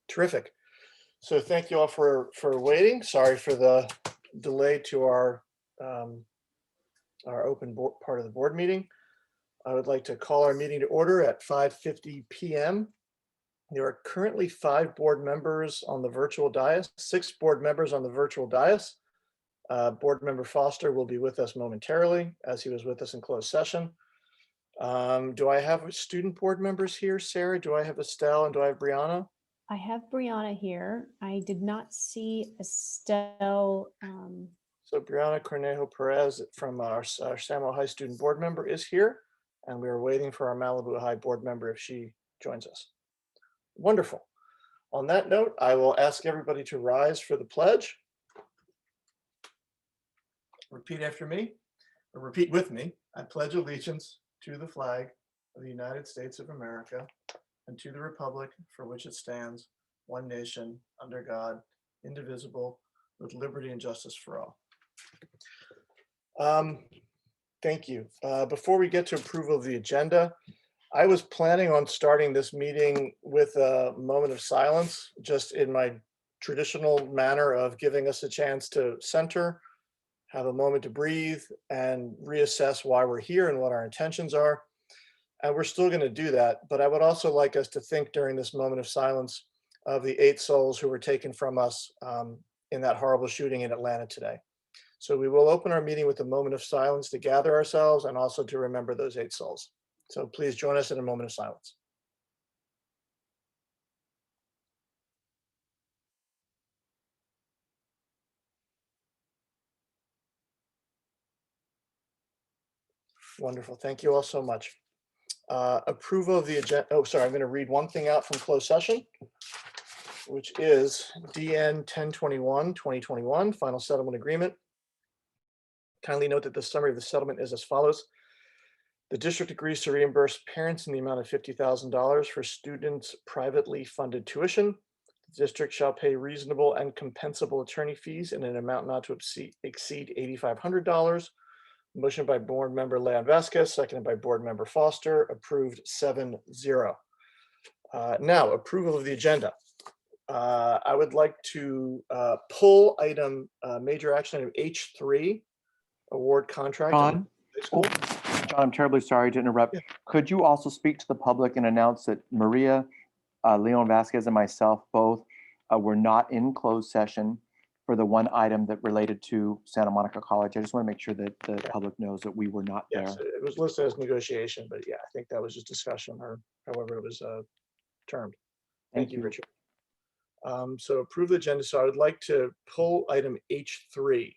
Terrific. So thank you all for waiting. Sorry for the delay to our open part of the board meeting. I would like to call our meeting to order at 5:50 p.m. There are currently 5 board members on the virtual dais, 6 board members on the virtual dais. Board member Foster will be with us momentarily, as he was with us in closed session. Do I have student board members here, Sarah? Do I have Estelle and do I have Brianna? I have Brianna here. I did not see Estelle. So Brianna Cornejo Perez from our Samuel High student board member is here, and we are waiting for our Malibu High board member if she joins us. Wonderful. On that note, I will ask everybody to rise for the pledge. Repeat after me, or repeat with me. I pledge allegiance to the flag of the United States of America and to the republic for which it stands, one nation, under God, indivisible, with liberty and justice for all. Thank you. Before we get to approval of the agenda, I was planning on starting this meeting with a moment of silence, just in my traditional manner of giving us a chance to center, have a moment to breathe, and reassess why we're here and what our intentions are. And we're still going to do that, but I would also like us to think during this moment of silence of the 8 souls who were taken from us in that horrible shooting in Atlanta today. So we will open our meeting with a moment of silence to gather ourselves and also to remember those 8 souls. So please join us in a moment of silence. Wonderful. Thank you all so much. Approval of the agenda. Oh, sorry, I'm going to read one thing out from closed session, which is DN 1021-2021, final settlement agreement. Kindly note that the summary of the settlement is as follows. The district agrees to reimburse parents in the amount of $50,000 for students' privately funded tuition. The district shall pay reasonable and compensable attorney fees in an amount not to exceed $8,500. Motion by board member Leon Vasquez, seconded by board member Foster, approved 7-0. Now, approval of the agenda. I would like to pull item major action item H3, award contract. John, I'm terribly sorry to interrupt. Yeah. Could you also speak to the public and announce that Maria, Leon Vasquez, and myself both were not in closed session for the one item that related to Santa Monica College? I just want to make sure that the public knows that we were not there. Yes, it was listed as negotiation, but yeah, I think that was just discussion, or however it was termed. Thank you, Richard. So approve the agenda. So I would like to pull item H3,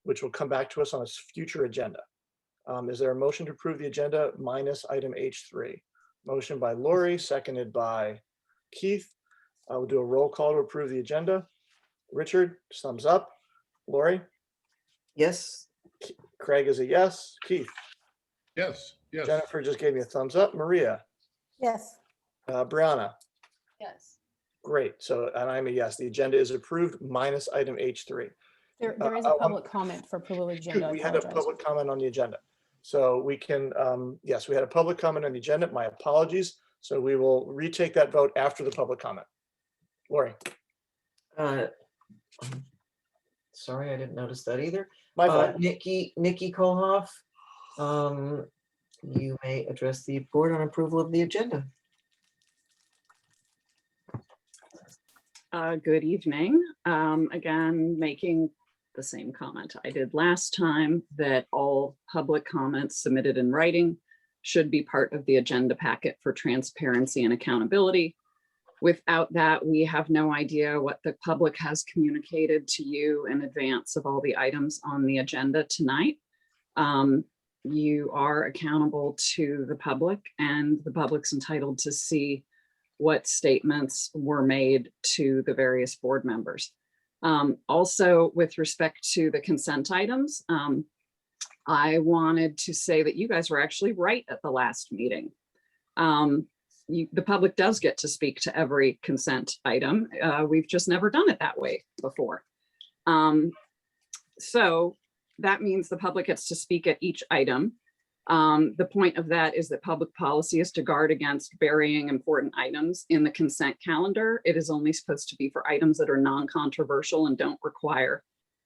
which will come back to us on a future agenda. Is there a motion to approve the agenda minus item H3? Motion by Lori, seconded by Keith. I will do a roll call to approve the agenda. Richard, thumbs up. Lori? Yes. Craig is a yes. Keith? Yes. Yes. Jennifer just gave me a thumbs up. Maria? Yes. Brianna? Yes. Great. So, and I'm a yes. The agenda is approved minus item H3. There is a public comment for approval of the agenda. We had a public comment on the agenda. So we can, yes, we had a public comment on the agenda. My apologies. So we will retake that vote after the public comment. Lori? Sorry, I didn't notice that either. My fault. Nikki Kohlhoff, you may address the board on approval of the agenda. Good evening. Again, making the same comment I did last time, that all public comments submitted in writing should be part of the agenda packet for transparency and accountability. Without that, we have no idea what the public has communicated to you in advance of all the items on the agenda tonight. You are accountable to the public, and the public's entitled to see what statements were made to the various board members. Also, with respect to the consent items, I wanted to say that you guys were actually right at the last meeting. The public does get to speak to every consent item. We've just never done it that way before. So that means the public gets to speak at each item. The point of that is that public policy is to guard against burying important items in the consent calendar. It is only supposed to be for items that are non-controversial and don't require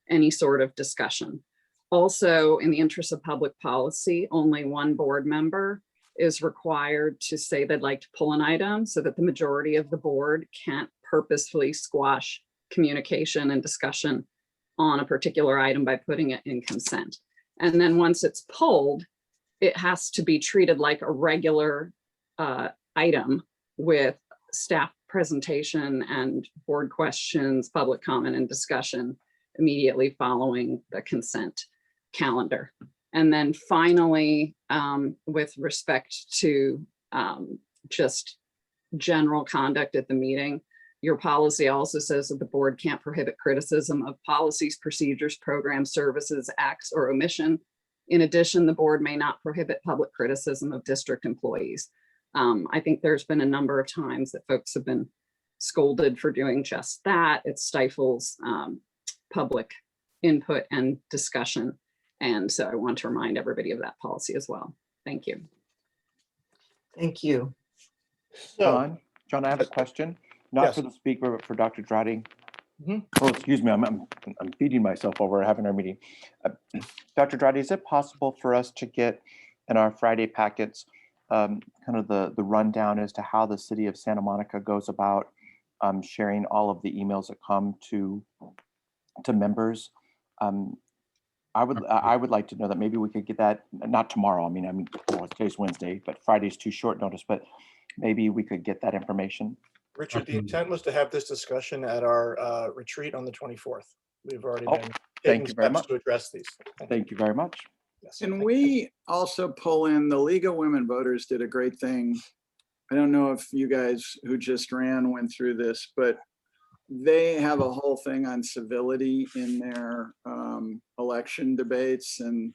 any sort of discussion. Also, in the interest of public policy, only one board member is required to say they'd like to pull an item so that the majority of the board can't purposefully squash communication and discussion on a particular item by putting it in consent. And then once it's pulled, it has to be treated like a regular item with staff presentation and board questions, public comment and discussion immediately following the consent calendar. And then finally, with respect to just general conduct at the meeting, your policy also says that the board can't prohibit criticism of policies, procedures, programs, services, acts, or omission. In addition, the board may not prohibit public criticism of district employees. I think there's been a number of times that folks have been scolded for doing just that. It stifles public input and discussion. And so I want to remind everybody of that policy as well. Thank you. Thank you. So, John, I have a question, not Yes. for the speaker, but for Dr. Dratty. Mhm. Oh, excuse me, I'm feeding myself while we're having our meeting. Dr. Dratty, is it possible for us to get in our Friday packets kind of the rundown as to how the city of Santa Monica goes about sharing all of the emails that come to members? I would like to know that. Maybe we could get that, not tomorrow. I mean, well, today's Wednesday, but Friday's too short notice, but maybe we could get that information. Richard, the intent was to have this discussion at our retreat on the 24th. We've already Oh, been thank taking you very steps much. to address these. Thank you very much. Yes. Can we also pull in, the League of Women Voters did a great thing. I don't know if you guys who just ran went through this, but they have a whole thing on civility in their election debates. And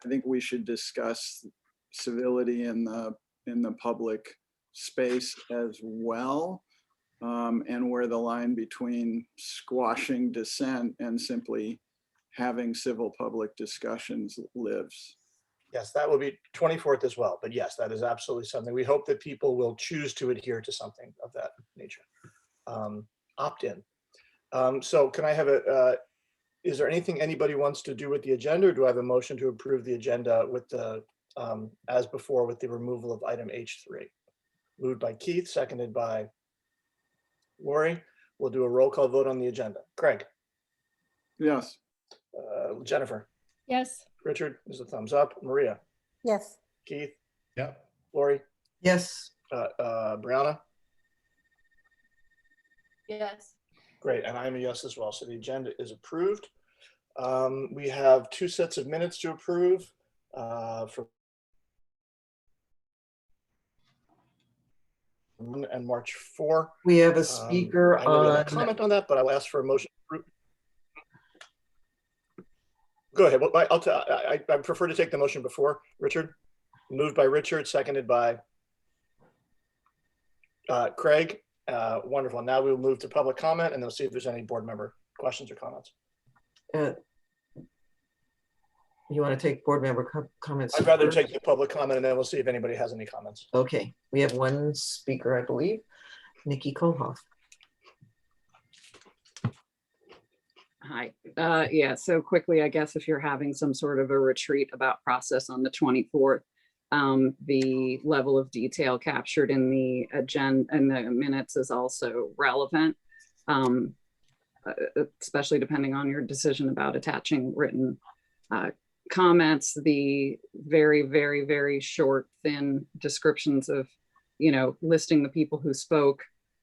I think we should discuss civility in the public space as well. And where the line between squashing dissent and simply having civil public discussions lives. Yes, that will be 24th as well. But yes, that is absolutely something. We hope that people will choose to adhere to something of that nature. Opt in. So can I have is there anything anybody wants to do with the agenda, or do I have a motion to approve the agenda with the, as before, with the removal of item H3? Moved by Keith, seconded by Lori. We'll do a roll call vote on the agenda. Craig, Yes. Jennifer, Yes. Richard is a thumbs up. Maria, Yes. Keith, Yep. Lori, Yes. Brianna. Yes. Great, and I'm a yes as well. So the agenda is approved. We have 2 sets of minutes to approve for and March 4. We have a speaker I know we have a on, comment on that, but I'll ask for a motion. Go ahead. Well, I prefer to take the motion before Richard. Moved by Richard, seconded by Craig. Wonderful. Now we'll move to public comment, and then we'll see if there's any board member questions or comments. you want to take board member comments? I'd rather first? take the public comment, and then we'll see if anybody has any comments. Okay, we have one speaker, I believe, Nikki Kohlhoff. Hi. Yeah, so quickly, I guess if you're having some sort of a retreat about process on the 24th, the level of detail captured in the agenda and the minutes is also relevant, especially depending on your decision about attaching written comments. The very, very, very short, thin descriptions of, listing the people who spoke,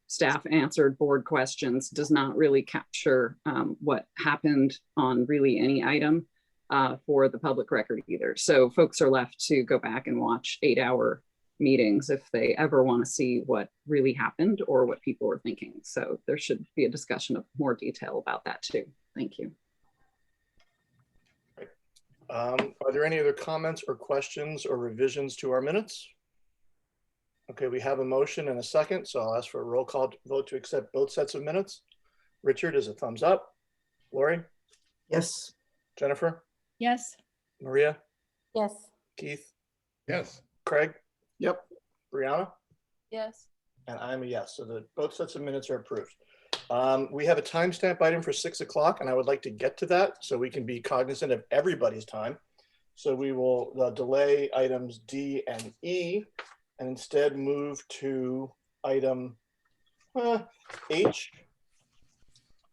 staff answered board questions does not really capture what happened on really any item for the public record either. So folks are left to go back and watch 8-hour meetings if they ever want to see what really happened or what people were thinking. So there should be a discussion of more detail about that too. Thank you. Are there any other comments or questions or revisions to our minutes? Okay, we have a motion and a second, so I'll ask for a roll call vote to accept both sets of minutes. Richard is a thumbs up. Lori, Yes. Jennifer, Yes. Maria, Yes. Keith, Yes. Craig, Yep. Brianna, Yes. and I'm a yes. So both sets of minutes are approved. We have a timestamp item for 6 o'clock, and I would like to get to that so we can be cognizant of everybody's time. So we will delay items D and E and instead move to item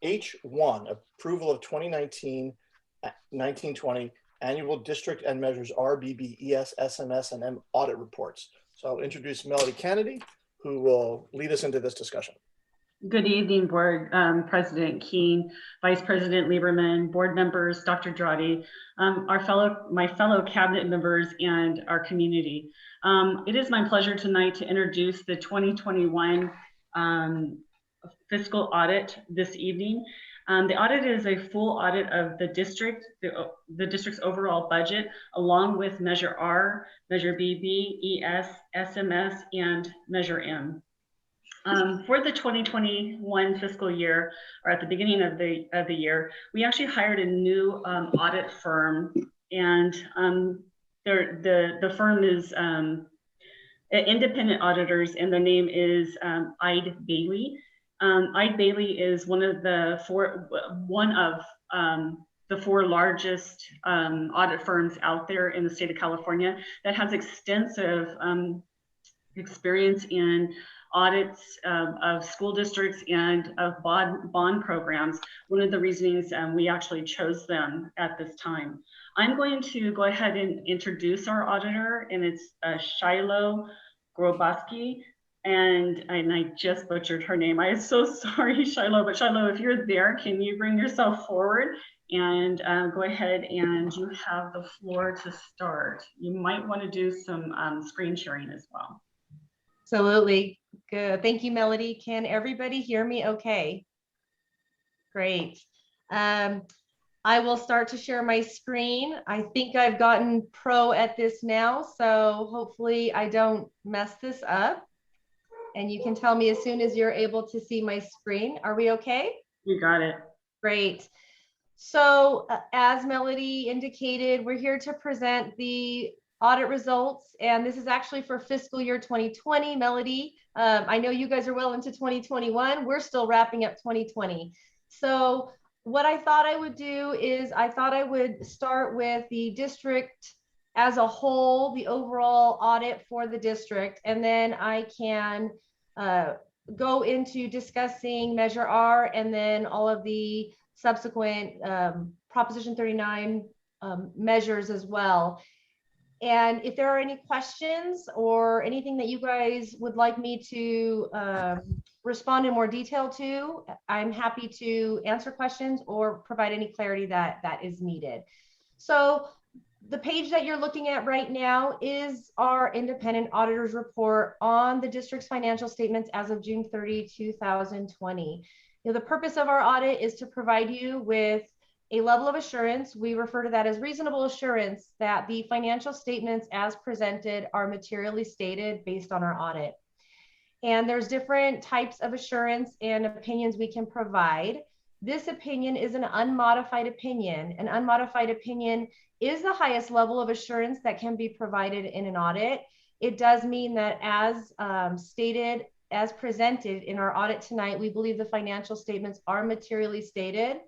H1, approval of 2019-1920 annual district and measures RBB, ES, SMS, and M audit reports. So I'll introduce Melody Kennedy, who will lead us into this discussion. Good evening, Board President Keene, Vice President Lieberman, board members, Dr. Drotti, my fellow cabinet members, and our community. It is my pleasure tonight to introduce the 2021 fiscal audit this evening. The audit is a full audit of the district, the district's overall budget, along with Measure R, Measure BB, ES, SMS, and Measure M. For the 2021 fiscal year, or at the beginning of the year, we actually hired a new audit firm, and the firm is independent auditors, and the name is Eide Bailey. Eide Bailey is one of the four largest audit firms out there in the state of California that has extensive experience in audits of school districts and of bond programs. One of the reasons we actually chose them at this time. I'm going to go ahead and introduce our auditor, and it's Shiloh Groboski. And I just butchered her name. I'm so sorry, Shiloh, but Shiloh, if you're there, can you bring yourself forward and go ahead, and you have the floor to start. You might want to do some screen sharing as well. Absolutely. Good. Thank you, Melody. Can everybody hear me okay? Great. I will start to share my screen. I think I've gotten pro at this now, so hopefully I don't mess this up. And you can tell me as soon as you're able to see my screen. Are we okay? You got it. Great. So as Melody indicated, we're here to present the audit results, and this is actually for fiscal year 2020. Melody, I know you guys are well into 2021. We're still wrapping up 2020. So what I thought I would do is I thought I would start with the district as a whole, the overall audit for the district, and then I can go into discussing Measure R and then all of the subsequent Proposition 39 measures as well. And if there are any questions or anything that you guys would like me to respond in more detail to, I'm happy to answer questions or provide any clarity that is needed. So the page that you're looking at right now is our independent auditor's report on the district's financial statements as of June 30, 2020. The purpose of our audit is to provide you with a level of assurance. We refer to that as reasonable assurance that the financial statements as presented are materially stated based on our audit. And there's different types of assurance and opinions we can provide. This opinion is an unmodified opinion. An unmodified opinion is the highest level of assurance that can be provided in an audit. It does mean that as stated, as presented in our audit tonight, we believe the financial statements are materially stated.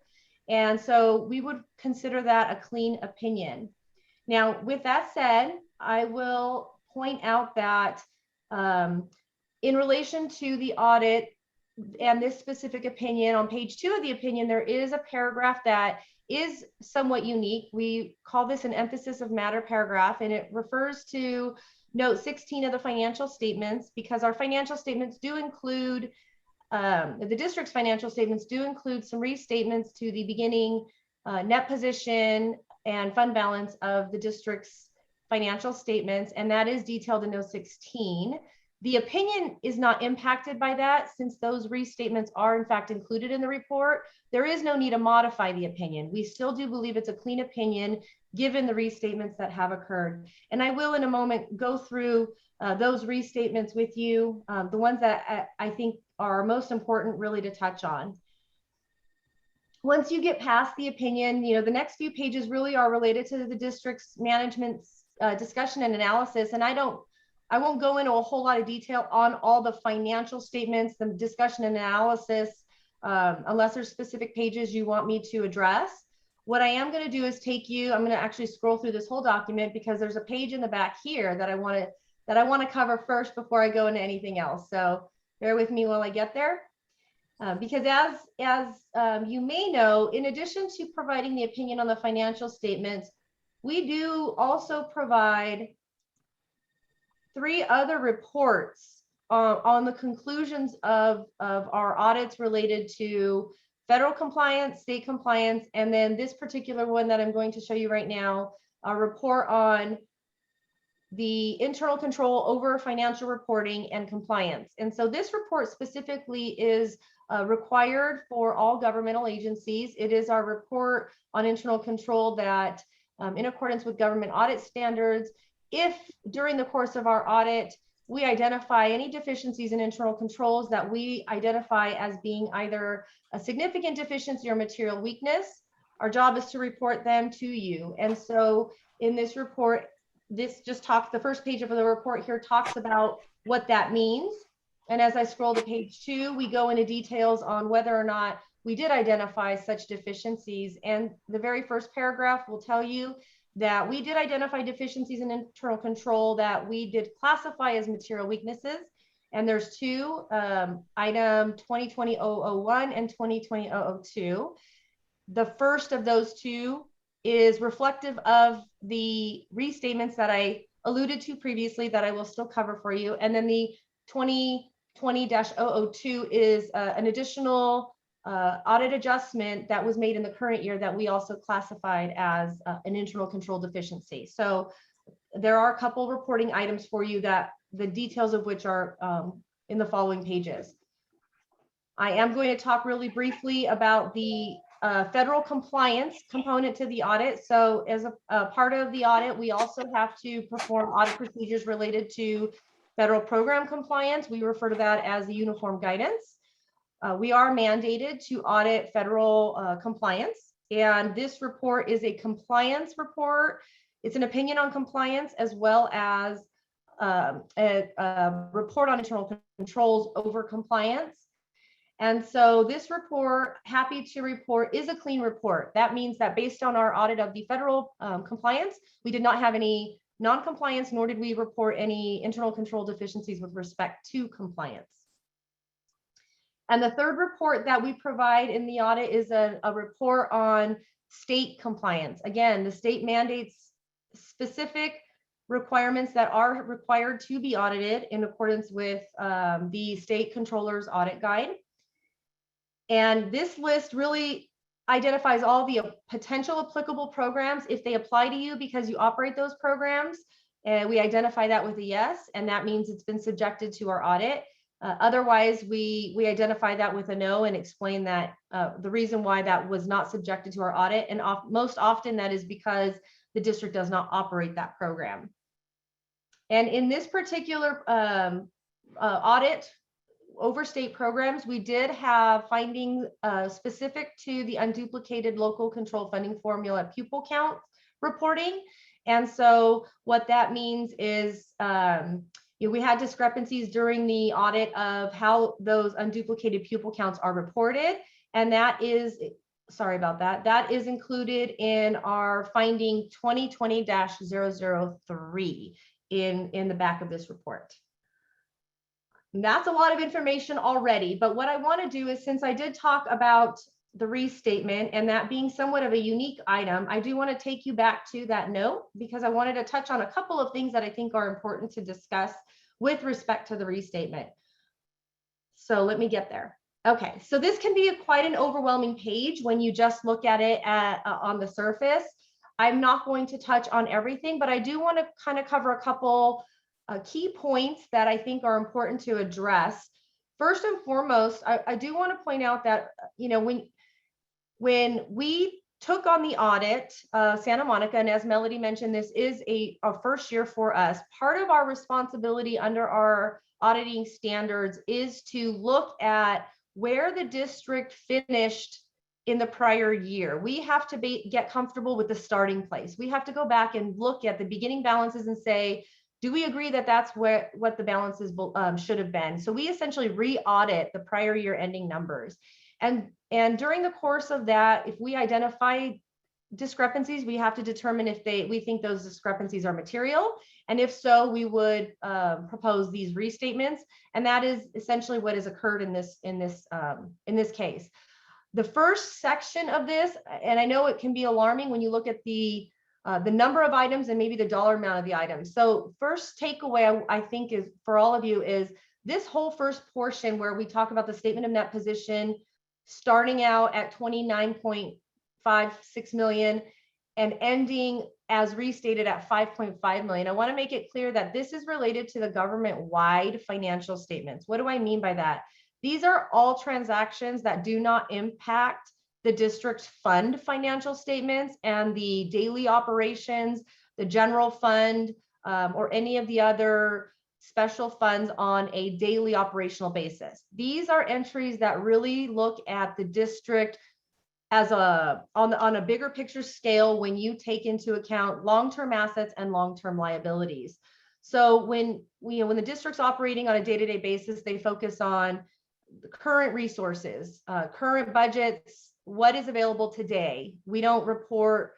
And so we would consider that a clean opinion. Now, with that said, I will point out that in relation to the audit and this specific opinion, on page 2 of the opinion, there is a paragraph that is somewhat unique. We call this an emphasis of matter paragraph, and it refers to note 16 of the financial statements, because our financial statements do include the district's financial statements do include some restatements to the beginning net position and fund balance of the district's financial statements, and that is detailed in note 16. The opinion is not impacted by that, since those restatements are in fact included in the report. There is no need to modify the opinion. We still do believe it's a clean opinion given the restatements that have occurred. And I will in a moment go through those restatements with you, the ones that I think are most important really to touch on. Once you get past the opinion, the next few pages really are related to the district's management's discussion and analysis, and I won't go into a whole lot of detail on all the financial statements, the discussion and analysis, unless there's specific pages you want me to address. What I am going to do is I'm going to actually scroll through this whole document because there's a page in the back here that I want to cover first before I go into anything else. So bear with me while I get there. Because as you may know, in addition to providing the opinion on the financial statements, we do also provide 3 other reports on the conclusions of our audits related to federal compliance, state compliance, and then this particular one that I'm going to show you right now, a report on the internal control over financial reporting and compliance. And so this report specifically is required for all governmental agencies. It is our report on internal control that, in accordance with government audit standards, if during the course of our audit, we identify any deficiencies in internal controls that we identify as being either a significant deficiency or material weakness, our job is to report them to you. And so in this report, the first page of the report here talks about what that means. And as I scroll to page 2, we go into details on whether or not we did identify such deficiencies. And the very first paragraph will tell you that we did identify deficiencies in internal control that we did classify as material weaknesses. And there's 2, item 2020-001 and 2020-002. The first of those 2 is reflective of the restatements that I alluded to previously that I will still cover for you. And then the 2020-002 is an additional audit adjustment that was made in the current year that we also classified as an internal control deficiency. So there are a couple reporting items for you that the details of which are in the following pages. I am going to talk really briefly about the federal compliance component to the audit. So as a part of the audit, we also have to perform audit procedures related to federal program compliance. We refer to that as the uniform guidance. We are mandated to audit federal compliance, and this report is a compliance report. It's an opinion on compliance as well as a report on internal controls over compliance. And so this report, happy to report, is a clean report. That means that based on our audit of the federal compliance, we did not have any non-compliance, nor did we report any internal control deficiencies with respect to compliance. And the third report that we provide in the audit is a report on state compliance. Again, the state mandates specific requirements that are required to be audited in accordance with the state controller's audit guide. And this list really identifies all the potential applicable programs if they apply to you because you operate those programs. And we identify that with a yes, and that means it's been subjected to our audit. Otherwise, we identify that with a no and explain that the reason why that was not subjected to our audit. And most often that is because the district does not operate that program. And in this particular audit, over state programs, we did have findings specific to the unduplicated local control funding formula pupil count reporting. And so what that means is we had discrepancies during the audit of how those unduplicated pupil counts are reported. And that is, sorry about that, that is included in our finding 2020-003 in the back of this report. That's a lot of information already, but what I want to do is, since I did talk about the restatement and that being somewhat of a unique item, I do want to take you back to that note because I wanted to touch on a couple of things that I think are important to discuss with respect to the restatement. So let me get there. Okay, so this can be quite an overwhelming page when you just look at it on the surface. I'm not going to touch on everything, but I do want to kind of cover a couple key points that I think are important to address. First and foremost, I do want to point out that, when we took on the audit, Santa Monica, and as Melody mentioned, this is a first year for us. Part of our responsibility under our auditing standards is to look at where the district finished in the prior year. We have to get comfortable with the starting place. We have to go back and look at the beginning balances and say, do we agree that that's what the balances should have been? So we essentially re-audit the prior year ending numbers. And during the course of that, if we identify discrepancies, we have to determine if we think those discrepancies are material. And if so, we would propose these restatements. And that is essentially what has occurred in this case. The first section of this, and I know it can be alarming when you look at the number of items and maybe the dollar amount of the items. So first takeaway, I think, is for all of you is this whole first portion where we talk about the statement of net position starting out at 29.56 million and ending as restated at 5.5 million. I want to make it clear that this is related to the government-wide financial statements. What do I mean by that? These are all transactions that do not impact the district's fund financial statements and the daily operations, the general fund, or any of the other special funds on a daily operational basis. These are entries that really look at the district as on a bigger picture scale when you take into account long-term assets and long-term liabilities. So when the district's operating on a day-to-day basis, they focus on the current resources, current budgets, what is available today. We don't report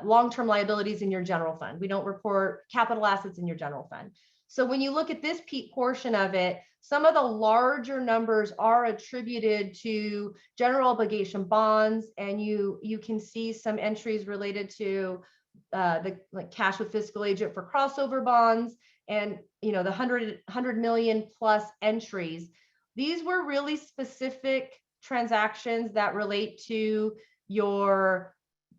long-term liabilities in your general fund. We don't report capital assets in your general fund. So when you look at this portion of it, some of the larger numbers are attributed to general obligation bonds, and you can see some entries related to the cash with fiscal agent for crossover bonds, and the 100 million plus entries. These were really specific transactions that relate to your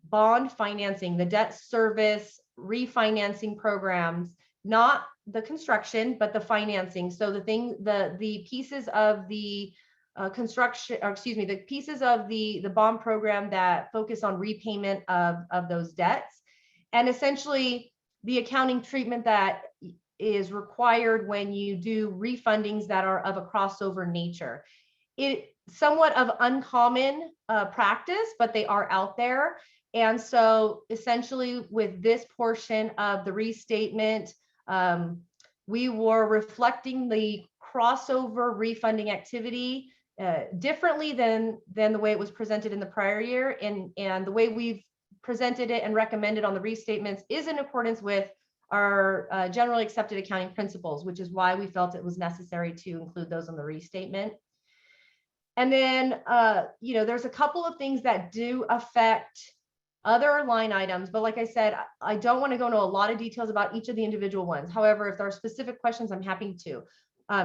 bond financing, the debt service refinancing programs, not the construction, but the financing. So the pieces of the the pieces of the bond program that focus on repayment of those debts, and essentially the accounting treatment that is required when you do refundings that are of a crossover nature. It somewhat of uncommon practice, but they are out there. And so essentially with this portion of the restatement, we were reflecting the crossover refunding activity differently than the way it was presented in the prior year. And the way we've presented it and recommended on the restatements is in accordance with our generally accepted accounting principles, which is why we felt it was necessary to include those on the restatement. And then, there's a couple of things that do affect other line items, but like I said, I don't want to go into a lot of details about each of the individual ones. However, if there are specific questions, I'm happy to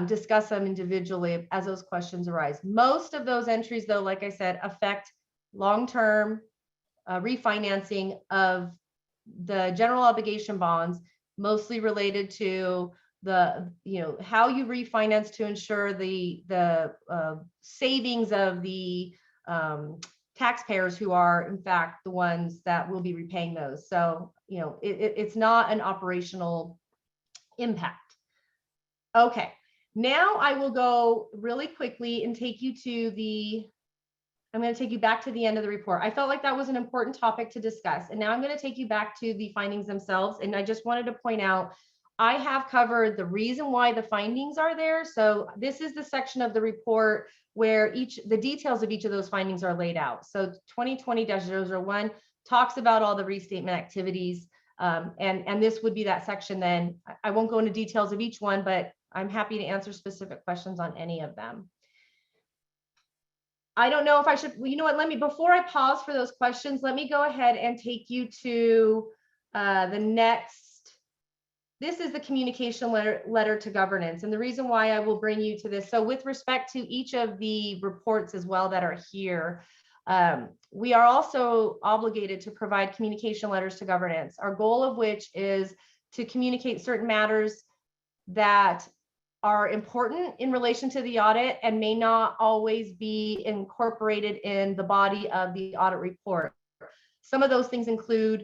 discuss them individually as those questions arise. Most of those entries, though, like I said, affect long-term refinancing of the general obligation bonds, mostly related to the how you refinance to ensure the savings of the taxpayers who are in fact the ones that will be repaying those. So it's not an operational impact. Okay, now I will go really quickly and take you to I'm going to take you back to the end of the report. I felt like that was an important topic to discuss. And now I'm going to take you back to the findings themselves. And I just wanted to point out, I have covered the reason why the findings are there. So this is the section of the report where the details of each of those findings are laid out. So 2020-001 talks about all the restatement activities. And this would be that section then. I won't go into details of each one, but I'm happy to answer specific questions on any of them. I don't know if I should, well, you know what, before I pause for those questions, let me go ahead and take you to the next. This is the communication letter to governance. And the reason why I will bring you to this, so with respect to each of the reports as well that are here, we are also obligated to provide communication letters to governance, our goal of which is to communicate certain matters that are important in relation to the audit and may not always be incorporated in the body of the audit report. Some of those things include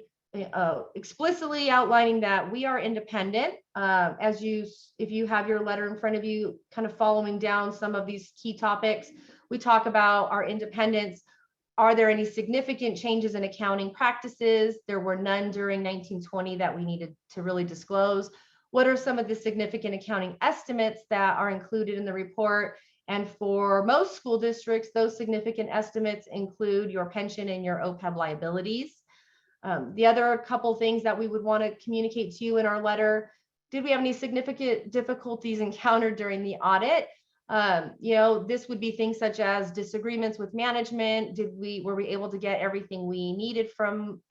explicitly outlining that we are independent. If you have your letter in front of you, kind of following down some of these key topics, we talk about our independence. Are there any significant changes in accounting practices? There were none during 1920 that we needed to really disclose. What are some of the significant accounting estimates that are included in the report? And for most school districts, those significant estimates include your pension and your OPEB liabilities. The other couple things that we would want to communicate to you in our letter: did we have any significant difficulties encountered during the audit? This would be things such as disagreements with management. Were we able to get everything we needed from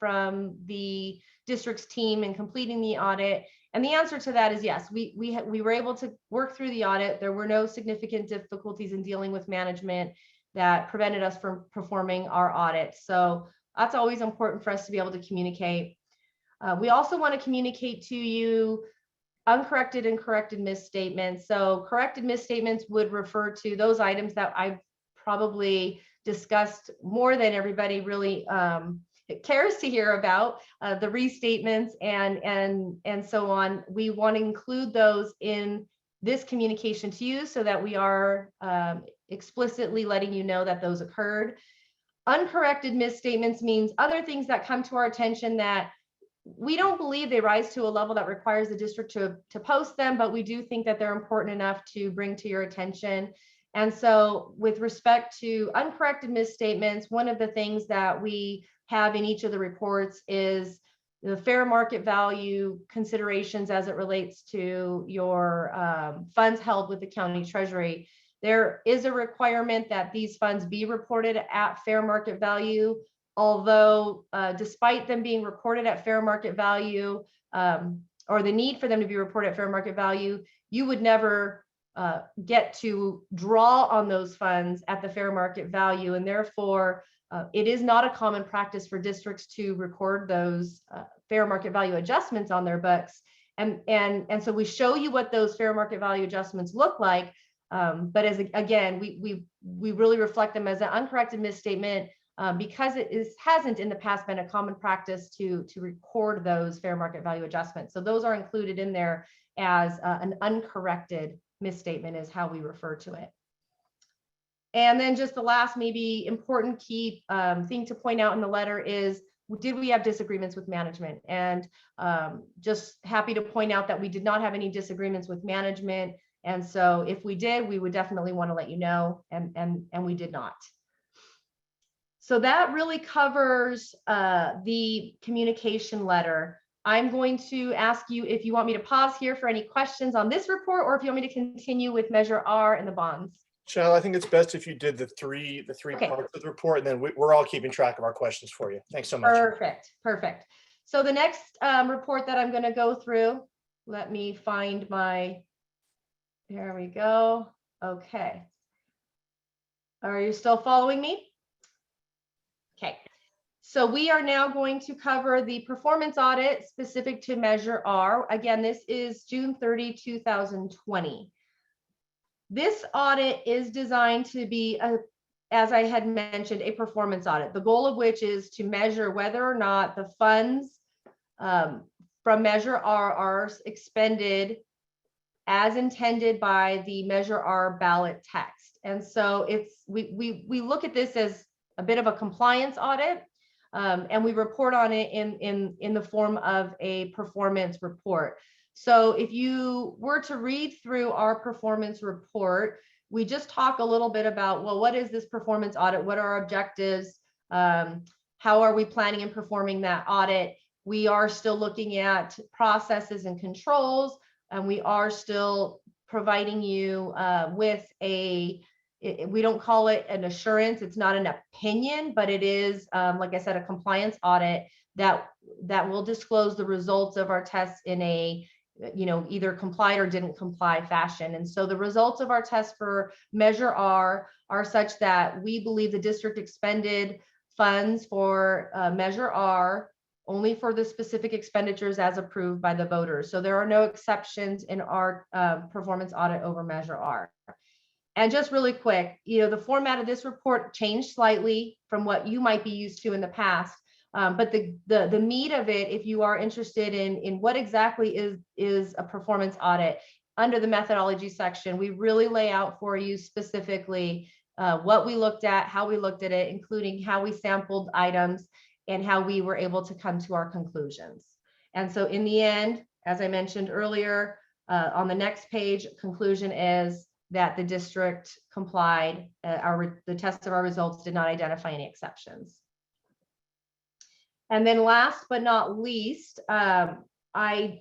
the district's team in completing the audit? And the answer to that is yes. We were able to work through the audit. There were no significant difficulties in dealing with management that prevented us from performing our audit. So that's always important for us to be able to communicate. We also want to communicate to you uncorrected and corrected misstatements. So corrected misstatements would refer to those items that I've probably discussed more than everybody really cares to hear about, the restatements and so on. We want to include those in this communication to you so that we are explicitly letting you know that those occurred. Uncorrected misstatements means other things that come to our attention that we don't believe they rise to a level that requires the district to post them, but we do think that they're important enough to bring to your attention. And so with respect to uncorrected misstatements, one of the things that we have in each of the reports is the fair market value considerations as it relates to your funds held with the county treasury. There is a requirement that these funds be reported at fair market value, although despite them being reported at fair market value, or the need for them to be reported at fair market value, you would never get to draw on those funds at the fair market value. And therefore, it is not a common practice for districts to record those fair market value adjustments on their books. And so we show you what those fair market value adjustments look like. But again, we really reflect them as an uncorrected misstatement because it hasn't in the past been a common practice to record those fair market value adjustments. So those are included in there as an uncorrected misstatement is how we refer to it. And then just the last maybe important key thing to point out in the letter is, did we have disagreements with management? And just happy to point out that we did not have any disagreements with management. And so if we did, we would definitely want to let you know, and we did not. So that really covers the communication letter. I'm going to ask you if you want me to pause here for any questions on this report, or if you want me to continue with Measure R and the bonds. Shell, I think it's best if you did the three Okay. parts of the report, and then we're all keeping track of our questions for you. Thanks so much. Perfect. So the next report that I'm going to go through, let me find my, there we go. Okay. Are you still following me? Okay. So we are now going to cover the performance audit specific to Measure R. Again, this is June 30, 2020. This audit is designed to be, as I had mentioned, a performance audit, the goal of which is to measure whether or not the funds from Measure R are expended as intended by the Measure R ballot text. And so we look at this as a bit of a compliance audit, and we report on it in the form of a performance report. So if you were to read through our performance report, we just talk a little bit about, well, what is this performance audit? What are our objectives? How are we planning and performing that audit? We are still looking at processes and controls, and we are still providing you with we don't call it an assurance. It's not an opinion, but it is, like I said, a compliance audit that will disclose the results of our tests in a either complied or didn't comply fashion. And so the results of our test for Measure R are such that we believe the district expended funds for Measure R only for the specific expenditures as approved by the voters. So there are no exceptions in our performance audit over Measure R. And just really quick, the format of this report changed slightly from what you might be used to in the past. But the meat of it, if you are interested in what exactly is a performance audit, under the methodology section, we really lay out for you specifically what we looked at, how we looked at it, including how we sampled items and how we were able to come to our conclusions. And so in the end, as I mentioned earlier, on the next page, conclusion is that the district complied. The test of our results did not identify any exceptions. And then last but not least, I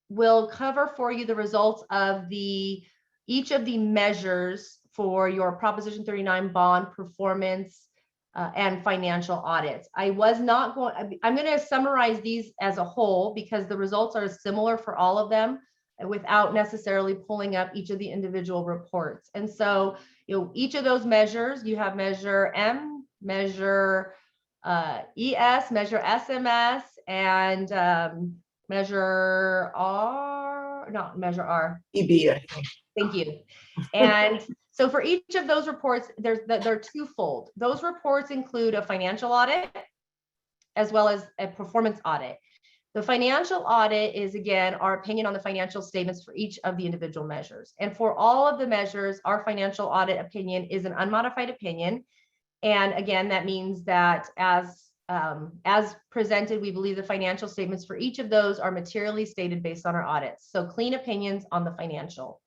will cover for you the results of each of the measures for your Proposition 39 bond performance and financial audits. I'm going to summarize these as a whole because the results are similar for all of them without necessarily pulling up each of the individual reports. And so, each of those measures, you have measure M, measure ES, measure SMS, and measure R, not measure R. EB, I think. Thank you. And so for each of those reports, they're twofold. Those reports include a financial audit as well as a performance audit. The financial audit is, again, our opinion on the financial statements for each of the individual measures. And for all of the measures, our financial audit opinion is an unmodified opinion. And again, that means that as presented, we believe the financial statements for each of those are materially stated based on our audits. So clean opinions on the financial.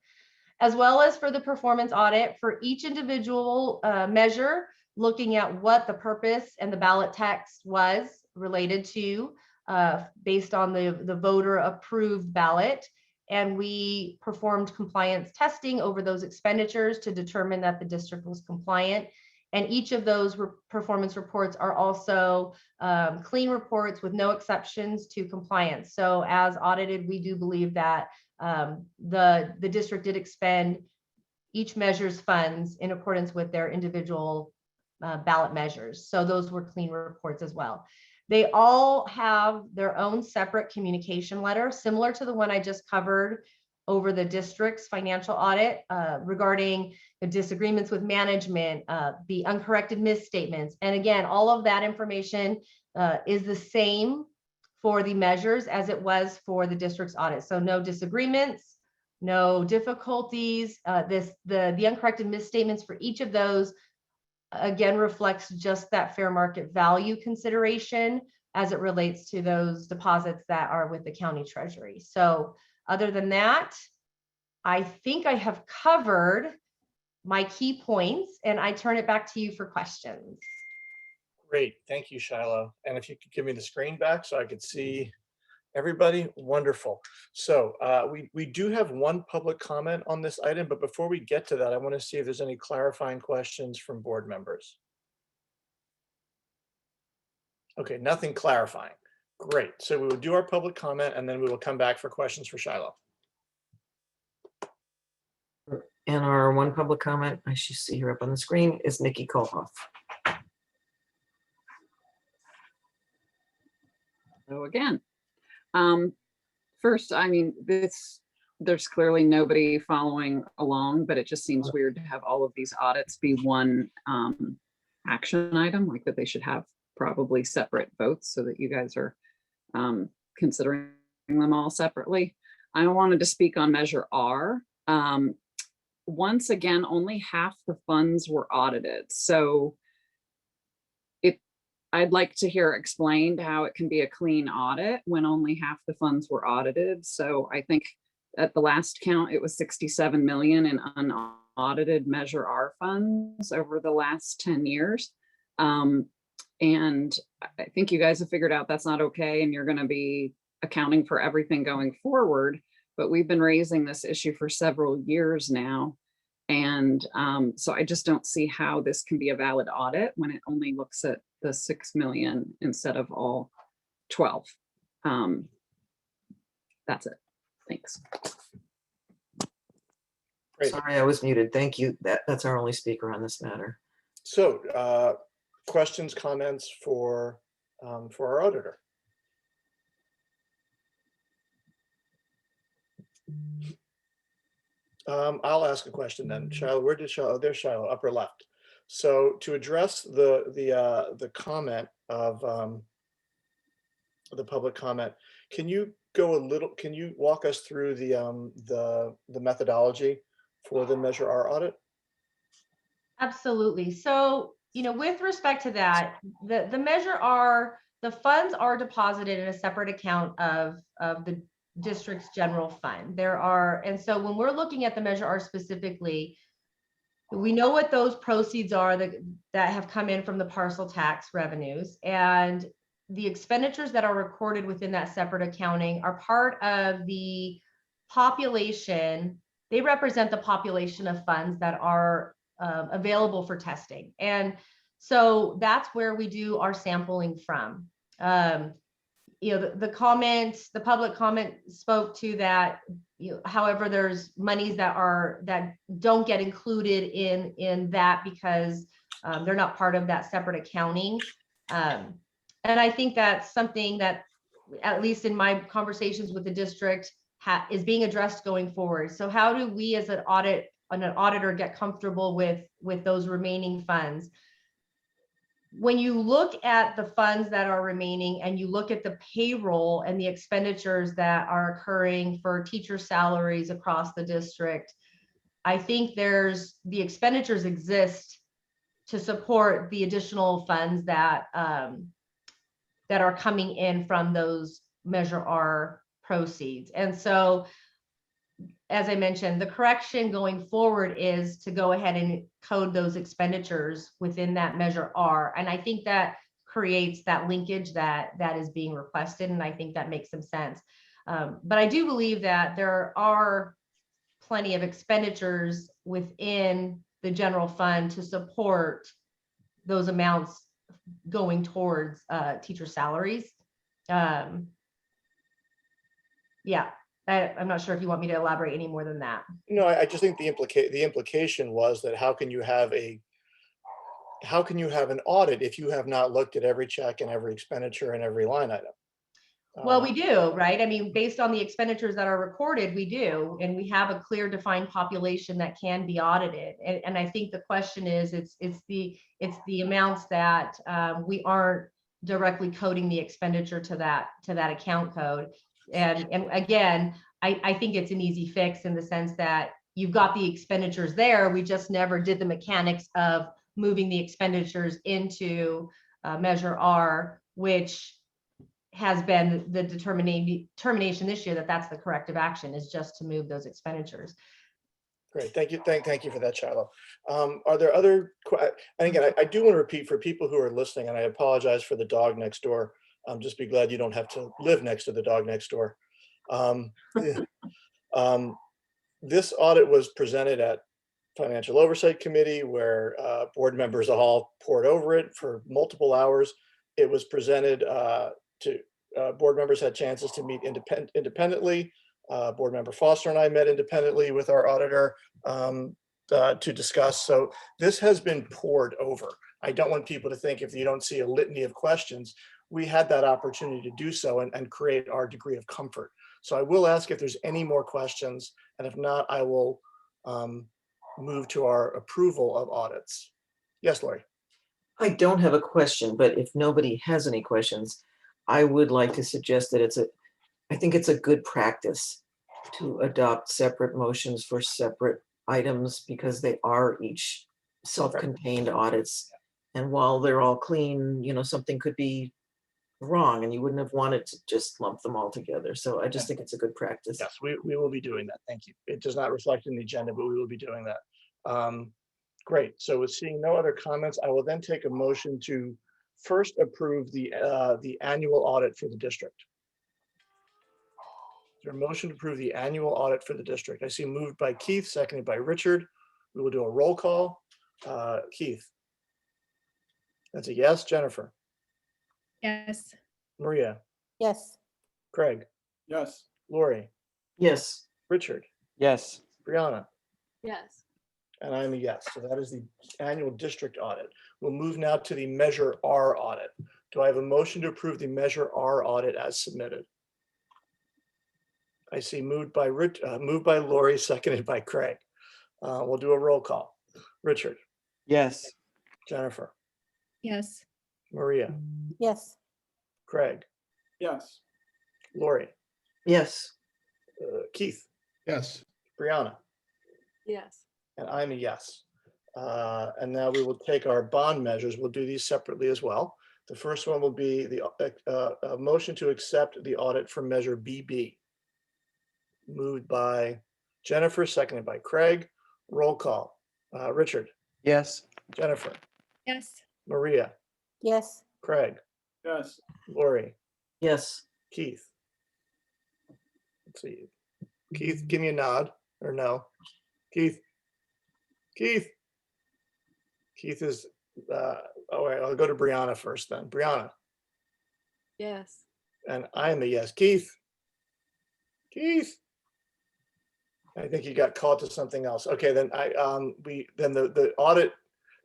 As well as for the performance audit for each individual measure, looking at what the purpose and the ballot text was related to based on the voter approved ballot. And we performed compliance testing over those expenditures to determine that the district was compliant. And each of those performance reports are also clean reports with no exceptions to compliance. So as audited, we do believe that the district did expend each measure's funds in accordance with their individual ballot measures. So those were clean reports as well. They all have their own separate communication letter, similar to the one I just covered over the district's financial audit regarding the disagreements with management, the uncorrected misstatements. And again, all of that information is the same for the measures as it was for the district's audit. So no disagreements, no difficulties. The uncorrected misstatements for each of those, again, reflects just that fair market value consideration as it relates to those deposits that are with the county treasury. So other than that, I think I have covered my key points, and I turn it back to you for questions. Great, thank you, Shiloh. And if you could give me the screen back so I could see everybody, wonderful. So we do have one public comment on this item, but before we get to that, I want to see if there's any clarifying questions from board members. Okay, nothing clarifying. Great, so we will do our public comment and then we will come back for questions for Shiloh. And our one public comment, I should see her up on the screen, is Nikki Kolhoff. So again, first, I mean, there's clearly nobody following along, but it just seems weird to have all of these audits be one action item, like that they should have probably separate votes so that you guys are considering them all separately. I wanted to speak on Measure R. Once again, only half the funds were audited. So I'd like to hear explained how it can be a clean audit when only half the funds were audited. So I think at the last count, it was 67 million in unaudited Measure R funds over the last 10 years. And I think you guys have figured out that's not okay, and you're going to be accounting for everything going forward. But we've been raising this issue for several years now. And so I just don't see how this can be a valid audit when it only looks at the 6 million instead of all 12. That's it. Thanks. Great. Sorry, I was muted. Thank you. That's our only speaker on this matter. So questions, comments for our auditor? I'll ask a question then. Shiloh, where did Shiloh? There's Shiloh, upper left. So to address the comment of the public comment, can you walk us through the methodology for the Measure R audit? Absolutely. So, with respect to that, the measure are, the funds are deposited in a separate account of the district's general fund. And so when we're looking at the measure R specifically, we know what those proceeds are that have come in from the parcel tax revenues, and the expenditures that are recorded within that separate accounting are part of the population. They represent the population of funds that are available for testing. And so that's where we do our sampling from. The public comment spoke to that. However, there's monies that don't get included in that because they're not part of that separate accounting. And I think that's something that, at least in my conversations with the district, is being addressed going forward. So how do we as an auditor get comfortable with those remaining funds? When you look at the funds that are remaining and you look at the payroll and the expenditures that are occurring for teacher salaries across the district, I think the expenditures exist to support the additional funds that are coming in from those Measure R proceeds. And so, as I mentioned, the correction going forward is to go ahead and code those expenditures within that Measure R. And I think that creates that linkage that is being requested. And I think that makes some sense. But I do believe that there are plenty of expenditures within the general fund to support those amounts going towards teacher salaries. Yeah. I'm not sure if you want me to elaborate any more than that. No, I just think the implication was that how can you have an audit if you have not looked at every check and every expenditure and every line item? Well, we do, right? I mean, based on the expenditures that are recorded, we do, and we have a clear defined population that can be audited. And I think the question is, it's the amounts that we aren't directly coding the expenditure to that account code. And again, I think it's an easy fix in the sense that you've got the expenditures there. We just never did the mechanics of moving the expenditures into Measure R, which has been the determination this year that that's the corrective action, is just to move those expenditures. Great, thank you. Thank you for that, Shiloh. Are there other, and again, I do want to repeat for people who are listening, and I apologize for the dog next door. Just be glad you don't have to live next to the dog next door. This audit was presented at Financial Oversight Committee, where board members all poured over it for multiple hours. It was presented to board members had chances to meet independently. Board member Foster and I met independently with our auditor to discuss. So this has been poured over. I don't want people to think if you don't see a litany of questions, we had that opportunity to do so and create our degree of comfort. So I will ask if there's any more questions, and if not, I will move to our approval of audits. Yes, Lori. I don't have a question, but if nobody has any questions, I would like to suggest that I think it's a good practice to adopt separate motions for separate items because they are each self-contained audits. And while they're all clean, something could be wrong and you wouldn't have wanted to just lump them all together. So I just think it's a good practice. Yes, we will be doing that. Thank you. It does not reflect in the agenda, but we will be doing that. Great. So with seeing no other comments, I will then take a motion to first approve the annual audit for the district. Is there a motion to approve the annual audit for the district? I see moved by Keith, seconded by Richard. We will do a roll call. Keith. That's a yes. Jennifer. Yes. Maria. Yes. Craig. Yes. Lori. Yes. Richard. Yes. Brianna. Yes. And I'm a yes. So that is the annual district audit. We'll move now to the Measure R audit. Do I have a motion to approve the Measure R audit as submitted? I see moved by Lori, seconded by Craig. We'll do a roll call. Richard. Yes. Jennifer. Yes. Maria. Yes. Craig. Yes. Lori. Yes. Keith. Yes. Brianna. Yes. And I'm a yes. And now we will take our bond measures. We'll do these separately as well. The first one will be the motion to accept the audit for measure BB. Moved by Jennifer, seconded by Craig. Roll call. Richard, Yes. Jennifer, Yes. Maria, Yes. Craig, Yes. Lori, Yes. Keith. Let's see. Keith, give me a nod or no. Keith. Keith. Keith is, all right, I'll go to Brianna first then. Brianna, Yes. and I am a yes. Keith. Keith. I think you got called to something else. Okay, then the audit,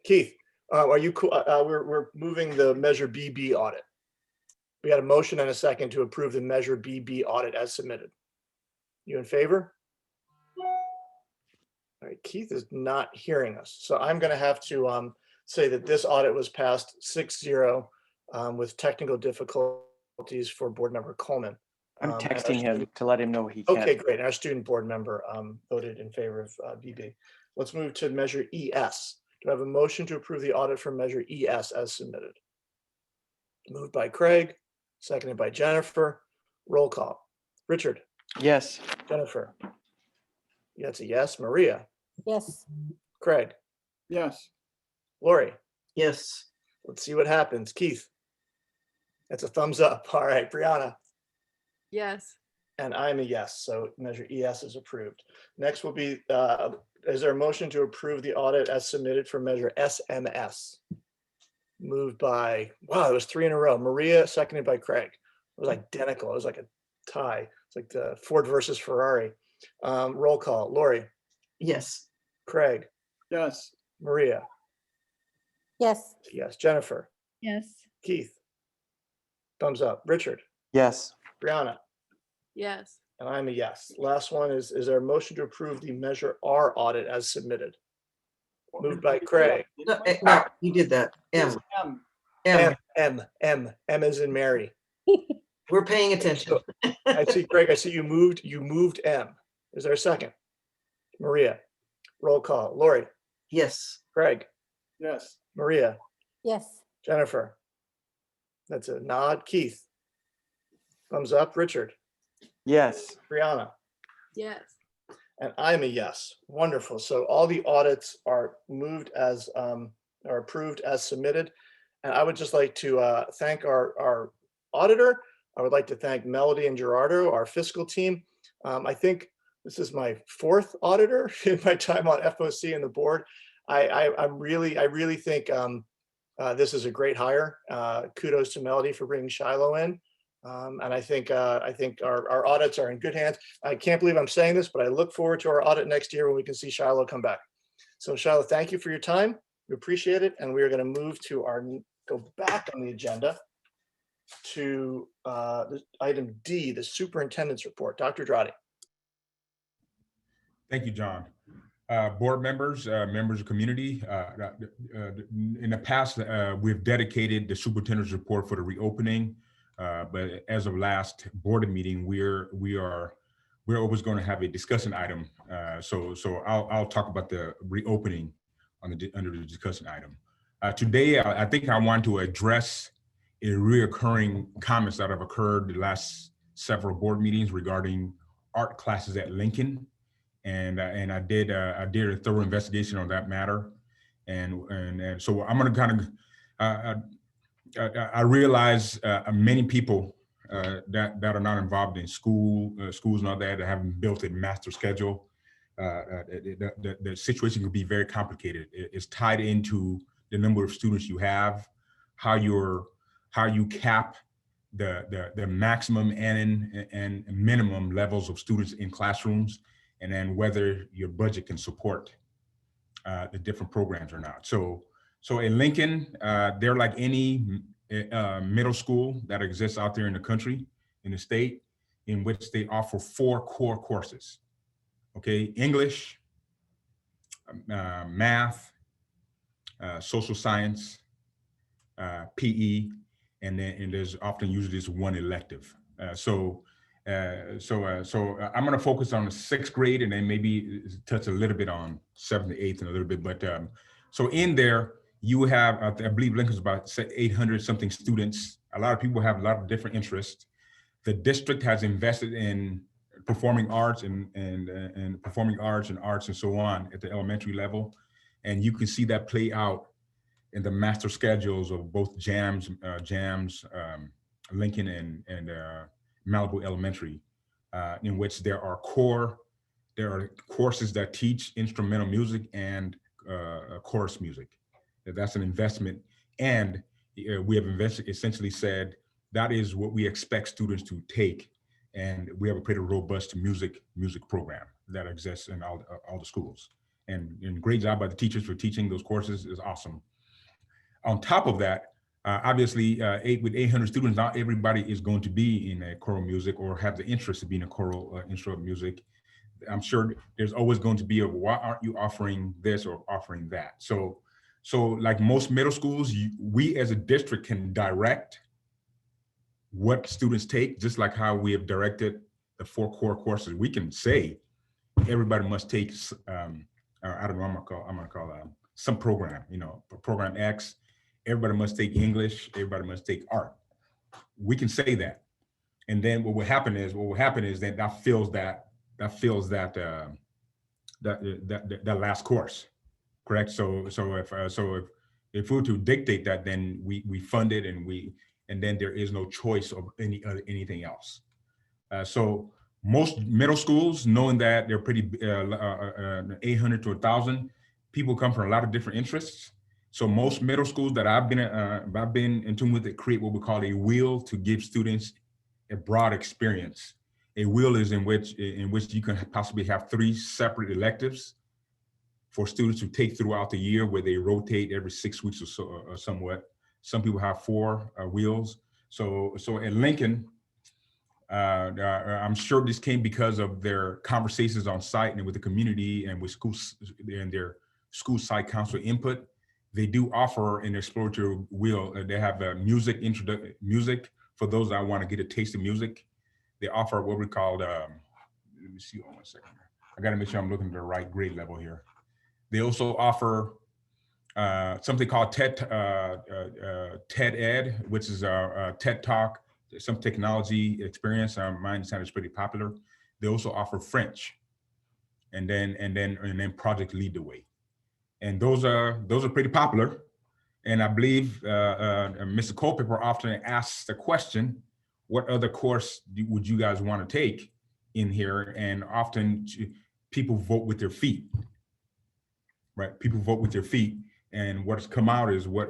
Keith, are you cool? We're moving the measure BB audit. We got a motion and a second to approve the measure BB audit as submitted. You in favor? All right, Keith is not hearing us. So I'm going to have to say that this audit was passed 6-0 with technical difficulties for board member Coleman. I'm And our texting him student- to let him know he can't. Okay, great. And our student board member voted in favor of BB. Let's move to measure ES. Do I have a motion to approve the audit for measure ES as submitted? Moved by Craig, seconded by Jennifer. Roll call. Richard, Yes. Jennifer. That's a yes. Maria, Yes. Craig, Yes. Lori. Yes. Let's see what happens. Keith. That's a thumbs up. All right, Brianna. Yes. And I'm a yes, so measure ES is approved. Next will be, is there a motion to approve the audit as submitted for measure SMS? Moved by, wow, it was 3 in a row. Maria, seconded by Craig. It was identical. It was like a tie. It's like the Ford versus Ferrari. Roll call. Lori, Yes. Craig, Yes. Maria, Yes. yes. Jennifer, Yes. Keith, thumbs up. Richard, Yes. Brianna, Yes. and I'm a yes. Last one is there a motion to approve the measure R audit as submitted? Moved by Craig. No, you did that. M. M. M. M as in Mary. We're paying attention. I see, Craig, I see you moved M. Is there a second? Maria, roll call. Lori, Yes. Craig, Yes. Maria, Yes. Jennifer. That's a nod. Keith, thumbs up. Richard, Yes. Brianna, Yes. and I'm a yes. Wonderful. So all the audits are moved as, are approved as submitted. And I would just like to thank our auditor. I would like to thank Melody and Gerardo, our fiscal team. I think this is my 4th auditor in my time on FOC and the board. I really think this is a great hire. Kudos to Melody for bringing Shiloh in. And I think our audits are in good hands. I can't believe I'm saying this, but I look forward to our audit next year when we can see Shiloh come back. So Shiloh, thank you for your time. We appreciate it. And we are going to move to go back on the agenda to item D, the superintendent's report. Dr. Drotti. Thank you, John. Board members, members of community, in the past, we've dedicated the superintendent's report for the reopening. But as of last board meeting, we're always going to have a discussion item. So I'll talk about the reopening under the discussion item. Today, I think I want to address a reoccurring comments that have occurred the last several board meetings regarding art classes at Lincoln. And I did a thorough investigation on that matter. And so I'm going to kind of, I realize many people that are not involved in schools and all that haven't built a master schedule. The situation can be very complicated. It's tied into the number of students you have, how you cap the maximum and minimum levels of students in classrooms, and then whether your budget can support the different programs or not. So in Lincoln, they're like any middle school that exists out there in the country, in the state, in which they offer 4 core courses. Okay, English, math, social science, PE, and there's often usually just one elective. So I'm going to focus on the 6th grade and then maybe touch a little bit on 7th to 8th and a little bit, but So in there, you have, I believe Lincoln's about 800 something students. A lot of people have a lot of different interests. The district has invested in performing arts and performing arts and so on at the elementary level. And you can see that play out in the master schedules of both JAMS, Lincoln and Malibu Elementary, in which there are courses that teach instrumental music and chorus music. That's an investment. And we have essentially said that is what we expect students to take. And we have a pretty robust music program that exists in all the schools. And great job by the teachers for teaching those courses is awesome. On top of that, obviously, with 800 students, not everybody is going to be in a choral music or have the interest of being a choral instrument music. I'm sure there's always going to be a, why aren't you offering this or offering that? So like most middle schools, we as a district can direct what students take, just like how we have directed the 4 core courses. We can say everybody must take, I don't know, I'm gonna call some program, program X. Everybody must take English. Everybody must take art. We can say that, and then what will happen is that fills that last course, correct? So if we were to dictate that, then we fund it, and then there is no choice of anything else. So most middle schools, knowing that they're pretty 800 to 1,000 people come from a lot of different interests. So most middle schools that I've been in tune with, it create what we call a wheel to give students a broad experience. A wheel is in which you can possibly have 3 separate electives for students to take throughout the year, where they rotate every 6 weeks or so, or somewhat. Some people have 4 wheels. So at Lincoln, I'm sure this came because of their conversations on site and with the community and with schools and their school site council input. They do offer an exploratory wheel. They have music for those that want to get a taste of music. They offer what we call, let me see, hold on 1 second. I got to make sure I'm looking at the right grade level here. They also offer something called TED Ed, which is a TED Talk, some technology experience. My understanding is pretty popular. They also offer French, and then Project Lead the Way, and those are pretty popular. And I believe Mr. Culpepper often asks the question, "What other course would you guys want to take in here?" And often people vote with their feet, right? People vote with their feet, and what's come out is what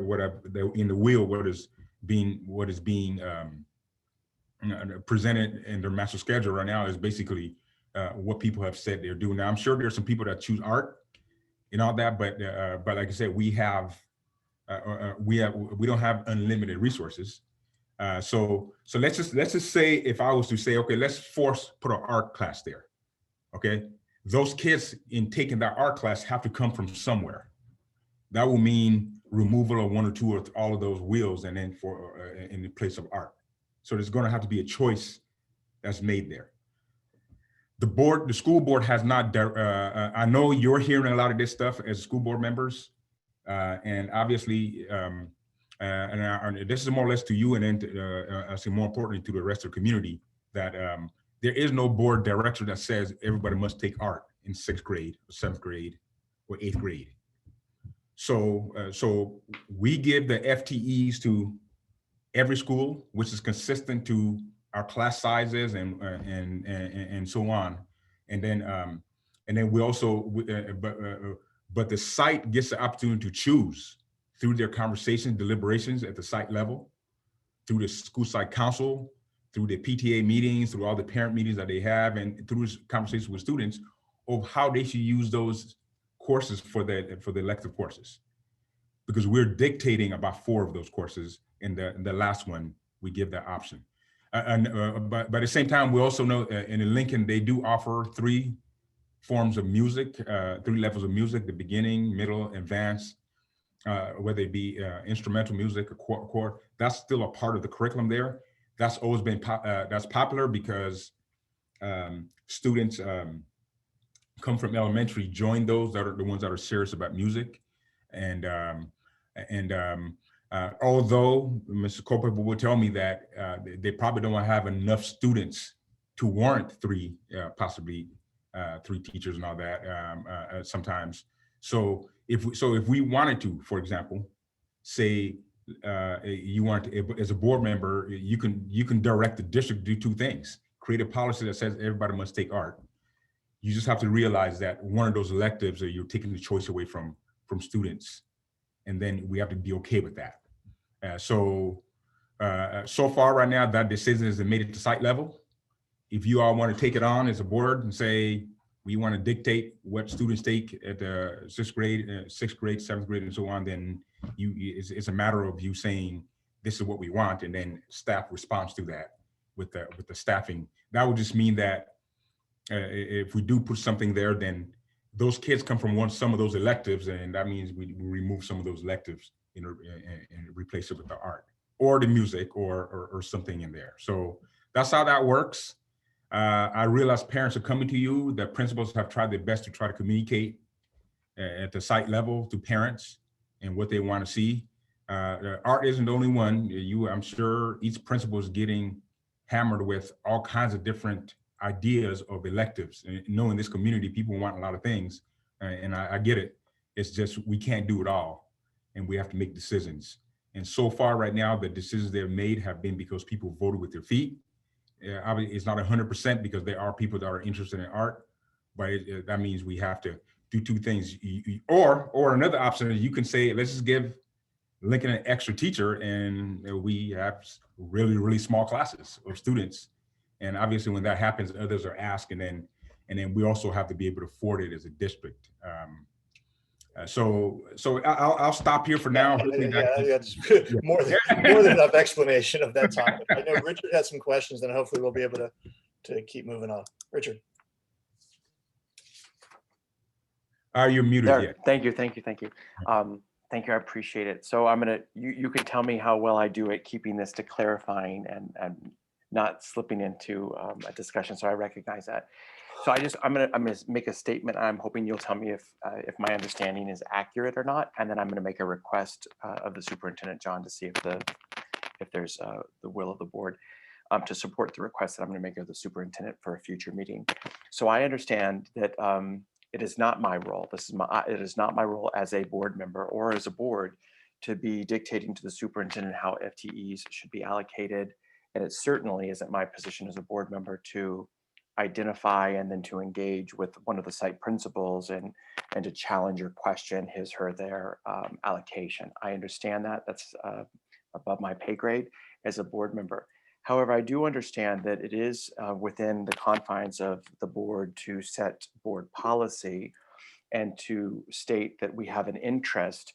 in the wheel, what is being presented in their master schedule right now is basically what people have said they're doing. Now, I'm sure there's some people that choose art and all that, but like I said, we don't have unlimited resources. So let's just say, if I was to say, okay, let's put an art class there. Okay, those kids in taking that art class have to come from somewhere. That will mean removal of 1 or 2 or all of those wheels, and then in the place of art. So there's going to have to be a choice that's made there. The school board has not, I know you're hearing a lot of this stuff as school board members, and obviously, and this is more or less to you, and then I say more importantly to the rest of the community, that there is no board director that says everybody must take art in 6th grade, or 7th grade, or 8th grade. So we give the FTEs to every school, which is consistent to our class sizes and so on, and then we also, but the site gets the opportunity to choose through their conversations, deliberations at the site level, through the school site council, through the PTA meetings, through all the parent meetings that they have, and through conversations with students of how they should use those courses for the elective courses, because we're dictating about 4 of those courses. In the last one, we give that option. But at the same time, we also know in Lincoln, they do offer 3 forms of music, 3 levels of music: the beginning, middle, advanced, whether it be instrumental music or core. That's still a part of the curriculum there. That's always been that's popular because students come from elementary, join those that are the ones that are serious about music. Although Mr. Culpepper will tell me that they probably don't have enough students to warrant possibly three teachers and all that sometimes. So if we wanted to, for example, say you want to, as a board member, you can direct the district to do two things: create a policy that says everybody must take art. You just have to realize that one of those electives, you're taking the choice away from students, and then we have to be okay with that. So far right now, that decision has made it to site level. If you all want to take it on as a board and say, we want to dictate what students take at the sixth grade, seventh grade, and so on, then it's a matter of you saying, this is what we want, and then staff responds to that with the staffing. That would just mean that if we do put something there, then those kids come from some of those electives, and that means we remove some of those electives and replace it with the art or the music or something in there. So that's how that works. I realize parents are coming to you, that principals have tried their best to try to communicate at the site level to parents and what they want to see. Art isn't the only one. I'm sure each principal is getting hammered with all kinds of different ideas of electives. And knowing this community, people want a lot of things, and I get it. It's just we can't do it all, and we have to make decisions. And so far right now, the decisions they've made have been because people voted with their feet. Obviously, it's not 100% because there are people that are interested in art, but that means we have to do two things. Or another option is you can say, let's just give Lincoln an extra teacher, and we have really, really small classes of students. And obviously, when that happens, others are asked, and then we also have to be able to afford it as a district. So I'll stop here for now. That's more than enough explanation of that topic. I know Richard has some questions, and hopefully we'll be able to keep moving on. Richard. You're muted. There. Yeah. Thank you. Thank you. I appreciate it. So I'm gonna, you can tell me how well I do at keeping this to clarifying and not slipping into a discussion. So I recognize that. So I'm gonna make a statement. I'm hoping you'll tell me if my understanding is accurate or not, and then I'm gonna make a request of the superintendent, John, to see if there's the will of the board to support the request that I'm gonna make of the superintendent for a future meeting. So I understand that it is not my role. It is not my role as a board member or as a board to be dictating to the superintendent how FTEs should be allocated, and it certainly isn't my position as a board member to identify and then to engage with one of the site principals and to challenge or question his, her, their allocation. I understand that. That's above my pay grade as a board member. However, I do understand that it is within the confines of the board to set board policy and to state that we have an interest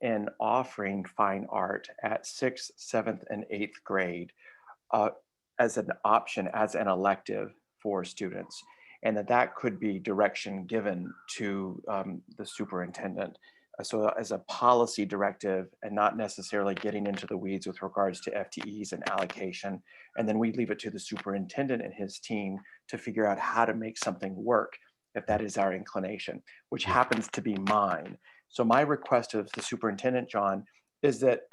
in offering fine art at 6th, 7th, and 8th grade as an option, as an elective for students, and that could be direction given to the superintendent. So as a policy directive, and not necessarily getting into the weeds with regards to FTEs and allocation. And then we leave it to the superintendent and his team to figure out how to make something work if that is our inclination, which happens to be mine. So my request of the superintendent, John, is that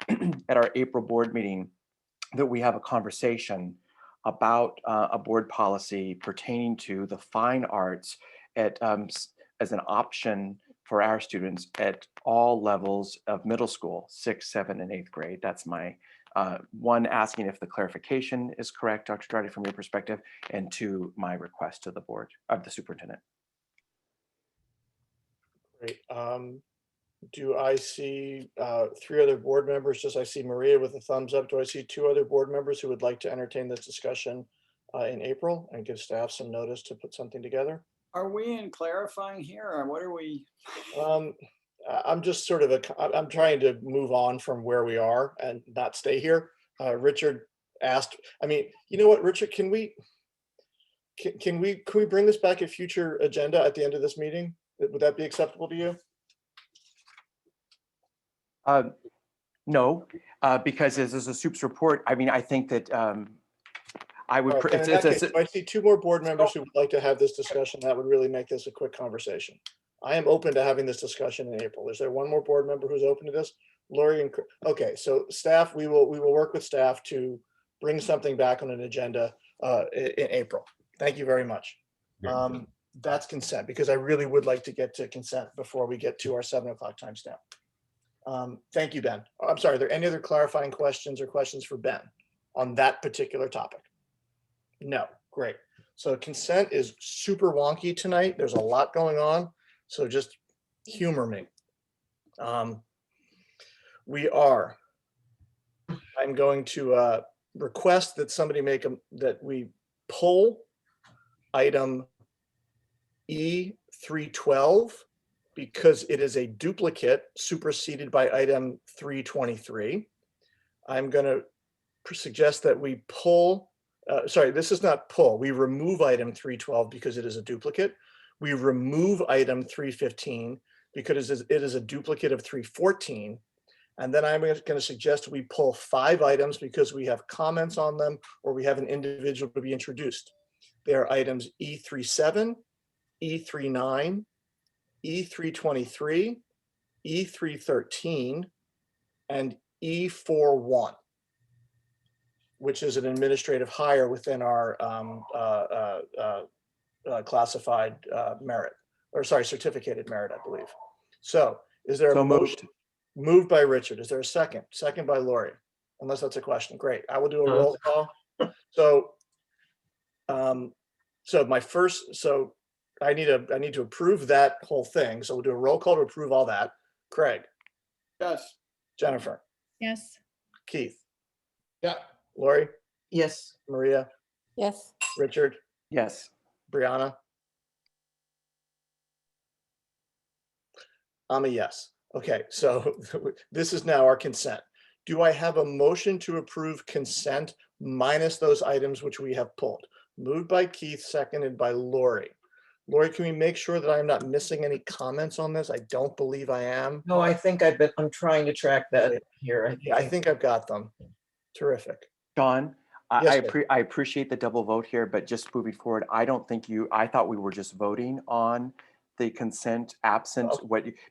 at our April board meeting, that we have a conversation about a board policy pertaining to the fine arts at as an option for our students at all levels of middle school, 6th, 7th, and 8th grade. That's my one, asking if the clarification is correct, Dr. Darty, from your perspective, and two, my request to the board of the superintendent. Great. Do I see three other board members? I see Maria with a thumbs up. Do I see two other board members who would like to entertain this discussion in April and give staff some notice to put something together? Are we in clarifying here, or what are we? I'm just I'm trying to move on from where we are and not stay here. Richard asked, you know what, Richard, can we bring this back a future agenda at the end of this meeting? Would that be acceptable to you? No, because this is a SUPS report. I think that I would. If I see two more board members who would like to have this discussion, that would really make this a quick conversation. I am open to having this discussion in April. Is there one more board member who's open to this? Lori and, okay, so staff, we will work with staff to bring something back on an agenda in April. Thank you very much. That's consent, because I really would like to get to consent before we get to our 7 o'clock timestamp. Thank you, Ben. I'm sorry, are there any other clarifying questions or questions for Ben on that particular topic? No, great. So consent is super wonky tonight. There's a lot going on, so just humor me. I'm going to request that somebody that we pull item E312 because it is a duplicate superseded by item 323. I'm going to suggest that we pull, sorry, this is not pull. We remove item 312 because it is a duplicate. We remove item 315 because it is a duplicate of 314. And then I'm going to suggest we pull 5 items because we have comments on them or we have an individual to be introduced. They are items E37, E39, E323, E313, and E41, which is an administrative hire within our classified merit, or sorry, certificated merit, I believe. So is there a motion? Moved by Richard. Is there a second? Second by Lori, unless that's a question. Great. I will do a roll call. So, so I need to approve that whole thing. So we'll do a roll call to approve all that. Craig. Yes. Jennifer. Yes. Keith. Yeah. Lori. Yes. Maria. Yes. Richard. Yes. Brianna. I'm a yes. Okay, so this is now our consent. Do I have a motion to approve consent minus those items which we have pulled? Moved by Keith, seconded by Lori. Lori, can we make sure that I'm not missing any comments on this? I don't believe I am. No, I think I'm trying to track that here. Yeah, I think I've got them. Terrific. John, Yes, I appreciate the double vote here, but just moving forward, I thought we were just voting on the consent absent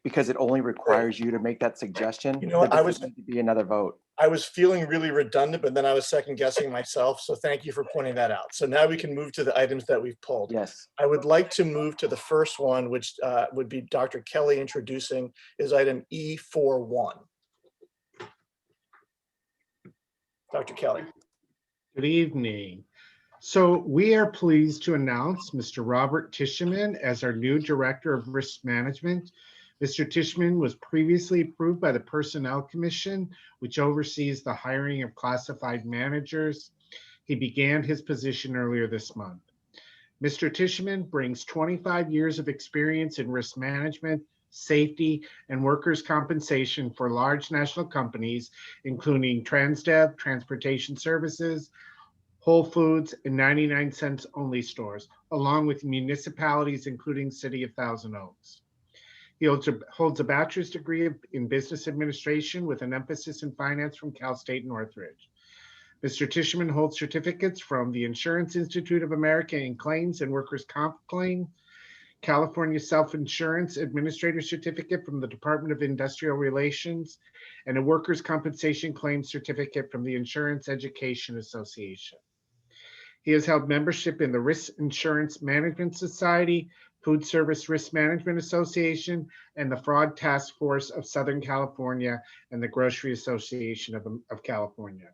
because it only requires you to make that suggestion. You know what, There doesn't need to be another vote. I was feeling really redundant, but then I was second guessing myself. So thank you for pointing that out. So now we can move to the items that we've pulled. Yes. I would like to move to the first one, which would be Dr. Kelly introducing, is item E41. Dr. Kelly. Good evening. So we are pleased to announce Mr. Robert Tishman as our new Director of Risk Management. Mr. Tishman was previously approved by the Personnel Commission, which oversees the hiring of classified managers. He began his position earlier this month. Mr. Tishman brings 25 years of experience in risk management, safety, and workers' compensation for large national companies, including Transdev, Transportation Services, Whole Foods, and 99 cents only stores, along with municipalities, including City of Thousand Oaks. He holds a bachelor's degree in business administration with an emphasis in finance from Cal State Northridge. Mr. Tishman holds certificates from the Insurance Institute of America in claims and workers' comp claim, California Self-Insurance Administrator Certificate from the Department of Industrial Relations, and a workers' compensation claims certificate from the Insurance Education Association. He has held membership in the Risk Insurance Management Society, Food Service Risk Management Association, and the Fraud Task Force of Southern California and the Grocery Association of California.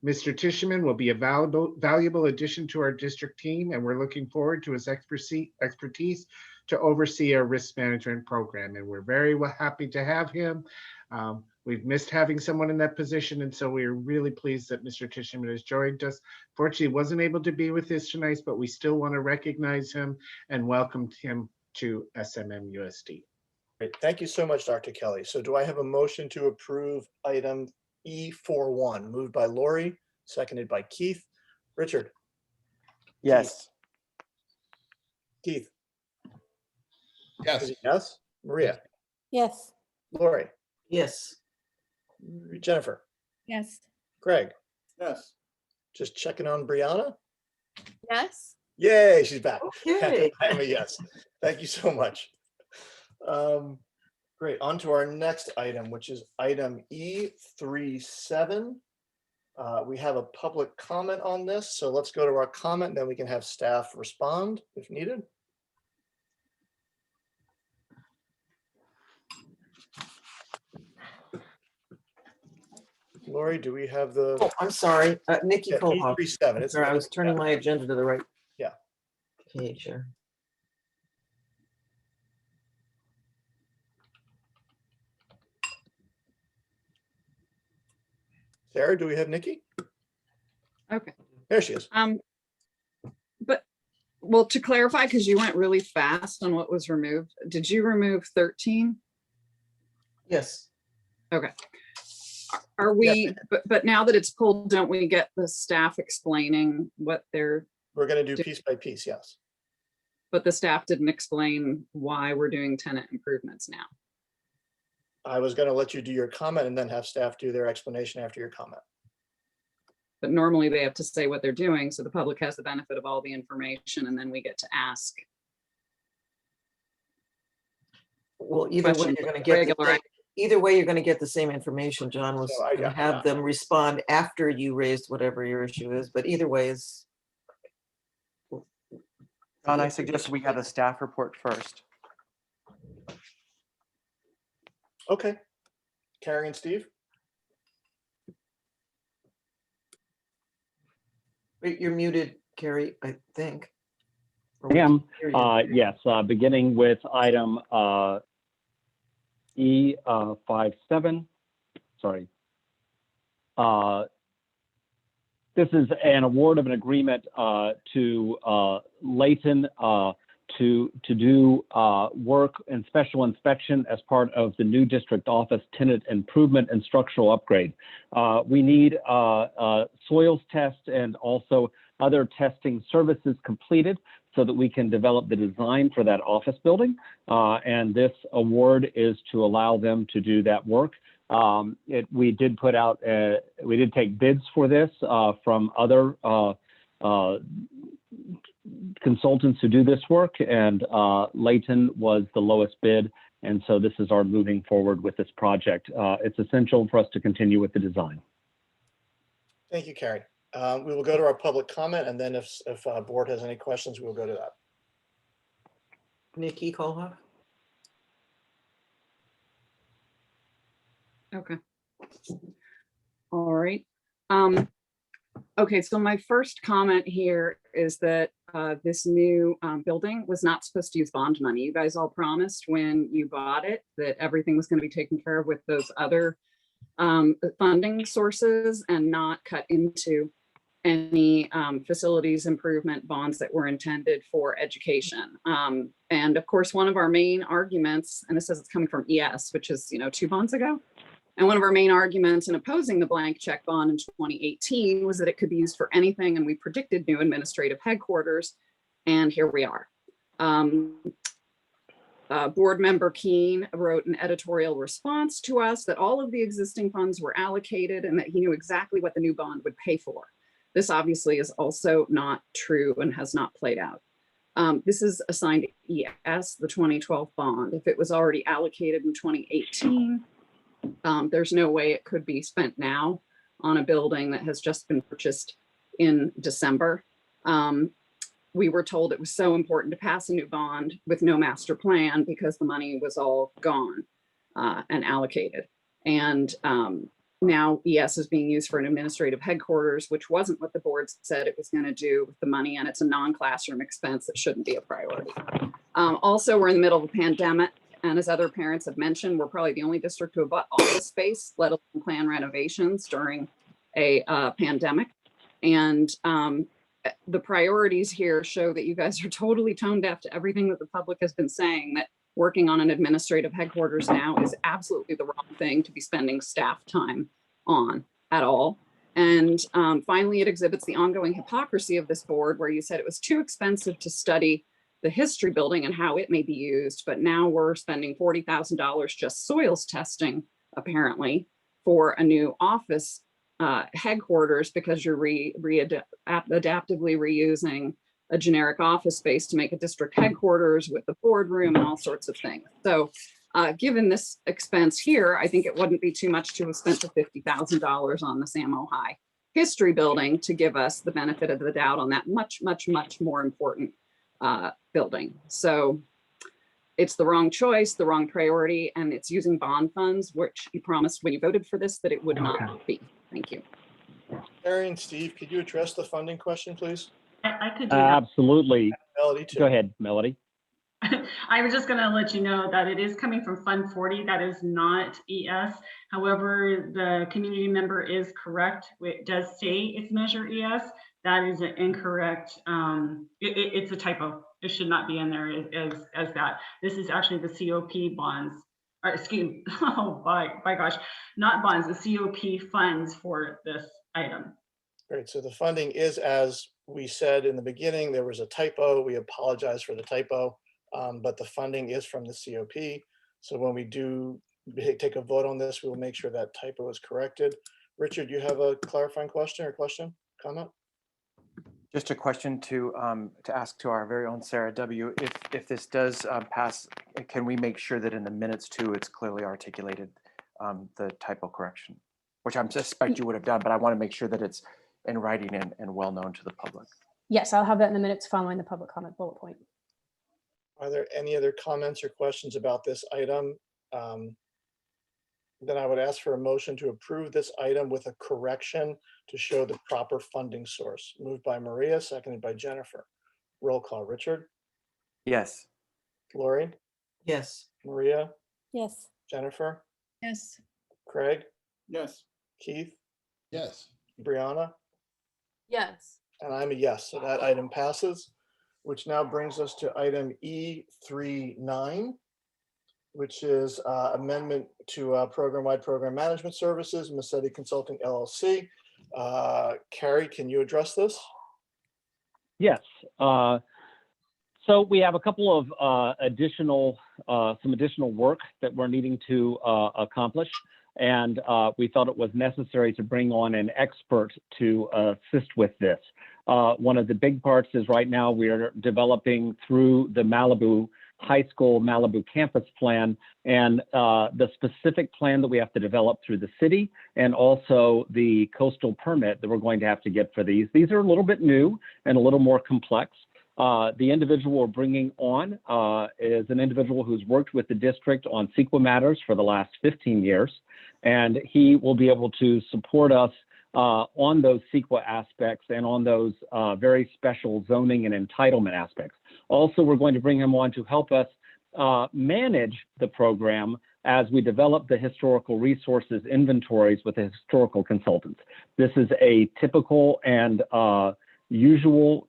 Mr. Tishman will be a valuable addition to our district team, and we're looking forward to his expertise to oversee our risk management program. And we're very happy to have him. We've missed having someone in that position, and so we're really pleased that Mr. Tishman has joined us. Fortunately, he wasn't able to be with us tonight, but we still want to recognize him and welcome him to SMMUSD. Great. Thank you so much, Dr. Kelly. So do I have a motion to approve item E41, moved by Lori, seconded by Keith? Richard? Yes. Keith? Yes. Is it yes? Maria? Yes. Lori? Yes. Jennifer? Yes. Craig? Yes. Just checking on Brianna? Yes. Yay, she's back. Okay. I'm a yes. Thank you so much. Great. On to our next item, which is item E37. We have a public comment on this, so let's go to our comment, then we can have staff respond if needed. Lori, do we have the? Oh, I'm sorry, Nikki Yeah, Kohoff. E37. It's Sorry, I was turning my agenda to the right. Yeah. Page here. Sarah, do we have Nikki? Okay. There she is. But, well, to clarify, because you went really fast on what was removed, did you remove 13? Yes. Okay. Are we, but now that it's pulled, don't we get the staff explaining what they're, We're going to do piece by piece, yes. but the staff didn't explain why we're doing tenant improvements now? I was going to let you do your comment and then have staff do their explanation after your comment. But normally they have to say what they're doing, so the public has the benefit of all the information, and then we get to ask. Well, either way, Questions you're going to get regular- the same, either way, you're going to get the same information. John was So I going to got- have them respond after you raised whatever your issue is, but either way is. John, I suggest we have the staff report first. Okay. Carrie and Steve? Wait, you're muted, Carrie, I think. Or I we am. can't hear you. Yes, beginning with item E57. Sorry. This is an award of an agreement to Layton to do work and special inspection as part of the new district office tenant improvement and structural upgrade. We need soils test and also other testing services completed so that we can develop the design for that office building. And this award is to allow them to do that work. We did put out, we did take bids for this from other consultants who do this work, and Layton was the lowest bid. And so this is our moving forward with this project. It's essential for us to continue with the design. Thank you, Carrie. We will go to our public comment, and then if board has any questions, we'll go to that. Nikki Kohoff? Okay. All right. Okay, so my first comment here is that this new building was not supposed to use bond money. You guys all promised when you bought it that everything was going to be taken care of with those other funding sources and not cut into any facilities improvement bonds that were intended for education. And of course, one of our main arguments, and this says it's coming from ES, which is 2 months ago. And one of our main arguments in opposing the blank check bond in 2018 was that it could be used for anything. And we predicted new administrative headquarters. And here we are. Board member Keene wrote an editorial response to us that all of the existing funds were allocated and that he knew exactly what the new bond would pay for. This obviously is also not true and has not played out. This is assigned ES, the 2012 bond. If it was already allocated in 2018, there's no way it could be spent now on a building that has just been purchased in December. We were told it was so important to pass a new bond with no master plan because the money was all gone and allocated. And now ES is being used for an administrative headquarters, which wasn't what the board said it was going to do with the money, and it's a non-classroom expense that shouldn't be a priority. Also, we're in the middle of a pandemic. And as other parents have mentioned, we're probably the only district to have bought office space, let alone plan renovations during a pandemic. And the priorities here show that you guys are totally tone deaf to everything that the public has been saying, that working on an administrative headquarters now is absolutely the wrong thing to be spending staff time on at all. And finally, it exhibits the ongoing hypocrisy of this board, where you said it was too expensive to study the history building and how it may be used, but now we're spending $40,000 just soils testing, apparently, for a new office headquarters because you're adaptively reusing a generic office space to make a district headquarters with a boardroom and all sorts of things. So given this expense here, I think it wouldn't be too much to have spent the $50,000 on the Samo High History Building to give us the benefit of the doubt on that much, much, much more important building. So it's the wrong choice, the wrong priority, and it's using bond funds, which you promised when you voted for this that it would not be. Thank you. Carrie and Steve, could you address the funding question, please? I could do that. Absolutely. Melody, too. Go ahead, Melody. I was just going to let you know that it is coming from Fund 40. That is not ES. However, the community member is correct. It does say it's Measure ES. That is an incorrect. It's a typo. It should not be in there as that. This is actually the COP bonds. Or excuse me. Oh, by gosh, not bonds. The COP funds for this item. Great. So the funding is, as we said in the beginning, there was a typo. We apologize for the typo. But the funding is from the COP. So when we do take a vote on this, we will make sure that typo is corrected. Richard, you have a clarifying question or comment? Just a question to ask to our very own Sarah W. If this does pass, can we make sure that in the minutes too, it's clearly articulated the typo correction, which I suspect you would have done, but I want to make sure that it's in writing and well known to the public. Yes, I'll have that in the minutes following the public comment bullet point. Are there any other comments or questions about this item? Then I would ask for a motion to approve this item with a correction to show the proper funding source. Moved by Maria, seconded by Jennifer. Roll call. Richard? Yes. Lori? Yes. Maria? Yes. Jennifer? Yes. Craig? Yes. Keith? Yes. Brianna? Yes. And I'm a yes, so that item passes, which now brings us to item E39, which is amendment to program-wide program management services, Massetti Consulting LLC. Carrie, can you address this? Yes. So we have a couple of additional work that we're needing to accomplish. And we thought it was necessary to bring on an expert to assist with this. One of the big parts is right now we are developing through the Malibu High School Malibu campus plan and the specific plan that we have to develop through the city and also the coastal permit that we're going to have to get for these. These are a little bit new and a little more complex. The individual we're bringing on is an individual who's worked with the district on CEQA matters for the last 15 years, and he will be able to support us on those CEQA aspects and on those very special zoning and entitlement aspects. Also, we're going to bring him on to help us manage the program as we develop the historical resources inventories with the historical consultants. This is a typical and usual,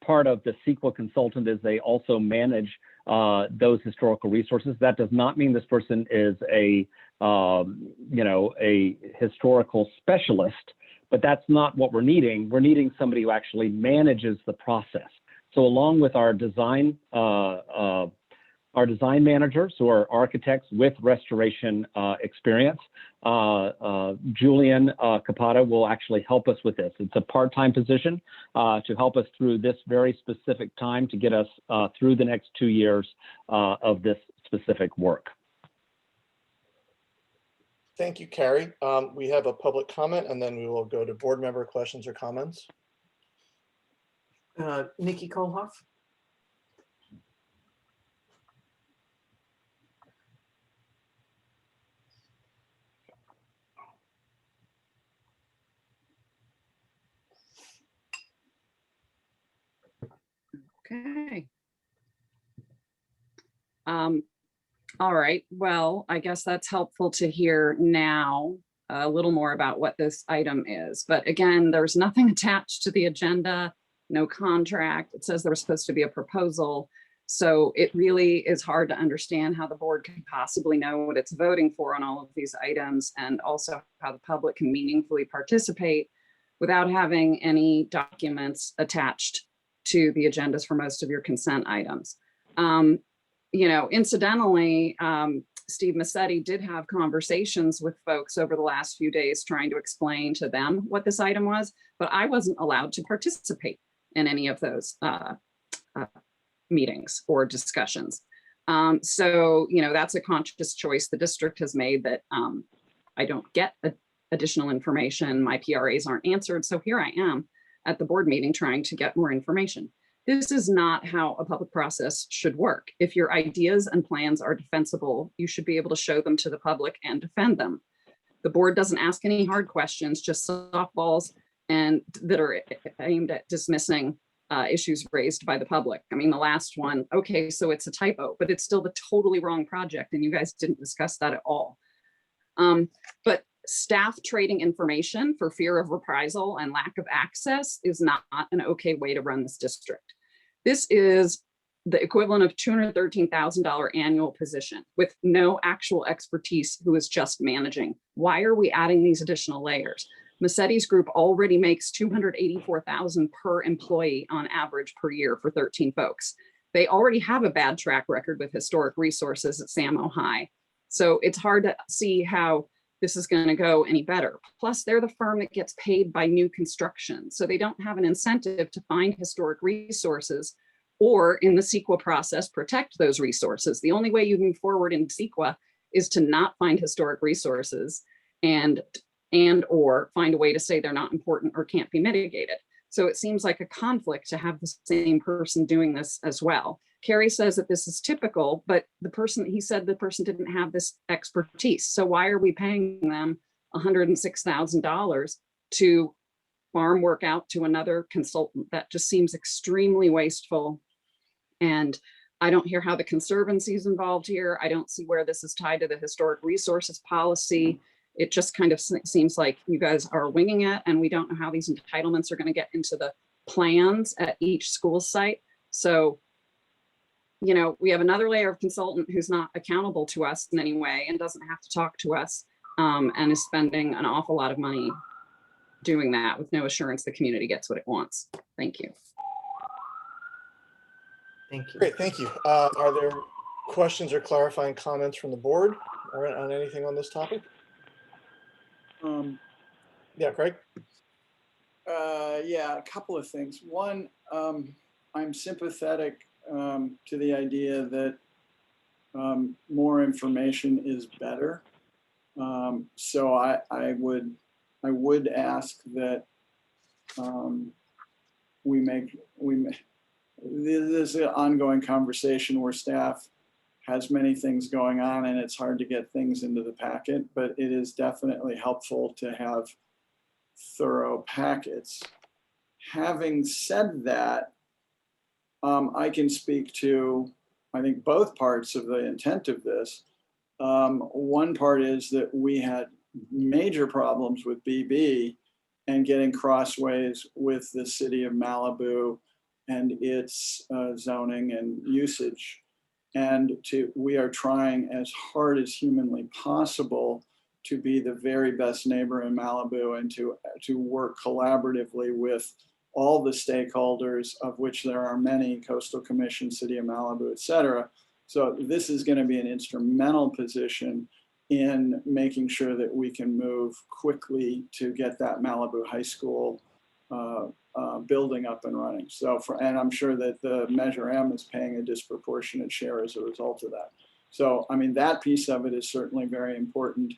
part of the CEQA consultant is they also manage those historical resources. That does not mean this person is a historical specialist, but that's not what we're needing. We're needing somebody who actually manages the process. So along with our design managers who are architects with restoration experience, Julian Capata will actually help us with this. It's a part-time position to help us through this very specific time to get us through the next 2 years of this specific work. Thank you, Carrie. We have a public comment and then we will go to board member questions or comments. Nikki Kohlhoff. Okay. All right. Well, I guess that's helpful to hear now a little more about what this item is. But again, there's nothing attached to the agenda, no contract. It says there was supposed to be a proposal. So it really is hard to understand how the board can possibly know what it's voting for on all of these items, and also how the public can meaningfully participate without having any documents attached to the agendas for most of your consent items. Incidentally, Steve Massetti did have conversations with folks over the last few days trying to explain to them what this item was, but I wasn't allowed to participate in any of those meetings or discussions. So, you know, that's a conscious choice the district has made, that I don't get additional information. My PRAs aren't answered. So here I am at the board meeting trying to get more information. This is not how a public process should work. If your ideas and plans are defensible, you should be able to show them to the public and defend them. The board doesn't ask any hard questions, just softballs and that are aimed at dismissing issues raised by the public. I mean, the last one, okay, so it's a typo, but it's still the totally wrong project, and you guys didn't discuss that at all. But staff trading information for fear of reprisal and lack of access is not an okay way to run this district. This is the equivalent of $213,000 annual position with no actual expertise, who is just managing. Why are we adding these additional layers? Massetti's group already makes $284,000 per employee on average per year for 13 folks. They already have a bad track record with historic resources at Samo High. So it's hard to see how this is going to go any better. Plus, they're the firm that gets paid by new construction. So they don't have an incentive to find historic resources, or in the CEQA process, protect those resources. The only way you move forward in CEQA is to not find historic resources and or find a way to say they're not important or can't be mitigated. So it seems like a conflict to have the same person doing this as well. Carrie says that this is typical, but he said the person didn't have this expertise. So why are we paying them $106,000 to farm work out to another consultant? That just seems extremely wasteful. And I don't hear how the Conservancy is involved here. I don't see where this is tied to the historic resources policy. It just kind of seems like you guys are winging it, and we don't know how these entitlements are going to get into the plans at each school site. So, you know, we have another layer of consultant who's not accountable to us in any way and doesn't have to talk to us, and is spending an awful lot of money doing that with no assurance the community gets what it wants. Thank you. Thank you. Great, thank you. Are there questions or clarifying comments from the board or on anything on this topic? Yeah, Craig? Yeah, a couple of things. One, I'm sympathetic to the idea that more information is better. So I would ask that this is an ongoing conversation where staff has many things going on and it's hard to get things into the packet, but it is definitely helpful to have thorough packets. Having said that, I can speak to, I think, both parts of the intent of this. One part is that we had major problems with BB and getting crossways with the city of Malibu and its zoning and usage. And we are trying as hard as humanly possible to be the very best neighbor in Malibu and to work collaboratively with all the stakeholders, of which there are many: Coastal Commission, City of Malibu, et cetera. So this is going to be an instrumental position in making sure that we can move quickly to get that Malibu High School building up and running. So and I'm sure that the Measure M is paying a disproportionate share as a result of that. So, I mean, that piece of it is certainly very important,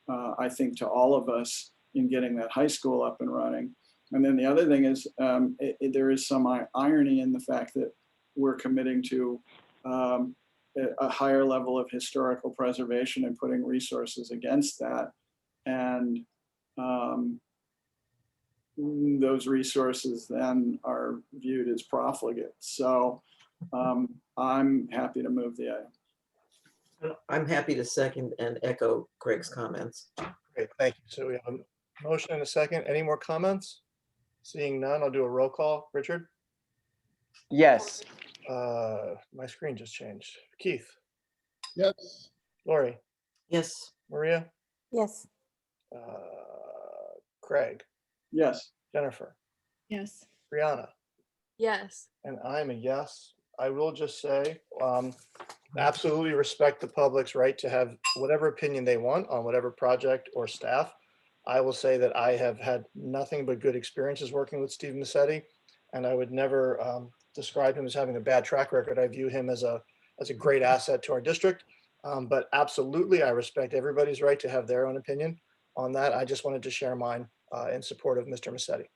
I think, to all of us in getting that high school up and running. And then the other thing is there is some irony in the fact that we're committing to a higher level of historical preservation and putting resources against that. And those resources then are viewed as profligate. So I'm happy to move the item. I'm happy to second and echo Craig's comments. Great, thank you. So we have a motion and a second. Any more comments? Seeing none, I'll do a roll call. Richard? Yes. My screen just changed. Keith? Yes. Lori? Yes. Maria? Yes. Craig? Yes. Jennifer? Yes. Brianna? Yes. And I'm a yes. I will just say, absolutely respect the public's right to have whatever opinion they want on whatever project or staff. I will say that I have had nothing but good experiences working with Steve Massetti. and I would never describe him as having a bad track record. I view him as a great asset to our district. But absolutely, I respect everybody's right to have their own opinion on that. I just wanted to share mine in support of Mr. Massetti.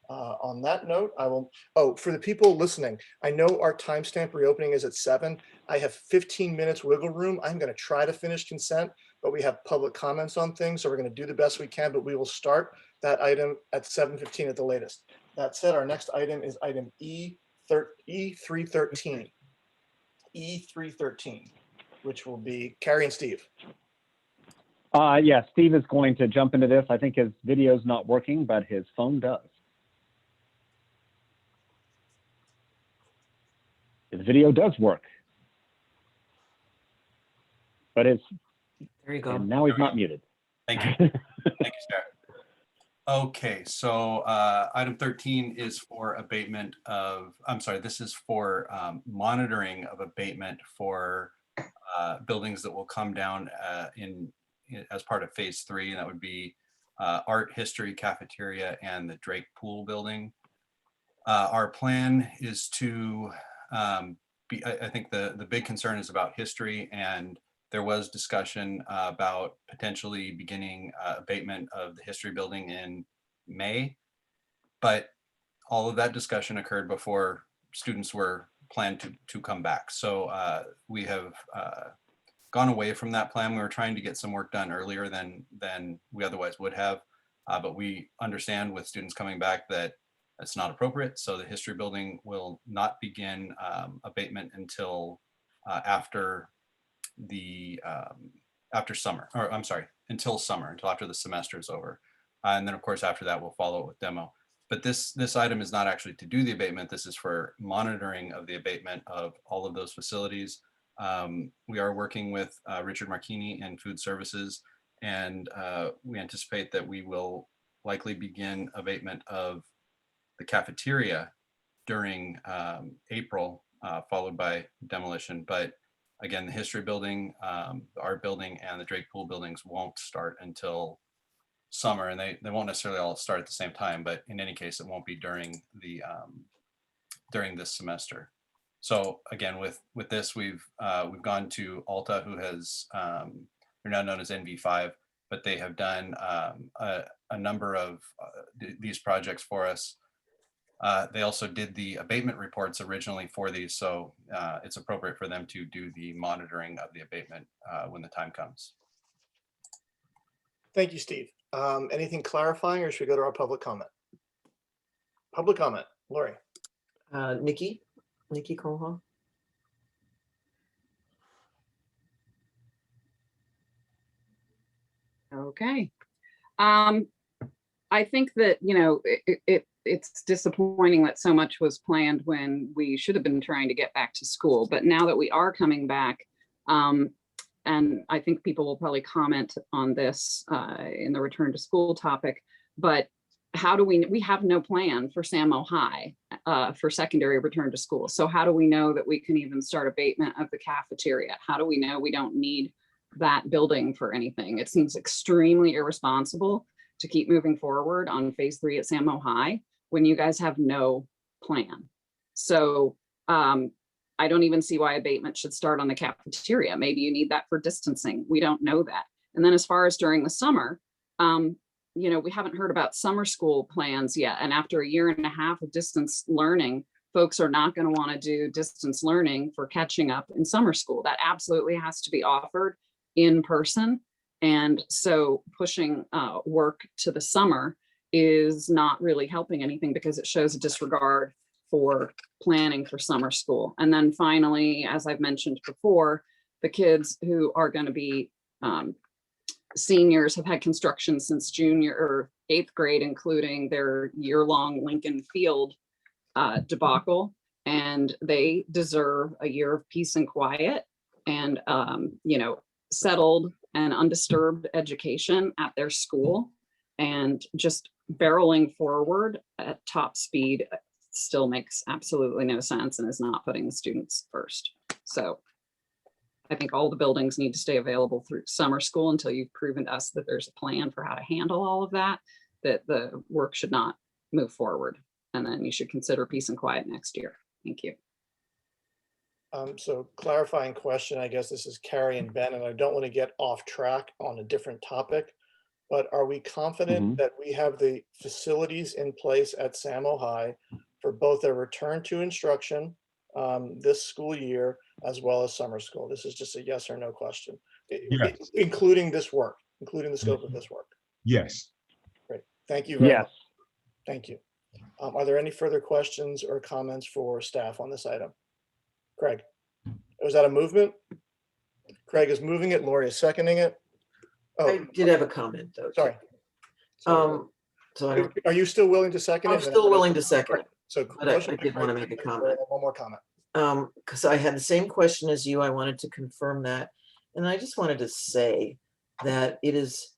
On that note, for the people listening, I know our timestamp reopening is at 7. I have 15 minutes wiggle room. I'm going to try to finish consent, but we have public comments on things, so we're going to do the best we can, but we will start that item at 7:15 at the latest. That said, our next item is item E313. E313, which will be Carrie and Steve. Yeah, Steve is going to jump into this. I think his video is not working, but his phone does. His video does work, but it's, There you go. and now he's not muted. Thank you. Thank you, Sarah. Okay, so item 13 is for abatement of, I'm sorry, this is for monitoring of abatement for buildings that will come down as part of phase 3, and that would be art, history, cafeteria, and the Drake Pool building. Our plan is to I think the big concern is about history, and there was discussion about potentially beginning abatement of the history building in May, but all of that discussion occurred before students were planned to come back. So we have gone away from that plan. We were trying to get some work done earlier than we otherwise would have, but we understand with students coming back that it's not appropriate. So the history building will not begin abatement until after summer, or I'm sorry, until summer, until after the semester is over. And then of course, after that, we'll follow it with demo. But this item is not actually to do the abatement. This is for monitoring of the abatement of all of those facilities. We are working with Richard Marchini and Food Services, and we anticipate that we will likely begin abatement of the cafeteria during April, followed by demolition. But again, the history building, the art building, and the Drake Pool buildings won't start until summer, and they won't necessarily all start at the same time, but in any case, it won't be during the during this semester. So again, with this, we've gone to Alta, who has they're now known as NV5, but they have done a number of these projects for us. They also did the abatement reports originally for these, so it's appropriate for them to do the monitoring of the abatement when the time comes. Thank you, Steve. Anything clarifying, or should we go to our public comment? Public comment, Lori. Nikki Koha. Okay. I think that, you know, it's disappointing that so much was planned when we should have been trying to get back to school. But now that we are coming back, and I think people will probably comment on this in the return to school topic, but how do we have no plan for Samo High for secondary return to school. So how do we know that we can even start abatement of the cafeteria? How do we know we don't need that building for anything? It seems extremely irresponsible to keep moving forward on phase 3 at Samo High when you guys have no plan. So I don't even see why abatement should start on the cafeteria. Maybe you need that for distancing. We don't know that. And then as far as during the summer, you know, we haven't heard about summer school plans yet. And after a year and a half of distance learning, folks are not going to want to do distance learning for catching up in summer school. That absolutely has to be offered in person. And so pushing work to the summer is not really helping anything because it shows a disregard for planning for summer school. And then finally, as I've mentioned before, the kids who are going to be seniors have had construction since junior or 8th grade, including their year-long Lincoln Field debacle. And they deserve a year of peace and quiet and, you know, settled and undisturbed education at their school. And just barreling forward at top speed still makes absolutely no sense and is not putting the students first. So I think all the buildings need to stay available through summer school until you've proven to us that there's a plan for how to handle all of that, that the work should not move forward. And then you should consider peace and quiet next year. Thank you. So clarifying question, I guess this is Carrie and Ben, and I don't want to get off track on a different topic, but are we confident that we have the facilities in place at Samo High for both a return to instruction this school year as well as summer school? This is just a yes or no question, Yes. including this work, including the scope of this work. Yes. Great. Thank you very much. Yes. Thank you. Are there any further questions or comments for staff on this item? Craig, was that a movement? Craig is moving it. Lori is seconding it. Oh, I did have a comment though. sorry. So I don't, Are you still willing to second it? I'm still willing to second it, So but I motion by did want to Craig, make a second by comment. Lori. One more comment. Because I had the same question as you. I wanted to confirm that. And I just wanted to say that it is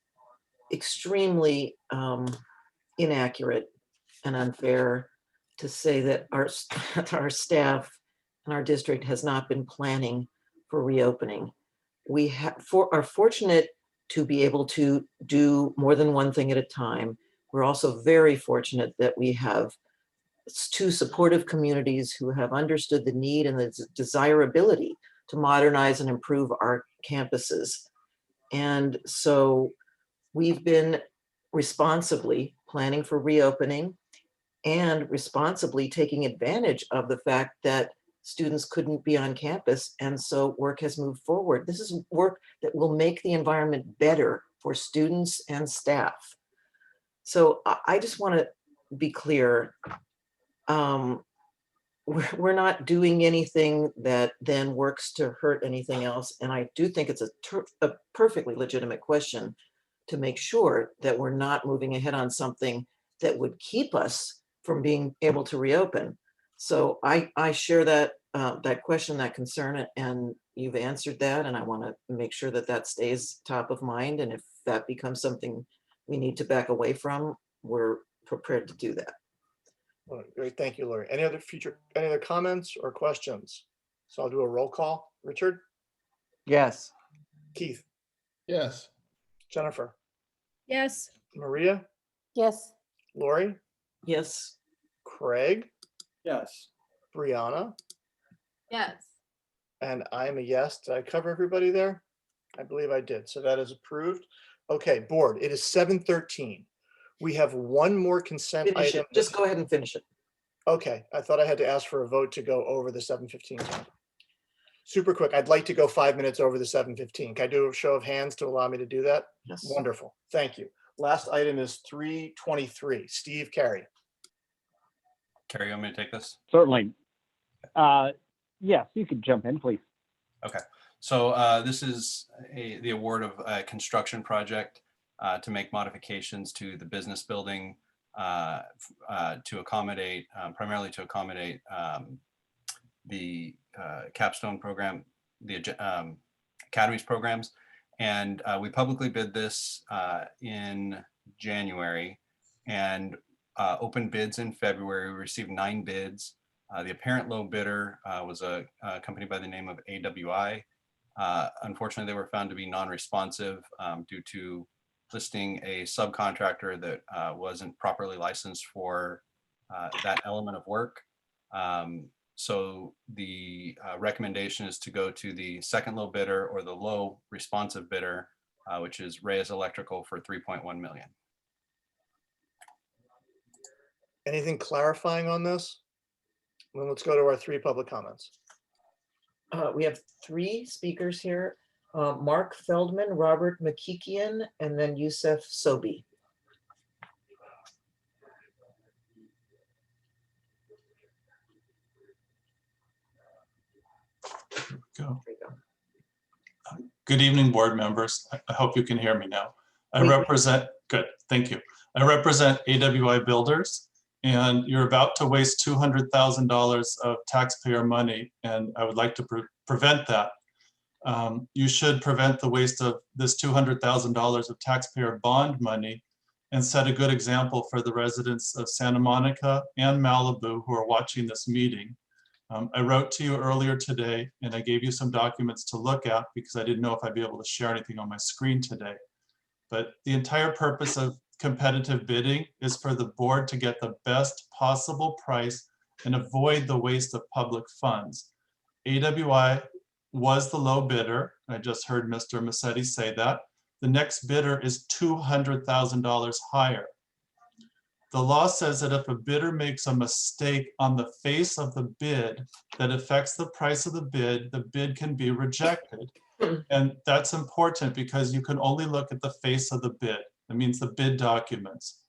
extremely inaccurate and unfair to say that our staff and our district has not been planning for reopening. We are fortunate to be able to do more than one thing at a time. We're also very fortunate that we have two supportive communities who have understood the need and the desirability to modernize and improve our campuses. And so we've been responsibly planning for reopening and responsibly taking advantage of the fact that students couldn't be on campus. And so work has moved forward. This is work that will make the environment better for students and staff. So I just want to be clear. We're not doing anything that then works to hurt anything else. And I do think it's a perfectly legitimate question to make sure that we're not moving ahead on something that would keep us from being able to reopen. So I share that question, that concern, and you've answered that. And I want to make sure that that stays top of mind. And if that becomes something we need to back away from, we're prepared to do that. All right, great. Thank you, Lori. Any other comments or questions? So I'll do a roll call. Richard? Yes. Keith? Yes. Jennifer? Yes. Maria? Yes. Lori? Yes. Craig? Yes. Brianna? Yes. And I'm a yes. Did I cover everybody there? I believe I did. So that is approved. Okay, board, it is 7:13. We have one more consent Finish item. it. Just go ahead and finish it. Okay, I thought I had to ask for a vote to go over the 7:15 time. Super quick, I'd like to go 5 minutes over the 7:15. Can I do a show of hands to allow me to do that? Yes. Wonderful, thank you. Last item is 3:23. Steve Carey. Carrie, you want me to take this? Certainly. Yes, you could jump in, please. Okay, so this is the award of a construction project to make modifications to the business building to accommodate, primarily to accommodate the capstone program, the academies programs. And we publicly bid this in January and opened bids in February. We received 9 bids. The apparent low bidder was a company by the name of AWI. Unfortunately, they were found to be non-responsive due to listing a subcontractor that wasn't properly licensed for that element of work. So the recommendation is to go to the second low bidder or the low responsive bidder, which is Reyes Electrical for $3.1 million. Anything clarifying on this? Well, let's go to our 3 public comments. We have 3 speakers here. Mark Feldman, Robert McKeekian, and then Youssef Sobi. Go. Good evening, board members. I hope you can hear me now. Good, thank you. I represent AWI Builders, and you're about to waste $200,000 of taxpayer money, and I would like to prevent that. You should prevent the waste of this $200,000 of taxpayer bond money and set a good example for the residents of Santa Monica and Malibu who are watching this meeting. I wrote to you earlier today and I gave you some documents to look at because I didn't know if I'd be able to share anything on my screen today. But the entire purpose of competitive bidding is for the board to get the best possible price and avoid the waste of public funds. AWI was the low bidder. I just heard Mr. Massetti say that. The next bidder is $200,000 higher. The law says that if a bidder makes a mistake on the face of the bid that affects the price of the bid can be rejected. And that's important because you can only look at the face of the bid. That means the bid documents.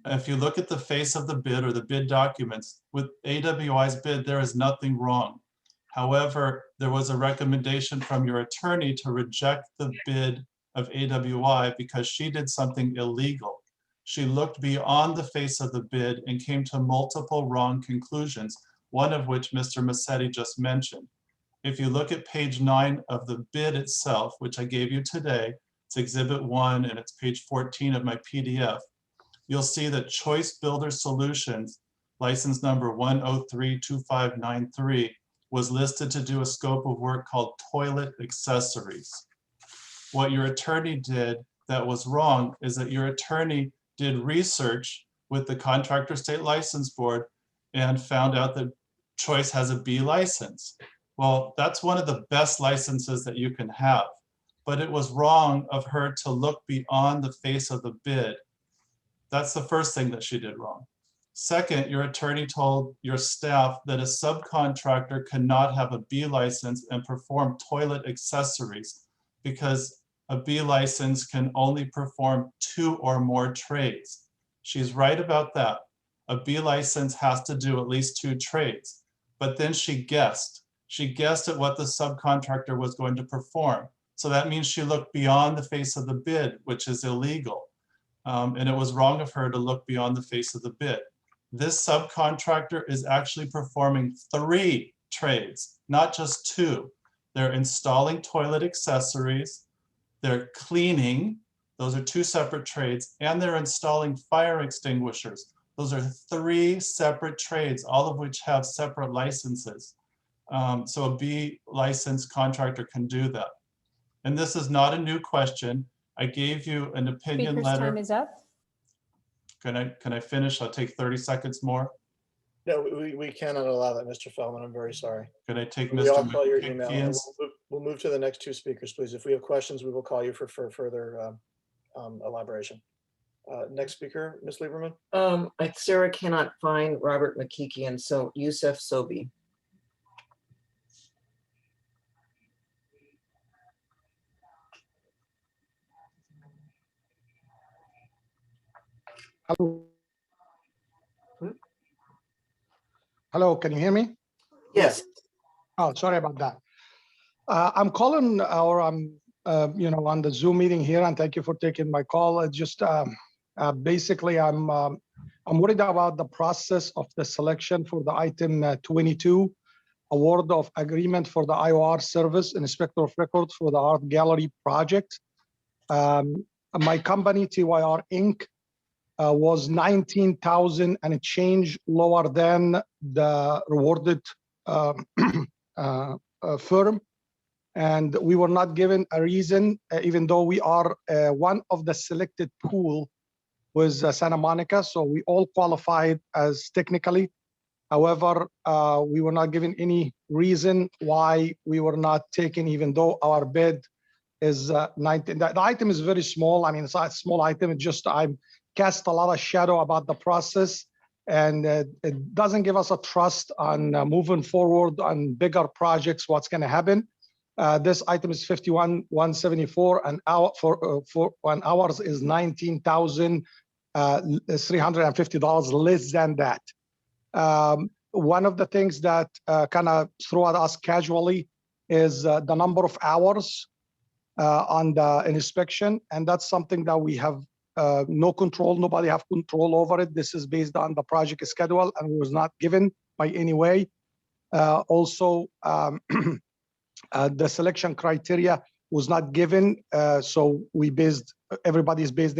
If you look at the face of the bid or the bid documents, with AWI's bid, there is nothing wrong. However, there was a recommendation from your attorney to reject the bid of AWI because she did something illegal. She looked beyond the face of the bid and came to multiple wrong conclusions, one of which Mr. Massetti just mentioned. If you look at page 9 of the bid itself, which I gave you today, it's Exhibit 1 and it's page 14 of my PDF, you'll see that Choice Builder Solutions, license number 1032593, was listed to do a scope of work called toilet accessories. What your attorney did that was wrong is that your attorney did research with the Contractor State License Board and found out that Choice has a B license. Well, that's one of the best licenses that you can have, but it was wrong of her to look beyond the face of the bid. That's the first thing that she did wrong. Second, your attorney told your staff that a subcontractor cannot have a B license and perform toilet accessories because a B license can only perform 2 or more trades. She's right about that. A B license has to do at least 2 trades, but then she guessed. She guessed at what the subcontractor was going to perform. So that means she looked beyond the face of the bid, which is illegal. And it was wrong of her to look beyond the face of the bid. This subcontractor is actually performing 3 trades, not just 2. They're installing toilet accessories, they're cleaning, those are 2 separate trades, and they're installing fire extinguishers. Those are 3 separate trades, all of which have separate licenses. So a B licensed contractor can do that. And this is not a new question. I gave you an opinion Speaker's letter. time is up. Can I finish? I'll take 30 seconds more. No, we cannot allow that, Mr. Feldman. I'm very sorry. Could I take We all Mr. call your email. And McKeon's? we'll move to the next 2 speakers, please. If we have questions, we will call you for further elaboration. Next speaker, Ms. Lieberman. Sarah cannot find Robert McKeon, so Youssef Sobi. Hello. Hello, can you hear me? Yes. Oh, sorry about that. I'm calling, or I'm, on the Zoom meeting here, and thank you for taking my call. Just basically, I'm worried about the process of the selection for the item 22, award of agreement for the IOR service inspector of records for the art gallery project. My company, TYR Inc., was 19,000 and a change lower than the rewarded firm. And we were not given a reason, even though we are one of the selected pool was Santa Monica. So we all qualified as technically. However, we were not given any reason why we were not taken, even though our bid is 19. The item is very small. I mean, it's a small item. It just, I cast a lot of shadow about the process, and it doesn't give us a trust on moving forward on bigger projects, what's going to happen. This item is 51,174, and for 1 hours is $19,350 less than that. One of the things that kind of threw at us casually is the number of hours on the inspection, and that's something that we have no control. Nobody have control over it. This is based on the project schedule and was not given by any way. Also, the selection criteria was not given, so we everybody's based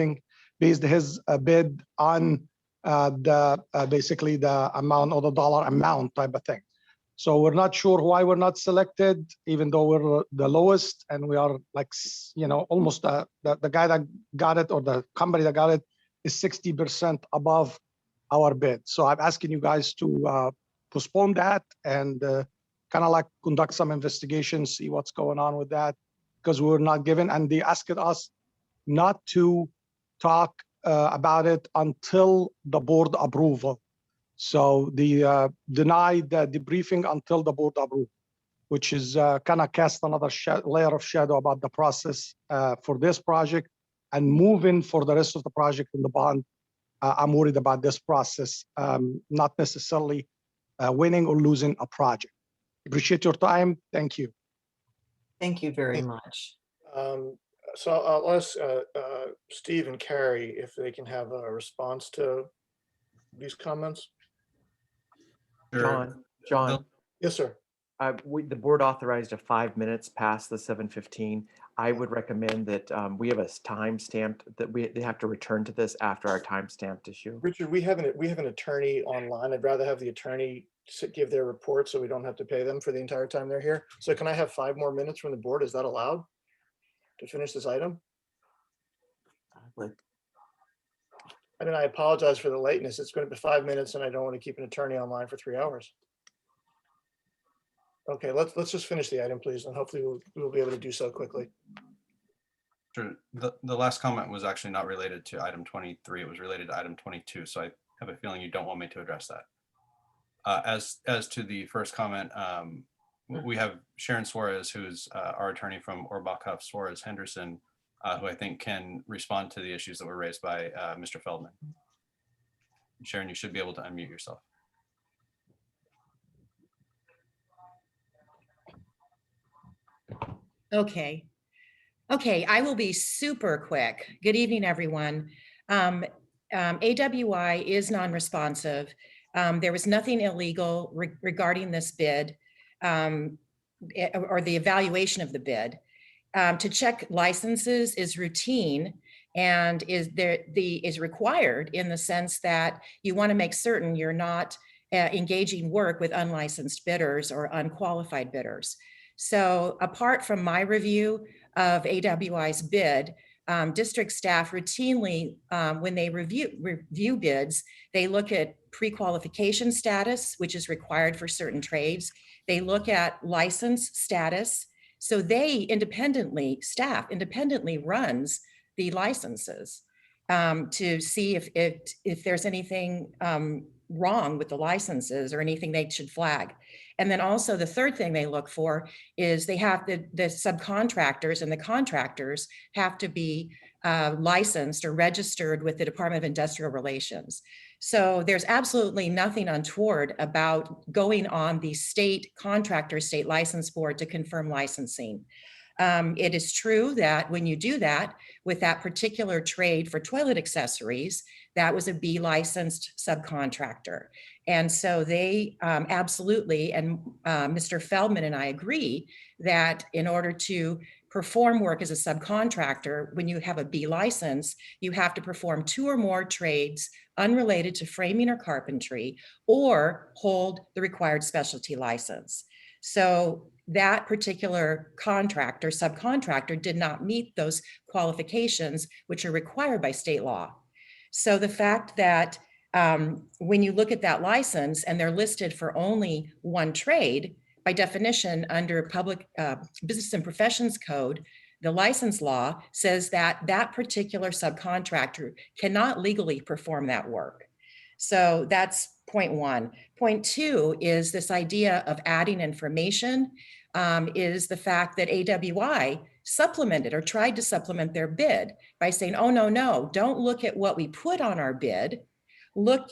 his bid on basically the amount or the dollar amount type of thing. So we're not sure why we're not selected, even though we're the lowest, and we are like, almost the guy that got it, or the company that got it, is 60% above our bid. So I'm asking you guys to postpone that and kind of like conduct some investigation, see what's going on with that, because we were not given, and they asked us not to talk about it until the board approval. So they denied the debriefing until the board approval, which is kind of cast another layer of shadow about the process for this project and moving for the rest of the project in the bond. I'm worried about this process, not necessarily winning or losing a project. Appreciate your time. Thank you. Thank you very much. So I'll ask Steve and Carrie if they can have a response to these comments. John. Yes, sir. The board authorized a 5 minutes past the 7:15. I would recommend that we have a time stamped that they have to return to this after our time stamped issue. Richard, we have an attorney online. I'd rather have the attorney give their report so we don't have to pay them for the entire time they're here. So can I have 5 more minutes from the board? Is that allowed to finish this item? I mean, I apologize for the lateness. It's going to be 5 minutes and I don't want to keep an attorney online for 3 hours. Okay, let's just finish the item, please, and hopefully we'll be able to do so quickly. Sure. The last comment was actually not related to item 23. It was related to item 22. So I have a feeling you don't want me to address that. As to the first comment, we have Sharon Suarez, who's our attorney from Orbach, Huff, Suarez, Henderson, who I think can respond to the issues that were raised by Mr. Feldman. Sharon, you should be able to unmute yourself. Okay, I will be super quick. Good evening, everyone. AWI is non-responsive. There was nothing illegal regarding this bid or the evaluation of the bid. To check licenses is routine and is required in the sense that you want to make certain you're not engaging work with unlicensed bidders or unqualified bidders. So apart from my review of AWI's bid, district staff routinely, when they review bids, they look at pre-qualification status, which is required for certain trades. They look at license status. So they staff independently runs the licenses to see if there's anything wrong with the licenses or anything they should flag. And then also the third thing they look for is they have the subcontractors and the contractors have to be licensed or registered with the Department of Industrial Relations. So there's absolutely nothing untoward about going on the state contractor, state license board to confirm licensing. It is true that when you do that with that particular trade for toilet accessories, that was a B licensed subcontractor. And so they absolutely, and Mr. Feldman and I agree that in order to perform work as a subcontractor, when you have a B license, you have to perform 2 or more trades unrelated to framing or carpentry or hold the required specialty license. So that particular contractor, subcontractor did not meet those qualifications, which are required by state law. So the fact that when you look at that license and they're listed for only one trade, by definition, under Public Business and Professions Code, the license law says that that particular subcontractor cannot legally perform that work. So that's point one. Point two is this idea of adding information is the fact that AWI supplemented or tried to supplement their bid by saying, oh, no, don't look at what we put on our bid. Look,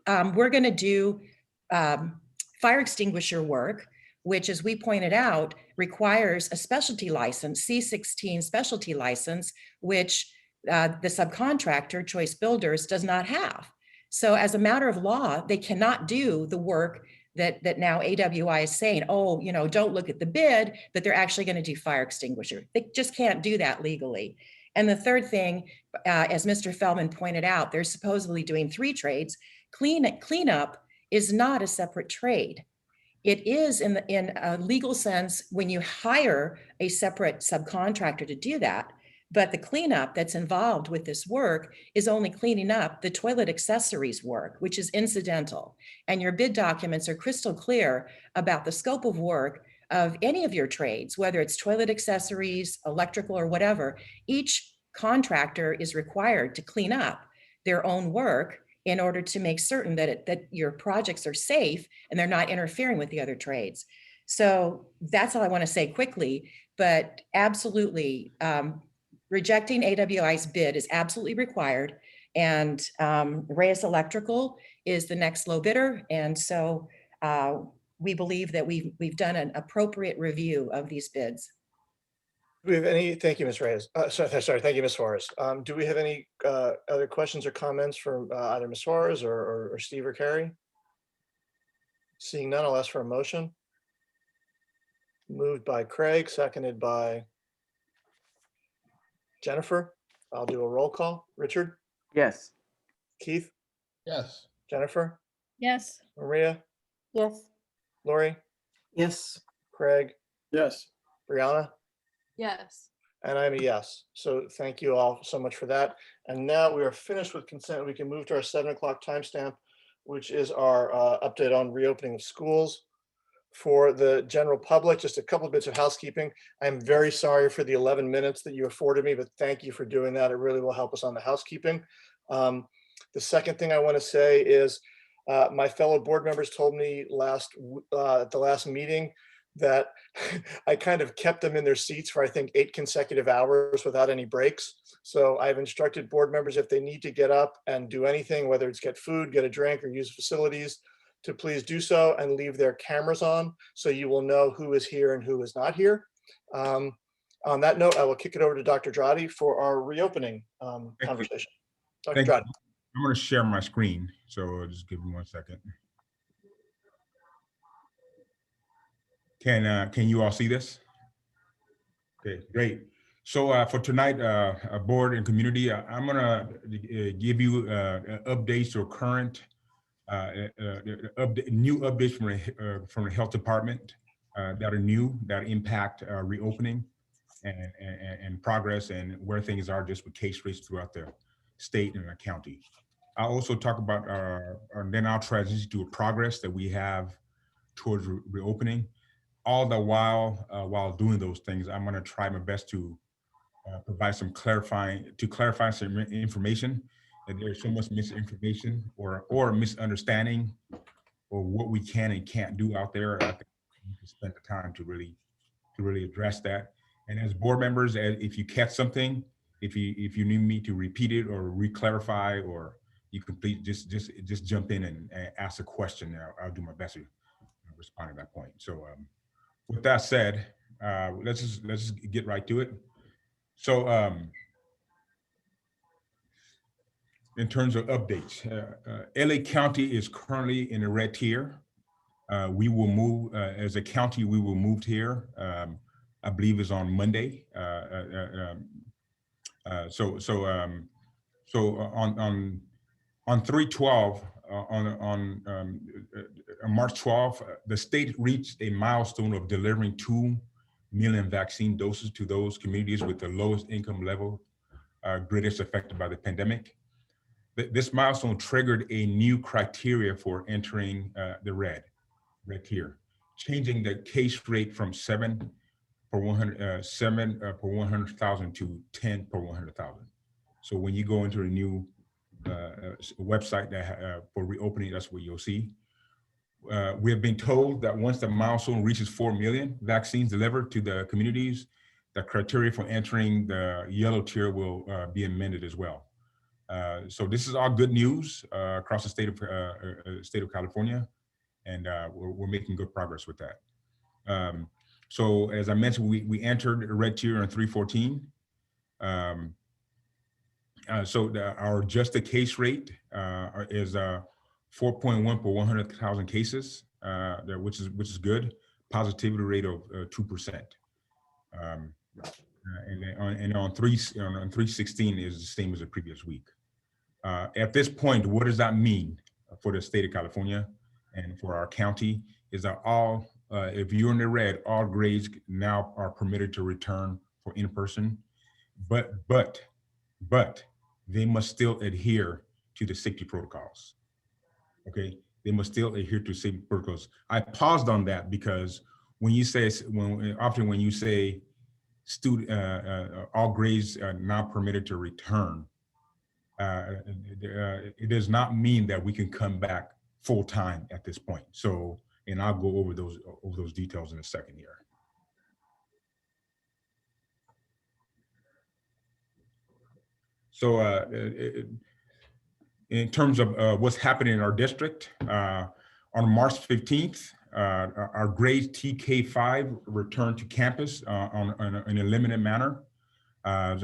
we're going to do fire extinguisher work, which, as we pointed out, requires a specialty license, C16 specialty license, which the subcontractor, Choice Builders, does not have. So as a matter of law, they cannot do the work that now AWI is saying, oh, don't look at the bid, but they're actually going to do fire extinguisher. They just can't do that legally. And the third thing, as Mr. Feldman pointed out, they're supposedly doing 3 trades. Cleanup is not a separate trade. It is in a legal sense when you hire a separate subcontractor to do that, But the cleanup that's involved with this work is only cleaning up the toilet accessories work, which is incidental. And your bid documents are crystal clear about the scope of work of any of your trades, whether it's toilet accessories, electrical, or whatever. Each contractor is required to clean up their own work in order to make certain that your projects are safe and they're not interfering with the other trades. So that's all I want to say quickly, but absolutely, rejecting AWI's bid is absolutely required. And Reyes Electrical is the next low bidder. And so we believe that we've done an appropriate review of these bids. Do we have any, thank you, Ms. Reyes. Sorry, thank you, Ms. Suarez. Do we have any other questions or comments from either Ms. Suarez or Steve or Carrie? Seeing none, I'll ask for a motion. Moved by Craig, seconded by Jennifer. I'll do a roll call. Richard, Yes. Keith, Yes. Jennifer, Yes. Maria, Yes. Lori, Yes. Craig, Yes. Brianna, Yes. and I'm a yes. So thank you all so much for that. And now we are finished with consent. We can move to our 7 o'clock timestamp, which is our update on reopening of schools. For the general public, just a couple of bits of housekeeping. I'm very sorry for the 11 minutes that you afforded me, but thank you for doing that. It really will help us on the housekeeping. The second thing I want to say is my fellow board members told me at the last meeting that I kind of kept them in their seats for, I think, 8 consecutive hours without any breaks. So I've instructed board members, if they need to get up and do anything, whether it's get food, get a drink, or use facilities, to please do so and leave their cameras on so you will know who is here and who is not here. On that note, I will kick it over to Dr. Drotti for our reopening conversation. Dr. Thank you. Drotti. I'm going to share my screen, so just give me 1 second. Can you all see this? Okay, great. So for tonight, board and community, I'm going to give you updates or current new updates from the health department that are new, that impact reopening and progress and where things are just with case rates throughout the state and the county. I'll also talk about then I'll transition to a progress that we have towards reopening. All the while doing those things, I'm going to try my best to provide some clarify some information. And there's so much misinformation or misunderstanding or what we can and can't do out there. I think we need to spend the time to really address that. And as board members, if you catch something, if you need me to repeat it or re-clarify, or you complete, just jump in and ask a question. I'll do my best to respond at that point. So with that said, let's just get right to it. So in terms of updates, LA County is currently in a red tier. We will move, as a county, we will move here, I believe is on Monday. So on 3/12, on March 12th, the state reached a milestone of delivering 2 million vaccine doses to those communities with the lowest income level, greatest affected by the pandemic. This milestone triggered a new criteria for entering the red tier, changing the case rate from 7 per 100,000 to 10 per 100,000. So when you go into a new website that for reopening, that's what you'll see. We have been told that once the milestone reaches 4 million vaccines delivered to the communities, the criteria for entering the yellow tier will be amended as well. So this is all good news across the state of California, and we're making good progress with that. So as I mentioned, we entered a red tier on 3/14. So our adjusted case rate is 4.1 per 100,000 cases, which is good. Positivity rate of 2%. And on 3/16 is the same as the previous week. At this point, what does that mean for the state of California and for our county? Is that all, if you're in the red, all grades now are permitted to return for in-person. but they must still adhere to the safety protocols. Okay, they must still adhere to safety protocols. I paused on that because when you say, often when you say all grades are not permitted to return, it does not mean that we can come back full time at this point. So, and I'll go over those details in a second here. So in terms of what's happening in our district, on March 15th, our grades TK5 returned to campus in a limited manner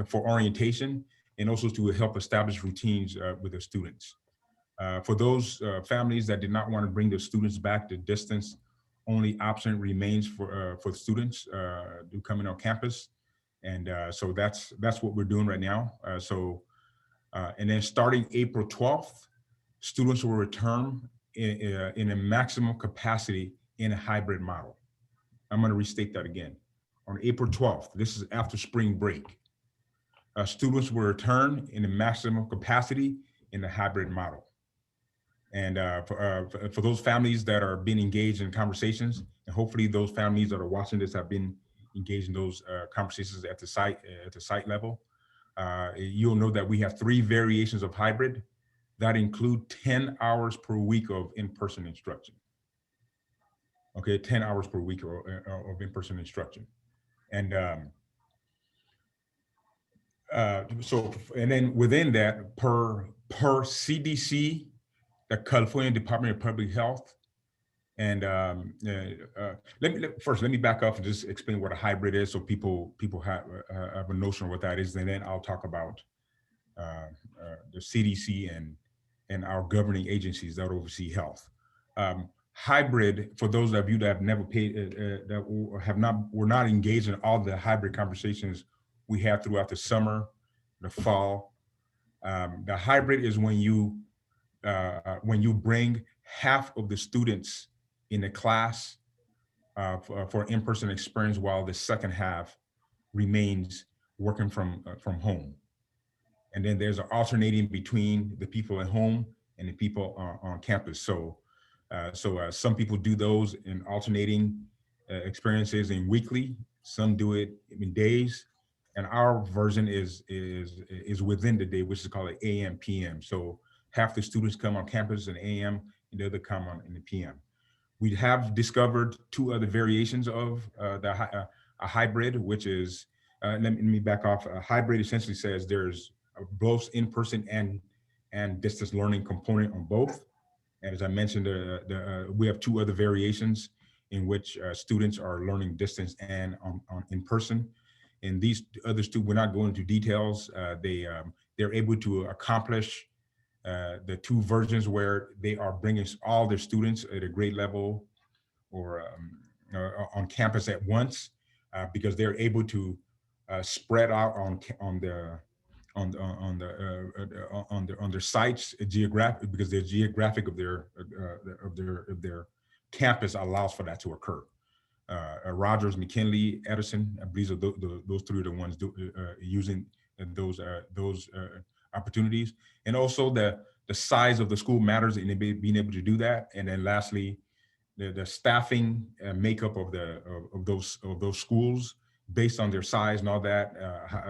for orientation and also to help establish routines with the students. For those families that did not want to bring their students back, the distance only option remains for students to come in on campus. And so that's what we're doing right now. And then starting April 12th, students will return in a maximum capacity in a hybrid model. I'm going to restate that again. On April 12th, this is after spring break, students will return in a maximum capacity in the hybrid model. And for those families that are being engaged in conversations, and hopefully those families that are watching this have been engaged in those conversations at the site level, you'll know that we have 3 variations of hybrid that include 10 hours per week of in-person instruction. Okay, 10 hours per week of in-person instruction. And and then within that, per CDC, the California Department of Public Health, and let me back up and just explain what a hybrid is, so people have a notion of what that is, and then I'll talk about the CDC and our governing agencies that oversee health. Hybrid, for those of you that have never paid, were not engaged in all the hybrid conversations we had throughout the summer, the fall. The hybrid is when you bring half of the students in the class for in-person experience, while the second half remains working from home. And then there's an alternating between the people at home and the people on campus. So some people do those in alternating experiences in weekly, some do it in days, and our version is within the day, which is called an AM PM. So half the students come on campus in AM and the other come on in the PM. We have discovered 2 other variations of a hybrid, which is, let me back off. A hybrid essentially says there's both in-person and distance learning component on both. And as I mentioned, we have 2 other variations in which students are learning distance and on in-person. And these other students, we're not going into details. They're able to accomplish the 2 versions where they are bringing all their students at a grade level or on campus at once, because they're able to spread out on their sites geographic, because their geographic of their campus allows for that to occur. Rogers, McKinley, Edison, I believe those 3 are the ones using those opportunities. And also the size of the school matters in being able to do that. And then lastly, the staffing makeup of those schools based on their size and all that,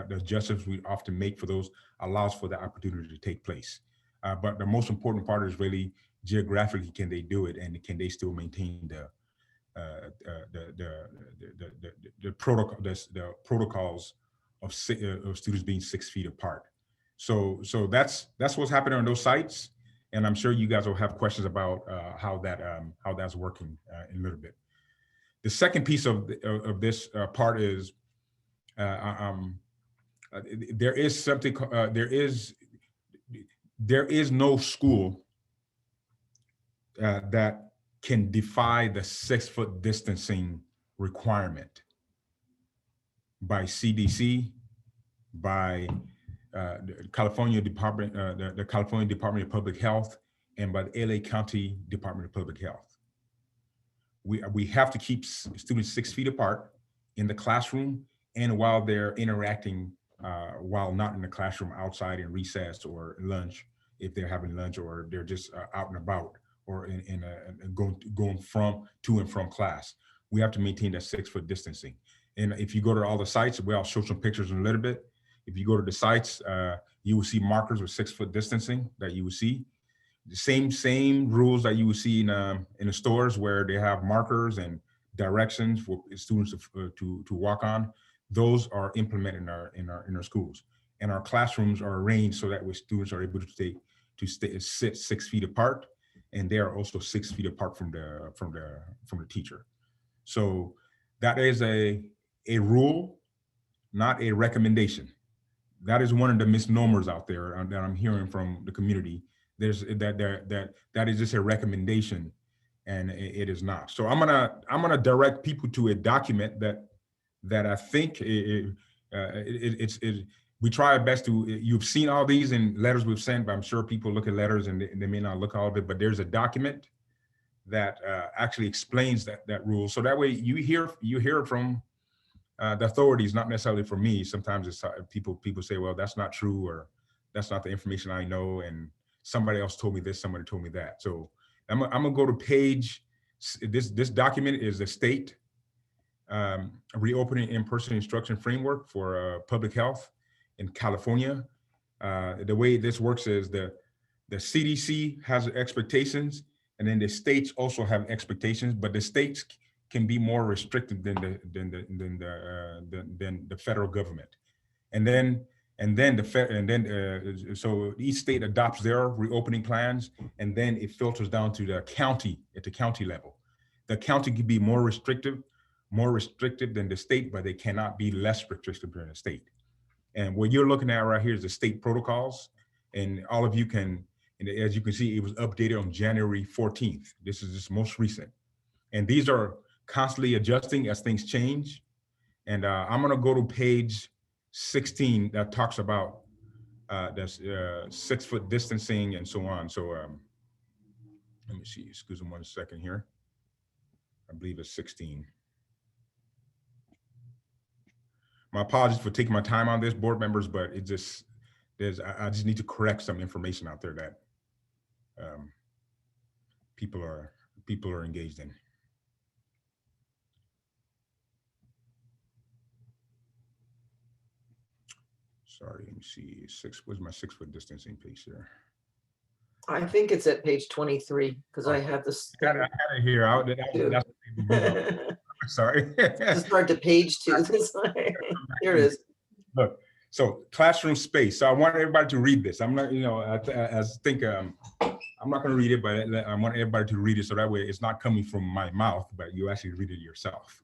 the adjustments we often make for those allows for the opportunity to take place. But the most important part is really geographically, can they do it, and can they still maintain the protocols of students being 6 feet apart. So that's what's happening on those sites, and I'm sure you guys will have questions about how that's working in a little bit. The second piece of this part is there is something there is no school that can defy the 6-foot distancing requirement by CDC, by the California Department, the California Department of Public Health, and by the LA County Department of Public Health. We have to keep students 6 feet apart in the classroom and while they're interacting while not in the classroom, outside in recess or lunch, if they're having lunch or they're just out and about or going to and from class. We have to maintain that 6-foot distancing. And if you go to all the sites, I'll show some pictures in a little bit. If you go to the sites, you will see markers with 6-foot distancing that you will see. The same rules that you will see in the stores where they have markers and directions for students to walk on. Those are implemented in our schools, and our classrooms are arranged so that way students are able to sit 6 feet apart, and they are also 6 feet apart from the teacher. So that is a rule, not a recommendation. That is one of the misnomers out there that I'm hearing from the community. There's that is just a recommendation, and it is not. So I'm gonna direct people to a document that I think we try our best to. You've seen all these in letters we've sent, but I'm sure people look at letters and they may not look all of it. But there's a document that actually explains that rule, so that way you hear from the authorities, not necessarily from me. Sometimes it's people say, well, that's not true, or that's not the information I know, and somebody else told me this, somebody told me that. So I'm gonna go to page, this document is the state reopening in-person instruction framework for public health in California. The way this works is the CDC has expectations, and then the states also have expectations, but the states can be more restrictive than the federal government. So each state adopts their reopening plans, and then it filters down to the county, at the county level. The county can be more restrictive than the state, but they cannot be less restrictive than the state. And what you're looking at right here is the state protocols, and all of you can, and as you can see, it was updated on January 14th. This is just most recent. And these are constantly adjusting as things change. And I'm gonna go to page 16 that talks about this 6-foot distancing and so on. So let me see, excuse me 1 second here. I believe it's 16. My apologies for taking my time on this, board members, but it just, I just need to correct some information out there that people are engaged in. Sorry, let me see. Where's my 6-foot distancing piece here? I think it's at page 23, because I have this. I had it here. Sorry. It's hard to page to. Here it is. Look, so classroom space. So I want everybody to read this. I'm not, I'm not going to read it, but I want everybody to read it so that way it's not coming from my mouth, but you actually read it yourself.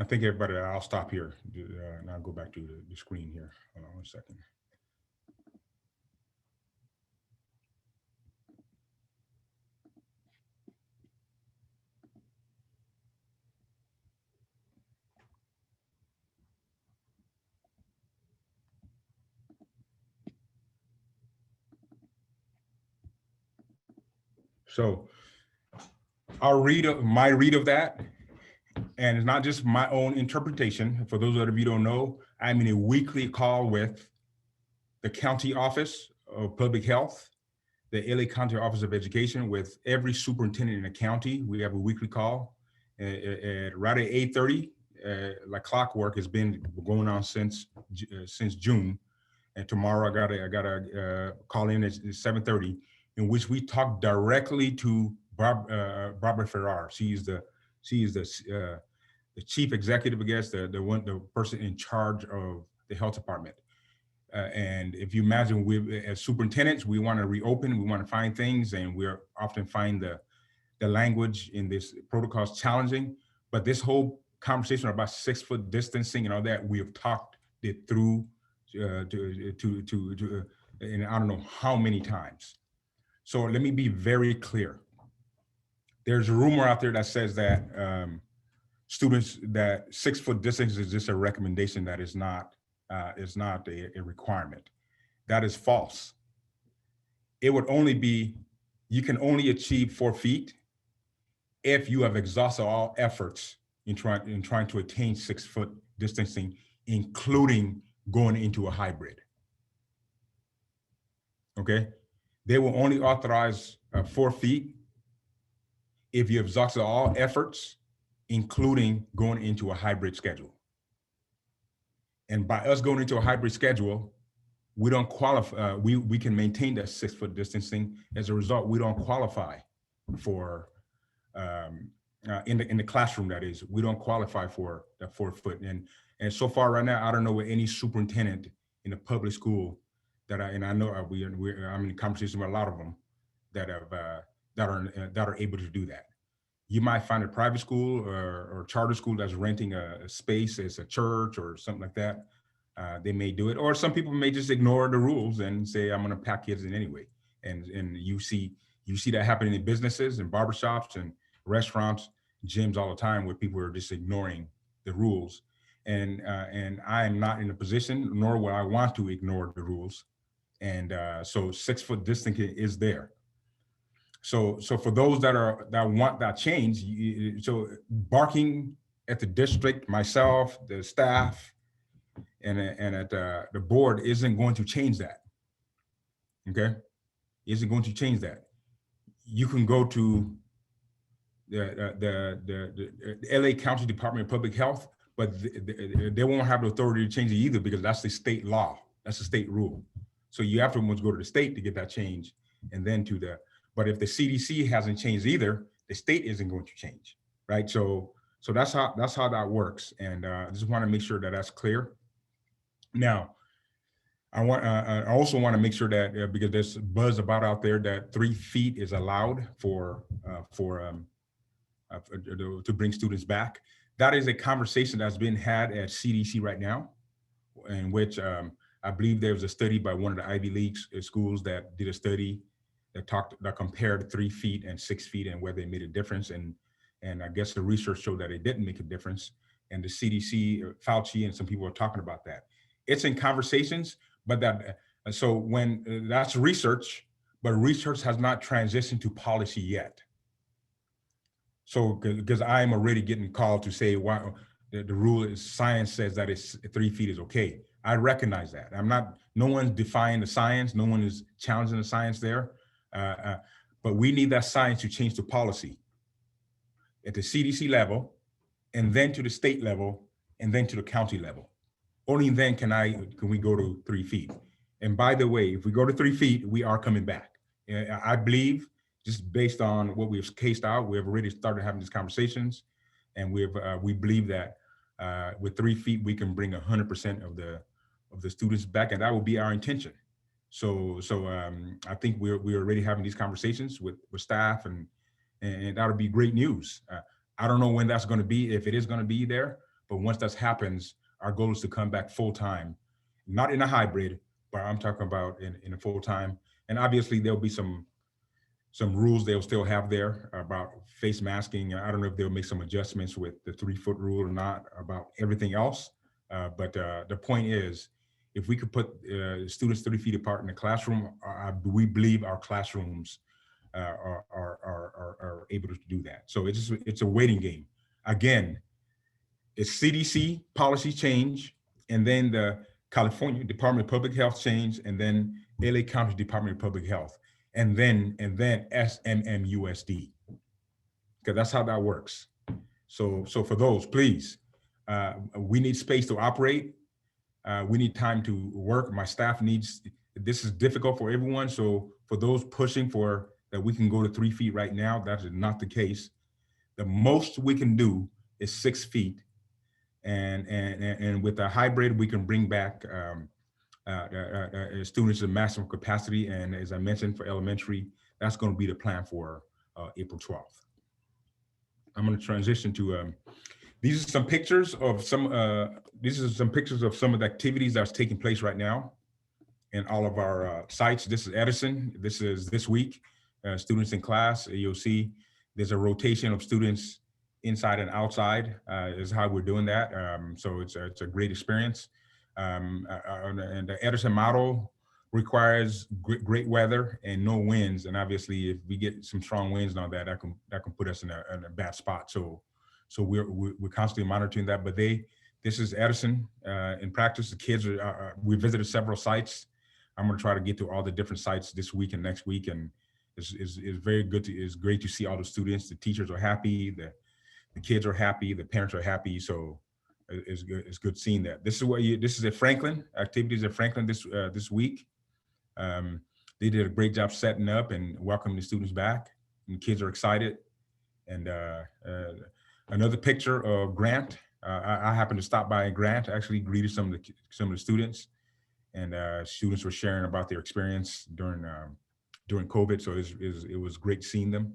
I think everybody, I'll stop here and I'll go back to the screen here. Hold on 1 second. So my read of that, and it's not just my own interpretation. For those of you who don't know, I'm in a weekly call with the county office of public health, the LA County Office of Education, with every superintendent in the county. We have a weekly call right at 8:30. Like clockwork has been going on since June. And tomorrow I gotta call in at 7:30, in which we talk directly to Barbara Ferrar. She is the chief executive, I guess, the person in charge of the health department. And if you imagine, we as superintendents, we want to reopen, we want to find things, and we're often find the language in this protocol is challenging. But this whole conversation about 6-foot distancing and all that, we have talked it through and I don't know how many times. So let me be very clear. There's a rumor out there that says that students, that 6-foot distance is just a recommendation, that is not a requirement. That is false. It would only be, you can only achieve 4 feet if you have exhausted all efforts in trying to attain 6-foot distancing, including going into a hybrid. Okay, they will only authorize 4 feet if you exhausted all efforts, including going into a hybrid schedule. And by us going into a hybrid schedule, we don't qualify, we can maintain that 6-foot distancing. As a result, we don't qualify for, in the classroom, that is, we don't qualify for that 4 foot. And so far right now, I don't know any superintendent in a public school that I know I'm in conversation with a lot of them that are able to do that. You might find a private school or charter school that's renting a space as a church or something like that. They may do it, or some people may just ignore the rules and say, I'm going to pack kids in anyway. And you see that happening in businesses and barbershops and restaurants, gyms all the time, where people are just ignoring the rules. And I am not in a position, nor will I want to ignore the rules. And so 6-foot distancing is there. So for those that want that change, so barking at the district, myself, the staff, and at the board isn't going to change that. Okay, isn't going to change that. You can go to the LA County Department of Public Health, but they won't have the authority to change it either, because that's the state law. That's the state rule. So you have to almost go to the state to get that change, and then to the. But if the CDC hasn't changed either, the state isn't going to change, right? So that's how that works, and I just want to make sure that that's clear. Now, I also want to make sure that because there's buzz about out there that 3 feet is allowed to bring students back. That is a conversation that's been had at CDC right now, in which I believe there was a study by one of the Ivy League schools that did a study that compared 3 feet and 6 feet and whether they made a difference. And I guess the research showed that it didn't make a difference. And the CDC, Fauci, and some people are talking about that. It's in conversations, but so when that's research, but research has not transitioned to policy yet. So because I'm already getting called to say why the rule is, science says that it's 3 feet is okay. I recognize that. No one's defying the science. No one is challenging the science there. But we need that science to change to policy at the CDC level, and then to the state level, and then to the county level. Only then can we go to 3 feet. And by the way, if we go to 3 feet, we are coming back. I believe, just based on what we've cased out, we have already started having these conversations, and we believe that with 3 feet, we can bring 100% of the students back, and that will be our intention. So I think we're already having these conversations with staff, and that'll be great news. I don't know when that's going to be, if it is going to be there, but once that happens, our goal is to come back full time, not in a hybrid, but I'm talking about in a full time. And obviously there'll be some rules they'll still have there about face masking. I don't know if they'll make some adjustments with the 3 foot rule or not about everything else. But the point is, if we could put students 3 feet apart in the classroom, we believe our classrooms are able to do that. So it's a waiting game. Again, it's CDC policy change, and then the California Department of Public Health change, and then LA County Department of Public Health, and then SMMUSD, because that's how that works. So for those, please, we need space to operate. We need time to work. My staff needs, this is difficult for everyone. So for those pushing for that we can go to 3 feet right now, that is not the case. The most we can do is 6 feet. And with a hybrid, we can bring back students to maximum capacity. And as I mentioned, for elementary, that's going to be the plan for April 12th. I'm going to transition to These are some pictures of some of the activities that's taking place right now in all of our sites. This is Edison. This is this week, students in class. You'll see there's a rotation of students inside and outside is how we're doing that. So it's a great experience. And the Edison model requires great weather and no winds. And obviously, if we get some strong winds and all that, that can put us in a bad spot. So we're constantly monitoring that. But this is Edison in practice. The kids we visited several sites. I'm going to try to get to all the different sites this week and next week, and it's very good. It's great to see all the students. The teachers are happy. The kids are happy. The parents are happy. So it's good. It's good seeing that. This is at Franklin. Activities at Franklin this week. They did a great job setting up and welcoming the students back. And the kids are excited. And another picture of Grant. I happened to stop by Grant. Actually greeted some of the students. And students were sharing about their experience during COVID, so it was great seeing them.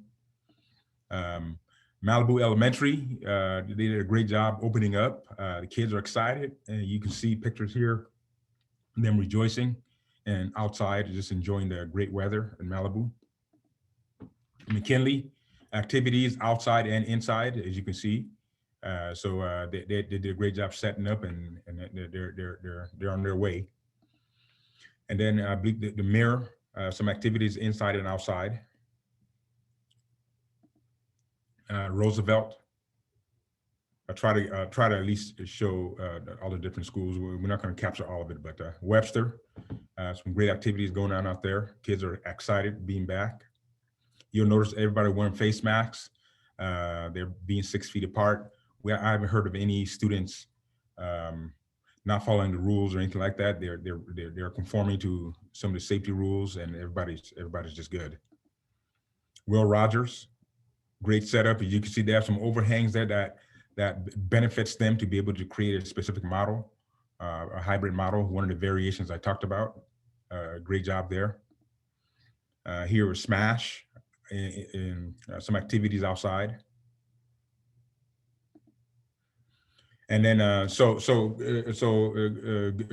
Malibu Elementary, they did a great job opening up. The kids are excited, and you can see pictures here, them rejoicing, and outside just enjoying the great weather in Malibu. McKinley, activities outside and inside, as you can see. So they did a great job setting up, and they're on their way. And then the Mirror, some activities inside and outside. Roosevelt, I try to at least show all the different schools. We're not going to capture all of it, but Webster, some great activities going on out there. Kids are excited being back. You'll notice everybody wearing face masks. They're being 6 feet apart. I haven't heard of any students not following the rules or anything like that. They're conforming to some of the safety rules, and everybody's just good. Will Rogers, great setup. As you can see, they have some overhangs there that benefits them to be able to create a specific model, a hybrid model, one of the variations I talked about. Great job there. Here is Smash in some activities outside. And then,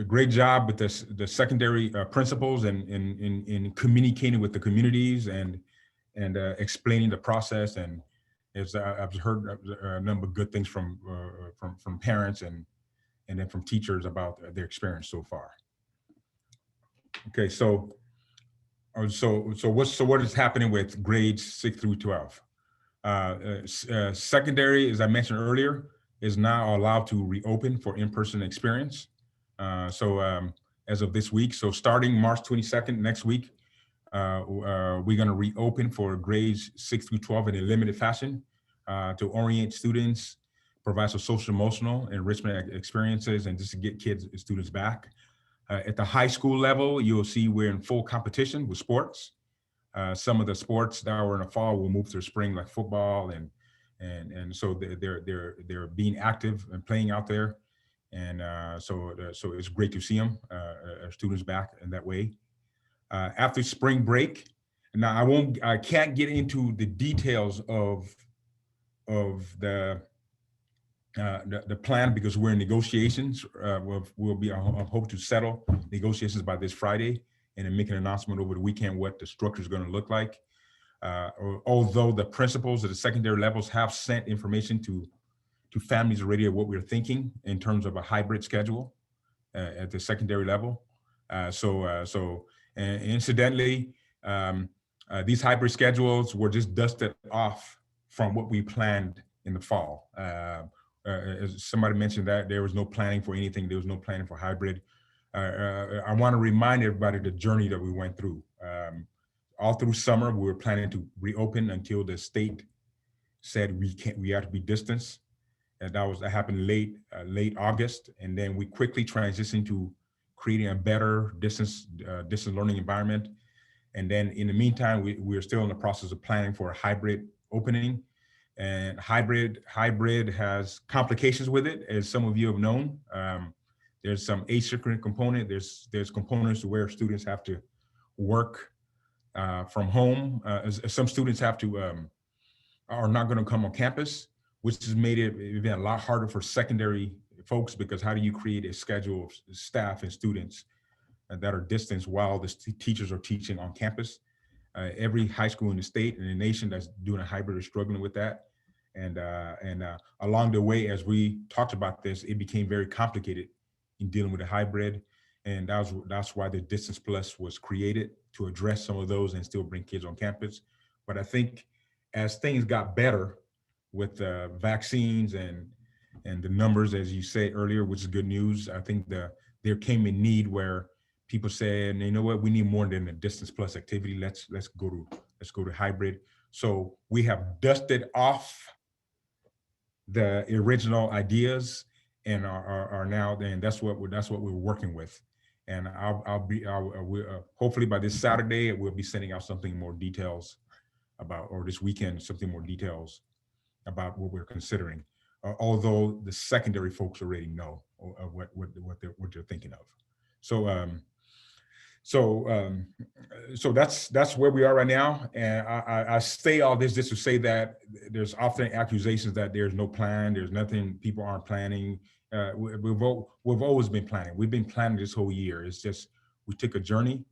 great job with the secondary principals and in communicating with the communities and explaining the process. And as I've heard a number of good things from parents and then from teachers about their experience so far. Okay, so what is happening with grades 6 through 12? Secondary, as I mentioned earlier, is now allowed to reopen for in-person experience. As of this week, so starting March 22nd, next week, we're gonna reopen for grades 6 through 12 in a limited fashion to orient students, provide some social emotional enrichment experiences, and just to get students back. At the high school level, you'll see we're in full competition with sports. Some of the sports that were in the fall will move to spring, like football, and so they're being active and playing out there, and so it's great to see them, students back in that way. After spring break, now I can't get into the details of the plan because we're in negotiations. We'll be I hope to settle negotiations by this Friday and then make an announcement over the weekend what the structure is going to look like. Although the principals at the secondary levels have sent information to families already of what we're thinking in terms of a hybrid schedule at the secondary level. And incidentally, these hybrid schedules were just dusted off from what we planned in the fall. As somebody mentioned that there was no planning for anything. There was no planning for hybrid. I want to remind everybody the journey that we went through. All through summer, we were planning to reopen until the state said we had to be distanced. And that happened late August. And then we quickly transitioned to creating a better distance learning environment. And then in the meantime, we're still in the process of planning for a hybrid opening. And hybrid has complications with it, as some of you have known. There's some asynchronous component. There's components where students have to work from home. Some students are not going to come on campus, which has made it even a lot harder for secondary folks, because how do you create a schedule of staff and students that are distanced while the teachers are teaching on campus? Every high school in the state and the nation that's doing a hybrid is struggling with that. And along the way, as we talked about this, it became very complicated in dealing with a hybrid. And that's why the Distance Plus was created, to address some of those and still bring kids on campus. But I think as things got better with vaccines and the numbers, as you say earlier, which is good news, I think there came a need where people said, you know what, we need more than a Distance Plus activity. Let's go to hybrid. So we have dusted off the original ideas and are now, and that's what we're working with. And hopefully by this Saturday, we'll be sending out something more details about, or this weekend, something more details about what we're considering. Although the secondary folks already know what they're thinking of. So that's where we are right now. And I say all this just to say that there's often accusations that there's no plan, there's nothing, people aren't planning. We've always been planning. We've been planning this whole year. It's just, we took a journey,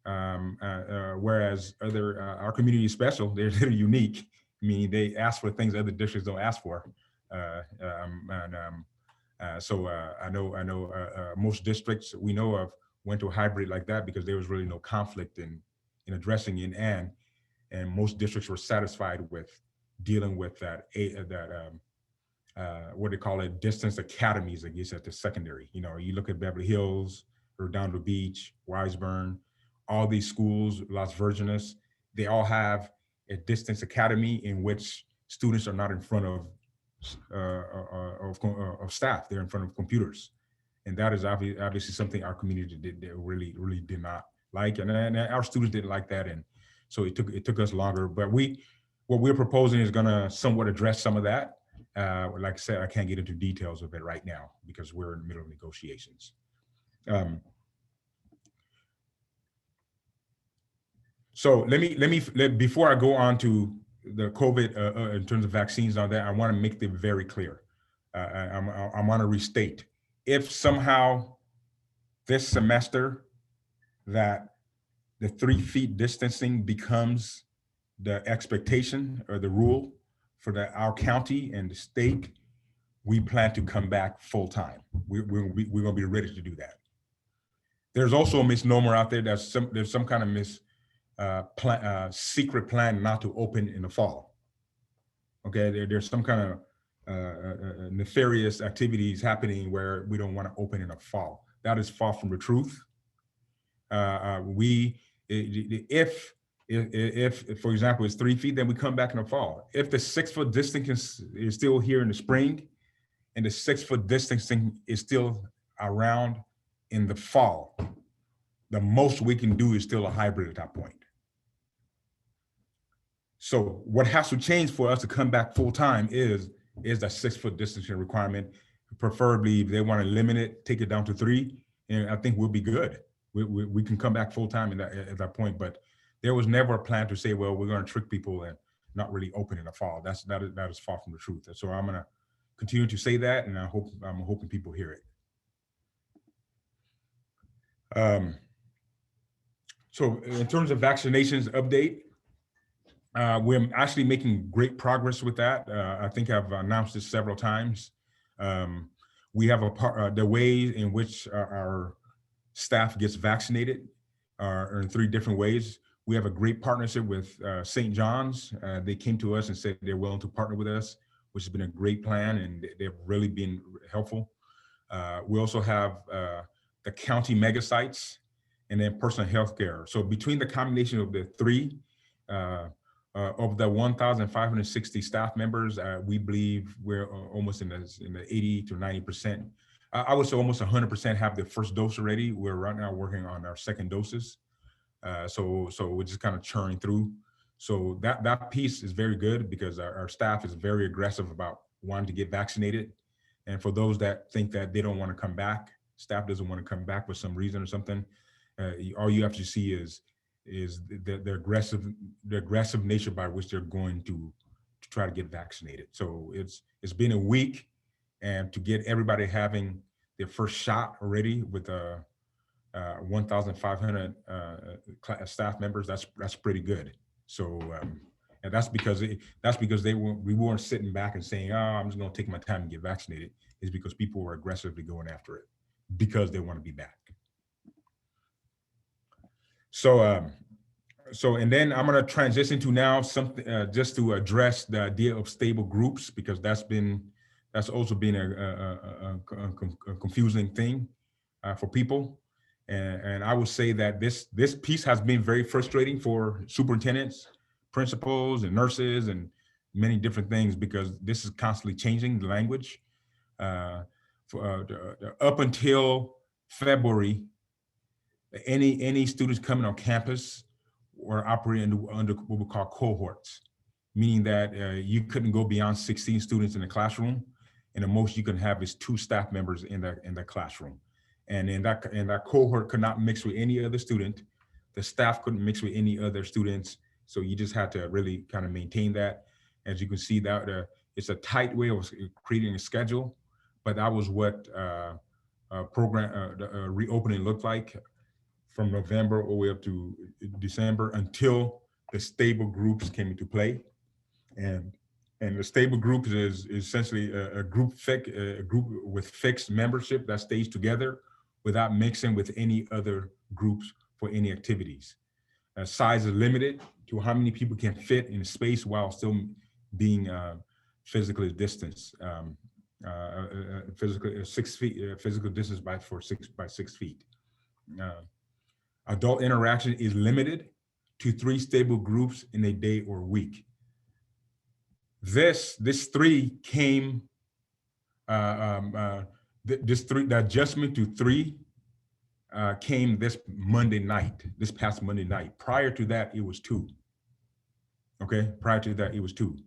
whereas our community is special. They're unique. I mean, they ask for things other districts don't ask for. So I know most districts we know of went to a hybrid like that because there was really no conflict in addressing it, and most districts were satisfied with dealing with that what they call it, distance academies, I guess, at the secondary. You know, you look at Beverly Hills, Redondo Beach, Wiseburn, all these schools, Las Virgenes, they all have a distance academy in which students are not in front of staff, they're in front of computers. And that is obviously something our community really did not like, and our students didn't like that, and so it took us longer. But what we're proposing is going to somewhat address some of that. Like I said, I can't get into details of it right now because we're in the middle of negotiations. So let me before I go on to the COVID in terms of vaccines and all that, I want to make it very clear. I want to restate. If somehow this semester that the 3 feet distancing becomes the expectation or the rule for our county and the state, we plan to come back full time. We're going to be ready to do that. There's also a misnomer out there that there's some kind of secret plan not to open in the fall. Okay, there's some kind of nefarious activities happening where we don't want to open in the fall. That is far from the truth. If for example it's 3 feet, then we come back in the fall. If the 6 foot distance is still here in the spring, and the 6 foot distancing is still around in the fall, the most we can do is still a hybrid at that point. So what has to change for us to come back full time is that 6 foot distancing requirement. Preferably, if they want to limit it, take it down to 3, and I think we'll be good. We can come back full time at that point. But there was never a plan to say, well, we're going to trick people and not really open in the fall. That is far from the truth. So I'm going to continue to say that, and I'm hoping people hear it. So in terms of vaccinations update, we're actually making great progress with that. I think I've announced this several times. We have the way in which our staff gets vaccinated are in 3 different ways. We have a great partnership with St. John's. They came to us and said they're willing to partner with us, which has been a great plan, and they've really been helpful. We also have the county mega sites and then personal health care. So between the combination of the 3, of the 1,560 staff members, we believe we're almost in the 80 to 90%. I would say almost 100% have the first dose already. We're right now working on our second doses. So we're just kind of churning through. So that piece is very good because our staff is very aggressive about wanting to get vaccinated. And for those that think that they don't want to come back, staff doesn't want to come back for some reason or something, all you have to see is the aggressive nature by which they're going to to try to get vaccinated. So it's been a week, and to get everybody having their first shot already with 1,500 staff members, that's pretty good. So and that's because we weren't sitting back and saying, oh, I'm just going to take my time and get vaccinated. It's because people were aggressively going after it because they want to be back. So and then I'm going to transition to now something just to address the idea of stable groups, because that's also been a confusing thing for people. And I would say that this piece has been very frustrating for superintendents, principals, and nurses, and many different things, because this is constantly changing the language. Up until February, any students coming on campus were operating under what we call cohorts, meaning that you couldn't go beyond 16 students in the classroom, and the most you can have is 2 staff members in the classroom. And that cohort could not mix with any other student. The staff couldn't mix with any other students. So you just had to really kind of maintain that. As you can see, that it's a tight way of creating a schedule, but that was what reopening looked like from November all the way up to December, until the stable groups came into play. And the stable group is essentially a group with fixed membership that stays together without mixing with any other groups for any activities. Size is limited to how many people can fit in space while still being physically distanced. Physical 6 feet, physical distance by 6 feet. Adult interaction is limited to 3 stable groups in a day or week. This 3 came, the adjustment to 3 came this past Monday night. Prior to that, it was 2. Okay, prior to that, it was 2.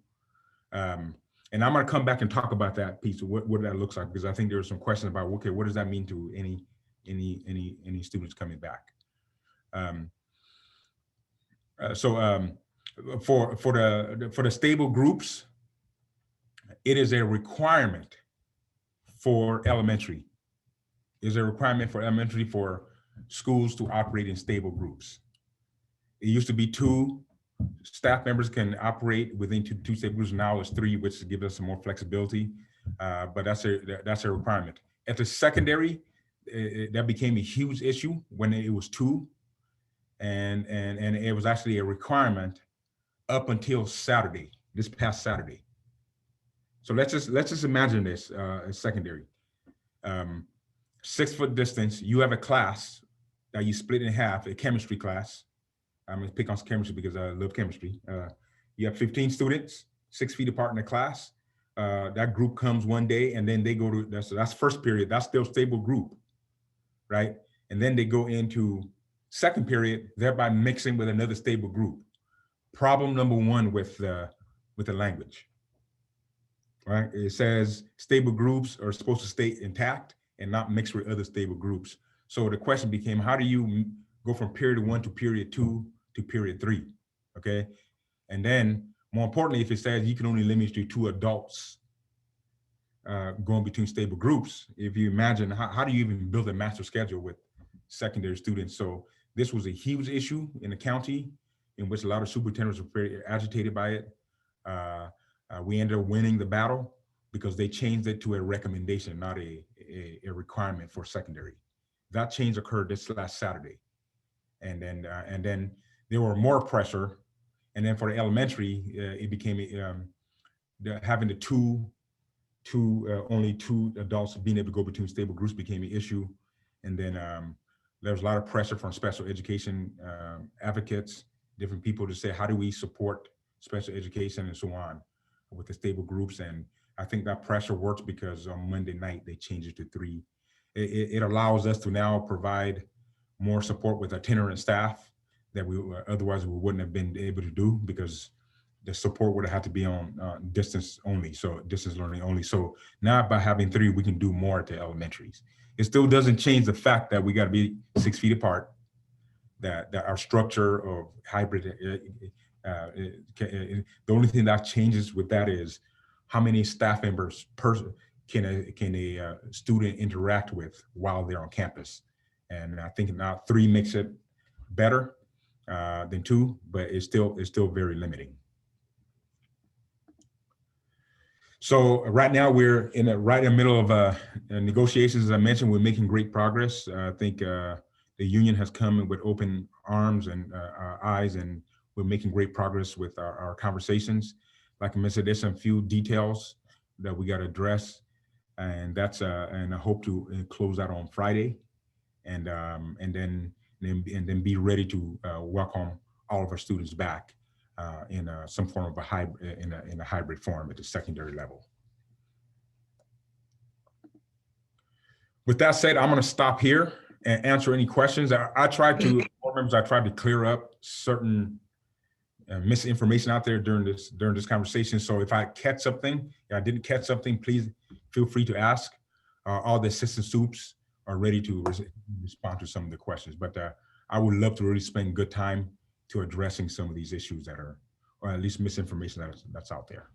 And I'm gonna come back and talk about that piece of what that looks like, because I think there were some questions about, okay, what does that mean to any students coming back? For the stable groups, it is a requirement for elementary. Is a requirement for elementary for schools to operate in stable groups. It used to be 2 staff members can operate within two stable groups. Now it's 3, which gives us some more flexibility. But that's a requirement. At the secondary, that became a huge issue when it was 2. And it was actually a requirement up until Saturday, this past Saturday. So let's just imagine this as secondary. 6 foot distance, you have a class that you split in half, a chemistry class. I'm gonna pick on chemistry because I love chemistry. You have 15 students, 6 feet apart in the class. That group comes one day, and then they go to, that's first period, that's still stable group, right? And then they go into second period, thereby mixing with another stable group. Problem number 1 with the language, right? It says stable groups are supposed to stay intact and not mix with other stable groups. So the question became, how do you go from period 1 to period 2 to period 3, okay? And then more importantly, if it says you can only limit to 2 adults going between stable groups, if you imagine, how do you even build a master schedule with secondary students? So this was a huge issue in the county, in which a lot of superintendents were very agitated by it. We ended up winning the battle because they changed it to a recommendation, not a requirement for secondary. That change occurred this last Saturday. And then there were more pressure. And then for the elementary, it became having the only two adults being able to go between stable groups became an issue. And then there was a lot of pressure from special education advocates, different people to say, how do we support special education and so on with the stable groups? And I think that pressure works because on Monday night, they changed it to 3. It allows us to now provide more support with itinerant staff that we otherwise we wouldn't have been able to do, because the support would have had to be on distance only, so distance learning only. So now by having 3, we can do more at the elementaries. It still doesn't change the fact that we got to be 6 feet apart, that our structure of hybrid The only thing that changes with that is how many staff members can a student interact with while they're on campus. And I think now 3 makes it better than 2, but it's still very limiting. So right now we're right in the middle of negotiations. As I mentioned, we're making great progress. I think the union has come with open arms and eyes, and we're making great progress with our conversations. Like I mentioned, there's some few details that we got to address, and that's and I hope to close out on Friday, and then be ready to welcome all of our students back in some form of a hybrid, in a hybrid form at the secondary level. With that said, I'm going to stop here and answer any questions. I tried to clear up certain misinformation out there during this conversation. So if I catch something, if I didn't catch something, please feel free to ask. All the assistant soups are ready to respond to some of the questions. But I would love to really spend good time to addressing some of these issues that are, or at least misinformation that's out there.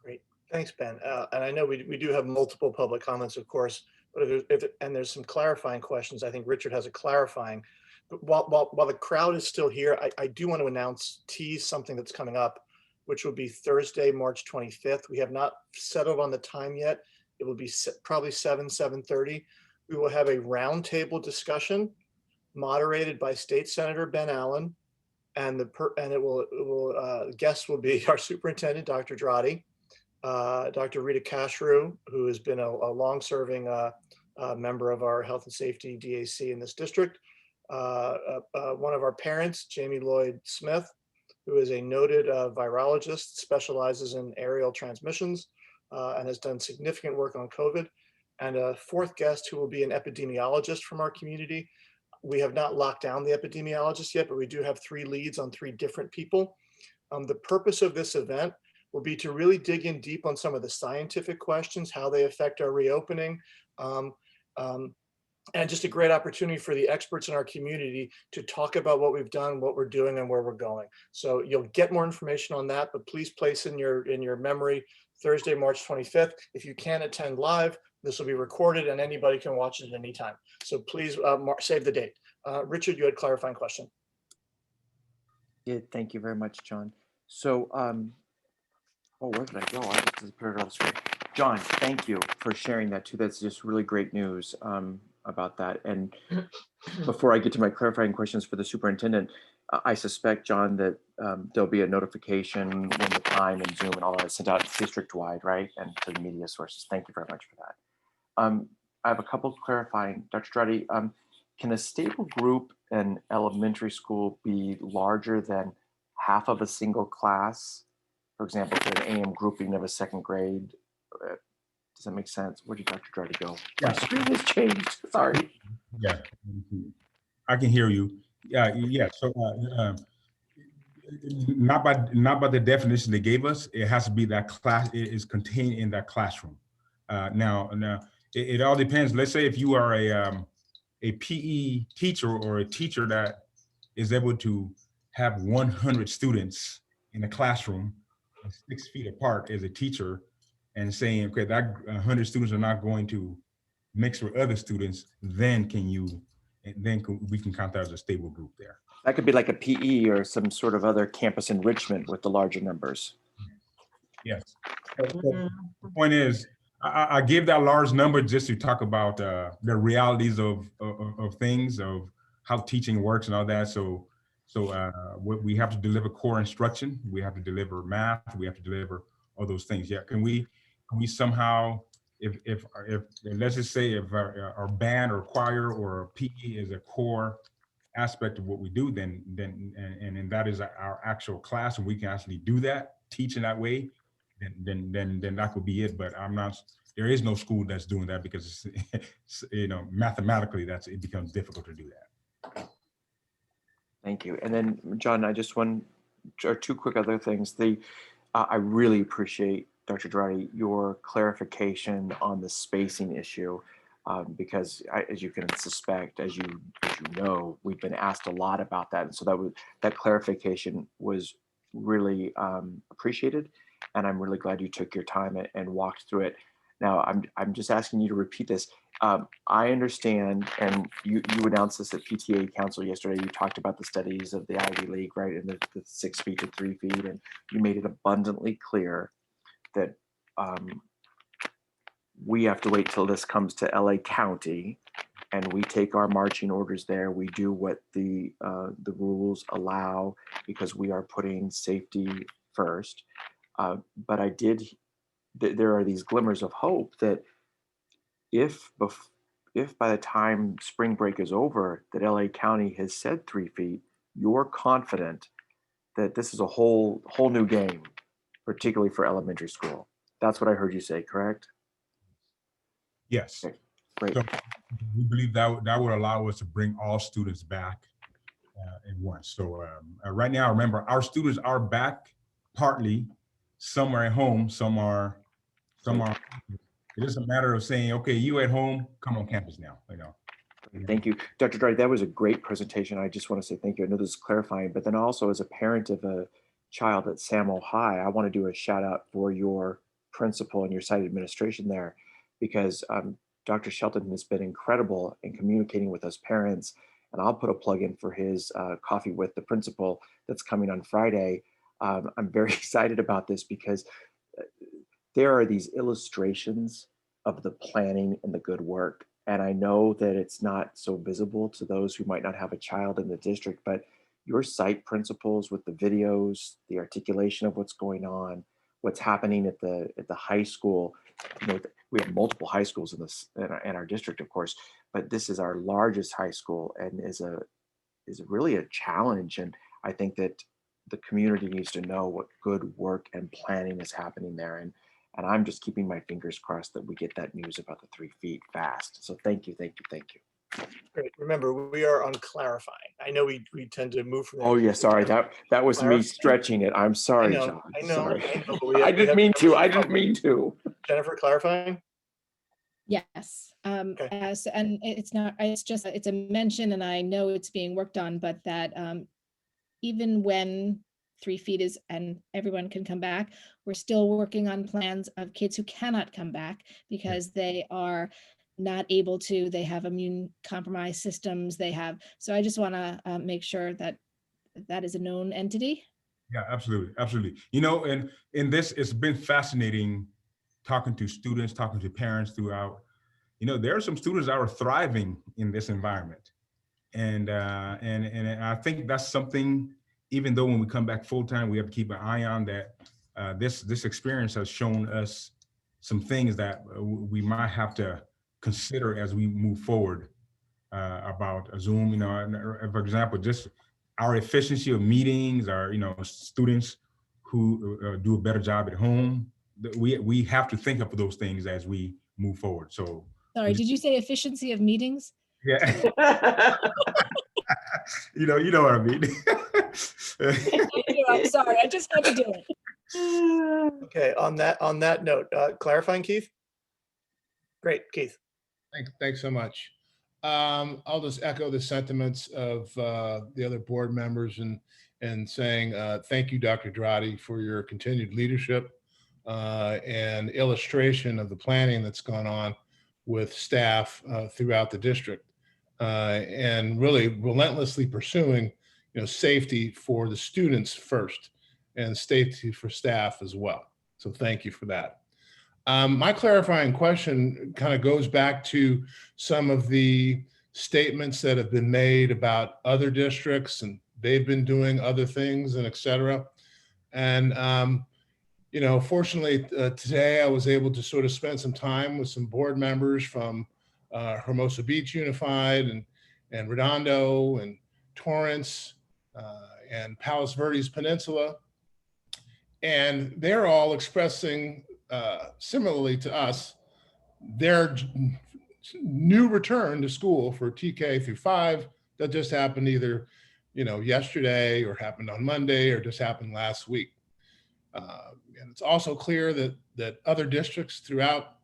Great, thanks, Ben. And I know we do have multiple public comments, of course, but there's some clarifying questions. I think Richard has a clarifying. But while the crowd is still here, I do want to tease something that's coming up, which will be Thursday, March 25th. We have not settled on the time yet. It will be probably 7:30. We will have a roundtable discussion moderated by State Senator Ben Allen, and guest will be our superintendent, Dr. Drotti, Dr. Rita Cashrew, who has been a long-serving member of our health and safety DAC in this district, one of our parents, Jamie Lloyd Smith, who is a noted virologist, specializes in aerial transmissions, and has done significant work on COVID, and a 4th guest who will be an epidemiologist from our community. We have not locked down the epidemiologist yet, but we do have 3 leads on 3 different people. The purpose of this event will be to really dig in deep on some of the scientific questions, how they affect our reopening, and just a great opportunity for the experts in our community to talk about what we've done, what we're doing, and where we're going. So you'll get more information on that, but please place in your memory Thursday, March 25th. If you can't attend live, this will be recorded and anybody can watch it at any time. So please save the date. Richard, you had a clarifying question. Yeah, thank you very much, John. So, oh, where did I go? I just disappeared off the screen. John, thank you for sharing that too. That's just really great news about that. And before I get to my clarifying questions for the superintendent, I suspect, John, that there'll be a notification when the time and Zoom and all that is sent out district-wide, right? And to the media sources. Thank you very much for that. I have a couple of clarifying. Dr. Drotti, can a stable group in elementary school be larger than half of a single class? For example, for an AM grouping of a 2nd grade, does that make sense? Where did Dr. Drotti go? Yeah. My screen has changed. Sorry. Yeah, I can hear you. Yeah. So not by the definition they gave us. It has to be that class. It is contained in that classroom. Now it all depends. Let's say if you are a PE teacher or a teacher that is able to have 100 students in a classroom 6 feet apart as a teacher, and saying, okay, that 100 students are not going to mix with other students, then we can count that as a stable group there. That could be like a PE or some sort of other campus enrichment with the larger numbers. Yes. The point is, I give that large number just to talk about the realities of things, of how teaching works and all that. So we have to deliver core instruction. We have to deliver math. We have to deliver all those things. Yeah. Can we somehow, if let's just say if our band or choir or PE is a core aspect of what we do, then that is our actual class, and we can actually do that, teach in that way, then that could be it. But there is no school that's doing that because it's, mathematically it becomes difficult to do that. Thank you. And then John, I just one or 2 quick other things. I really appreciate, Dr. Drotti, your clarification on the spacing issue. because as you can suspect, as you know, we've been asked a lot about that. And so that clarification was really appreciated. And I'm really glad you took your time and walked through it. Now, I'm just asking you to repeat this. I understand, and you announced this at PTA Council yesterday. You talked about the studies of the Ivy League, right, and the 6 feet to 3 feet, and you made it abundantly clear that we have to wait till this comes to LA County, and we take our marching orders there. We do what the rules allow because we are putting safety first. But there are these glimmers of hope that if by the time spring break is over, that LA County has said 3 feet, you're confident that this is a whole new game, particularly for elementary school. That's what I heard you say, correct? Yes. Okay, great. So we believe that would allow us to bring all students back at once. So right now, remember, our students are back partly. Some are at home, some are. It is a matter of saying, okay, you at home, come on campus now. Thank you, Dr. Dry. That was a great presentation. I just want to say thank you. I know this is clarifying, but then also as a parent of a child at Samo High, I want to do a shout out for your principal and your site administration there, because Dr. Shelton has been incredible in communicating with us parents. And I'll put a plug in for his coffee with the principal that's coming on Friday. I'm very excited about this because there are these illustrations of the planning and the good work. And I know that it's not so visible to those who might not have a child in the district, but your site principals with the videos, the articulation of what's going on, what's happening at the high school. You know, we have multiple high schools in our district, of course, but this is our largest high school and is really a challenge. And I think that the community needs to know what good work and planning is happening there. And I'm just keeping my fingers crossed that we get that news about the 3 feet fast. So thank you, thank you, thank you. Great. Remember, we are on clarifying. I know we tend to move from. Oh yeah, sorry. That was me stretching it. I'm sorry, John. I know. Sorry. I didn't mean to. Jennifer, clarifying? Yes. And it's a mention, and I know it's being worked on, but that even when 3 feet is and everyone can come back, we're still working on plans of kids who cannot come back because they are not able to, they have immune compromised systems, so I just want to make sure that that is a known entity. Yeah, absolutely, absolutely. You know, and in this, it's been fascinating talking to students, talking to parents throughout. You know, there are some students that are thriving in this environment. And I think that's something, even though when we come back full time, we have to keep an eye on that. This experience has shown us some things that we might have to consider as we move forward about Zoom. You know, for example, just our efficiency of meetings, our students who do a better job at home. We have to think of those things as we move forward. So. Sorry, did you say efficiency of meetings? Yeah. you know what I mean. I'm sorry, I just had to do it. Okay, on that note, clarifying, Keith? Great, Keith. Thanks so much. I'll just echo the sentiments of the other board members and saying thank you, Dr. Drotti, for your continued leadership and illustration of the planning that's gone on with staff throughout the district, and really relentlessly pursuing, safety for the students first and safety for staff as well. So thank you for that. My clarifying question kind of goes back to some of the statements that have been made about other districts and they've been doing other things and et cetera. And fortunately, today I was able to sort of spend some time with some board members from Hermosa Beach Unified and Redondo and Torrance and Palos Verdes Peninsula. And they're all expressing similarly to us, their new return to school for TK through 5 that just happened either, yesterday or happened on Monday or just happened last week. And it's also clear that other districts throughout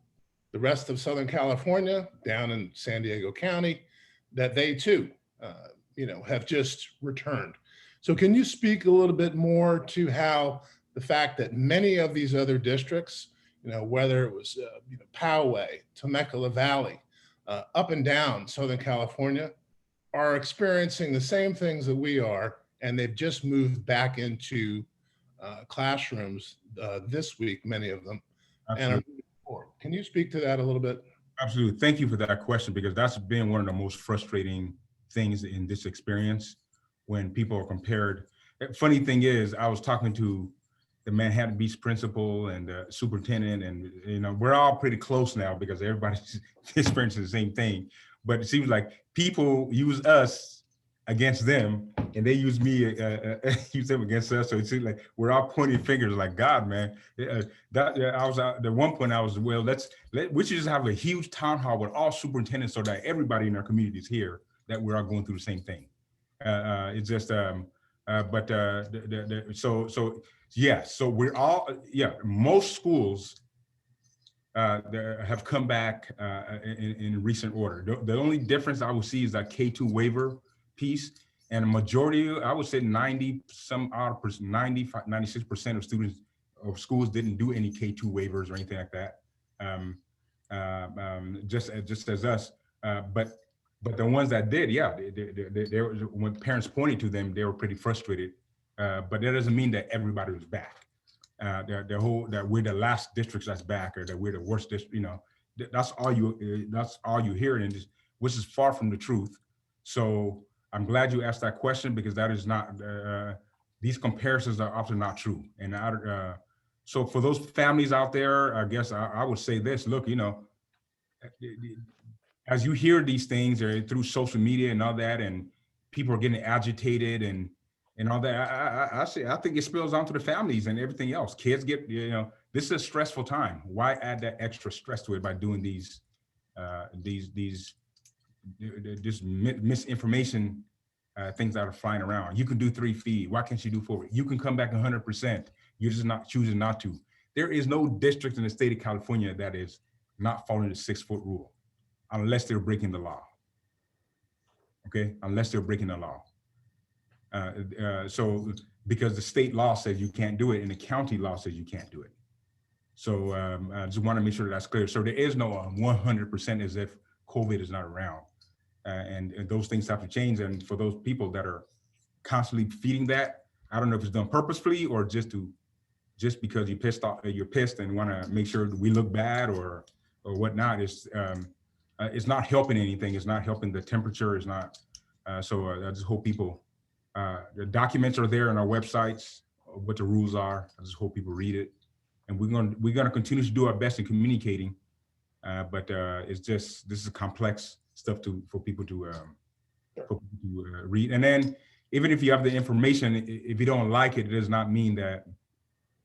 the rest of Southern California, down in San Diego County, that they too, have just returned. So can you speak a little bit more to how the fact that many of these other districts, whether it was Poway, Temecula Valley, up and down Southern California, are experiencing the same things that we are, and they've just moved back into classrooms this week, many of them. And are moving forward. Can you speak to that a little bit? Absolutely. Thank you for that question, because that's been one of the most frustrating things in this experience when people are compared. Funny thing is, I was talking to the Manhattan Beach principal and the superintendent, and we're all pretty close now because everybody's experiencing the same thing. But it seems like people use us against them, and they use me, use them against us. So it seems like we're all pointing fingers. Like, God, man. I was at one point. I was, well, we should just have a huge town hall with all superintendents, so that everybody in our communities hear that we're all going through the same thing. It's just, so we're all, most schools have come back in recent order. The only difference I would see is that K2 waiver piece, and a majority, I would say 96% of students or schools didn't do any K2 waivers or anything like that. Just as us, but the ones that did, they were, when parents pointed to them, they were pretty frustrated. But that doesn't mean that everybody was back. That we're the last districts that's back, or that we're the worst district. That's all you hear, and which is far from the truth. So I'm glad you asked that question, because that is not, these comparisons are often not true. And so for those families out there, I guess I would say this: look, as you hear these things through social media and all that, and people are getting agitated and all that, I think it spills onto the families and everything else. Kids get, this is a stressful time. Why add that extra stress to it by doing these misinformation things that are flying around? You can do 3 feet. Why can't you do 4? You can come back 100%. You're just not choosing not to. There is no district in the state of California that is not following the 6-foot rule, unless they're breaking the law. Okay, unless they're breaking the law. So because the state law says you can't do it, and the county law says you can't do it. So I just want to make sure that's clear. So there is no 100% as if COVID is not around, and those things have to change. And for those people that are constantly feeding that, I don't know if it's done purposefully or just because you're pissed and want to make sure we look bad or whatnot. It's not helping anything. It's not helping the temperature. It's not. So I just hope people. The documents are there on our websites, what the rules are. I just hope people read it, and we're gonna continue to do our best in communicating. But it's just, this is complex stuff for people to read. And then even if you have the information, if you don't like it, it does not mean that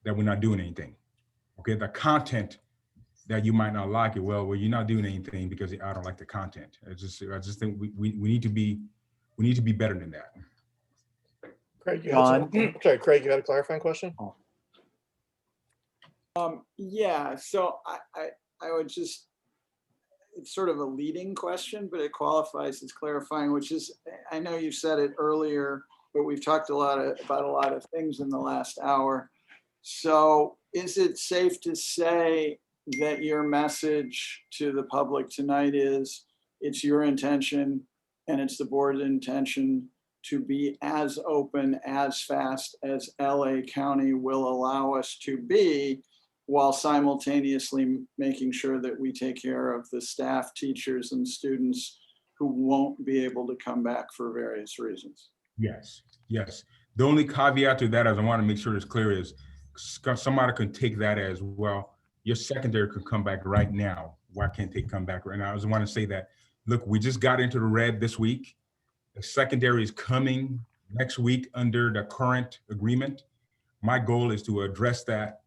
we're not doing anything. Okay, the content that you might not like it, well, you're not doing anything because I don't like the content. I just think we need to be better than that. Craig, you had Craig, you had a clarifying question? Yeah, so I would just, it's sort of a leading question, but it qualifies as clarifying, which is, I know you said it earlier, but we've talked about a lot of things in the last hour. So is it safe to say that your message to the public tonight is it's your intention and it's the board's intention to be as open, as fast as LA County will allow us to be, while simultaneously making sure that we take care of the staff, teachers, and students who won't be able to come back for various reasons? Yes. The only caveat to that, as I want to make sure it's clear, is somebody can take that as, well, your secondary could come back right now. Why can't they come back right now? I just want to say that, look, we just got into the red this week. The secondary is coming next week under the current agreement. My goal is to address that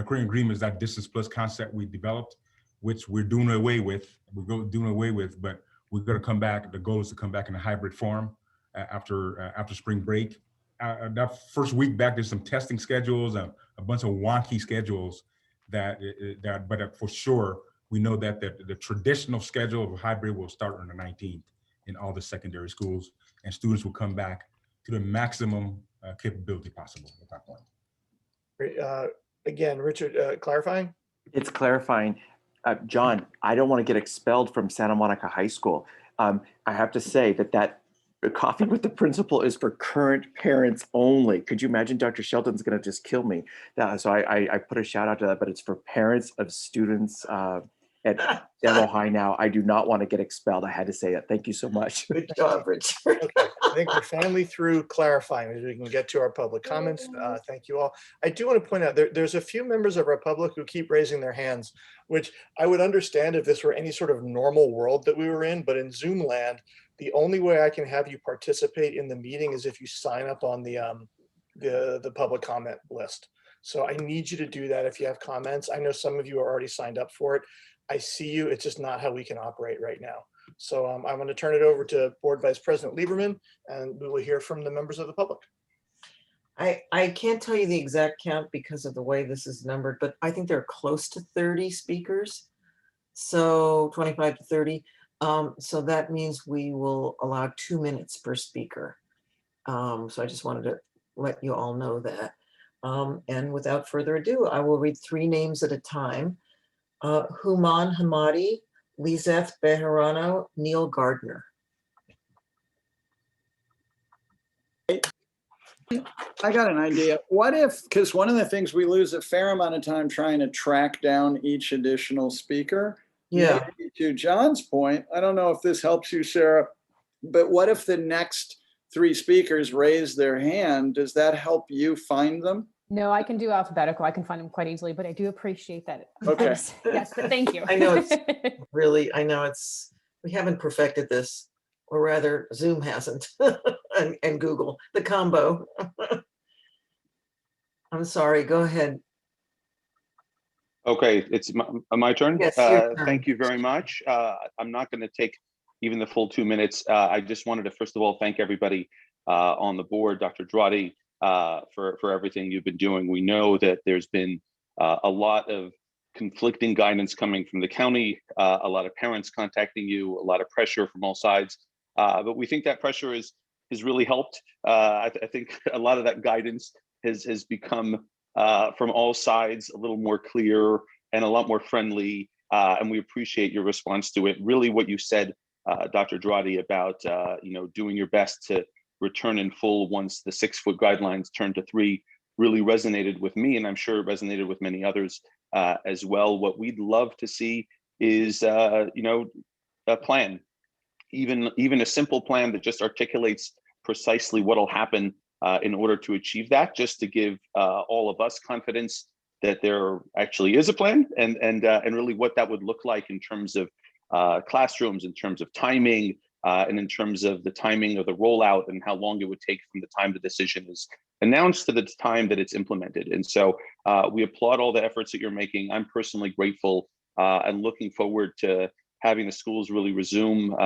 current agreement, is that distance plus concept we developed, which we're doing away with. But we're going to come back. The goal is to come back in a hybrid form after spring break. That first week back, there's some testing schedules, a bunch of wonky schedules but for sure, We know that the traditional schedule of hybrid will start on the 19th in all the secondary schools, and students will come back to the maximum capability possible at that point. Great. Again, Richard, clarifying? It's clarifying. John, I don't want to get expelled from Santa Monica High School. I have to say that coffee with the principal is for current parents only. Could you imagine Dr. Shelton's going to just kill me? So I put a shout out to that, but it's for parents of students at Demo High now. I do not want to get expelled. I had to say it. Thank you so much. Good job, Richard. Okay, I think we're finally through clarifying as we can get to our public comments. Thank you all. I do want to point out there's a few members of our public who keep raising their hands, which I would understand if this were any sort of normal world that we were in, but in Zoom land, the only way I can have you participate in the meeting is if you sign up on the public comment list. So I need you to do that if you have comments. I know some of you are already signed up for it. I see you. It's just not how we can operate right now. So I'm going to turn it over to Board Vice President Lieberman, and we will hear from the members of the public. I can't tell you the exact count because of the way this is numbered, but I think there are close to 30 speakers. So 25 to 30. So that means we will allow 2 minutes per speaker. So I just wanted to let you all know that. And without further ado, I will read 3 names at a time. Human Hamadi, Lizeth Bejarano, Neil Gardner. I got an idea. What if, because one of the things we lose a fair amount of time trying to track down each additional speaker. Yeah. Maybe to John's point, I don't know if this helps you, Sarah, but what if the next 3 speakers raise their hand? Does that help you find them? No, I can do alphabetical. I can find them quite easily, but I do appreciate that. Okay. Yes, but thank you. I know it's really, we haven't perfected this, or rather Zoom hasn't, and Google, the combo. I'm sorry, go ahead. Okay, it's my turn. Yes, your turn. Thank you very much. I'm not going to take even the full 2 minutes. I just wanted to, first of all, thank everybody on the board, Dr. Drati, for everything you've been doing. We know that there's been a lot of conflicting guidance coming from the county, a lot of parents contacting you, a lot of pressure from all sides. But we think that pressure has really helped. I think a lot of that guidance has become from all sides a little more clear and a lot more friendly. And we appreciate your response to it. Really what you said, Dr. Drati, about doing your best to return in full once the 6-foot guidelines turn to 3 really resonated with me, and I'm sure it resonated with many others as well. What we'd love to see is a plan, even a simple plan that just articulates precisely what'll happen in order to achieve that, just to give all of us confidence that there actually is a plan, and really what that would look like in terms of classrooms, in terms of timing, and in terms of the timing of the rollout and how long it would take from the time the decision is announced to the time that it's implemented. And so we applaud all the efforts that you're making. I'm personally grateful and looking forward to having the schools really resume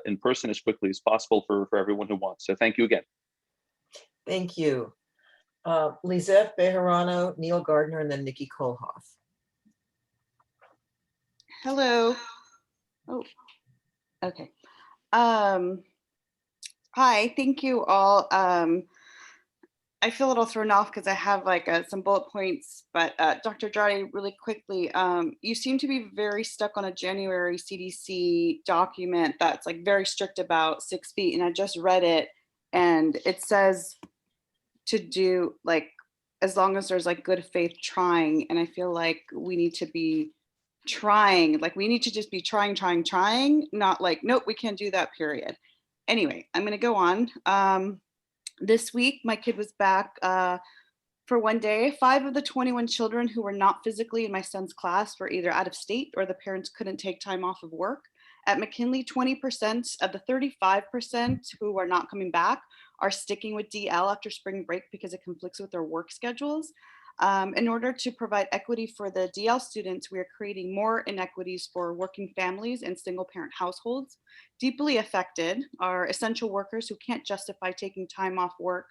in person as quickly as possible for everyone who wants. So thank you again. Thank you. Lizeth Bejarano, Neil Gardner, and then Nikki Kohlhoff. Hello. Oh, okay. Hi, thank you all. I feel a little thrown off because I have some bullet points, but Dr. Drati, really quickly, you seem to be very stuck on a January CDC document that's very strict about 6 feet, and I just read it, and it says to do as long as there's good faith trying, and I feel like we need to be trying, we need to just be trying, not nope, we can't do that, period. Anyway, I'm gonna go on. This week, my kid was back for one day. 5 of the 21 children who were not physically in my son's class were either out of state or the parents couldn't take time off of work. At McKinley, 20% of the 35% who are not coming back are sticking with DL after spring break because it conflicts with their work schedules. In order to provide equity for the DL students, we are creating more inequities for working families and single parent households. Deeply affected are essential workers who can't justify taking time off work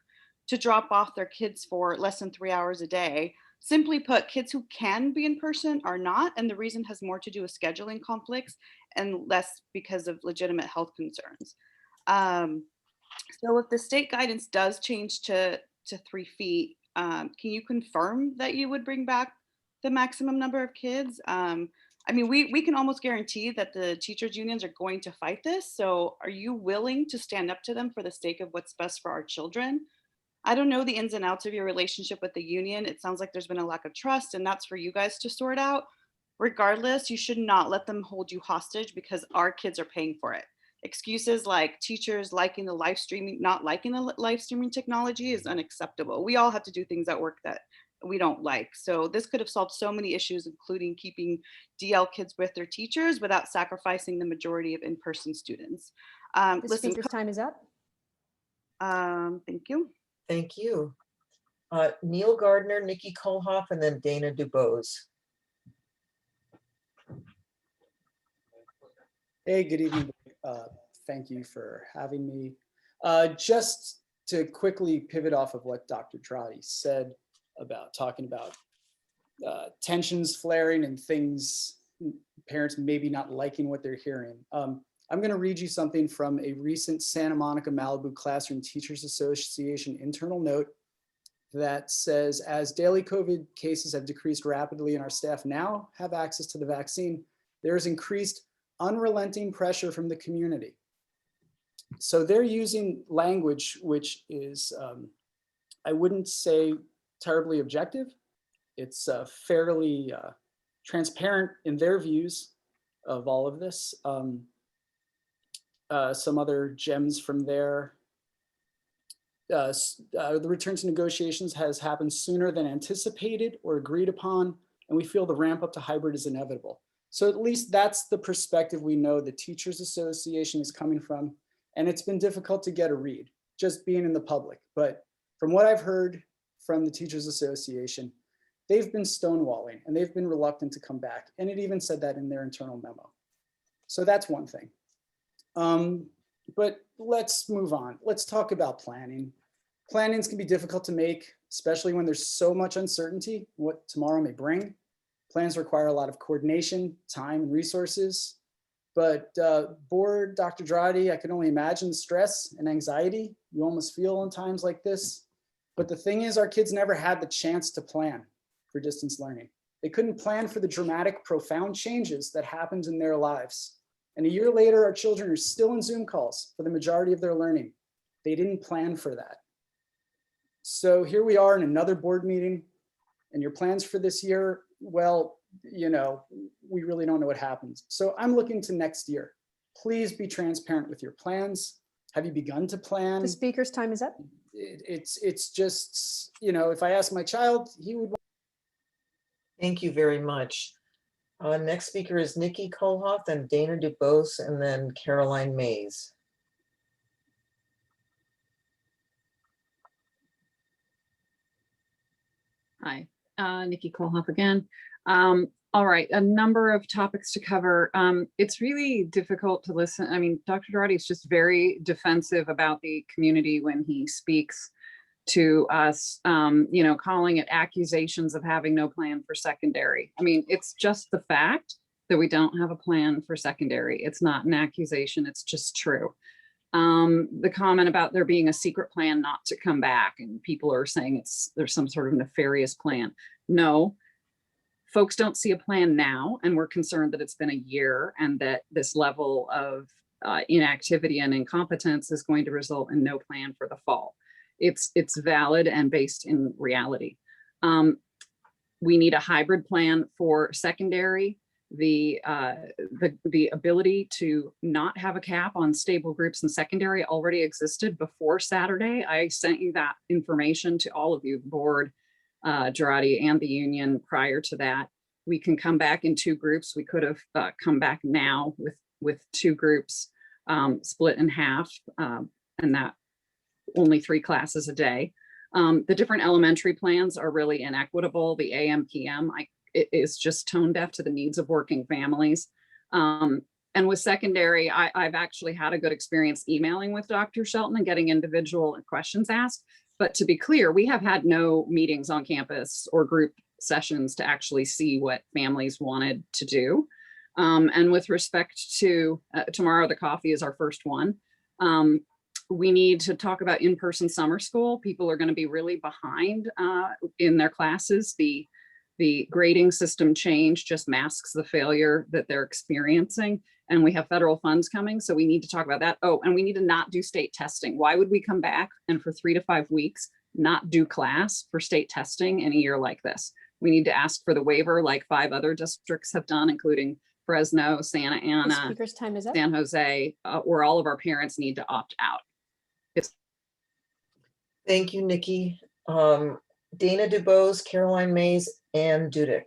to drop off their kids for less than 3 hours a day. Simply put, kids who can be in person are not, and the reason has more to do with scheduling conflicts and less because of legitimate health concerns. So if the state guidance does change to 3 feet, can you confirm that you would bring back the maximum number of kids? I mean, we can almost guarantee that the teachers unions are going to fight this. So are you willing to stand up to them for the sake of what's best for our children? I don't know the ins and outs of your relationship with the union. It sounds like there's been a lack of trust, and that's for you guys to sort out. Regardless, you should not let them hold you hostage because our kids are paying for it. Excuses like teachers liking the live streaming, not liking the live streaming technology is unacceptable. We all have to do things at work that we don't like. So this could have solved so many issues, including keeping DL kids with their teachers without sacrificing the majority of in-person students. The Listen, speaker's time is up. thank you. Thank you. Neil Gardner, Nikki Kohlhoff, and then Dana Dubose. Hey, good evening. Thank you for having me. Just to quickly pivot off of what Dr. Trotti said about talking about tensions flaring and things, parents maybe not liking what they're hearing. I'm going to read you something from a recent Santa Monica Malibu Classroom Teachers Association internal note that says, as daily COVID cases have decreased rapidly and our staff now have access to the vaccine, there is increased unrelenting pressure from the community. So they're using language which is, I wouldn't say terribly objective. It's fairly transparent in their views of all of this. Some other gems from there. The return to negotiations has happened sooner than anticipated or agreed upon, and we feel the ramp up to hybrid is inevitable. So at least that's the perspective we know the Teachers Association is coming from, and it's been difficult to get a read, just being in the public. But from what I've heard from the Teachers Association, they've been stonewalling and they've been reluctant to come back. And it even said that in their internal memo. So that's one thing. But let's move on. Let's talk about planning. Plannings can be difficult to make, especially when there's so much uncertainty what tomorrow may bring. Plans require a lot of coordination, time, and resources. But board, Dr. Drotti, I can only imagine the stress and anxiety you almost feel in times like this. But the thing is, our kids never had the chance to plan for distance learning. They couldn't plan for the dramatic, profound changes that happened in their lives. And a year later, our children are still in Zoom calls for the majority of their learning. They didn't plan for that. So here we are in another board meeting, and your plans for this year, well, you know, we really don't know what happens. So I'm looking to next year. Please be transparent with your plans. Have you begun to plan? The speaker's time is up. It's just, you know, if I ask my child, he would. Thank you very much. Next speaker is Nikki Kohlhoff, and Dana Dubose, and then Caroline Mays. Hi, Nikki Kohlhoff again. All right, a number of topics to cover. It's really difficult to listen. I mean, Dr. Drotti is just very defensive about the community when he speaks to us, you know, calling it accusations of having no plan for secondary. I mean, it's just the fact that we don't have a plan for secondary. It's not an accusation, it's just true. The comment about there being a secret plan not to come back and people are saying there's some sort of nefarious plan. No, folks don't see a plan now, and we're concerned that it's been a year and that this level of inactivity and incompetence is going to result in no plan for the fall. It's valid and based in reality. We need a hybrid plan for secondary. The ability to not have a cap on stable groups in secondary already existed before Saturday. I sent you that information to all of you, board, Drotti, and the union prior to that. We can come back in 2 groups. We could have come back now with 2 groups split in half, and that only 3 classes a day. The different elementary plans are really inequitable. The AM, PM, it is just tone deaf to the needs of working families. And with secondary, I've actually had a good experience emailing with Dr. Shelton and getting individual questions asked. But to be clear, we have had no meetings on campus or group sessions to actually see what families wanted to do. And with respect to tomorrow, the coffee is our first one. We need to talk about in-person summer school. People are going to be really behind in their classes. The grading system change just masks the failure that they're experiencing. And we have federal funds coming, so we need to talk about that. Oh, and we need to not do state testing. Why would we come back and for 3 to 5 weeks not do class for state testing in a year like this? We need to ask for the waiver like 5 other districts have done, including Fresno, Santa The Ana, speaker's time is up. San Jose, where all of our parents need to opt out. Thank you, Nikki. Dana Dubose, Caroline Mays, Ann Dudek.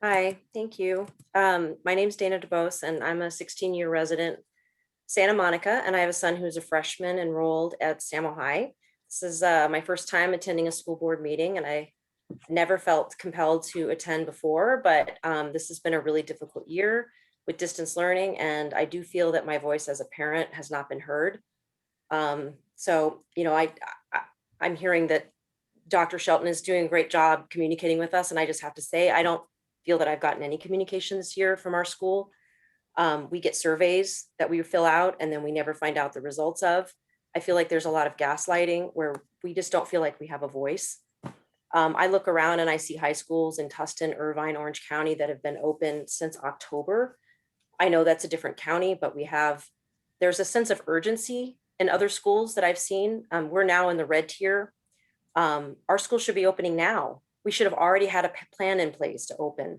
Hi, thank you. My name's Dana DeBose, and I'm a 16-year resident, Santa Monica, and I have a son who's a freshman enrolled at Samo High. This is my first time attending a school board meeting, and I never felt compelled to attend before, but this has been a really difficult year with distance learning, and I do feel that my voice as a parent has not been heard. So, you know, I'm hearing that Dr. Shelton is doing a great job communicating with us, and I just have to say, I don't feel that I've gotten any communication this year from our school. We get surveys that we fill out and then we never find out the results of. I feel like there's a lot of gaslighting where we just don't feel like we have a voice. I look around and I see high schools in Tustin, Irvine, Orange County that have been open since October. I know that's a different county, but there's a sense of urgency in other schools that I've seen. We're now in the red tier. Our school should be opening now. We should have already had a plan in place to open.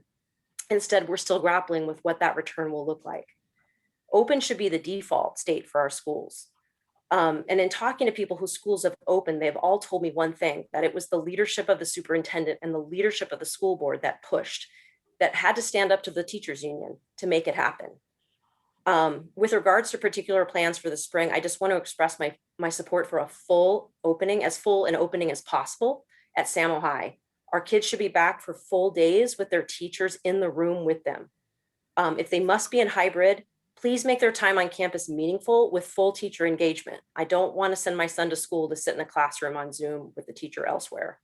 Instead, we're still grappling with what that return will look like. Open should be the default state for our schools. And in talking to people whose schools have opened, they've all told me one thing, that it was the leadership of the superintendent and the leadership of the school board that pushed, that had to stand up to the teachers union to make it happen. With regards to particular plans for the spring, I just want to express my support for a full opening, as full an opening as possible at Samo High. Our kids should be back for full days with their teachers in the room with them. If they must be in hybrid, please make their time on campus meaningful with full teacher engagement. I don't want to send my son to school to sit in a classroom on Zoom with the teacher elsewhere.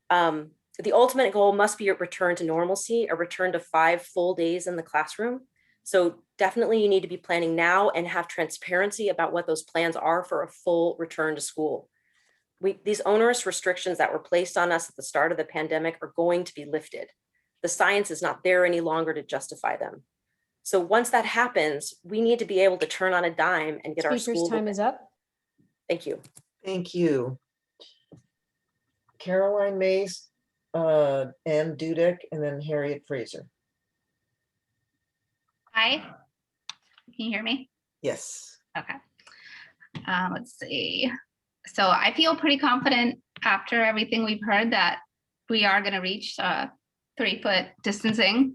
The ultimate goal must be a return to normalcy, a return to 5 full days in the classroom. So definitely you need to be planning now and have transparency about what those plans are for a full return to school. These onerous restrictions that were placed on us at the start of the pandemic are going to be lifted. The science is not there any longer to justify them. So once that happens, we need to be able to turn on a dime and get our school. Speaker's time is up. Thank you. Thank you. Caroline Mays, Ann Dudek, and then Harriet Fraser. Hi, can you hear me? Yes. Okay. Let's see. So I feel pretty confident after everything we've heard that we are going to reach 3-foot distancing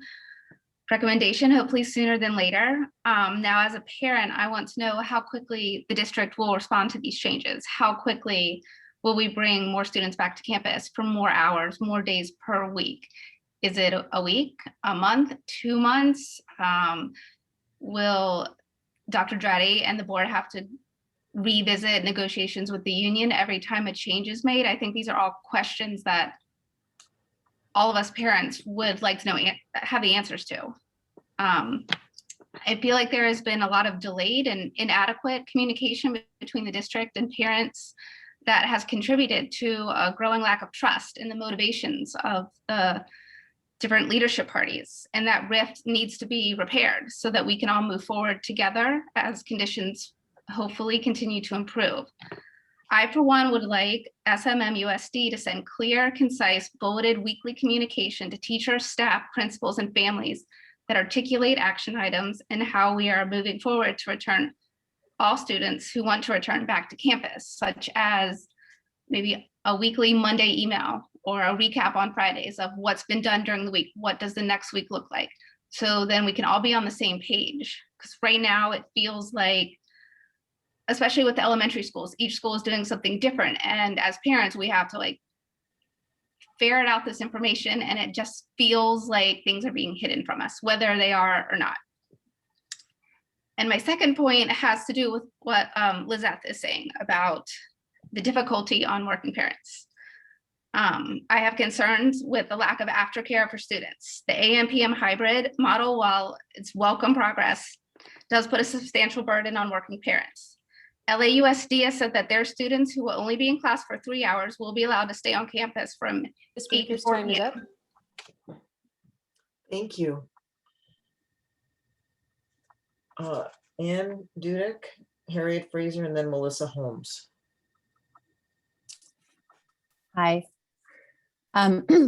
recommendation, hopefully sooner than later. Now, as a parent, I want to know how quickly the district will respond to these changes. How quickly will we bring more students back to campus for more hours, more days per week? Is it a week, a month, 2 months? Will Dr. Dratty and the board have to revisit negotiations with the union every time a change is made? I think these are all questions that all of us parents would like to know, have the answers to. I feel like there has been a lot of delayed and inadequate communication between the district and parents that has contributed to a growing lack of trust in the motivations of the different leadership parties. And that rift needs to be repaired so that we can all move forward together as conditions hopefully continue to improve. I, for one, would like SMMUSD to send clear, concise, bulleted weekly communication to teachers, staff, principals, and families that articulate action items and how we are moving forward to return all students who want to return back to campus, such as maybe a weekly Monday email or a recap on Fridays of what's been done during the week. What does the next week look like? So then we can all be on the same page. Because right now it feels like, especially with the elementary schools, each school is doing something different. And as parents, we have to ferret out this information, and it just feels like things are being hidden from us, whether they are or not. And my second point has to do with what Lizette is saying about the difficulty on working parents. I have concerns with the lack of aftercare for students. The AM/PM hybrid model, while it's welcome progress, does put a substantial burden on working parents. LAUSD has said that their students who will only be in class for 3 hours will be allowed to stay on campus from The 8 to speaker's 4 time is up. p.m. Thank you. Ann Dudek, Harriet Fraser, and then Melissa Holmes. Hi.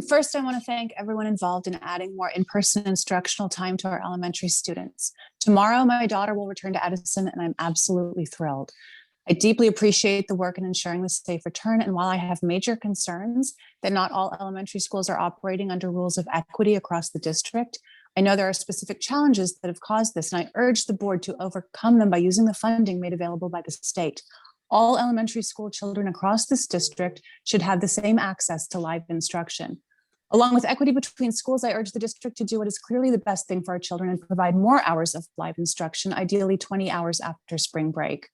First, I want to thank everyone involved in adding more in-person instructional time to our elementary students. Tomorrow, my daughter will return to Edison, and I'm absolutely thrilled. I deeply appreciate the work in ensuring the safe return, and while I have major concerns that not all elementary schools are operating under rules of equity across the district, I know there are specific challenges that have caused this, and I urge the board to overcome them by using the funding made available by the state. All elementary school children across this district should have the same access to live instruction. Along with equity between schools, I urge the district to do what is clearly the best thing for our children and provide more hours of live instruction, ideally 20 hours after spring break.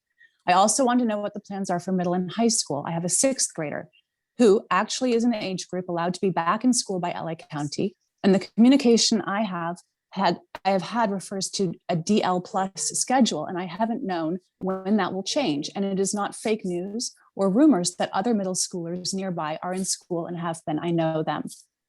I also want to know what the plans are for middle and high school. I have a 6th grader who actually is an age group allowed to be back in school by LA County. And the communication I have had refers to a DL plus schedule, and I haven't known when that will change. And it is not fake news or rumors that other middle schoolers nearby are in school and have been. I know them.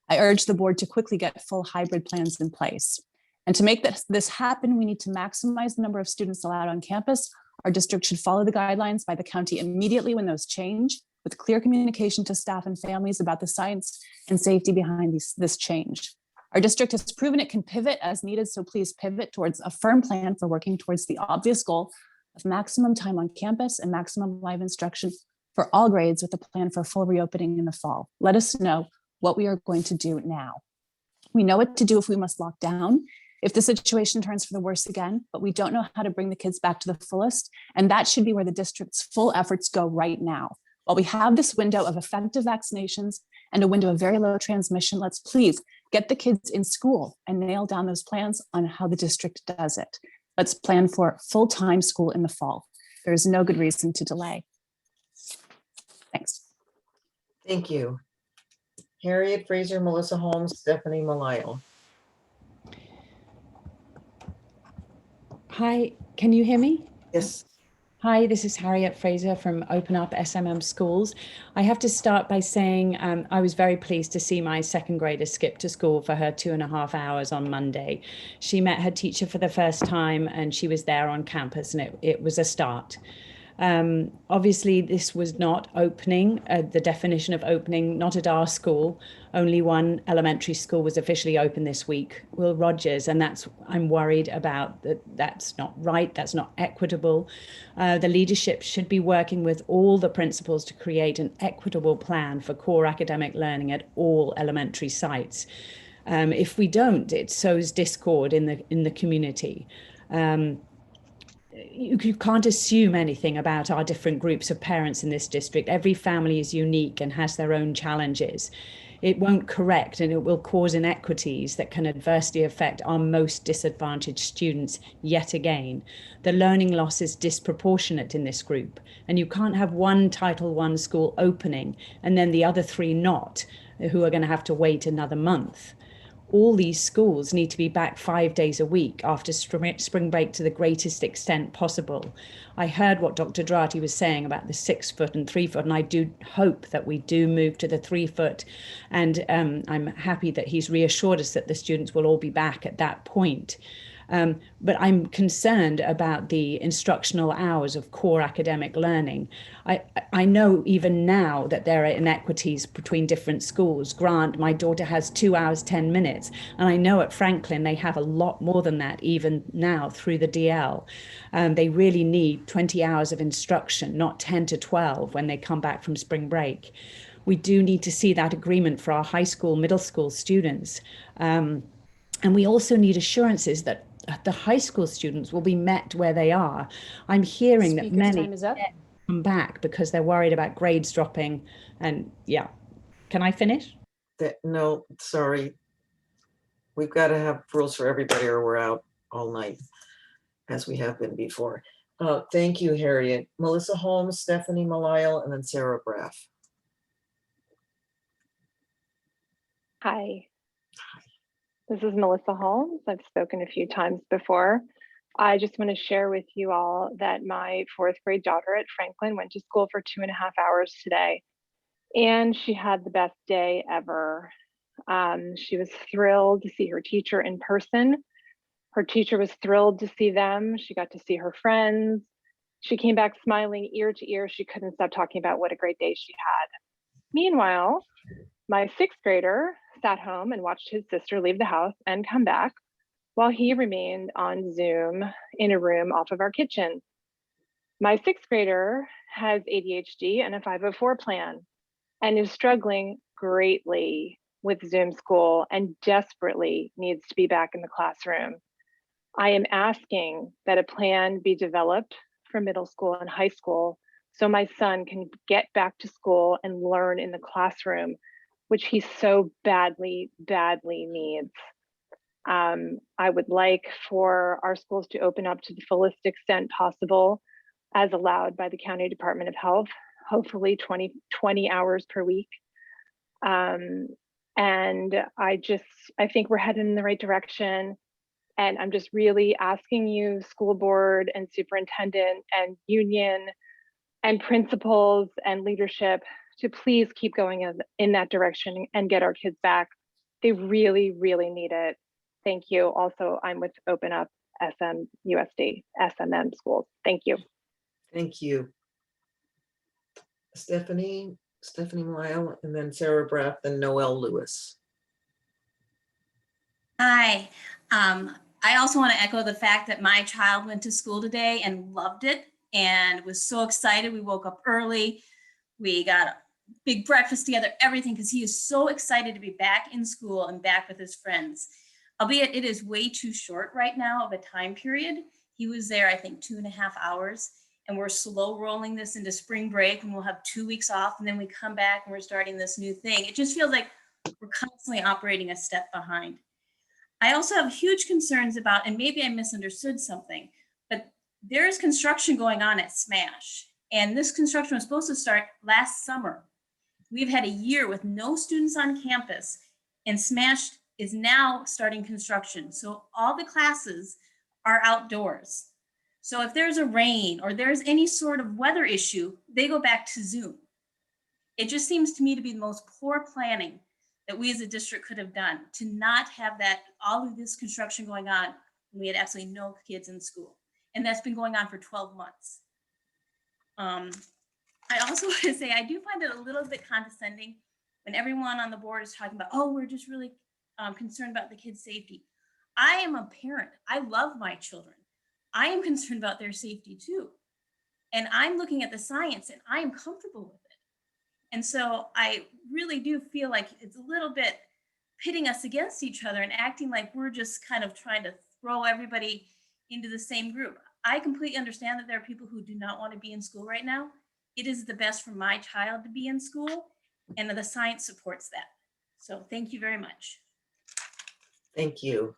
I urge the board to quickly get full hybrid plans in place. And to make this happen, we need to maximize the number of students allowed on campus. Our district should follow the guidelines by the county immediately when those change, with clear communication to staff and families about the science and safety behind this change. Our district has proven it can pivot as needed, so please pivot towards a firm plan for working towards the obvious goal of maximum time on campus and maximum live instruction for all grades, with a plan for full reopening in the fall. Let us know what we are going to do now. We know what to do if we must lock down, if the situation turns for the worse again, but we don't know how to bring the kids back to the fullest, and that should be where the district's full efforts go right now. While we have this window of effective vaccinations and a window of very low transmission, let's please get the kids in school and nail down those plans on how the district does it. Let's plan for full-time school in the fall. There is no good reason to delay. Thanks. Thank you. Harriet Fraser, Melissa Holmes, Stephanie Malayal. Hi, can you hear me? Yes. Hi, this is Harriet Fraser from Open Up SMM Schools. I have to start by saying I was very pleased to see my 2nd grader skip to school for her 2.5 hours on Monday. She met her teacher for the first time and she was there on campus, and it was a start. Obviously, this was not opening, the definition of opening, not at our school. Only one elementary school was officially open this week, Will Rogers, and I'm worried about that. That's not right, that's not equitable. The leadership should be working with all the principals to create an equitable plan for core academic learning at all elementary sites. If we don't, it sows discord in the community. You can't assume anything about our different groups of parents in this district. Every family is unique and has their own challenges. It won't correct, and it will cause inequities that can adversely affect our most disadvantaged students yet again. The learning loss is disproportionate in this group, and you can't have one Title I school opening and then the other 3 not, who are going to have to wait another month. All these schools need to be back 5 days a week after spring break to the greatest extent possible. I heard what Dr. Drati was saying about the 6 foot and 3 foot, and I do hope that we do move to the 3 foot. And I'm happy that he's reassured us that the students will all be back at that point. But I'm concerned about the instructional hours of core academic learning. I know even now that there are inequities between different schools. Grant, my daughter has 2 hours, 10 minutes. And I know at Franklin, they have a lot more than that, even now through the DL. They really need 20 hours of instruction, not 10 to 12 when they come back from spring break. We do need to see that agreement for our high school, middle school students. And we also need assurances that the high school students will be met where they are. I'm hearing that many come back because they're worried about grades dropping. And yeah, can I finish? No, sorry. We've got to have rules for everybody or we're out all night, as we have been before. Thank you, Harriet. Melissa Holmes, Stephanie Malayal, and then Sarah Braff. Hi, this is Melissa Holmes. I've spoken a few times before. I just want to share with you all that my 4th grade daughter at Franklin went to school for 2.5 hours today, and she had the best day ever. She was thrilled to see her teacher in person. Her teacher was thrilled to see them. She got to see her friends. She came back smiling ear to ear. She couldn't stop talking about what a great day she had. Meanwhile, my 6th grader sat home and watched his sister leave the house and come back while he remained on Zoom in a room off of our kitchen. My 6th grader has ADHD and a 504 plan and is struggling greatly with Zoom school and desperately needs to be back in the classroom. I am asking that a plan be developed for middle school and high school so my son can get back to school and learn in the classroom, which he so badly needs. I would like for our schools to open up to the fullest extent possible as allowed by the County Department of Health, hopefully 20 hours per week. And I think we're headed in the right direction. And I'm just really asking you, school board and superintendent and union and principals and leadership to please keep going in that direction and get our kids back. They really need it. Thank you. Also, I'm with Open Up SMUSD, SMM schools. Thank you. Thank you. Stephanie Lyle, and then Sarah Braff, and Noelle Lewis. Hi. I also want to echo the fact that my child went to school today and loved it and was so excited. We woke up early. We got a big breakfast together, everything, because he is so excited to be back in school and back with his friends. Albeit it is way too short right now of a time period. He was there, I think, 2.5 hours, and we're slow rolling this into spring break, and we'll have 2 weeks off, and then we come back and we're starting this new thing. It just feels like we're constantly operating a step behind. I also have huge concerns about, and maybe I misunderstood something, but there's construction going on at Smash, and this construction was supposed to start last summer. We've had a year with no students on campus, and Smash is now starting construction. So all the classes are outdoors. So if there's a rain or there's any sort of weather issue, they go back to Zoom. It just seems to me to be the most poor planning that we as a district could have done, to not have that, all of this construction going on when we had absolutely no kids in school. And that's been going on for 12 months. I also want to say, I do find it a little bit condescending when everyone on the board is talking about, oh, we're just really concerned about the kids' safety. I am a parent. I love my children. I am concerned about their safety too. And I'm looking at the science and I am comfortable with it. And so I really do feel like it's a little bit pitting us against each other and acting like we're just kind of trying to throw everybody into the same group. I completely understand that there are people who do not want to be in school right now. It is the best for my child to be in school, and the science supports that. So thank you very much. Thank you.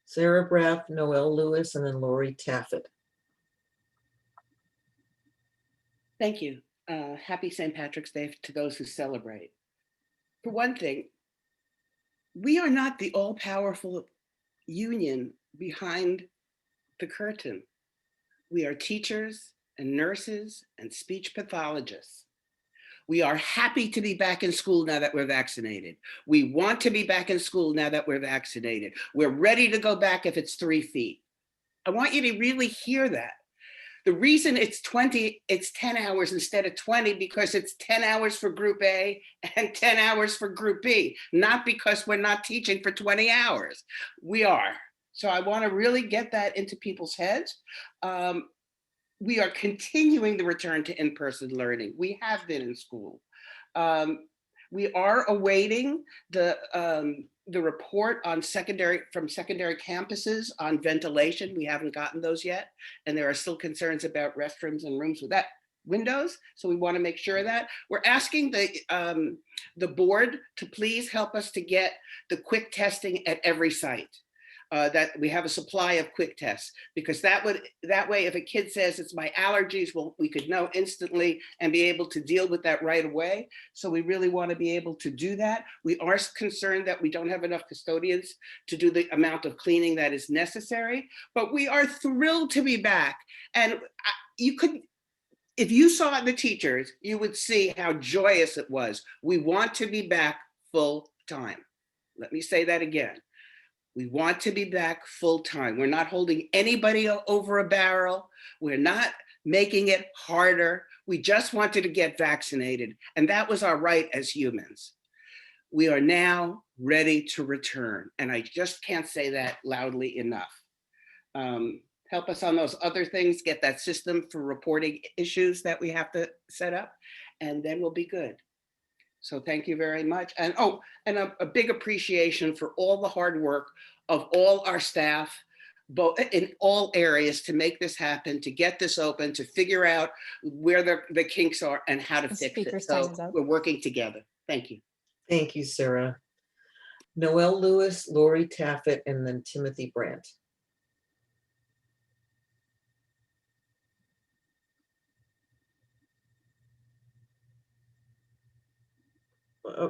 Sarah Braff, Noelle Lewis, and then Lori Taffet. Thank you. Happy St. Patrick's Day to those who celebrate. For one thing, we are not the all-powerful union behind the curtain. We are teachers and nurses and speech pathologists. We are happy to be back in school now that we're vaccinated. We want to be back in school now that we're vaccinated. We're ready to go back if it's 3 feet. I want you to really hear that. The reason it's 10 hours instead of 20 because it's 10 hours for group A and 10 hours for group B, not because we're not teaching for 20 hours. We are. So I want to really get that into people's heads. We are continuing the return to in-person learning. We have been in school. We are awaiting the report on from secondary campuses on ventilation. We haven't gotten those yet. And there are still concerns about restrooms and rooms without windows. So we want to make sure that we're asking the board to please help us to get the quick testing at every site. that we have a supply of quick tests, because that way, if a kid says it's my allergies, well, we could know instantly and be able to deal with that right away. So we really want to be able to do that. We are concerned that we don't have enough custodians to do the amount of cleaning that is necessary, but we are thrilled to be back. And if you saw the teachers, you would see how joyous it was. We want to be back full time. Let me say that again. We want to be back full time. We're not holding anybody over a barrel. We're not making it harder. We just wanted to get vaccinated, and that was our right as humans. We are now ready to return, and I just can't say that loudly enough. Help us on those other things, get that system for reporting issues that we have to set up, and then we'll be good. So thank you very much. And a big appreciation for all the hard work of all our staff, both in all areas, to make this happen, to get this open, to figure out where the kinks are and how to fix it. So we're working together. Thank you. Thank you, Sarah. Noelle Lewis, Lori Taffet, and then Timothy Brandt.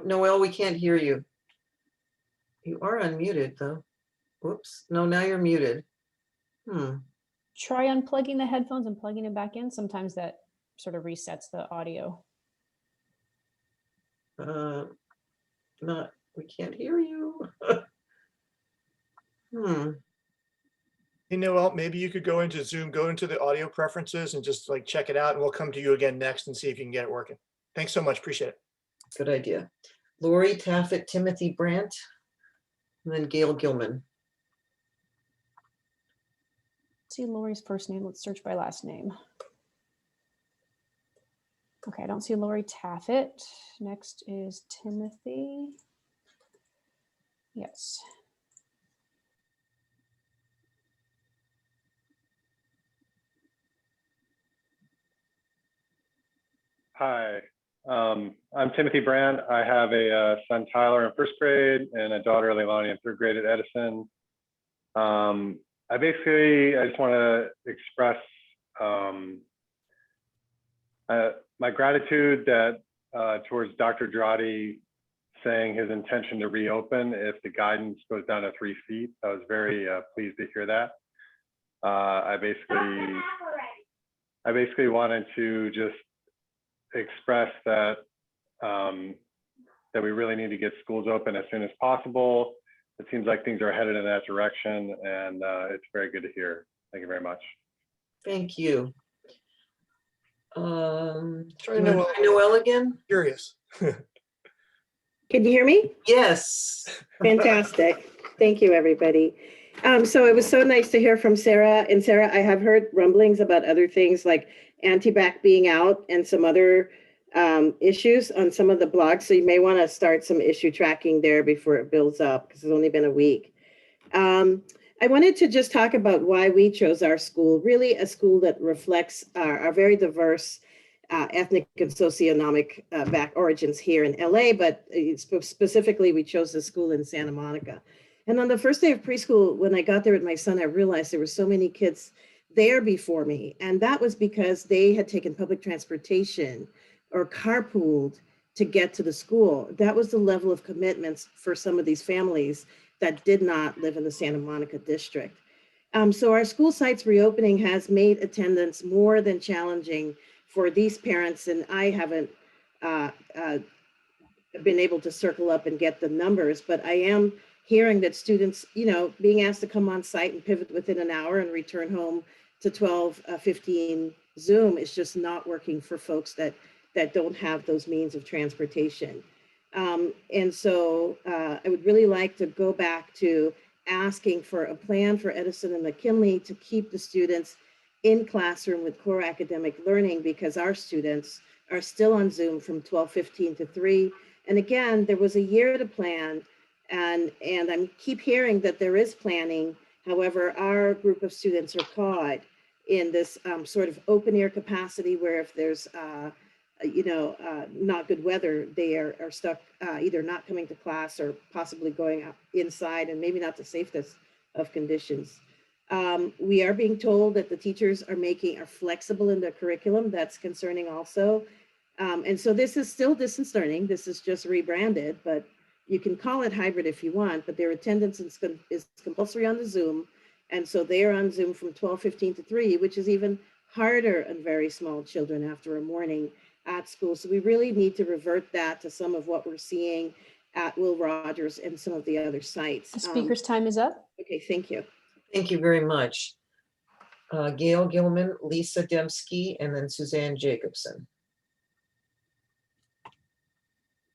Noelle, we can't hear you. You are unmuted though. Whoops, no, now you're muted. Try unplugging the headphones and plugging them back in. Sometimes that sort of resets the audio. We can't hear you. Hey, Noel, maybe you could go into Zoom, go into the audio preferences and just like check it out, and we'll come to you again next and see if you can get it working. Thanks so much. Appreciate it. Good idea. Lori Taffet, Timothy Brandt, and then Gail Gilman. See Lori's first name. Let's search by last name. Okay, I don't see Lori Taffet. Next is Timothy. Yes. Hi, I'm Timothy Brand. I have a son, Tyler, in first grade and a daughter, Leilani, in third grade at Edison. I just want to express my gratitude towards Dr. Drotti saying his intention to reopen if the guidance goes down to 3 feet. I was very pleased to hear that. I basically wanted to just express that that we really need to get schools open as soon as possible. It seems like things are headed in that direction, and it's very good to hear. Thank you very much. Thank you. Try Noelle again. Curious. Can you hear me? Yes. Fantastic. Thank you, everybody. So it was so nice to hear from Sarah. And Sarah, I have heard rumblings about other things like anti-bac being out and some other issues on some of the blogs. So you may want to start some issue tracking there before it builds up, because it's only been a week. I wanted to just talk about why we chose our school, really a school that reflects our very diverse ethnic and socioeconomic back origins here in LA, but specifically we chose the school in Santa Monica. And on the first day of preschool, when I got there with my son, I realized there were so many kids there before me. And that was because they had taken public transportation or carpooled to get to the school. That was the level of commitments for some of these families that did not live in the Santa Monica district. So our school site's reopening has made attendance more than challenging for these parents, and I haven't been able to circle up and get the numbers, but I am hearing that students, being asked to come on site and pivot within an hour and return home to 12:15 Zoom is just not working for folks that don't have those means of transportation. And so I would really like to go back to asking for a plan for Edison and McKinley to keep the students in classroom with core academic learning, because our students are still on Zoom from 12:15 to 3. And again, there was a year to plan, and I keep hearing that there is planning. However, our group of students are caught in this sort of open air capacity where if there's not good weather, they are stuck either not coming to class or possibly going out inside, and maybe not the safest of conditions. We are being told that the teachers are flexible in their curriculum. That's concerning also. And so this is still distance learning. This is just rebranded, but you can call it hybrid if you want, but their attendance is compulsory on the Zoom. And so they are on Zoom from 12:15 to 3, which is even harder on very small children after a morning at school. So we really need to revert that to some of what we're seeing at Will Rogers and some of the other sites. The speaker's time is up. Okay, thank you. Thank you very much. Gail Gilman, Lisa Dembski, and then Suzanne Jacobson.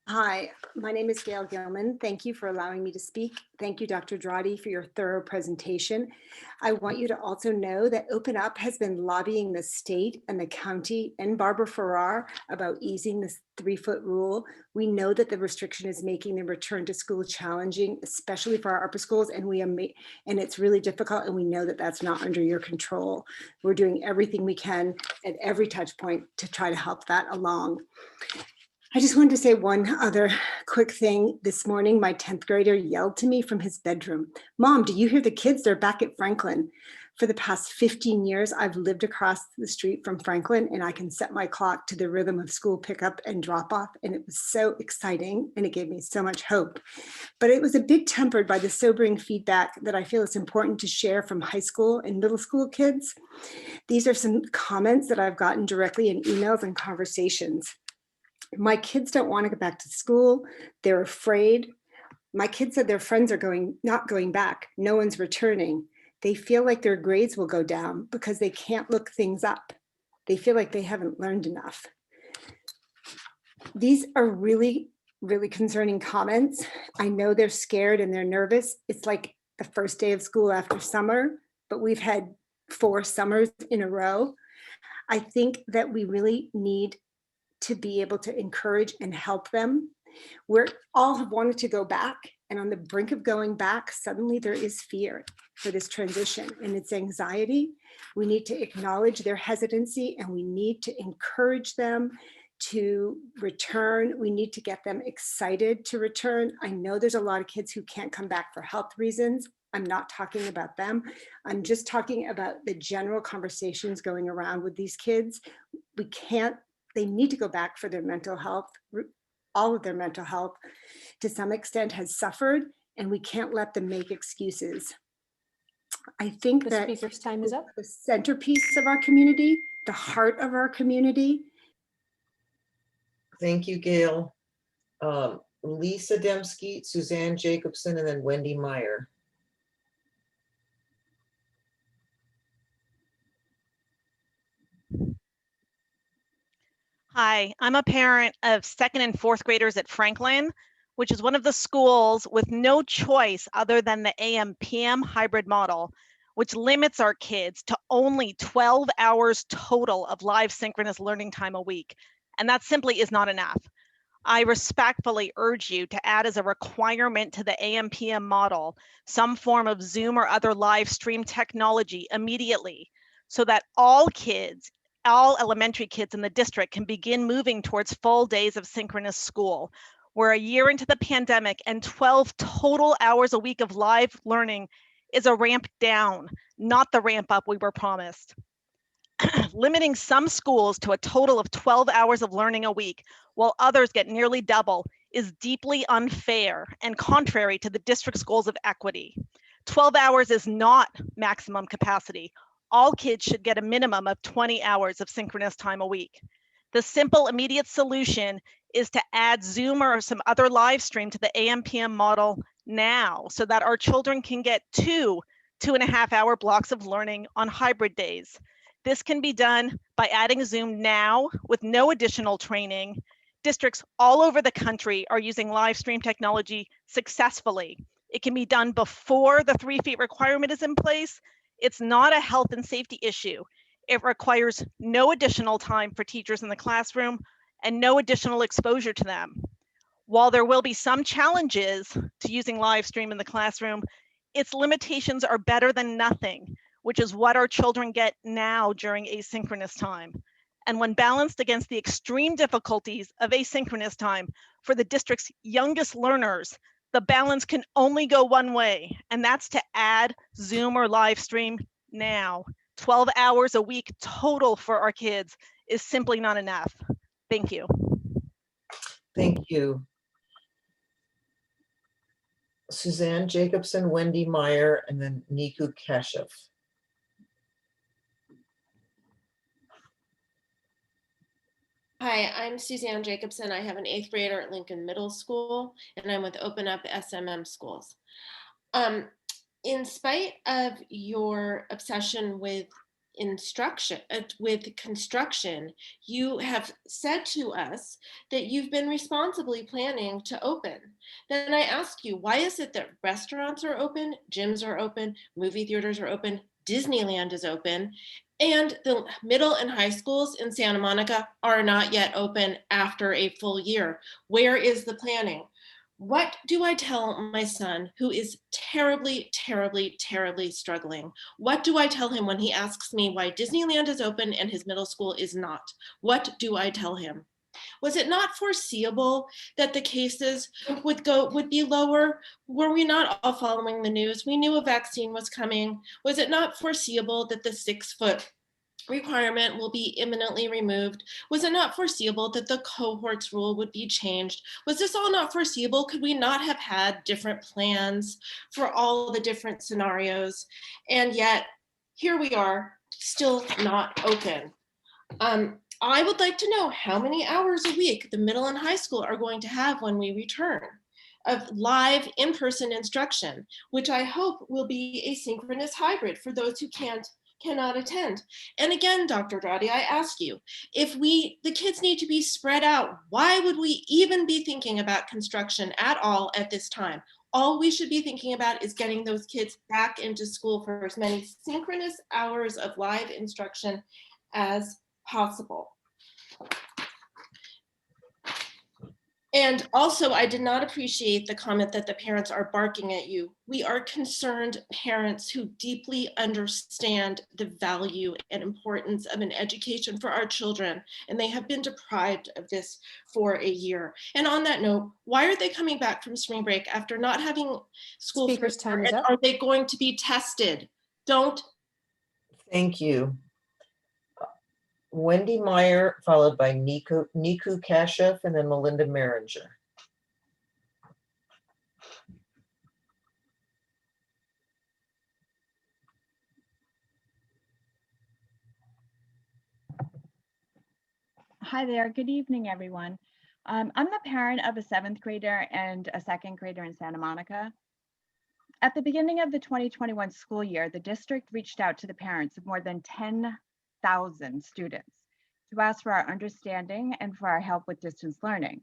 Hi, my name is Gail Gilman. Thank you for allowing me to speak. Thank you, Dr. Drotti, for your thorough presentation. I want you to also know that Open Up has been lobbying the state and the county and Barbara Farrar about easing this 3-foot rule. We know that the restriction is making the return to school challenging, especially for our upper schools, and it's really difficult, and we know that that's not under your control. We're doing everything we can at every touch point to try to help that along. I just wanted to say one other quick thing. This morning, my 10th grader yelled to me from his bedroom, "Mom, do you hear the kids? They're back at Franklin." For the past 15 years, I've lived across the street from Franklin, and I can set my clock to the rhythm of school pickup and drop off. And it was so exciting, and it gave me so much hope. But it was a bit tempered by the sobering feedback that I feel is important to share from high school and middle school kids. These are some comments that I've gotten directly in emails and conversations. My kids don't want to go back to school. They're afraid. My kids said their friends are not going back. No one's returning. They feel like their grades will go down because they can't look things up. They feel like they haven't learned enough. These are really, really concerning comments. I know they're scared and they're nervous. It's like the first day of school after summer, but we've had 4 summers in a row. I think that we really need to be able to encourage and help them. We're all have wanted to go back, and on the brink of going back, suddenly there is fear for this transition and it's anxiety. We need to acknowledge their hesitancy, and we need to encourage them to return. We need to get them excited to return. I know there's a lot of kids who can't come back for health reasons. I'm not talking about them. I'm just talking about the general conversations going around with these kids. They need to go back for their mental health. All of their mental health to some extent has suffered, and we can't let them make excuses. I think that the speaker's time is up. The centerpiece of our community, the heart of our community. Thank you, Gail. Lisa Dembski, Suzanne Jacobson, and then Wendy Meyer. Hi, I'm a parent of 2nd and 4th graders at Franklin, which is one of the schools with no choice other than the AM/PM hybrid model, which limits our kids to only 12 hours total of live synchronous learning time a week. And that simply is not enough. I respectfully urge you to add as a requirement to the AM/PM model some form of Zoom or other live stream technology immediately, so that all elementary kids in the district can begin moving towards full days of synchronous school. We're a year into the pandemic, and 12 total hours a week of live learning is a ramp down, not the ramp up we were promised. Limiting some schools to a total of 12 hours of learning a week, while others get nearly double, is deeply unfair and contrary to the district's goals of equity. 12 hours is not maximum capacity. All kids should get a minimum of 20 hours of synchronous time a week. The simple, immediate solution is to add Zoom or some other live stream to the AM/PM model now, so that our children can get 2.5-hour blocks of learning on hybrid days. This can be done by adding Zoom now with no additional training. Districts all over the country are using live stream technology successfully. It can be done before the 3 feet requirement is in place. It's not a health and safety issue. It requires no additional time for teachers in the classroom and no additional exposure to them. While there will be some challenges to using live stream in the classroom, its limitations are better than nothing, which is what our children get now during asynchronous time. And when balanced against the extreme difficulties of asynchronous time for the district's youngest learners, the balance can only go one way, and that's to add Zoom or live stream now. 12 hours a week total for our kids is simply not enough. Thank you. Thank you. Suzanne Jacobson, Wendy Meyer, and then Niku Kashev. Hi, I'm Suzanne Jacobson. I have an 8th grader at Lincoln Middle School, and I'm with Open Up SMM Schools. In spite of your obsession with construction, you have said to us that you've been responsibly planning to open. Then I ask you, why is it that restaurants are open, gyms are open, movie theaters are open, Disneyland is open, and the middle and high schools in Santa Monica are not yet open after a full year? Where is the planning? What do I tell my son who is terribly, terribly, terribly struggling? What do I tell him when he asks me why Disneyland is open and his middle school is not? What do I tell him? Was it not foreseeable that the cases would be lower? Were we not all following the news? We knew a vaccine was coming. Was it not foreseeable that the 6-foot requirement will be imminently removed? Was it not foreseeable that the cohorts rule would be changed? Was this all not foreseeable? Could we not have had different plans for all the different scenarios? And yet here we are, still not open. I would like to know how many hours a week the middle and high school are going to have when we return of live in-person instruction, which I hope will be a synchronous hybrid for those who cannot attend. And again, Dr. Drotti, I ask you, if the kids need to be spread out, why would we even be thinking about construction at all at this time? All we should be thinking about is getting those kids back into school for as many synchronous hours of live instruction as possible. And also, I did not appreciate the comment that the parents are barking at you. We are concerned parents who deeply understand the value and importance of an education for our children, and they have been deprived of this for a year. And on that note, why are they coming back from spring break after not having school? Speaker's time is up. Are they going to be tested? Thank you. Wendy Meyer, followed by Niku Kashev, and then Melinda Maringer. Hi there. Good evening, everyone. I'm the parent of a 7th grader and a 2nd grader in Santa Monica. At the beginning of the 2021 school year, the district reached out to the parents of more than 10,000 students to ask for our understanding and for our help with distance learning.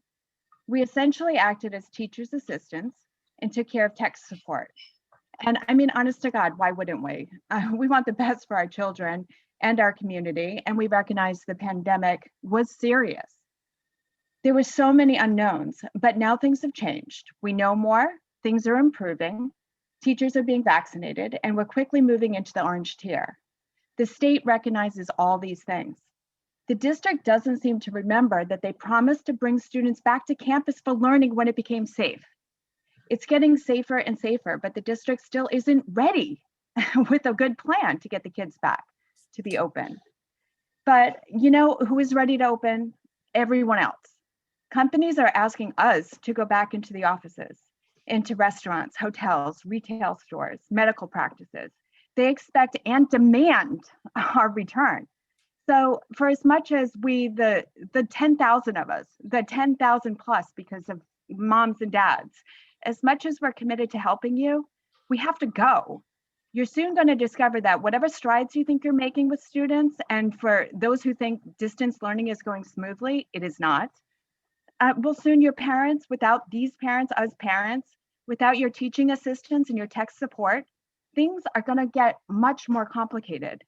We essentially acted as teachers' assistants and took care of tech support. And I mean, honest to God, why wouldn't we? We want the best for our children and our community, and we recognize the pandemic was serious. There were so many unknowns, but now things have changed. We know more, things are improving, teachers are being vaccinated, and we're quickly moving into the orange tier. The state recognizes all these things. The district doesn't seem to remember that they promised to bring students back to campus for learning when it became safe. It's getting safer and safer, but the district still isn't ready with a good plan to get the kids back to be open. But you know who is ready to open? Everyone else. Companies are asking us to go back into the offices, into restaurants, hotels, retail stores, medical practices. They expect and demand our return. So for as much as the 10,000 of us, the 10,000 plus because of moms and dads, as much as we're committed to helping you, we have to go. You're soon going to discover that whatever strides you think you're making with students, and for those who think distance learning is going smoothly, it is not. Well, soon your parents, without these parents, us parents, without your teaching assistants and your tech support, things are going to get much more complicated.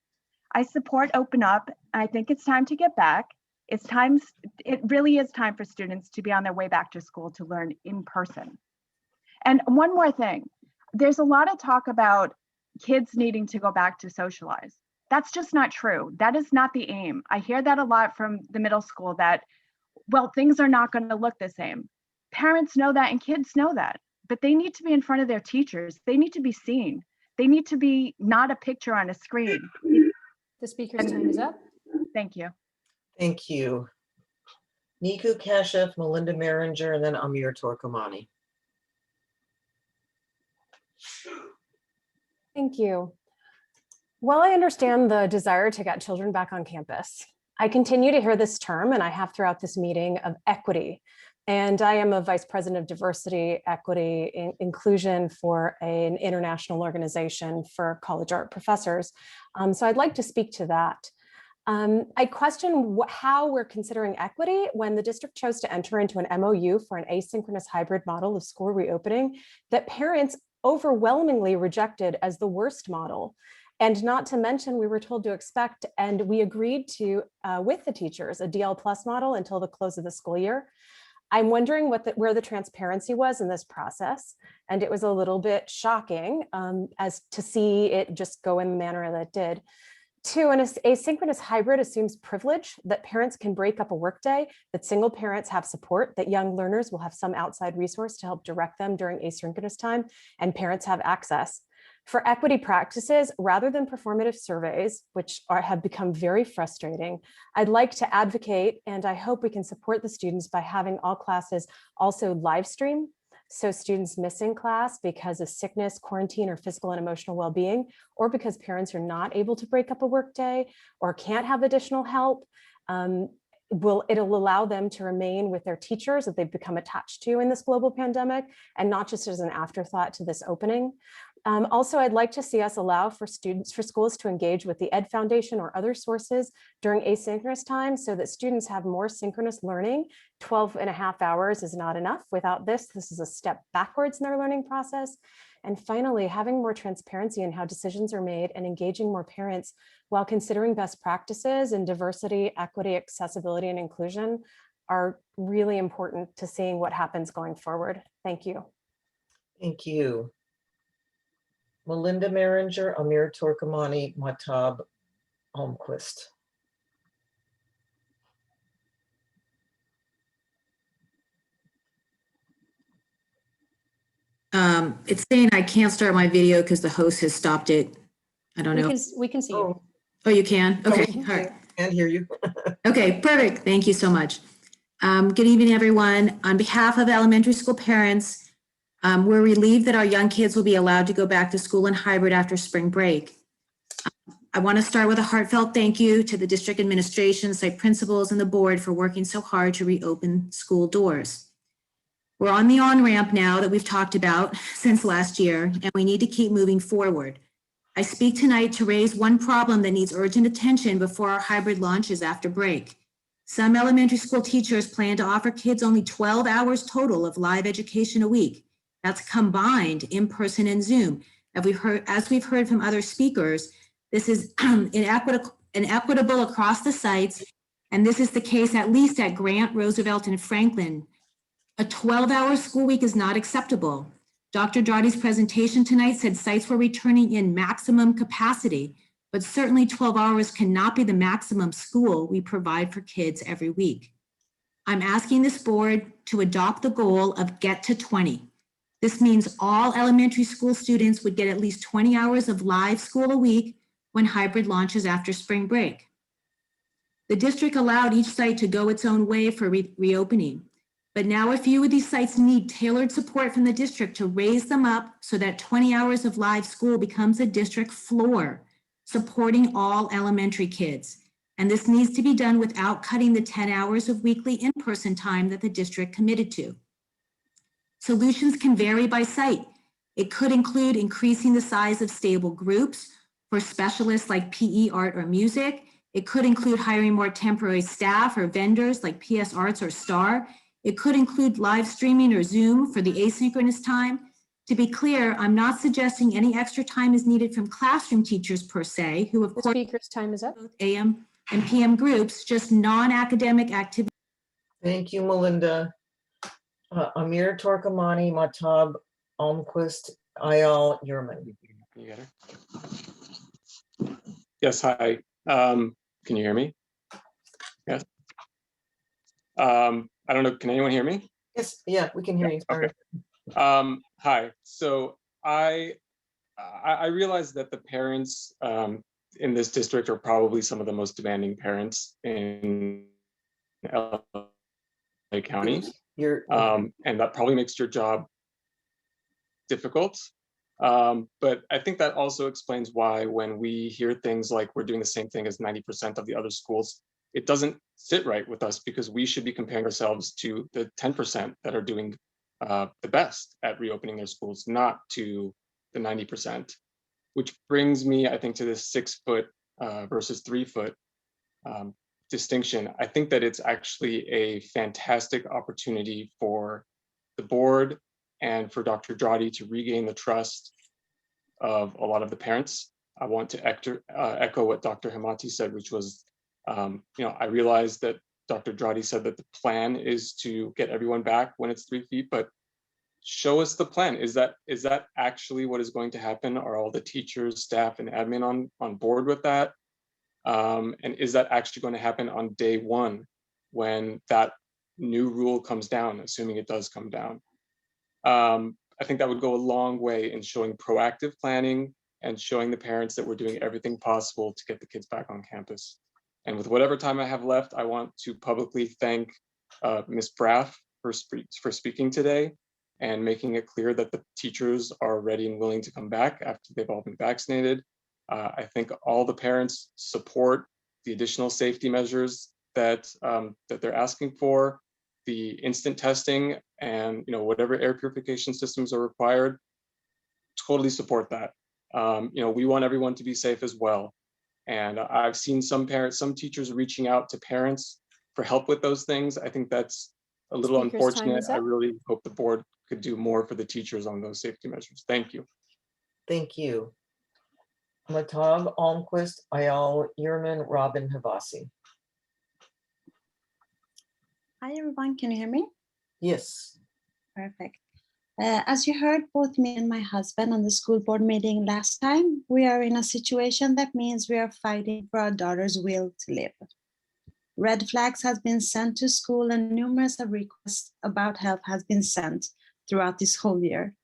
I support Open Up. I think it's time to get back. It really is time for students to be on their way back to school to learn in person. And one more thing, there's a lot of talk about kids needing to go back to socialize. That's just not true. That is not the aim. I hear that a lot from the middle school that, well, things are not going to look the same. Parents know that and kids know that, but they need to be in front of their teachers. They need to be seen. They need to be not a picture on a screen. The speaker's time is up. Thank you. Thank you. Niku Kashif, Melinda Maringer, and then Amir Torkamani. Thank you. While I understand the desire to get children back on campus, I continue to hear this term, and I have throughout this meeting, of equity. And I am a vice president of diversity, equity, and inclusion for an international organization for college art professors. So I'd like to speak to that. I question how we're considering equity when the district chose to enter into an MOU for an asynchronous hybrid model of school reopening that parents overwhelmingly rejected as the worst model. And not to mention, we were told to expect, and we agreed to, with the teachers, a DL plus model until the close of the school year. I'm wondering where the transparency was in this process. And it was a little bit shocking as to see it just go in the manner that it did. Two, an asynchronous hybrid assumes privilege, that parents can break up a workday, that single parents have support, that young learners will have some outside resource to help direct them during asynchronous time, and parents have access. For equity practices, rather than performative surveys, which have become very frustrating, I'd like to advocate, and I hope we can support the students by having all classes also live stream. So students missing class because of sickness, quarantine, or physical and emotional well-being, or because parents are not able to break up a workday or can't have additional help, it'll allow them to remain with their teachers that they've become attached to in this global pandemic, and not just as an afterthought to this opening. Also, I'd like to see us allow for schools to engage with the Ed Foundation or other sources during asynchronous time so that students have more synchronous learning. 12.5 hours is not enough. Without this is a step backwards in their learning process. And finally, having more transparency in how decisions are made and engaging more parents while considering best practices in diversity, equity, accessibility, and inclusion are really important to seeing what happens going forward. Thank you. Thank you. Melinda Maringer, Amir Torkamani, Mahtab Almquist. It's saying I can't start my video because the host has stopped it. I don't know. We can see you. Oh, you can? Okay, Oh, all right. Can't hear you. Okay, perfect. Thank you so much. Good evening, everyone. On behalf of elementary school parents, we're relieved that our young kids will be allowed to go back to school in hybrid after spring break. I want to start with a heartfelt thank you to the district administration, site principals, and the board for working so hard to reopen school doors. We're on the on-ramp now that we've talked about since last year, and we need to keep moving forward. I speak tonight to raise one problem that needs urgent attention before our hybrid launches after break. Some elementary school teachers plan to offer kids only 12 hours total of live education a week. That's combined in-person and Zoom. As we've heard from other speakers, this is inequitable across the sites, and this is the case at least at Grant, Roosevelt, and Franklin. A 12-hour school week is not acceptable. Dr. Dradi's presentation tonight said sites were returning in maximum capacity, but certainly 12 hours cannot be the maximum school we provide for kids every week. I'm asking this board to adopt the goal of get to 20. This means all elementary school students would get at least 20 hours of live school a week when hybrid launches after spring break. The district allowed each site to go its own way for reopening, but now a few of these sites need tailored support from the district to raise them up so that 20 hours of live school becomes a district floor, supporting all elementary kids. And this needs to be done without cutting the 10 hours of weekly in-person time that the district committed to. Solutions can vary by site. It could include increasing the size of stable groups for specialists like PE, art, or music. It could include hiring more temporary staff or vendors like PS Arts or STAR. It could include live streaming or Zoom for the asynchronous time. To be clear, I'm not suggesting any extra time is needed from classroom teachers per se, who of course, speaker's time is up. Both AM and PM groups, just non-academic activities. Thank you, Melinda. Amir Torkamani, Mahtab Almquist, Ayal Yerman. You got her? Yes, hi. Can you hear me? Yes. I don't know, can anyone hear me? Yes, yeah, we can hear you. Sorry. Okay. Hi. So I realize that the parents in this district are probably some of the most demanding parents in LA County. And that probably makes your job difficult. But I think that also explains why when we hear things like we're doing the same thing as 90% of the other schools, it doesn't sit right with us, because we should be comparing ourselves to the 10% that are doing the best at reopening their schools, not to the 90%. Which brings me, I think, to this 6 foot versus 3 foot distinction. I think that it's actually a fantastic opportunity for the board and for Dr. Dradi to regain the trust of a lot of the parents. I want to echo what Dr. Hamati said, which was, I realized that Dr. Dradi said that the plan is to get everyone back when it's 3 feet, but show us the plan. Is that actually what is going to happen? Are all the teachers, staff, and admin on board with that? And is that actually going to happen on day one when that new rule comes down, assuming it does come down? I think that would go a long way in showing proactive planning and showing the parents that we're doing everything possible to get the kids back on campus. And with whatever time I have left, I want to publicly thank Ms. Braff for speaking today and making it clear that the teachers are ready and willing to come back after they've all been vaccinated. I think all the parents support the additional safety measures that they're asking for, the instant testing, and whatever air purification systems are required. Totally support that. We want everyone to be safe as well. And I've seen some teachers reaching out to parents for help with those things. I think that's a little unfortunate. I really hope the board could do more for the teachers on those safety measures. Thank you. Thank you. Matab, Almquist, Ayal, Ehrman, Robin, Havasi. Hi, everyone. Can you hear me? Yes. Perfect. As you heard, both me and my husband on the school board meeting last time, we are in a situation that means we are fighting for our daughter's will to live. Red flags has been sent to school and numerous requests about help has been sent throughout this whole year.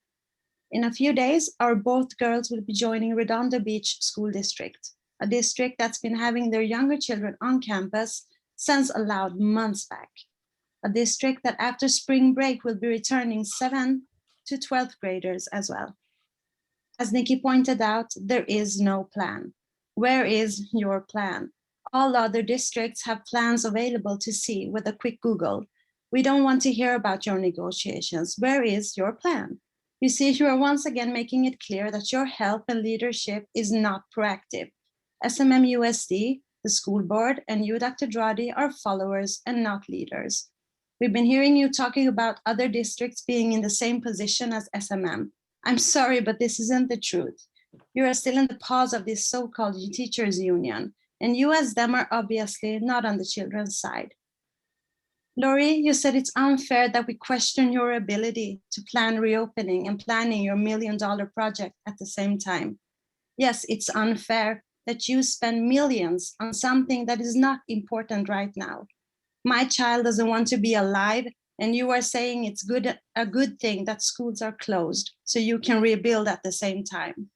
In a few days, our both girls will be joining Redondo Beach School District, a district that's been having their younger children on campus since allowed months back. A district that after spring break will be returning 7th to 12th graders as well. As Nikki pointed out, there is no plan. Where is your plan? All other districts have plans available to see with a quick Google. We don't want to hear about your negotiations. Where is your plan? You see, you are once again making it clear that your help and leadership is not proactive. SMMUSD, the school board, and you, Dr. Dradi, are followers and not leaders. We've been hearing you talking about other districts being in the same position as SMM. I'm sorry, but this isn't the truth. You are still in the paws of this so-called teachers union, and you as them are obviously not on the children's side. Lori, you said it's unfair that we question your ability to plan reopening and planning your $1 million project at the same time. Yes, it's unfair that you spend millions on something that is not important right now. My child doesn't want to be alive, and you are saying it's a good thing that schools are closed so you can rebuild at the same time.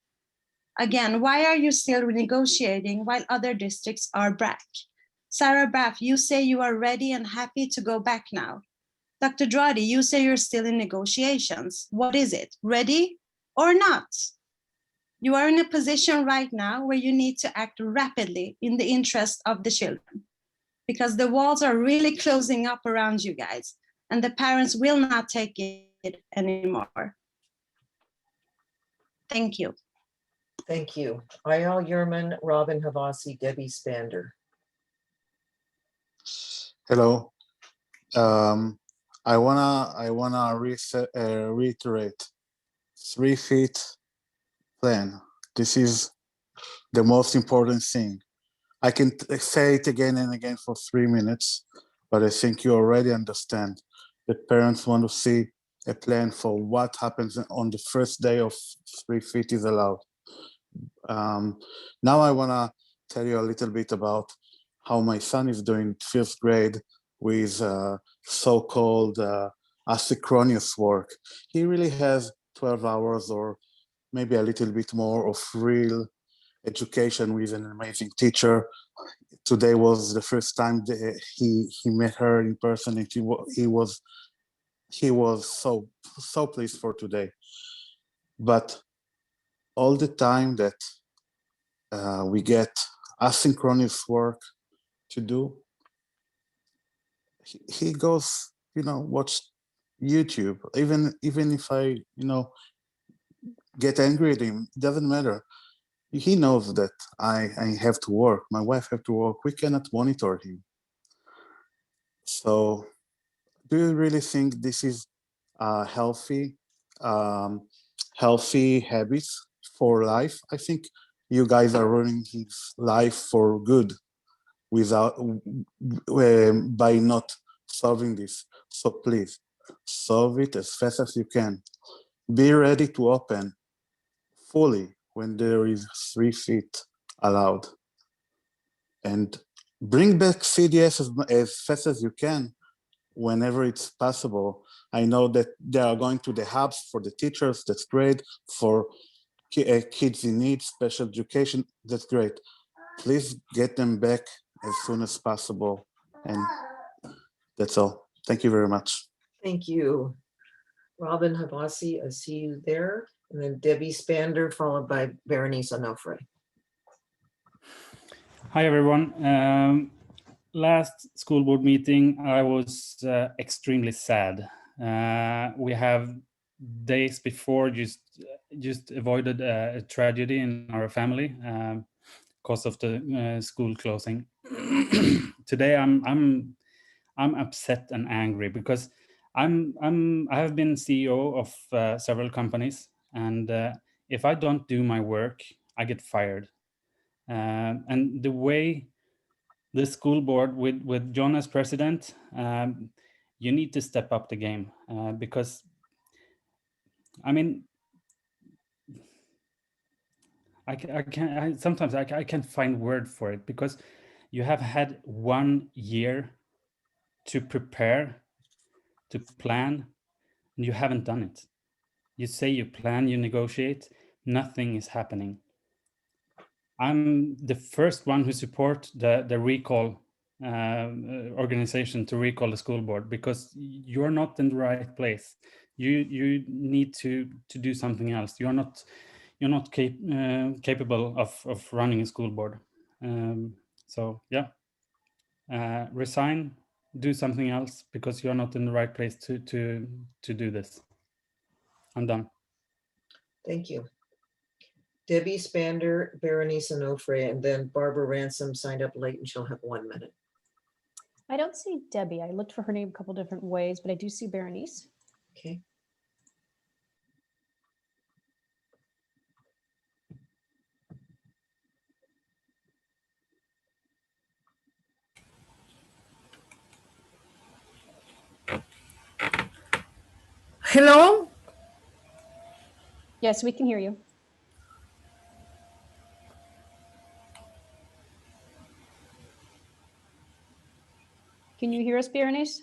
Again, why are you still negotiating while other districts are back? Sarah Braff, you say you are ready and happy to go back now. Dr. Dradi, you say you're still in negotiations. What is it, ready or not? You are in a position right now where you need to act rapidly in the interest of the children, because the walls are really closing up around you guys, and the parents will not take it anymore. Thank you. Thank you. Ayal Ehrman, Robin Havasi, Debbie Spander. Hello. I wanna reiterate 3 feet plan. This is the most important thing. I can say it again and again for 3 minutes, but I think you already understand that parents want to see a plan for what happens on the first day of 3 feet is allowed. Now I wanna tell you a little bit about how my son is doing 5th grade with so-called asynchronous work. He really has 12 hours or maybe a little bit more of real education with an amazing teacher. Today was the first time that he met her in person, and he was so pleased for today. But all the time that we get asynchronous work to do, he goes, watch YouTube. Even if I, get angry at him, it doesn't matter. He knows that I have to work. My wife have to work. We cannot monitor him. So, do you really think this is healthy habits for life? I think you guys are ruining his life for good by not solving this. So please solve it as fast as you can. Be ready to open fully when there is 3 feet allowed, and bring back CDS as fast as you can whenever it's possible. I know that they are going to the hubs for the teachers. That's great. For kids in need, special education, that's great. Please get them back as soon as possible. And that's all. Thank you very much. Thank you. Robin Havasi, I see you there. And then Debbie Spander, followed by Berenice Onofre. Hi, everyone. Last school board meeting, I was extremely sad. We have days before just avoided a tragedy in our family because of the school closing. Today, I'm upset and angry because I have been CEO of several companies, and if I don't do my work, I get fired. And the way the school board with John as president, you need to step up the game because, I mean, sometimes I can't find word for it, because you have had 1 year to prepare, to plan, and you haven't done it. You say you plan, you negotiate, nothing is happening. I'm the first one who support the recall organization to recall the school board, because you're not in the right place. You need to do something else. You're not capable of running a school board. So yeah, resign, do something else, because you're not in the right place to do this. I'm done. Thank you. Debbie Spander, Berenice Onofre, and then Barbara Ransom signed up late and she'll have 1 minute. I don't see Debbie. I looked for her name a couple different ways, but I do see Berenice. Okay. Hello? Yes, we can hear you. Can you hear us, Berenice?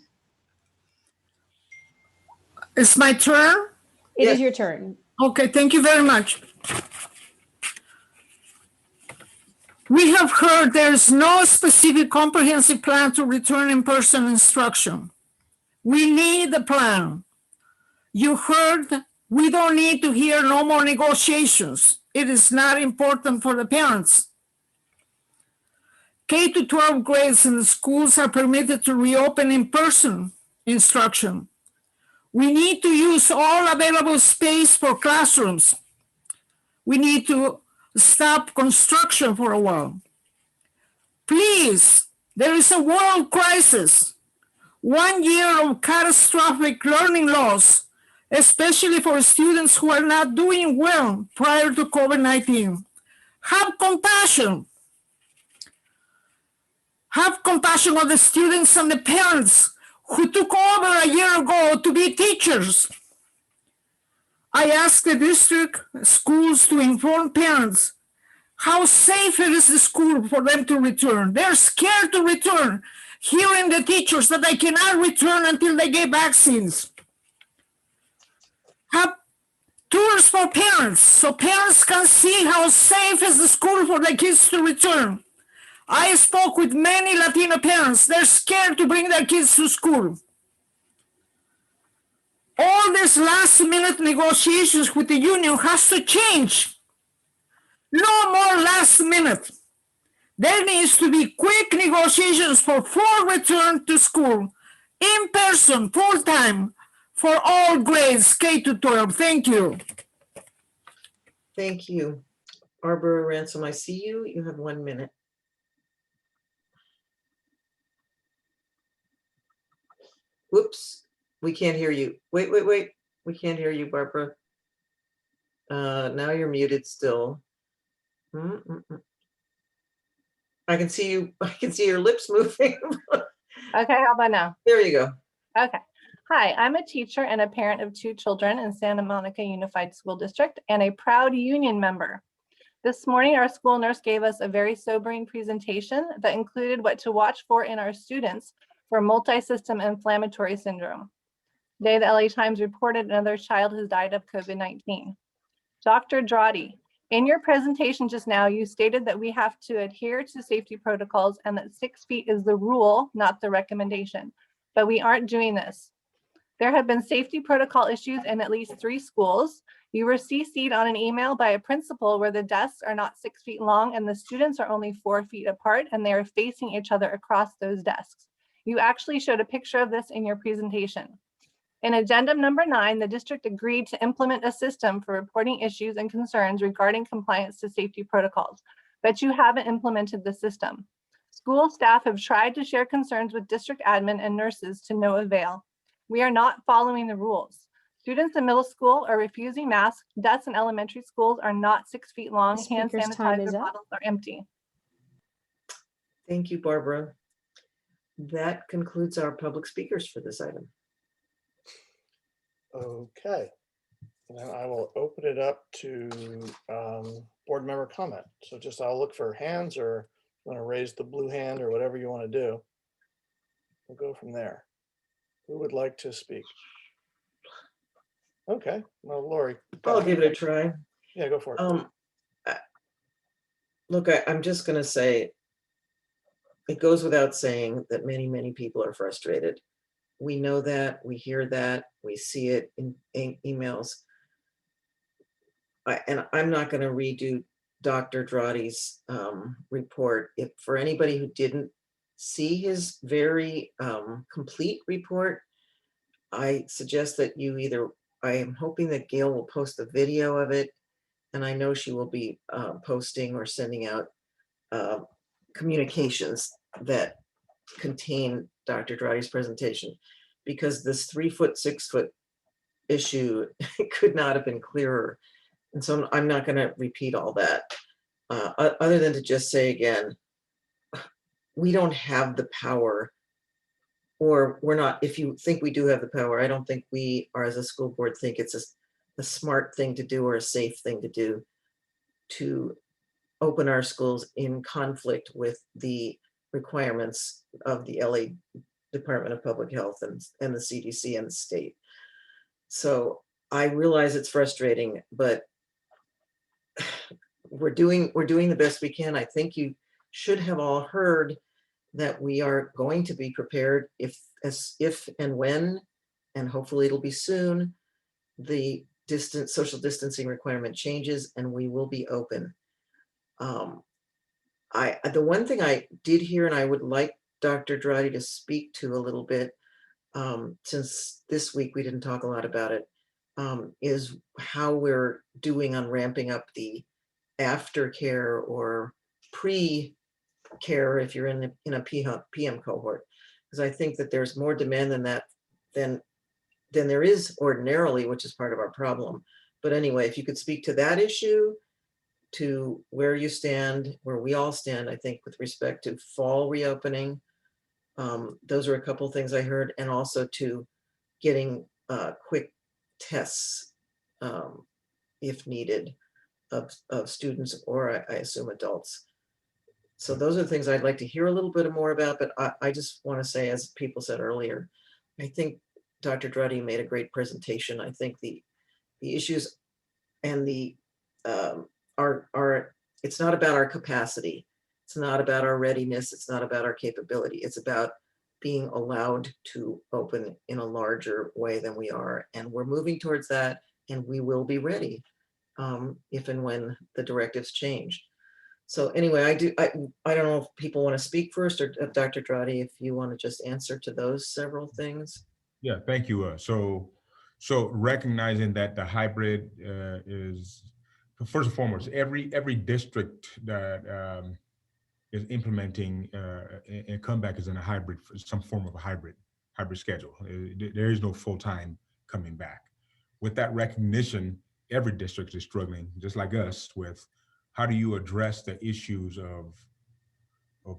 It's my turn? It is your turn. Okay, thank you very much. We have heard there's no specific comprehensive plan to return in-person instruction. We need a plan. You heard we don't need to hear no more negotiations. It is not important for the parents. K to 12 grades in the schools are permitted to reopen in-person instruction. We need to use all available space for classrooms. We need to stop construction for a while. Please, there is a world crisis. 1 year of catastrophic learning loss, especially for students who are not doing well prior to COVID-19. Have compassion. Have compassion on the students and the parents who took over a year ago to be teachers. I asked the district schools to inform parents how safe it is the school for them to return. They're scared to return, hearing the teachers that they cannot return until they get vaccines. have tours for parents so parents can see how safe is the school for their kids to return. I spoke with many Latino parents. They're scared to bring their kids to school. All these last minute negotiations with the union has to change. No more last minute. There needs to be quick negotiations for full return to school, in person, full time, for all grades K to 12. Thank you. Thank you. Barbara Ransom, I see you. You have 1 minute. Whoops, we can't hear you. Wait. We can't hear you, Barbara. Now you're muted still. I can see you. I can see your lips moving. Okay, how about now? There you go. Okay. Hi, I'm a teacher and a parent of 2 children in Santa Monica Unified School District and a proud union member. This morning, our school nurse gave us a very sobering presentation that included what to watch for in our students for multi-system inflammatory syndrome. Today, the LA Times reported another child has died of COVID-19. Dr. Drotti, in your presentation just now, you stated that we have to adhere to safety protocols and that 6 feet is the rule, not the recommendation, but we aren't doing this. There have been safety protocol issues in at least 3 schools. You were CC'd on an email by a principal where the desks are not 6 feet long and the students are only 4 feet apart and they are facing each other across those desks. You actually showed a picture of this in your presentation. In addendum number 9, the district agreed to implement a system for reporting issues and concerns regarding compliance to safety protocols, but you haven't implemented the system. School staff have tried to share concerns with district admin and nurses to no avail. We are not following the rules. Students in middle school are refusing masks. Desks in elementary schools are not 6 feet long. Hand Speaker's time is sanitizer up. bottles are empty. Thank you, Barbara. That concludes our public speakers for this item. Okay. Then I will open it up to board member comment. So just I'll look for hands or want to raise the blue hand or whatever you want to do. We'll go from there. Who would like to speak? Okay, well, Lori. I'll give it a try. Yeah, go for it. Look, I'm just going to say, it goes without saying that many, many people are frustrated. We know that, we hear that, we see it in emails. And I'm not going to redo Dr. Drotti's report. If for anybody who didn't see his very complete report, I suggest that you either, I am hoping that Gail will post a video of it, and I know she will be posting or sending out communications that contain Dr. Drotti's presentation, because this 3 foot, 6 foot issue could not have been clearer. And so I'm not going to repeat all that, other than to just say again, we don't have the power, or we're not, if you think we do have the power, I don't think we are as a school board think it's a smart thing to do or a safe thing to do to open our schools in conflict with the requirements of the LA Department of Public Health and the CDC and the state. So I realize it's frustrating, but we're doing the best we can. I think you should have all heard that we are going to be prepared if and when, and hopefully it'll be soon, the social distancing requirement changes and we will be open. The one thing I did hear, and I would like Dr. Drotti to speak to a little bit, since this week we didn't talk a lot about it, is how we're doing on ramping up the aftercare or pre-care if you're in a PM cohort, because I think that there's more demand than that than there is ordinarily, which is part of our problem. But anyway, if you could speak to that issue, to where you stand, where we all stand, I think, with respect to fall reopening. Those are a couple of things I heard, and also to getting quick tests if needed of students or I assume adults. So those are the things I'd like to hear a little bit more about, but I just want to say, as people said earlier, I think Dr. Drotti made a great presentation. I think the issues and the it's not about our capacity. It's not about our readiness. It's not about our capability. It's about being allowed to open in a larger way than we are. And we're moving towards that, and we will be ready if and when the directives change. So anyway, I don't know if people want to speak first, or Dr. Drotti, if you want to just answer to those several things. Yeah, thank you. So recognizing that the hybrid is, first and foremost, every district that is implementing and comeback is in a hybrid, some form of a hybrid schedule. There is no full-time coming back. With that recognition, every district is struggling, just like us, with how do you address the issues of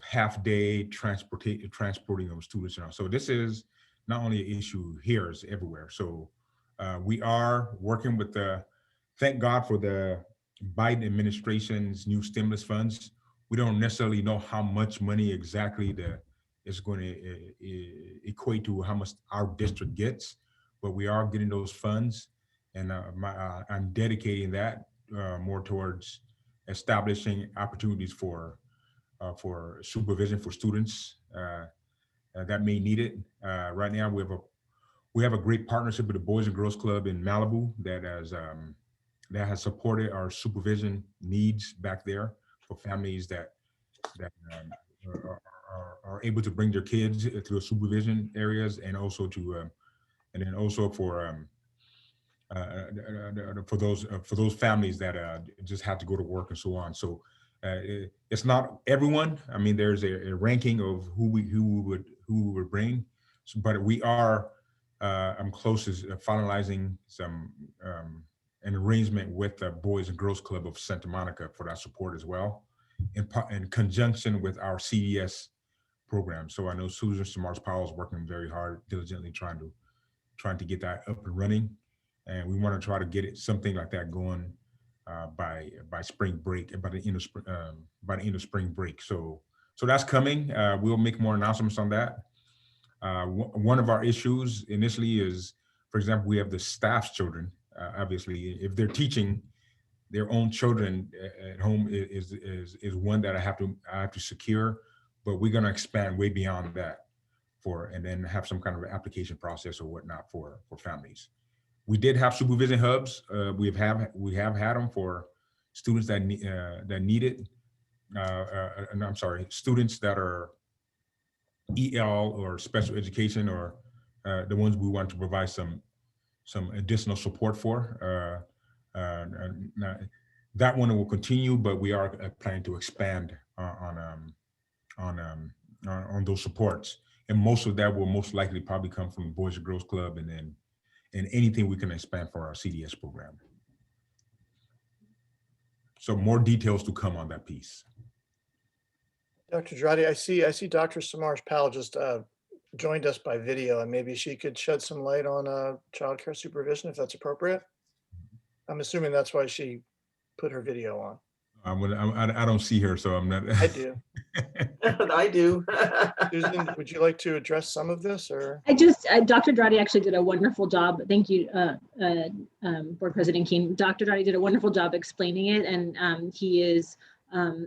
half-day transporting of students around. So this is not only an issue here, it's everywhere. So we are working with thank God for the Biden administration's new stimulus funds. We don't necessarily know how much money exactly is going to equate to how much our district gets, but we are getting those funds. And I'm dedicating that more towards establishing opportunities for supervision for students that may need it. Right now, we have a great partnership with the Boys and Girls Club in Malibu that has supported our supervision needs back there for families that are able to bring their kids to the supervision areas, and also and then also for those families that just have to go to work and so on. So it's not everyone. I mean, there's a ranking of who we would bring, but we are. I'm close to finalizing an arrangement with the Boys and Girls Club of Santa Monica for that support as well, in conjunction with our CDS program. So I know Susan Samars Powell is working very hard, diligently trying to get that up and running, and we want to try to get it something like that going by spring break, by the end of spring break. So that's coming. We'll make more announcements on that. One of our issues initially is, for example, we have the staff's children. Obviously, if they're teaching their own children at home, is one that I have to secure, but we're going to expand way beyond that and then have some kind of application process or whatnot for families. We did have supervision hubs. We have had them for students that need it. And I'm sorry, students that are EL or special education, or the ones we want to provide some additional support for. That one will continue, but we are planning to expand on those supports, and most of that will most likely probably come from the Boys and Girls Club, and anything we can expand for our CDS program. So more details to come on that piece. Dr. Drotti, I see Dr. Samars Powell just joined us by video, and maybe she could shed some light on childcare supervision, if that's appropriate. I'm assuming that's why she put her video on. I don't see her, so I'm not. I do. I do. Susan, would you like to address some of this, or? Dr. Drotti actually did a wonderful job. Thank you, Board President Keene. Dr. Drotti did a wonderful job explaining it, and he is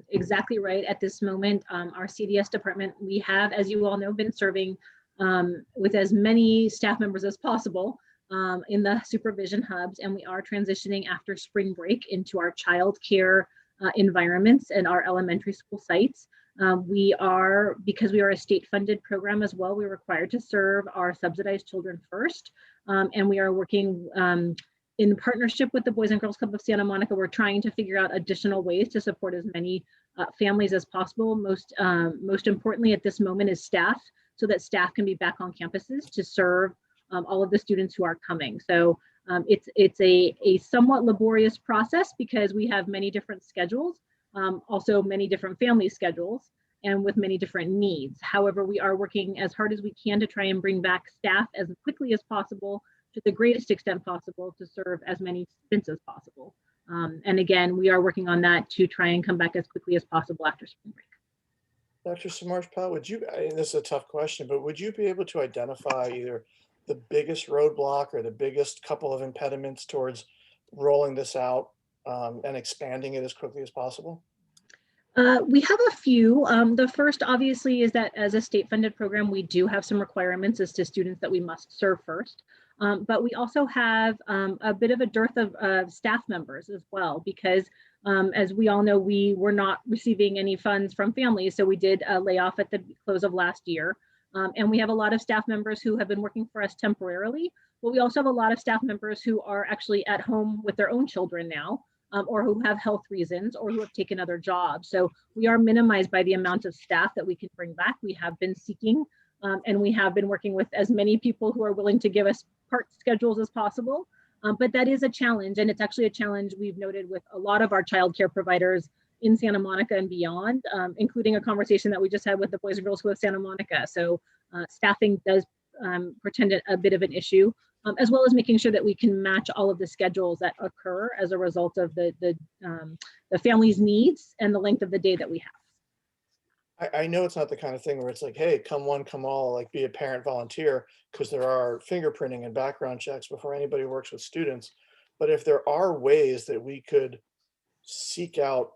exactly right. At this moment, our CDS department, we have, as you all know, been serving with as many staff members as possible in the supervision hubs, and we are transitioning after spring break into our child care environments and our elementary school sites. Because we are a state-funded program as well, we're required to serve our subsidized children first, and we are working in partnership with the Boys and Girls Club of Santa Monica. We're trying to figure out additional ways to support as many families as possible. Most importantly at this moment is staff, so that staff can be back on campuses to serve all of the students who are coming. So it's a somewhat laborious process because we have many different schedules, also many different family schedules, and with many different needs. However, we are working as hard as we can to try and bring back staff as quickly as possible, to the greatest extent possible, to serve as many students as possible. And again, we are working on that to try and come back as quickly as possible after spring break. Dr. Samars Powell, would you, and this is a tough question, but would you be able to identify either the biggest roadblock or the biggest couple of impediments towards rolling this out and expanding it as quickly as possible? We have a few. The first, obviously, is that as a state-funded program, we do have some requirements as to students that we must serve first. But we also have a bit of a dearth of staff members as well, because as we all know, we were not receiving any funds from families. So we did a layoff at the close of last year. And we have a lot of staff members who have been working for us temporarily, but we also have a lot of staff members who are actually at home with their own children now. Or who have health reasons or who have taken other jobs. So we are minimized by the amount of staff that we can bring back. We have been seeking and we have been working with as many people who are willing to give us part schedules as possible. But that is a challenge, and it's actually a challenge we've noted with a lot of our childcare providers in Santa Monica and beyond, including a conversation that we just had with the Boys and Girls School of Santa Monica. So staffing does portend a bit of an issue. As well as making sure that we can match all of the schedules that occur as a result of the family's needs and the length of the day that we have. I know it's not the kind of thing where it's like, hey, come one, come all, like be a parent volunteer, because there are fingerprinting and background checks before anybody works with students. But if there are ways that we could seek out,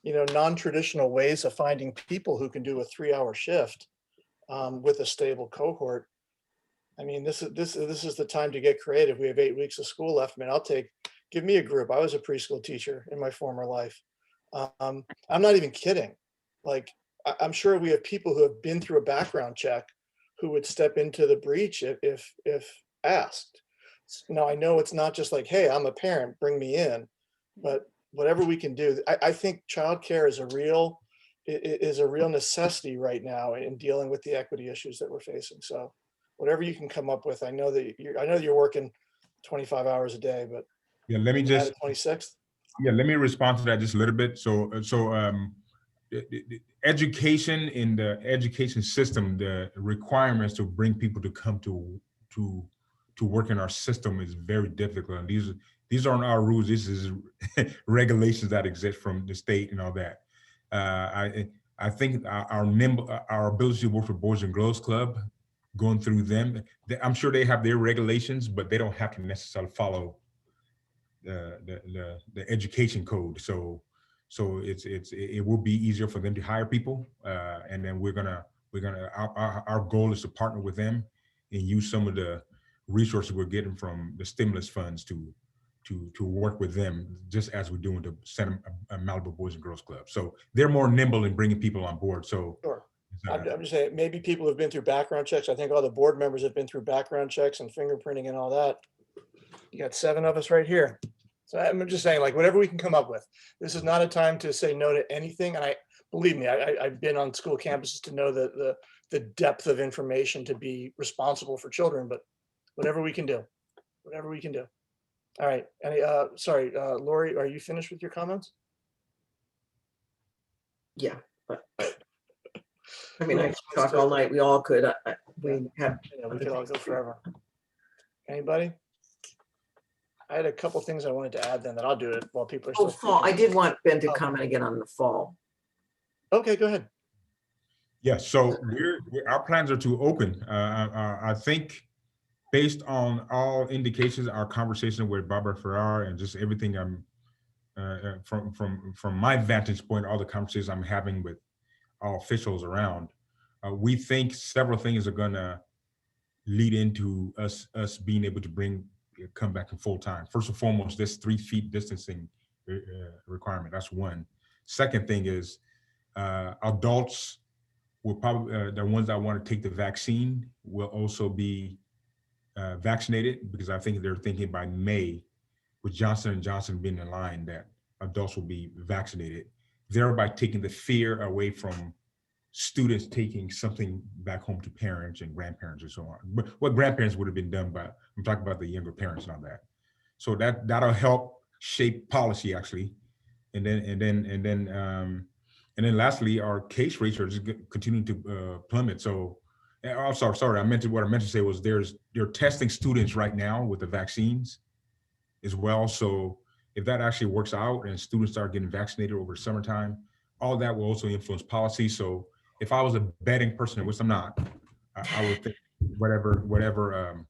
non-traditional ways of finding people who can do a 3-hour shift with a stable cohort, I mean, this is the time to get creative. We have 8 weeks of school left. I mean, give me a group. I was a preschool teacher in my former life. I'm not even kidding. Like, I'm sure we have people who have been through a background check who would step into the breach if asked. Now, I know it's not just like, hey, I'm a parent, bring me in, but whatever we can do. I think childcare is a real necessity right now in dealing with the equity issues that we're facing. So whatever you can come up with. I know that you're working 25 hours a day, but yeah, let me just 26th. Yeah, let me respond to that just a little bit. So education in the education system, the requirements to bring people to come to work in our system is very difficult. And these aren't our rules. This is regulations that exist from the state and all that. I think our ability to work for Boys and Girls Club, going through them, I'm sure they have their regulations, but they don't have to necessarily follow the education code. So it will be easier for them to hire people, and then our goal is to partner with them and use some of the resources we're getting from the stimulus funds to work with them, just as we're doing to send Malibu Boys and Girls Club. So they're more nimble in bringing people on board. So sure. I'm just saying, maybe people have been through background checks. I think all the board members have been through background checks and fingerprinting and all that. You got 7 of us right here. So I'm just saying, like, whatever we can come up with. This is not a time to say no to anything. And believe me, I've been on school campuses to know the depth of information to be responsible for children, but whatever we can do, whatever we can do. All right. Sorry, Lori, are you finished with your comments? Yeah, but I mean, I could talk all night. We all could. We could all go forever. Anybody? I had a couple things I wanted to add then that I'll do it while people are still. Fall. I did want Ben to comment again on the fall. Okay, go ahead. Yeah, so our plans are to open. I think based on all indications, our conversation with Barbara Ferrar and just everything from my vantage point, all the conversations I'm having with all officials around, we think several things are gonna lead into us being able to come back in full time. First and foremost, this 3 feet distancing requirement, that's one. Second thing is adults will probably, the ones that want to take the vaccine will also be vaccinated, because I think they're thinking by May, with Johnson & Johnson being in line, that adults will be vaccinated, thereby taking the fear away from students taking something back home to parents and grandparents and so on. But what grandparents would have been done by, I'm talking about the younger parents and all that. So that'll help shape policy actually. And then lastly, our case rates are just continuing to plummet. So I'm sorry, what I meant to say was they're testing students right now with the vaccines as well. So if that actually works out and students start getting vaccinated over the summertime, all that will also influence policy. So if I was a betting person, which I'm not, I would think whatever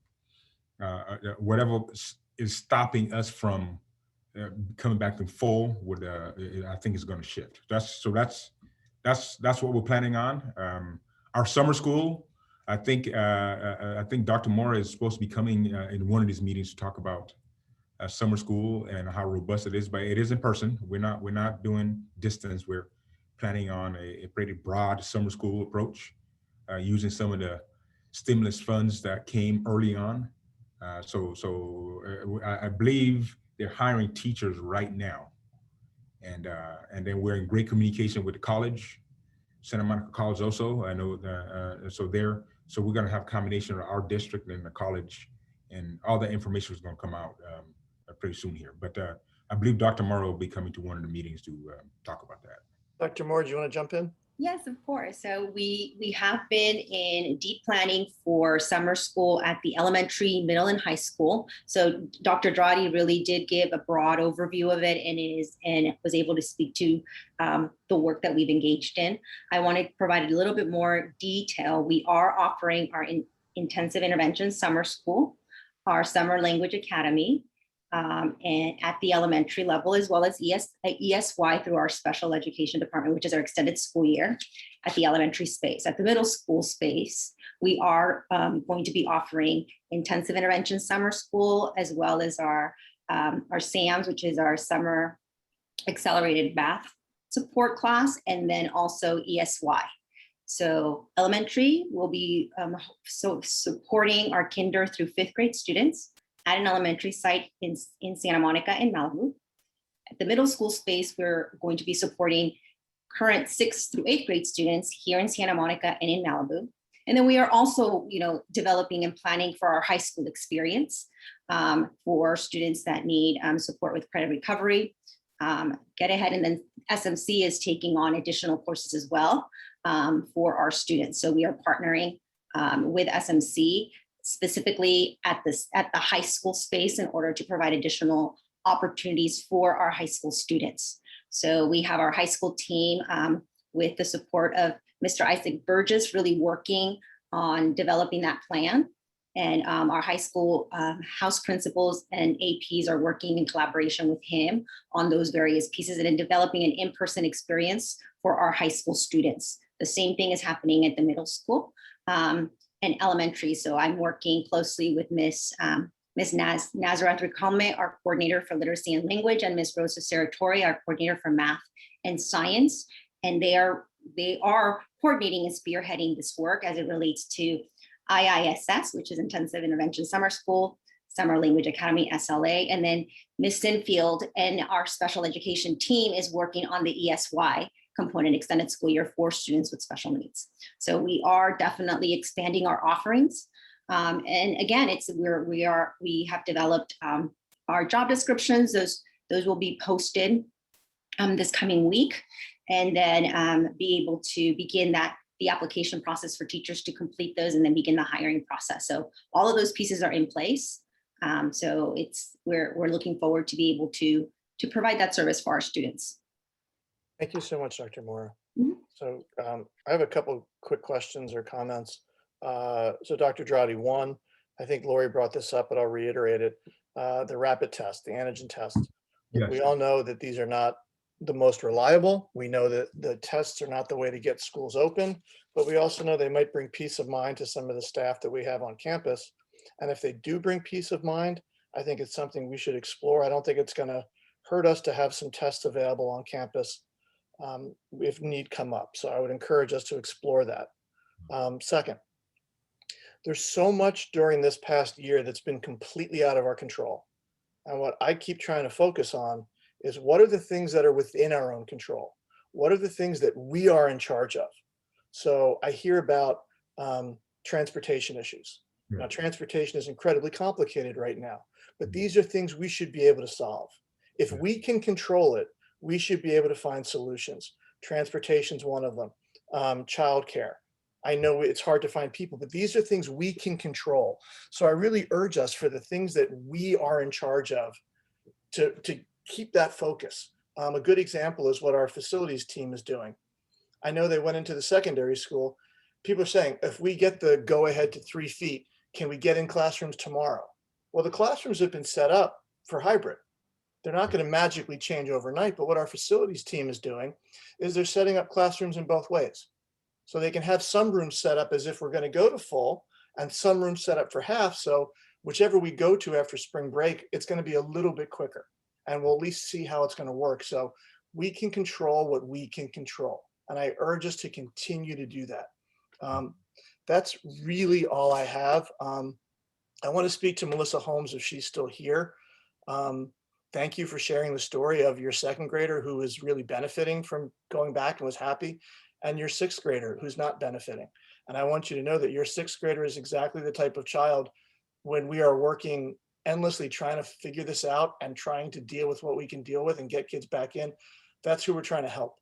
is stopping us from coming back to full would I think is going to shift. That's what we're planning on. Our summer school, I think Dr. Mora is supposed to be coming in one of these meetings to talk about summer school and how robust it is, but it is in person. We're not doing distance. We're planning on a pretty broad summer school approach, using some of the stimulus funds that came early on. I believe they're hiring teachers right now, and then we're in great communication with the college, Santa Monica College also. I know so we're going to have a combination of our district and the college, and all that information is going to come out pretty soon here. But I believe Dr. Morrow will be coming to one of the meetings to talk about that. Dr. Moore, do you want to jump in? Yes, of course. So we have been in deep planning for summer school at the elementary, middle, and high school. So Dr. Dradi really did give a broad overview of it and was able to speak to the work that we've engaged in. I want to provide a little bit more detail. We are offering our intensive intervention summer school, our summer language academy, and at the elementary level, as well as ESY through our special education department, which is our extended school year at the elementary space. At the middle school space, we are going to be offering intensive intervention summer school, as well as our SAMS, which is our summer accelerated math support class, and then also ESY. So elementary will be supporting our kinder through 5th grade students at an elementary site in Santa Monica and Malibu. At the middle school space, we're going to be supporting current 6th through 8th grade students here in Santa Monica and in Malibu. And then we are also, developing and planning for our high school experience for students that need support with credit recovery, get ahead. And then SMC is taking on additional courses as well for our students. So we are partnering with SMC specifically at the high school space in order to provide additional opportunities for our high school students. So we have our high school team with the support of Mr. Isaac Burgess really working on developing that plan. And our high school house principals and APs are working in collaboration with him on those various pieces and in developing an in-person experience for our high school students. The same thing is happening at the middle school and elementary. So I'm working closely with Miss Nazareth Rikalme, our coordinator for literacy and language, and Miss Rosa Saratori, our coordinator for math and science. And they are coordinating and spearheading this work as it relates to IISS, which is Intensive Intervention Summer School, Summer Language Academy, SLA, and then Miss Sinfield and our special education team is working on the ESY component, extended school year for students with special needs. So we are definitely expanding our offerings. And again, we have developed our job descriptions. Those will be posted this coming week, and then be able to begin the application process for teachers to complete those and then begin the hiring process. So all of those pieces are in place. So we're looking forward to be able to provide that service for our students. Thank you so much, Dr. Mora. Mm-hmm. So I have a couple quick questions or comments. So Dr. Dradi, one, I think Lori brought this up, but I'll reiterate it. The rapid test, the antigen test. Yes. We all know that these are not the most reliable. We know that the tests are not the way to get schools open, but we also know they might bring peace of mind to some of the staff that we have on campus. And if they do bring peace of mind, I think it's something we should explore. I don't think it's going to hurt us to have some tests available on campus if need come up. So I would encourage us to explore that. Second, there's so much during this past year that's been completely out of our control. And what I keep trying to focus on is what are the things that are within our own control? What are the things that we are in charge of? So I hear about transportation issues. Now, transportation is incredibly complicated right now, but these are things we should be able to solve. If we can control it, we should be able to find solutions. Transportation is one of them. Childcare. I know it's hard to find people, but these are things we can control. So I really urge us for the things that we are in charge of to keep that focus. A good example is what our facilities team is doing. I know they went into the secondary school. People are saying, if we get the go ahead to 3 feet, can we get in classrooms tomorrow? Well, the classrooms have been set up for hybrid. They're not going to magically change overnight, but what our facilities team is doing is they're setting up classrooms in both ways. So they can have some rooms set up as if we're going to go to full and some rooms set up for half. So whichever we go to after spring break, it's going to be a little bit quicker and we'll at least see how it's going to work. So we can control what we can control. And I urge us to continue to do that. That's really all I have. I want to speak to Melissa Holmes if she's still here. Thank you for sharing the story of your second grader who is really benefiting from going back and was happy, and your sixth grader who's not benefiting. And I want you to know that your sixth grader is exactly the type of child, when we are working endlessly trying to figure this out and trying to deal with what we can deal with and get kids back in, that's who we're trying to help.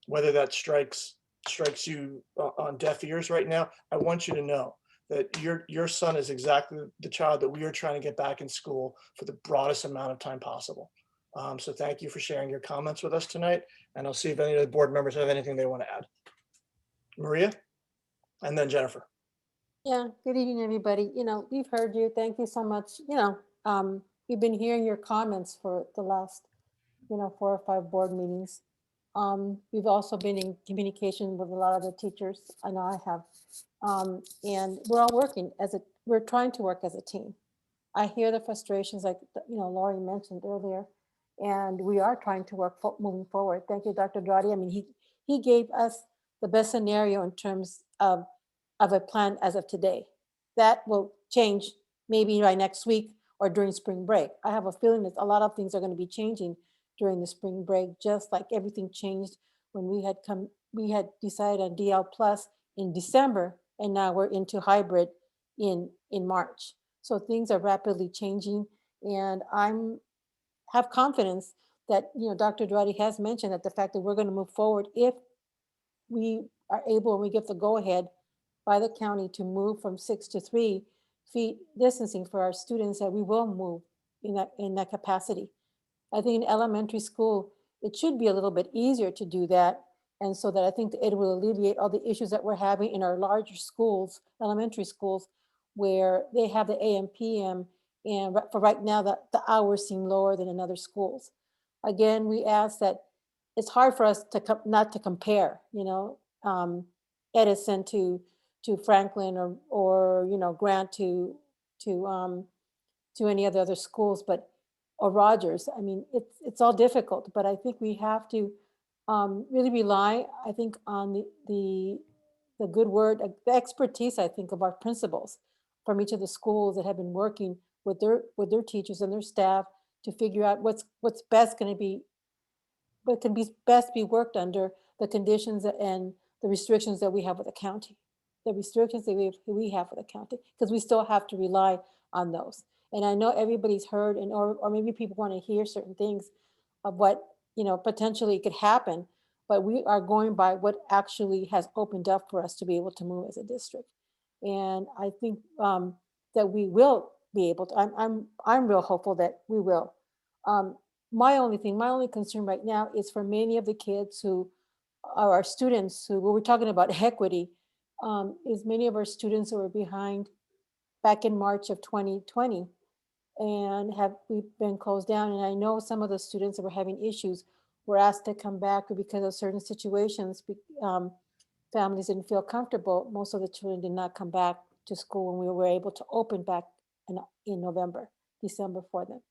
Whether that strikes you on deaf ears right now, I want you to know that your son is exactly the child that we are trying to get back in school for the broadest amount of time possible. So thank you for sharing your comments with us tonight. And I'll see if any of the board members have anything they want to add. Maria, and then Jennifer. Yeah, good evening, everybody. We've heard you. Thank you so much. We've been hearing your comments for the last, 4 or 5 board meetings. We've also been in communication with a lot of the teachers. I know I have. And we're all we're trying to work as a team. I hear the frustrations like, Laurie mentioned earlier, and we are trying to work moving forward. Thank you, Dr. Dradi. I mean, he gave us the best scenario in terms of a plan as of today. That will change maybe by next week or during spring break. I have a feeling that a lot of things are going to be changing during the spring break, just like everything changed when we had decided on DL Plus in December, and now we're into hybrid in March. So things are rapidly changing, and have confidence that, Dr. Dradi has mentioned that the fact that we're going to move forward if we are able and we get the go ahead by the county to move from 6 to 3 feet distancing for our students, that we will move in that capacity. I think in elementary school, it should be a little bit easier to do that. And so that I think it will alleviate all the issues that we're having in our larger schools, elementary schools, where they have the AM, PM, and for right now, the hours seem lower than in other schools. Again, we ask that it's hard for us to not to compare, Edison to Franklin or Grant to any of the other schools, or Rogers. I mean, it's all difficult, but I think we have to really rely, I think, on the good word, the expertise, I think, of our principals from each of the schools that have been working with their teachers and their staff to figure out what's best going to be, what can be best be worked under the conditions and the restrictions that we have with the county, the restrictions that we have with the county, because we still have to rely on those. And I know everybody's heard, or maybe people want to hear certain things of what potentially could happen, but we are going by what actually has opened up for us to be able to move as a district. And I think that we will be able to. I'm real hopeful that we will. My only concern right now is for many of the kids who are our students who, when we're talking about equity, is many of our students who are behind back in March of 2020 and we've been closed down. And I know some of the students that were having issues were asked to come back because of certain situations. Families didn't feel comfortable. Most of the children did not come back to school when we were able to open back in November, December for them.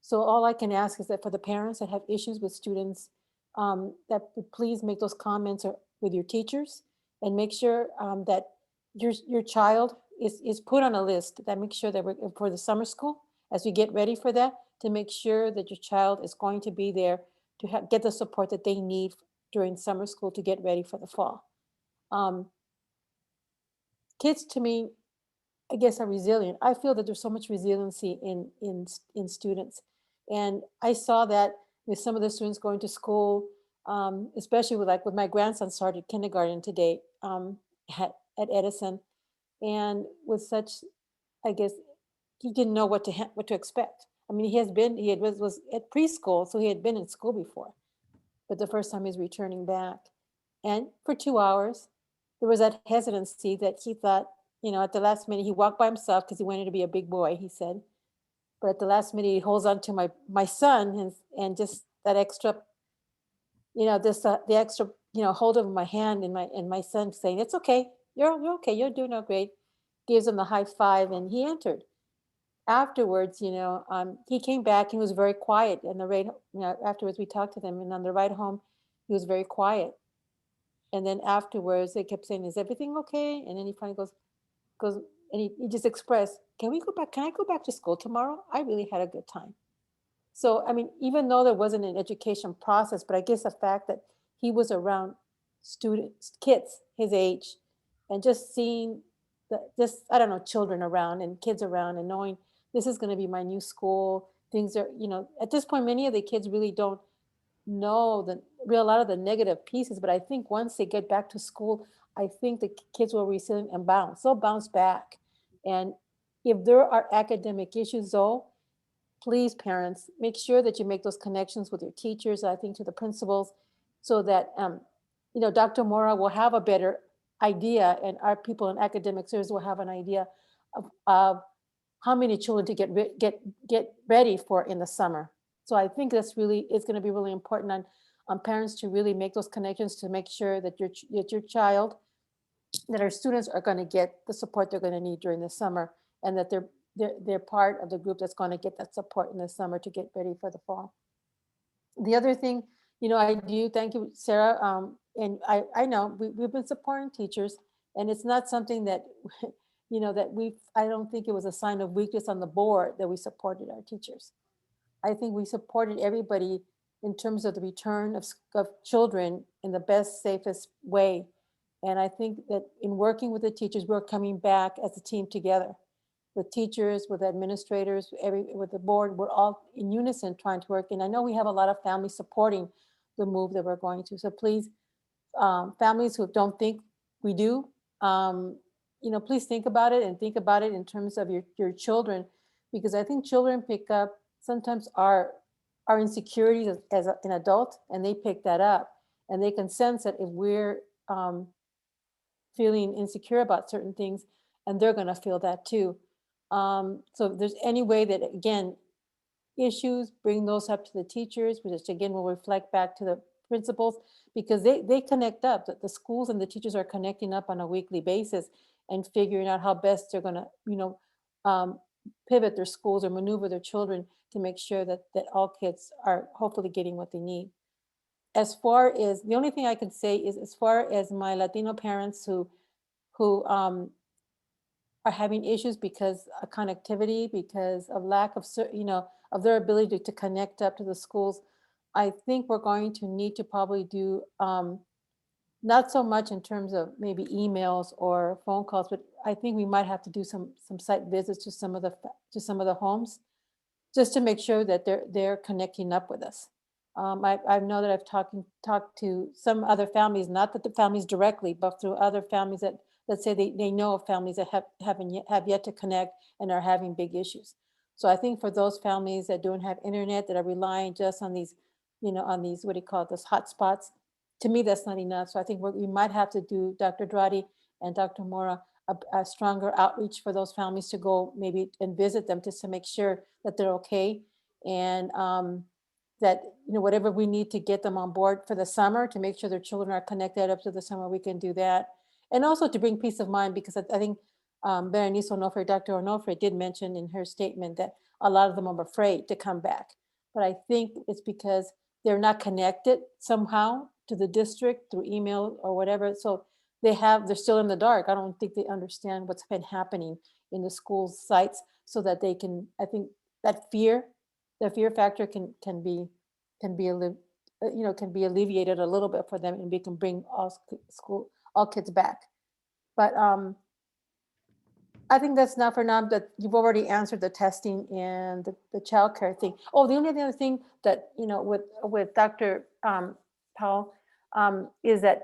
So all I can ask is that for the parents that have issues with students, that would please make those comments with your teachers and make sure that your child is put on a list that makes sure that for the summer school, as we get ready for that, to make sure that your child is going to be there to get the support that they need during summer school to get ready for the fall. Kids, to me, I guess, are resilient. I feel that there's so much resiliency in students. And I saw that with some of the students going to school, especially with my grandson started kindergarten today at Edison. And with such, I guess, he didn't know what to expect. I mean, he was at preschool, so he had been in school before, but the first time he's returning back. And for 2 hours, there was that hesitancy that he thought, at the last minute, he walked by himself because he wanted to be a big boy, he said. But at the last minute, he holds on to my son and just that extra, the extra, hold of my hand and my son saying, it's okay. You're okay. You're doing all great. Gives him the high five and he entered. Afterwards, he came back. He was very quiet. And afterwards we talked to them, and on the ride home, he was very quiet. And then afterwards, they kept saying, "Is everything okay?" And then he finally goes, and he just expressed, "Can we go back? Can I go back to school tomorrow? I really had a good time." So, I mean, even though there wasn't an education process, but I guess the fact that he was around kids his age, and just seeing I don't know, children around and kids around, and knowing this is going to be my new school. Things are, at this point, many of the kids really don't know a lot of the negative pieces, but I think once they get back to school, I think the kids will resilient and they'll bounce back. And if there are academic issues though, please, parents, make sure that you make those connections with your teachers, I think to the principals, so that Dr. Mora will have a better idea, and our people in academic service will have an idea of how many children to get ready for in the summer. So I think it's going to be really important on parents to really make those connections to make sure that your child, that our students are going to get the support they're going to need during the summer, and that they're part of the group that's going to get that support in the summer to get ready for the fall. The other thing, I do thank you, Sarah, and I know we've been supporting teachers, and it's not something that I don't think it was a sign of weakness on the board that we supported our teachers. I think we supported everybody in terms of the return of children in the best, safest way. And I think that in working with the teachers, we're coming back as a team together, with teachers, with administrators, with the board. We're all in unison trying to work. And I know we have a lot of families supporting the move that we're going to. So please, families who don't think we do, please think about it, and think about it in terms of your children, because I think children pick up sometimes our insecurities as an adult, and they pick that up, and they can sense that if we're feeling insecure about certain things, and they're going to feel that too. So if there's any way that, again, issues, bring those up to the teachers, which again will reflect back to the principals, because they connect up. The schools and the teachers are connecting up on a weekly basis and figuring out how best they're going to pivot their schools or maneuver their children to make sure that all kids are hopefully getting what they need. As far as, the only thing I could say is, as far as my Latino parents who are having issues because of connectivity, because of lack of, of their ability to connect up to the schools, I think we're going to need to probably do, not so much in terms of maybe emails or phone calls, but I think we might have to do some site visits to some of the homes, just to make sure that they're connecting up with us. I know that I've talked to some other families, not that the families directly, but through other families that say they know of families that have yet to connect and are having big issues. So I think for those families that don't have internet, that are relying just on these, on these, what do you call it, those hotspots, to me, that's not enough. So I think we might have to do, Dr. Dradi and Dr. Mora, a stronger outreach for those families to go maybe and visit them, just to make sure that they're okay. And that, whatever we need to get them on board for the summer, to make sure their children are connected up to the summer, we can do that. And also to bring peace of mind, because I think Berenice Onofre, Dr. Onofre did mention in her statement that a lot of them are afraid to come back. But I think it's because they're not connected somehow to the district through email or whatever. So they're still in the dark. I don't think they understand what's been happening in the school sites, so that they can, I think that fear factor can be alleviated a little bit for them, and we can bring all kids back. But I think that's not for now, that you've already answered the testing and the childcare thing. Oh, the only other thing that, with Dr. Powell, is that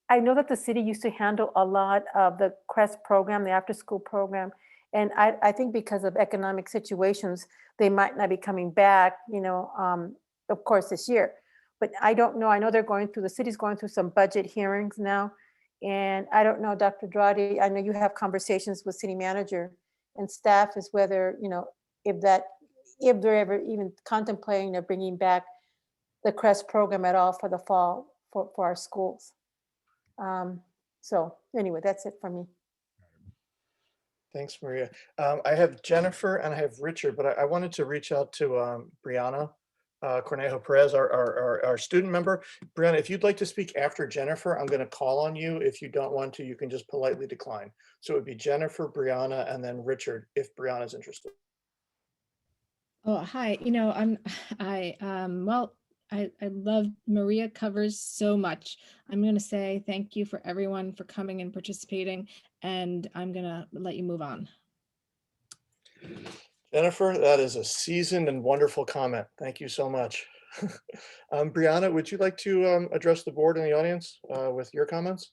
I know that the city used to handle a lot of the CREST program, the after school program. And I think because of economic situations, they might not be coming back, of course, this year. But I don't know. I know the city's going through some budget hearings now. And I don't know, Dr. Dradi, I know you have conversations with city manager and staff as whether, if they're ever even contemplating of bringing back the CREST program at all for the fall for our schools. So anyway, that's it for me. Thanks, Maria. I have Jennifer and I have Richard, but I wanted to reach out to Brianna Cornejo Perez, our student member. Brianna, if you'd like to speak after Jennifer, I'm going to call on you. If you don't want to, you can just politely decline. So it would be Jennifer, Brianna, and then Richard if Brianna's interested. Oh, hi. I love Maria covers so much. I'm going to say thank you for everyone for coming and participating, and I'm going to let you move on. Jennifer, that is a seasoned and wonderful comment. Thank you so much. Brianna, would you like to address the board and the audience with your comments?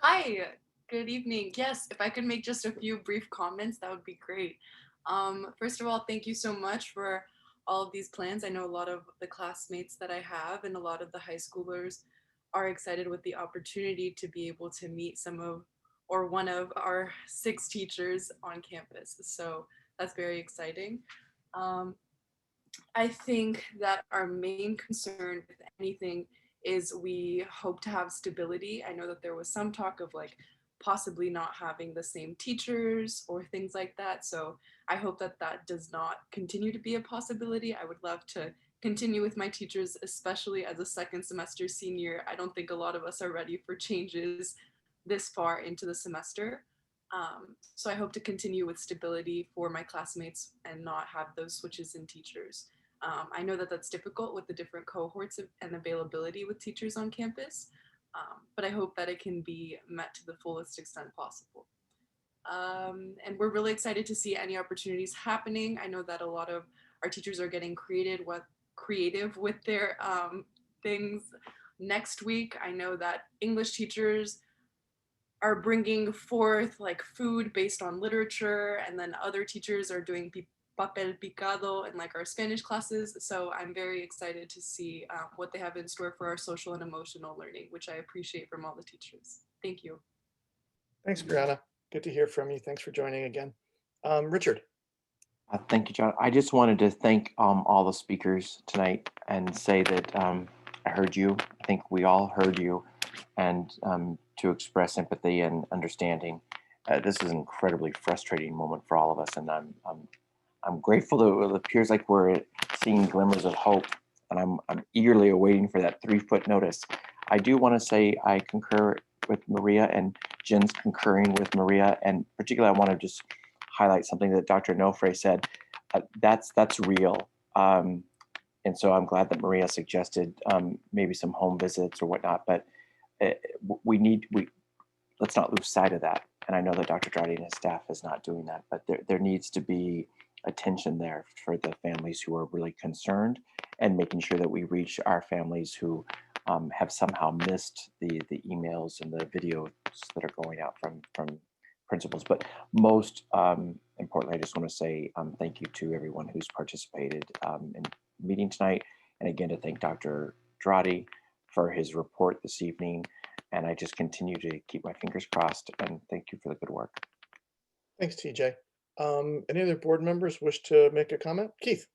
Hi, good evening. Yes, if I could make just a few brief comments, that would be great. First of all, thank you so much for all of these plans. I know a lot of the classmates that I have and a lot of the high schoolers are excited with the opportunity to be able to meet one of our 6 teachers on campus. So that's very exciting. I think that our main concern with anything is we hope to have stability. I know that there was some talk of possibly not having the same teachers or things like that. So I hope that that does not continue to be a possibility. I would love to continue with my teachers, especially as a second semester senior. I don't think a lot of us are ready for changes this far into the semester. So I hope to continue with stability for my classmates and not have those switches in teachers. I know that that's difficult with the different cohorts and availability with teachers on campus, but I hope that it can be met to the fullest extent possible. And we're really excited to see any opportunities happening. I know that a lot of our teachers are getting creative with their things next week. I know that English teachers are bringing forth food based on literature, and then other teachers are doing papel picado in our Spanish classes. So I'm very excited to see what they have in store for our social and emotional learning, which I appreciate from all the teachers. Thank you. Thanks, Brianna. Good to hear from you. Thanks for joining again. Richard. Thank you, John. I just wanted to thank all the speakers tonight and say that I heard you. I think we all heard you, and to express empathy and understanding. This is an incredibly frustrating moment for all of us, and I'm grateful that it appears like we're seeing glimmers of hope, and I'm eagerly awaiting for that 3-foot notice. I do want to say I concur with Maria, and Jen's concurring with Maria, and particularly I want to just highlight something that Dr. Nofre said. That's real. And so I'm glad that Maria suggested maybe some home visits or whatnot, but let's not lose sight of that. And I know that Dr. Dradi and his staff is not doing that, but there needs to be attention there for the families who are really concerned, and making sure that we reach our families who have somehow missed the emails and the videos that are going out from principals. But most importantly, I just want to say thank you to everyone who's participated in the meeting tonight. And again, to thank Dr. Dradi for his report this evening. And I just continue to keep my fingers crossed, and thank you for the good work. Thanks, TJ. Any other board members wish to make a comment? Keith.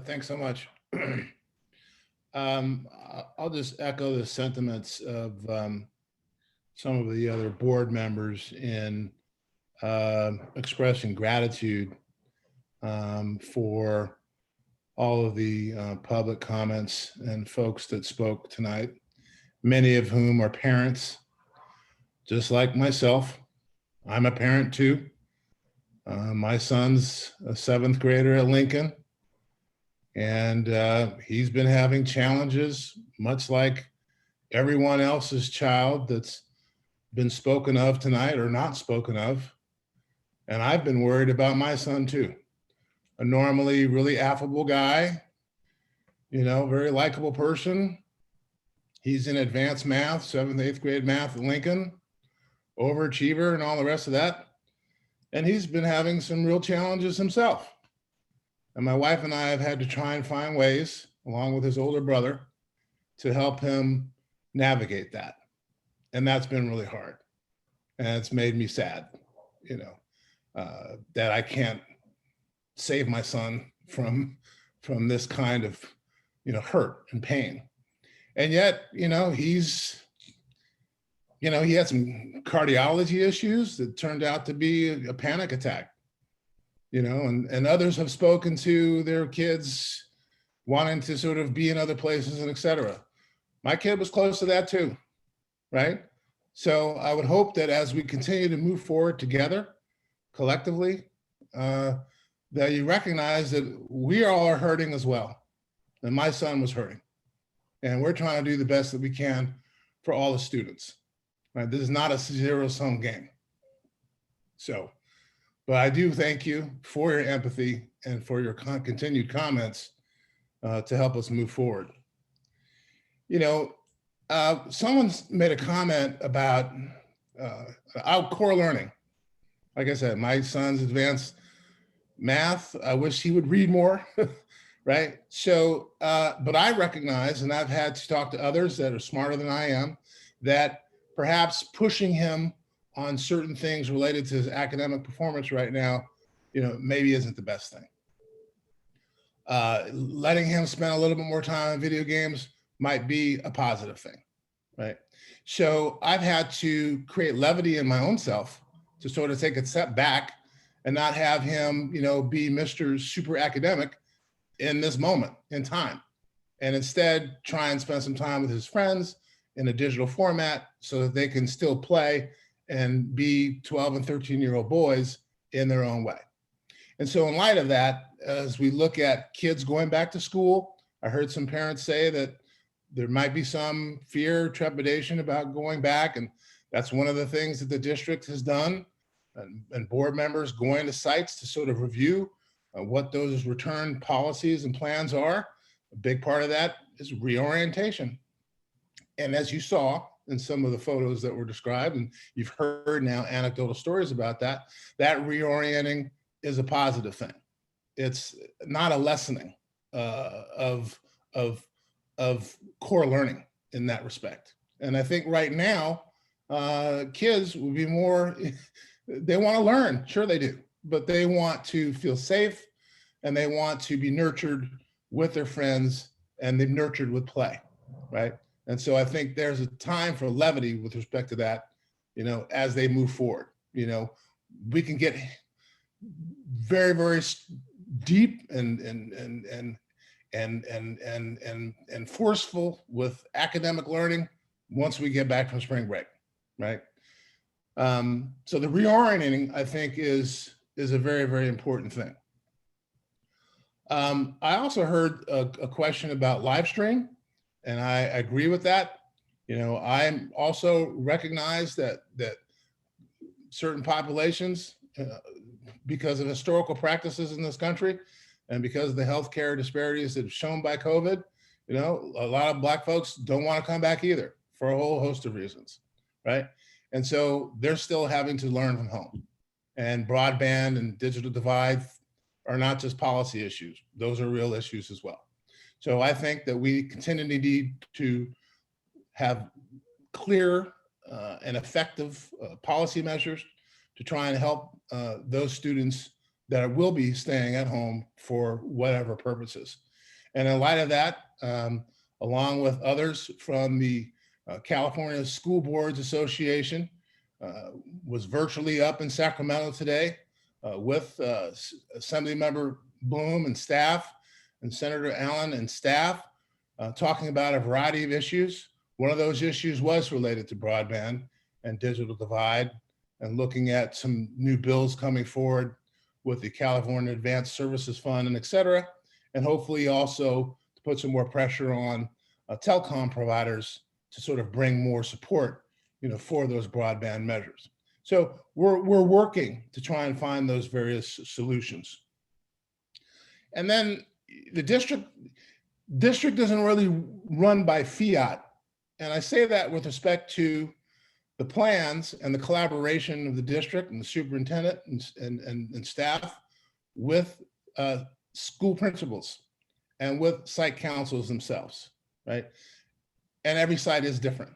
Thanks so much. I'll just echo the sentiments of some of the other board members in expressing gratitude for all of the public comments and folks that spoke tonight, many of whom are parents, just like myself. I'm a parent too. My son's a 7th grader at Lincoln, and he's been having challenges, much like everyone else's child that's been spoken of tonight or not spoken of. And I've been worried about my son too. A normally really affable guy, very likable person. He's in advanced math, 7th, 8th grade math at Lincoln, overachiever and all the rest of that. And he's been having some real challenges himself. And my wife and I have had to try and find ways, along with his older brother, to help him navigate that. And that's been really hard. And it's made me sad, you know, that I can't save my son from this kind of, you know, hurt and pain. And yet, you know, he had some cardiology issues that turned out to be a panic attack, you know, and others have spoken to their kids wanting to sort of be in other places and et cetera. My kid was close to that too, right? So I would hope that as we continue to move forward together, collectively, that you recognize that we all are hurting as well. And my son was hurting. And we're trying to do the best that we can for all the students. Right? This is not a zero-sum game. So, but I do thank you for your empathy and for your continued comments to help us move forward. You know, someone's made a comment about core learning. Like I said, my son's advanced math. I wish he would read more, right? So, but I recognize, and I've had to talk to others that are smarter than I am, that perhaps pushing him on certain things related to his academic performance right now, you know, maybe isn't the best thing. Letting him spend a little bit more time on video games might be a positive thing, right? So I've had to create levity in my own self to sort of take a step back and not have him, you know, be Mr. Super Academic in this moment in time, and instead try and spend some time with his friends in a digital format so that they can still play and be 12 and 13-year-old boys in their own way. And so in light of that, as we look at kids going back to school, I heard some parents say that there might be some fear, trepidation about going back. And that's one of the things that the district has done, and board members going to sites to sort of review what those return policies and plans are. A big part of that is reorientation. And as you saw in some of the photos that were described, and you've heard now anecdotal stories about that, that reorienting is a positive thing. It's not a lessening of core learning in that respect. And I think right now, kids will be more, they want to learn, sure they do, but they want to feel safe and they want to be nurtured with their friends and they're nurtured with play, right? And so I think there's a time for levity with respect to that, you know, as they move forward. You know, we can get very, very deep and forceful with academic learning once we get back from spring break, right? So the reorienting, I think, is a very, very important thing. I also heard a question about live stream, and I agree with that. You know, I also recognize that certain populations, because of historical practices in this country, and because of the healthcare disparities that are shown by COVID, you know, a lot of Black folks don't want to come back either for a whole host of reasons, right? And so they're still having to learn from home. And broadband and digital divide are not just policy issues. Those are real issues as well. So I think that we continue to need to have clear and effective policy measures to try and help those students that will be staying at home for whatever purposes. And in light of that, along with others from the California School Boards Association, was virtually up in Sacramento today with Assemblymember Bloom and staff, and Senator Allen and staff, talking about a variety of issues. One of those issues was related to broadband and digital divide, and looking at some new bills coming forward with the California Advanced Services Fund and et cetera, and hopefully also to put some more pressure on telecom providers to sort of bring more support, you know, for those broadband measures. So we're working to try and find those various solutions. And then the district doesn't really run by fiat. And I say that with respect to the plans and the collaboration of the district and the superintendent and staff with school principals and with site councils themselves, right? and every site is different.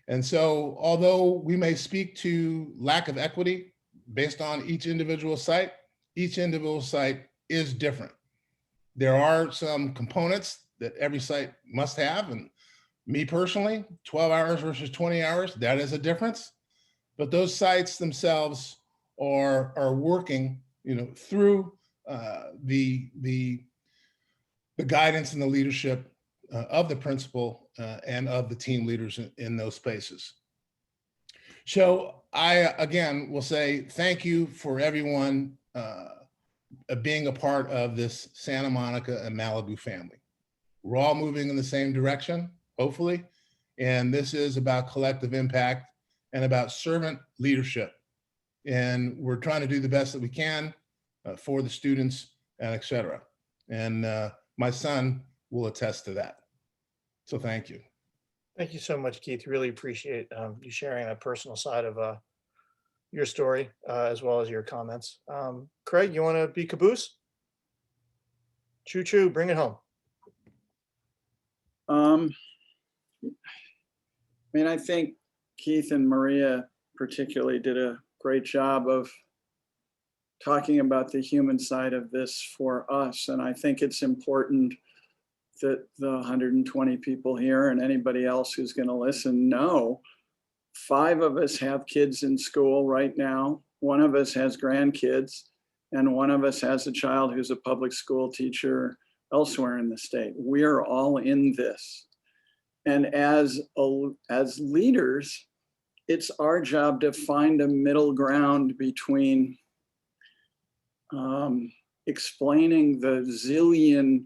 And so although we may speak to lack of equity based on each individual site is different. There are some components that every site must have, and me personally, 12 hours versus 20 hours, that is a difference. But those sites themselves are working, through the guidance and the leadership of the principal and of the team leaders in those spaces. So I, again, will say thank you for everyone being a part of this Santa Monica and Malibu family. We're all moving in the same direction, hopefully. And this is about collective impact and about servant leadership. And we're trying to do the best that we can for the students and et cetera. And my son will attest to that. So thank you. Thank you so much, Keith. Really appreciate you sharing that personal side of your story as well as your comments. Craig, you want to be caboose? Choo choo, bring it home. I think Keith and Maria particularly did a great job of talking about the human side of this for us. And I think it's important that the 120 people here and anybody else who's going to listen know 5 of us have kids in school right now. 1 of us has grandkids, and 1 of us has a child who's a public school teacher elsewhere in the state. We're all in this. And as leaders, it's our job to find a middle ground between explaining the zillion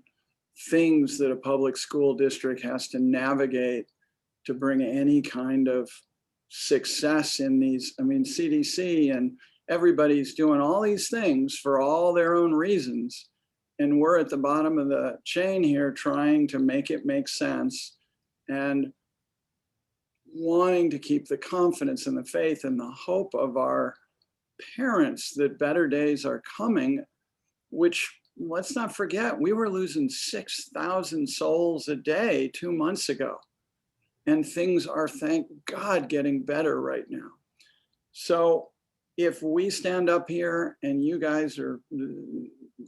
things that a public school district has to navigate to bring any kind of success in these. CDC and everybody's doing all these things for all their own reasons. And we're at the bottom of the chain here trying to make it make sense and wanting to keep the confidence and the faith and the hope of our parents that better days are coming, which, let's not forget, we were losing 6,000 souls a day 2 months ago. And things are, thank God, getting better right now. So if we stand up here and you guys are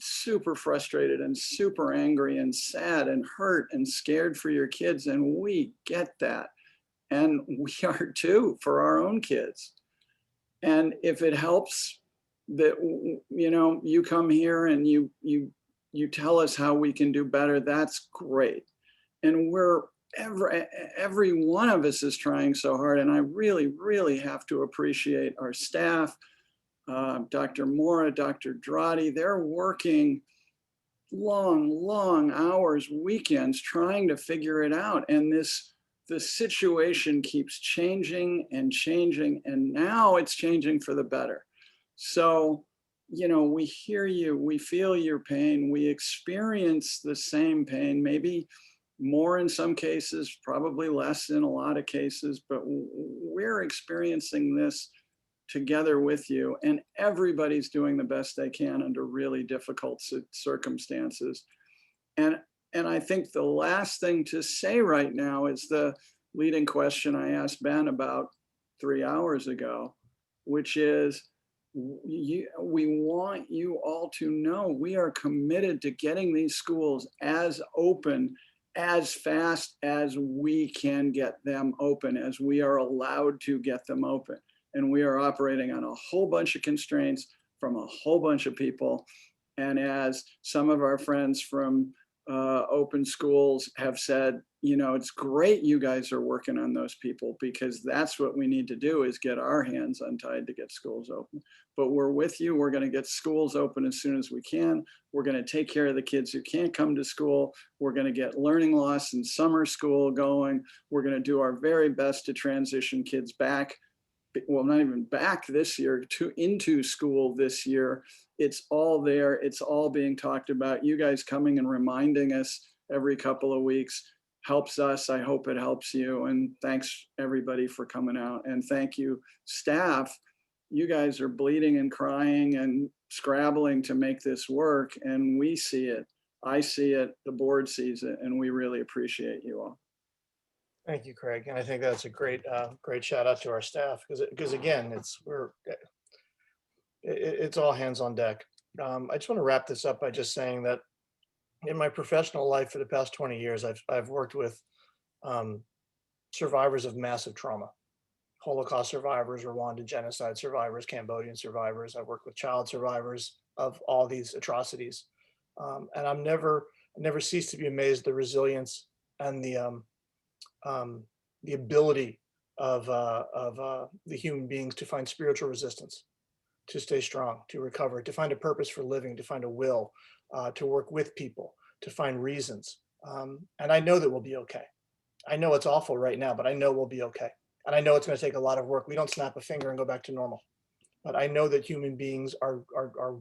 super frustrated and super angry and sad and hurt and scared for your kids, and we get that. And we are too for our own kids. And if it helps that, you come here and you tell us how we can do better, that's great. And every one of us is trying so hard. And I really, really have to appreciate our staff, Dr. Mora, Dr. Drotti. They're working long hours, weekends, trying to figure it out. And the situation keeps changing and changing, and now it's changing for the better. So, we hear you, we feel your pain, we experience the same pain, maybe more in some cases, probably less in a lot of cases, but we're experiencing this together with you, and everybody's doing the best they can under really difficult circumstances. And I think the last thing to say right now is the leading question I asked Ben about 3 hours ago, which is, we want you all to know we are committed to getting these schools as open as fast as we can get them open, as we are allowed to get them open. And we are operating on a whole bunch of constraints from a whole bunch of people. And as some of our friends from open schools have said, it's great you guys are working on those people, because that's what we need to do, is get our hands untied to get schools open. But we're with you. We're going to get schools open as soon as we can. We're going to take care of the kids who can't come to school. We're going to get learning loss in summer school going. We're going to do our very best to transition kids back. Well, not even back this year, into school this year. It's all there. It's all being talked about. You guys coming and reminding us every couple of weeks helps us. I hope it helps you. And thanks everybody for coming out. And thank you, staff. You guys are bleeding and crying and scrabbling to make this work. And we see it. I see it. The board sees it. And we really appreciate you all. Thank you, Craig. And I think that's a great, great shout out to our staff because again, it's all hands on deck. I just want to wrap this up by just saying that in my professional life for the past 20 years, I've worked with survivors of massive trauma, Holocaust survivors, Rwanda genocide survivors, Cambodian survivors. I've worked with child survivors of all these atrocities. And I never cease to be amazed at the resilience and the ability of the human beings to find spiritual resistance, to stay strong, to recover, to find a purpose for living, to find a will, to work with people, to find reasons. And I know that we'll be okay. I know it's awful right now, but I know we'll be okay. And I know it's going to take a lot of work. We don't snap a finger and go back to normal. But I know that human beings are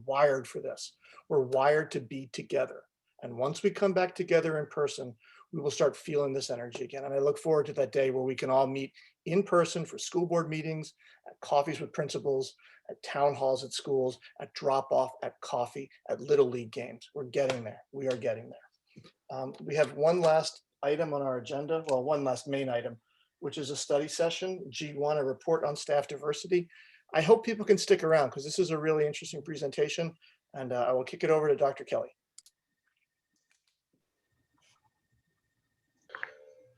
wired for this. We're wired to be together. And once we come back together in person, we will start feeling this energy again. And I look forward to that day where we can all meet in person for school board meetings, at coffees with principals, at town halls at schools, at drop off, at coffee, at Little League games. We're getting there. We are getting there. We have one last item on our agenda. Well, one last main item, which is a study session, G1, a report on staff diversity. I hope people can stick around because this is a really interesting presentation, and I will kick it over to Dr. Kelly.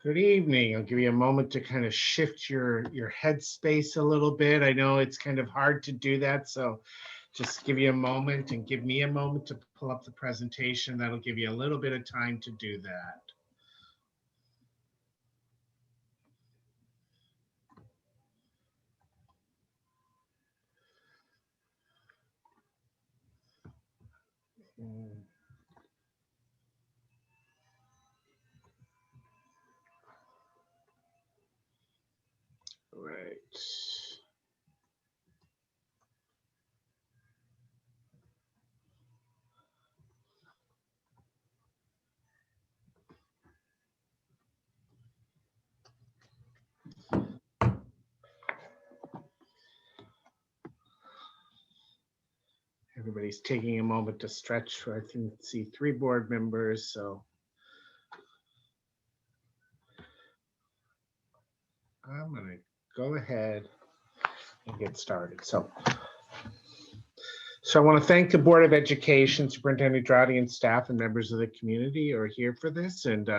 Good evening. I'll give you a moment to kind of shift your headspace a little bit. I know it's kind of hard to do that, so just give you a moment and give me a moment to pull up the presentation. That'll give you a little bit of time to do that. Right. Everybody's taking a moment to stretch. I can see 3 board members, so I'm going to go ahead and get started. So I want to thank the Board of Education, Superintendent Drotti, and staff and members of the community who are here for this and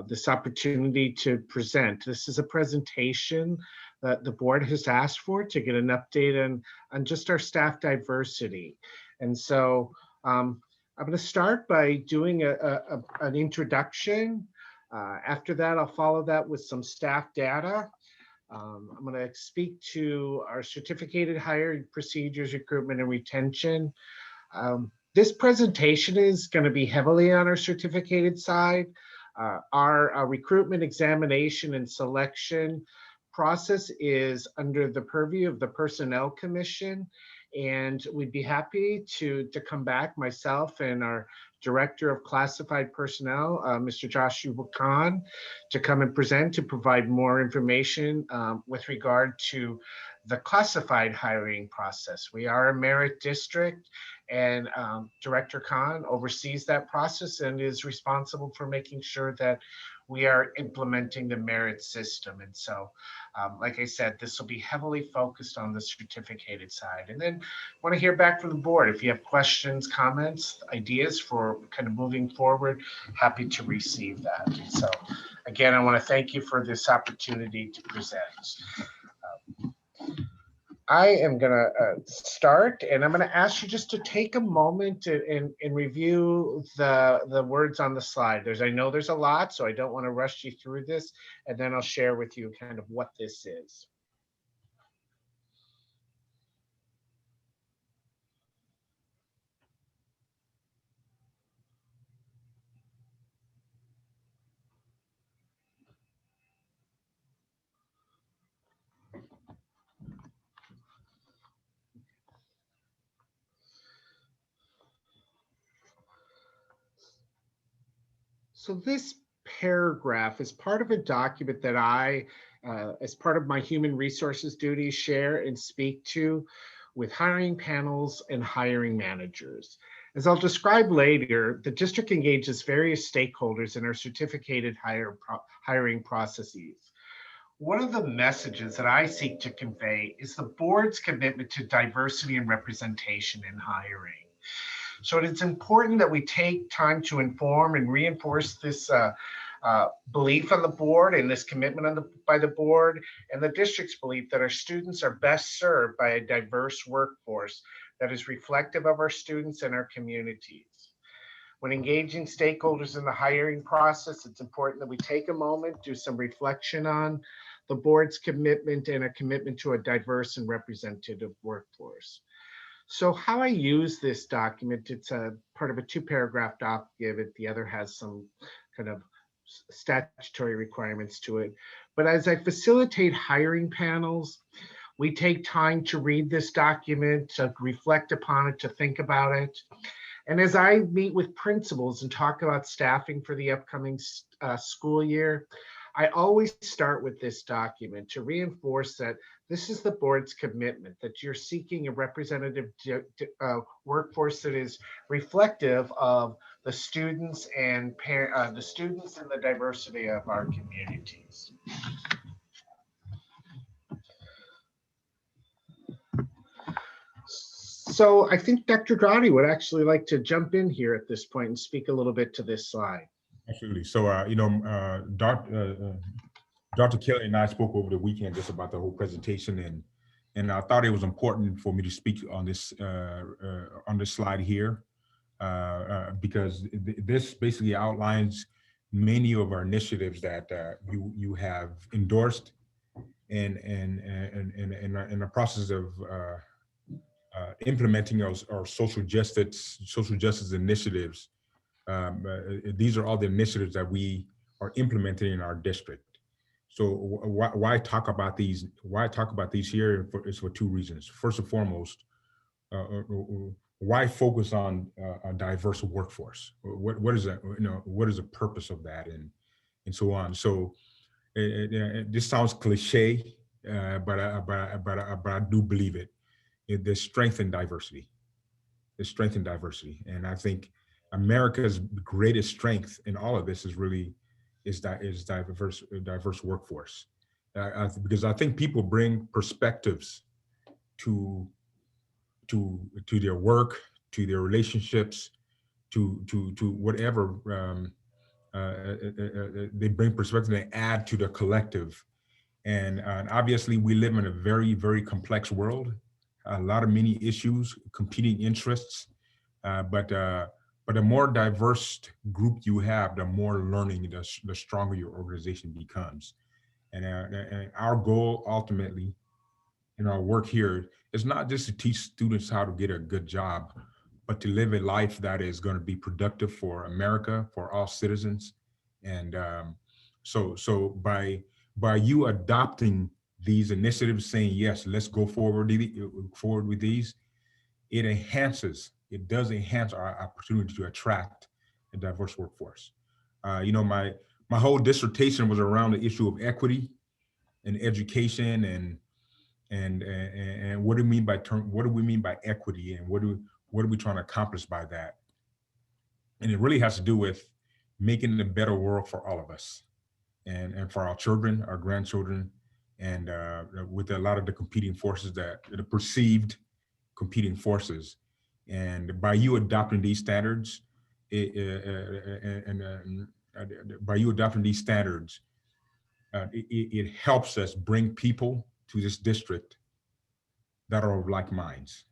this opportunity to present. This is a presentation that the board has asked for to get an update on just our staff diversity. And so I'm going to start by doing an introduction. After that, I'll follow that with some staff data. I'm going to speak to our certificated hiring procedures, recruitment, and retention. This presentation is going to be heavily on our certificated side. Our recruitment, examination, and selection process is under the purview of the Personnel Commission, and we'd be happy to come back, myself and our Director of Classified Personnel, Mr. Joshua Khan, to come and present to provide more information with regard to the classified hiring process. We are a merit district, and Director Khan oversees that process and is responsible for making sure that we are implementing the merit system. And so, like I said, this will be heavily focused on the certificated side. And then I want to hear back from the board. If you have questions, comments, ideas for kind of moving forward, happy to receive that. And so again, I want to thank you for this opportunity to present. I am going to start, and I'm going to ask you just to take a moment and review the words on the slide. I know there's a lot, so I don't want to rush you through this, and then I'll share with you kind of what this is. So this paragraph is part of a document that I, as part of my human resources duties, share and speak to with hiring panels and hiring managers. As I'll describe later, the district engages various stakeholders in our certificated hiring processes. One of the messages that I seek to convey is the board's commitment to diversity and representation in hiring. So it's important that we take time to inform and reinforce this belief on the board and this commitment by the board and the district's belief that our students are best served by a diverse workforce that is reflective of our students and our communities. When engaging stakeholders in the hiring process, it's important that we take a moment, do some reflection on the board's commitment and a commitment to a diverse and representative workforce. So how I use this document, it's a part of a 2-paragraph document. The other has some kind of statutory requirements to it. But as I facilitate hiring panels, we take time to read this document, to reflect upon it, to think about it. And as I meet with principals and talk about staffing for the upcoming school year, I always start with this document to reinforce that this is the board's commitment, that you're seeking a representative workforce that is reflective of the students and the diversity of our communities. So I think Dr. Drotti would actually like to jump in here at this point and speak a little bit to this slide. Absolutely. So, Dr. Kelly and I spoke over the weekend just about the whole presentation, and I thought it was important for me to speak on this slide here because this basically outlines many of our initiatives that you have endorsed and in the process of implementing our social justice initiatives. These are all the initiatives that we are implementing in our district. So why talk about these? Why talk about these here? Is for 2 reasons. First and foremost, why focus on a diverse workforce? What is that? What is the purpose of that, and so on. So this sounds cliche, but I do believe it. There's strength in diversity. There's strength in diversity, and I think America's greatest strength in all of this is diverse workforce, because I think people bring perspectives to their work, to their relationships, to whatever they bring perspective. They add to the collective, and obviously we live in a very, very complex world. A lot of many issues, competing interests, but the more diverse group you have, the more learning, the stronger your organization becomes. And our goal ultimately in our work here is not just to teach students how to get a good job, but to live a life that is going to be productive for America, for all citizens. And so by you adopting these initiatives, saying, yes, let's go forward with these, it does enhance our opportunity to attract a diverse workforce. My whole dissertation was around the issue of equity and education, and what do we mean by equity, and what are we trying to accomplish by that? And it really has to do with making a better world for all of us, and for our children, our grandchildren, and with a lot of the competing forces, the perceived competing forces. And by you adopting these standards, it helps us bring people to this district that are of like minds.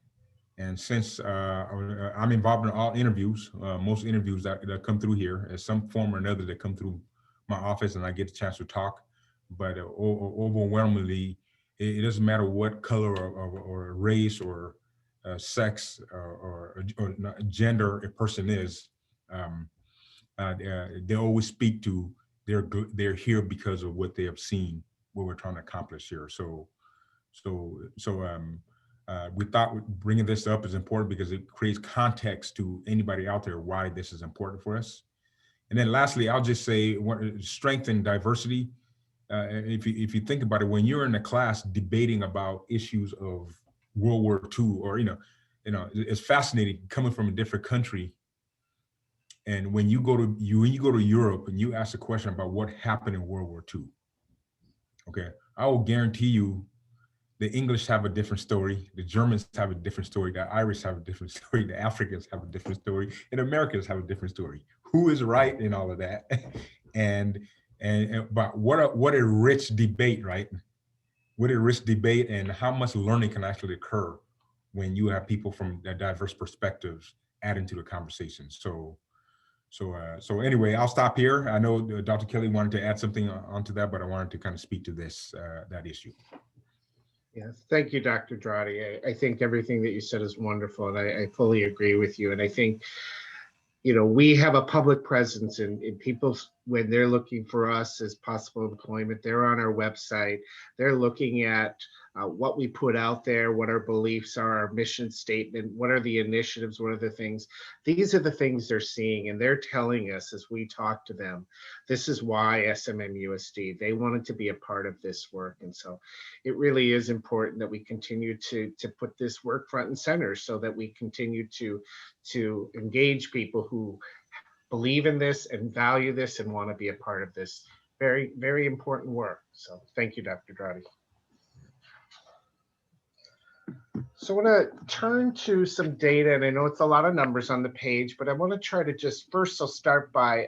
And since I'm involved in all interviews, most interviews that come through here, in some form or another, that come through my office, and I get a chance to talk. But overwhelmingly, it doesn't matter what color or race or sex or gender a person is. They always speak to they're here because of what they have seen, what we're trying to accomplish here. So we thought bringing this up is important because it creates context to anybody out there why this is important for us. And then lastly, I'll just say strength and diversity. If you think about it, when you're in a class debating about issues of World War II, or it's fascinating coming from a different country. And when you go to Europe and you ask a question about what happened in World War II, okay, I will guarantee you the English have a different story, the Germans have a different story, the Irish have a different story, the Africans have a different story, and Americans have a different story. Who is right in all of that? But what a rich debate, right? What a rich debate, and how much learning can actually occur when you have people from diverse perspectives adding to the conversation. So anyway, I'll stop here. I know Dr. Kelly wanted to add something onto that, but I wanted to kind of speak to that issue. Yes, thank you, Dr. Drotti. I think everything that you said is wonderful, and I fully agree with you. And I think, we have a public presence in people when they're looking for us as possible employment. They're on our website. They're looking at what we put out there, what our beliefs are, our mission statement, what are the initiatives, what are the things. These are the things they're seeing, and they're telling us as we talk to them, this is why SMMUSD, they wanted to be a part of this work. And so it really is important that we continue to put this work front and center so that we continue to engage people who believe in this and value this and want to be a part of this very, very important work. So thank you, Dr. Drotti. So I want to turn to some data, and I know it's a lot of numbers on the page, but I want to try to I'll start by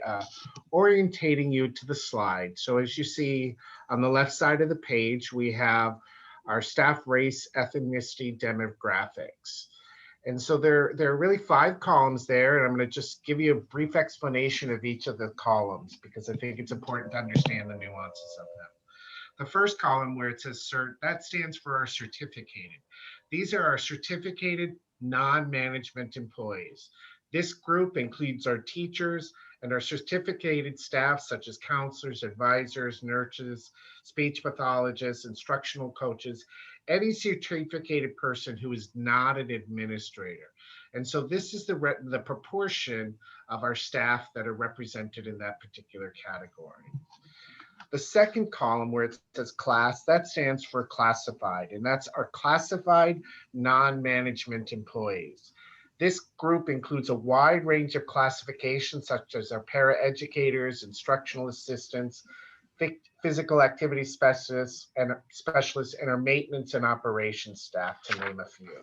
orientating you to the slide. So as you see on the left side of the page, we have our staff race, ethnicity, demographics. And so there are really 5 columns there, and I'm going to just give you a brief explanation of each of the columns because I think it's important to understand the nuances of them. The first column where it says CERT, that stands for our certificated. These are our certificated non-management employees. This group includes our teachers and our certificated staff such as counselors, advisors, nurses, speech pathologists, instructional coaches, any certificated person who is not an administrator. And so this is the proportion of our staff that are represented in that particular category. The second column where it says class, that stands for classified, and that's our classified non-management employees. This group includes a wide range of classifications such as our paraeducators, instructional assistants, physical activity specialists, and our maintenance and operations staff, to name a few.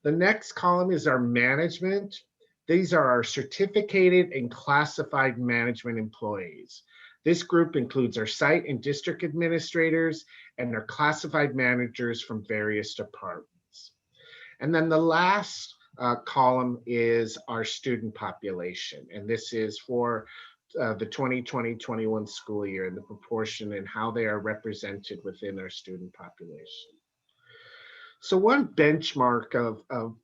The next column is our management. These are our certificated and classified management employees. This group includes our site and district administrators and our classified managers from various departments. And then the last column is our student population. And this is for the 2020-21 school year and the proportion and how they are represented within our student population. So one benchmark of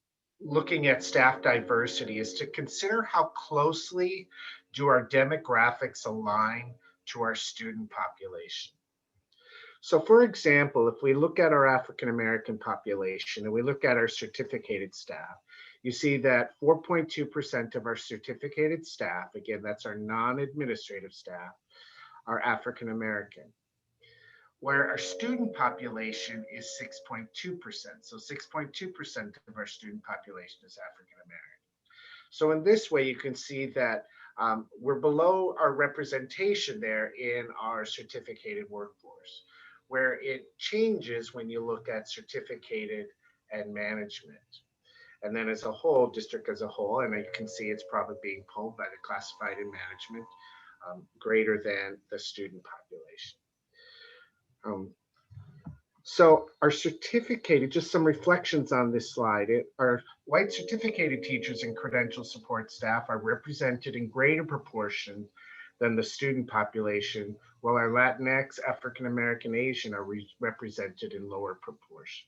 looking at staff diversity is to consider how closely do our demographics align to our student population. So for example, if we look at our African-American population and we look at our certificated staff, you see that 4.2% of our certificated staff, again, that's our non-administrative staff, are African-American, where our student population is 6.2%. So 6.2% of our student population is African-American. So in this way, you can see that we're below our representation there in our certificated workforce, where it changes when you look at certificated and management. And then as a whole, district as a whole, and you can see it's probably being pulled by the classified and management greater than the student population. So our certificated, just some reflections on this slide, our white certificated teachers and credential support staff are represented in greater proportion than the student population, while our Latinx, African-American, Asian are represented in lower proportions.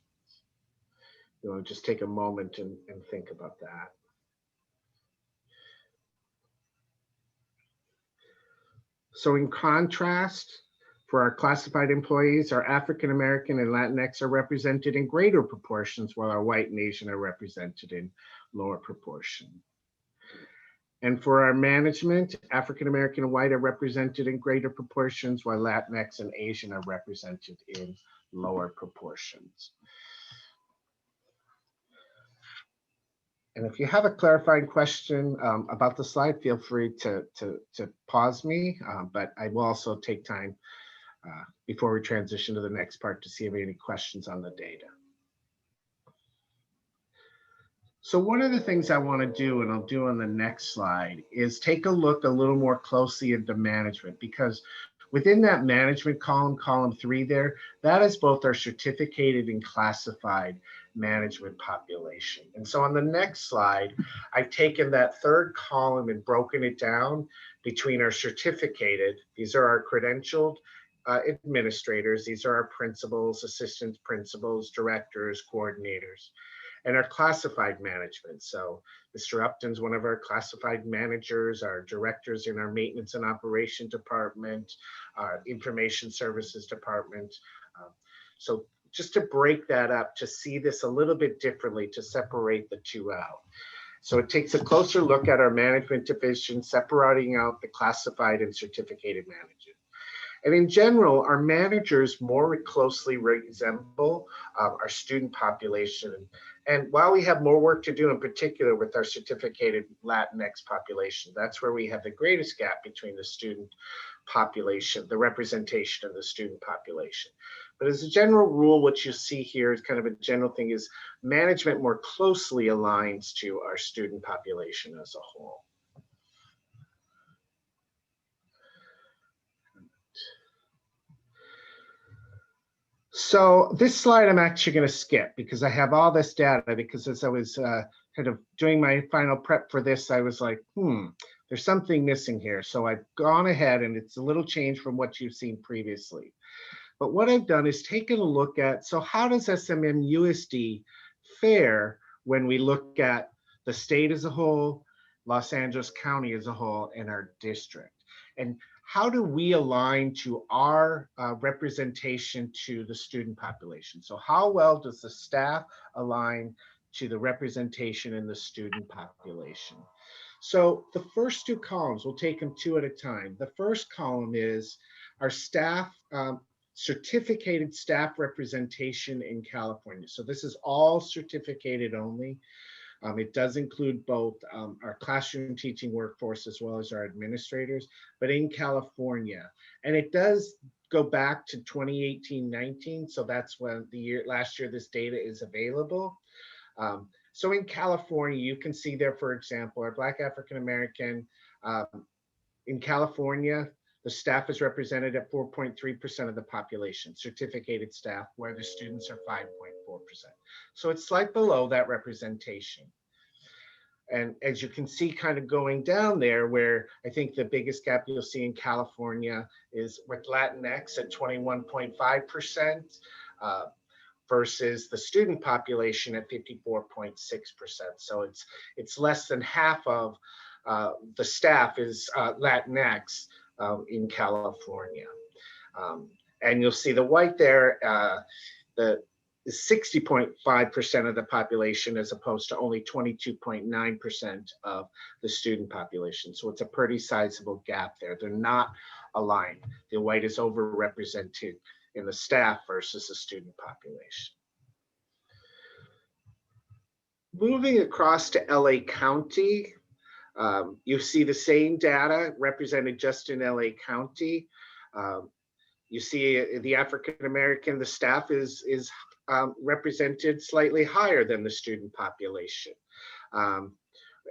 Just take a moment and think about that. So in contrast, for our classified employees, our African-American and Latinx are represented in greater proportions, while our white and Asian are represented in lower proportion. And for our management, African-American and white are represented in greater proportions, while Latinx and Asian are represented in lower proportions. And if you have a clarifying question about the slide, feel free to pause me, but I will also take time before we transition to the next part to see if any questions on the data. So one of the things I want to do, and I'll do on the next slide, is take a look a little more closely into management, because within that management column, column 3 there, that is both our certificated and classified management population. And so on the next slide, I've taken that third column and broken it down between our certificated, these are our credentialed administrators, these are our principals, assistant principals, directors, coordinators, and our classified management. So Mr. Upton's one of our classified managers, our directors in our maintenance and operation department, our information services department. So just to break that up, to see this a little bit differently, to separate the two out. So it takes a closer look at our management division, separating out the classified and certificated managers. And in general, our managers more closely resemble our student population. And while we have more work to do, in particular with our certificated Latinx population, that's where we have the greatest gap between the student population, the representation of the student population. But as a general rule, what you see here is kind of a general thing, is management more closely aligns to our student population as a whole. So this slide I'm actually going to skip because I have all this data, because as I was kind of doing my final prep for this, I was like, there's something missing here. So I've gone ahead, and it's a little change from what you've seen previously. But what I've done is taken a look at, so how does SMMUSD fare when we look at the state as a whole, Los Angeles County as a whole, and our district? And how do we align to our representation to the student population? So how well does the staff align to the representation in the student population? So the first two columns, we'll take them two at a time. The first column is our staff, certificated staff representation in California. So this is all certificated only. It does include both our classroom teaching workforce as well as our administrators, but in California. And it does go back to 2018-19. So that's when last year this data is available. So in California, you can see there, for example, our Black African American in California, the staff is represented at 4.3% of the population, certificated staff, where the students are 5.4%. So it's slightly below that representation. And as you can see, kind of going down there, where I think the biggest gap you'll see in California is with Latinx at 21.5%. Versus the student population at 54.6%. So it's less than half of the staff is Latinx in California. And you'll see the white there, the 60.5% of the population, as opposed to only 22.9% of the student population. So it's a pretty sizable gap there. They're not aligned. The white is overrepresented in the staff versus the student population. Moving across to LA County, you see the same data represented just in LA County. You see the African American, the staff is represented slightly higher than the student population.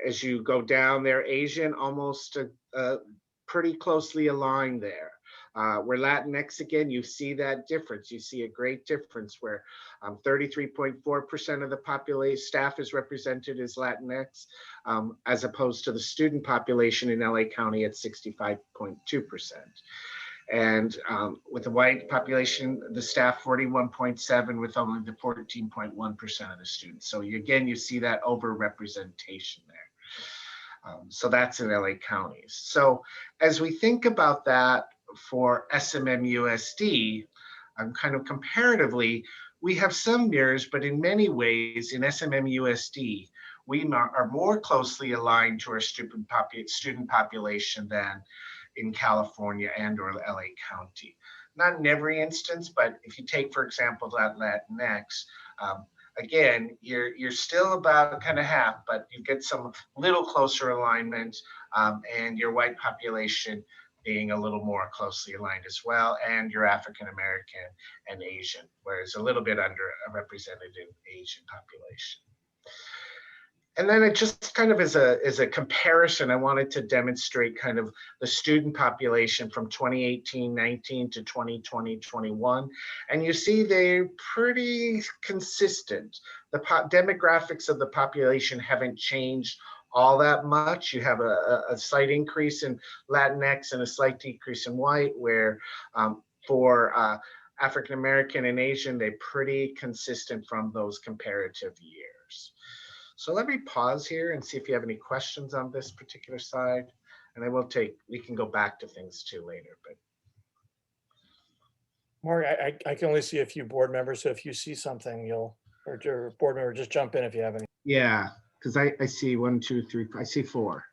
As you go down there, Asian almost pretty closely aligned there. Where Latinx, again, you see that difference. You see a great difference where 33.4% of the population staff is represented as Latinx, as opposed to the student population in LA County at 65.2%. And with the white population, the staff 41.7 with only the 14.1% of the students. So again, you see that overrepresentation there. So that's in LA counties. So as we think about that for SMMUSD, kind of comparatively, we have some mirrors, but in many ways in SMMUSD, we are more closely aligned to our student population than in California and or LA County. not in every instance, but if you take, for example, that Latinx, again, you're still about kind of half, but you get some little closer alignment, and your white population being a little more closely aligned as well, and your African American and Asian, whereas a little bit underrepresented in Asian population. And then it just kind of as a comparison, I wanted to demonstrate kind of the student population from 2018-19 to 2020-21. And you see they're pretty consistent. The demographics of the population haven't changed all that much. You have a slight increase in Latinx and a slight decrease in white, where for African American and Asian, they're pretty consistent from those comparative years. So let me pause here and see if you have any questions on this particular slide. And we can go back to things too later. But Mark, I can only see a few board members, so if you see something, or your board member, just jump in if you have any. yeah, because I see 1, 2, 3, I see 4.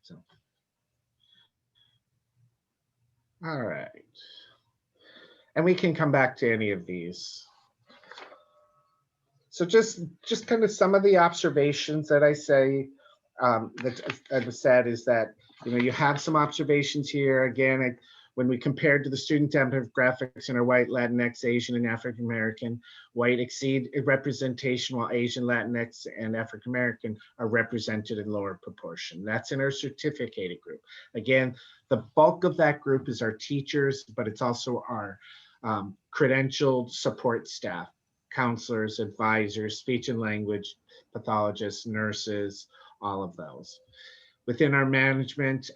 So, all right. And we can come back to any of these. So just kind of some of the observations that I say that I've said is that, you have some observations here. Again, when we compared to the student demographics in our white, Latinx, Asian, and African American, white exceed representation while Asian, Latinx, and African American are represented in lower proportion. That's in our certificated group. Again, the bulk of that group is our teachers, but it's also our credentialed support staff, counselors, advisors, speech and language pathologists, nurses, all of those. Within our management,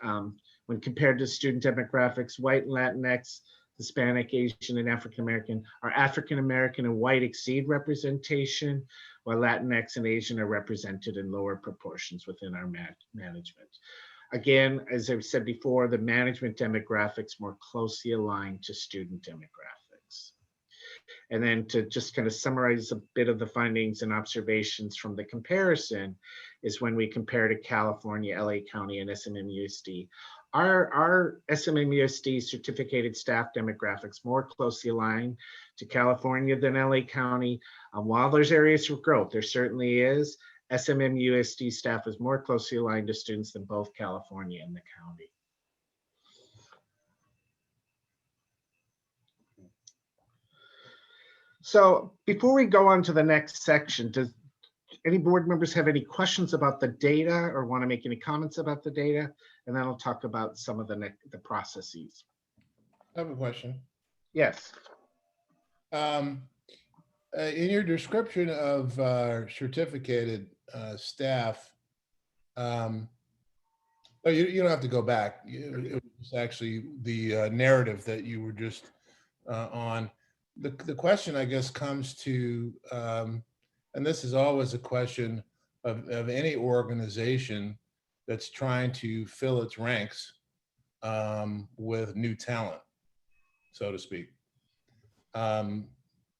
when compared to student demographics, white, Latinx, Hispanic, Asian, and African American, our African American and white exceed representation, while Latinx and Asian are represented in lower proportions within our management. Again, as I've said before, the management demographics more closely aligned to student demographics. And then to just kind of summarize a bit of the findings and observations from the comparison is when we compare to California, LA County, and SMMUSD. Our SMMUSD certificated staff demographics more closely aligned to California than LA County. While there's areas for growth, there certainly is, SMMUSD staff is more closely aligned to students than both California and the county. So before we go on to the next section, does any board members have any questions about the data or want to make any comments about the data? And then I'll talk about some of the processes. I have a question. Yes. In your description of certificated staff, you don't have to go back. It was actually the narrative that you were just on. The question, I guess, comes to, and this is always a question of any organization that's trying to fill its ranks with new talent, so to speak,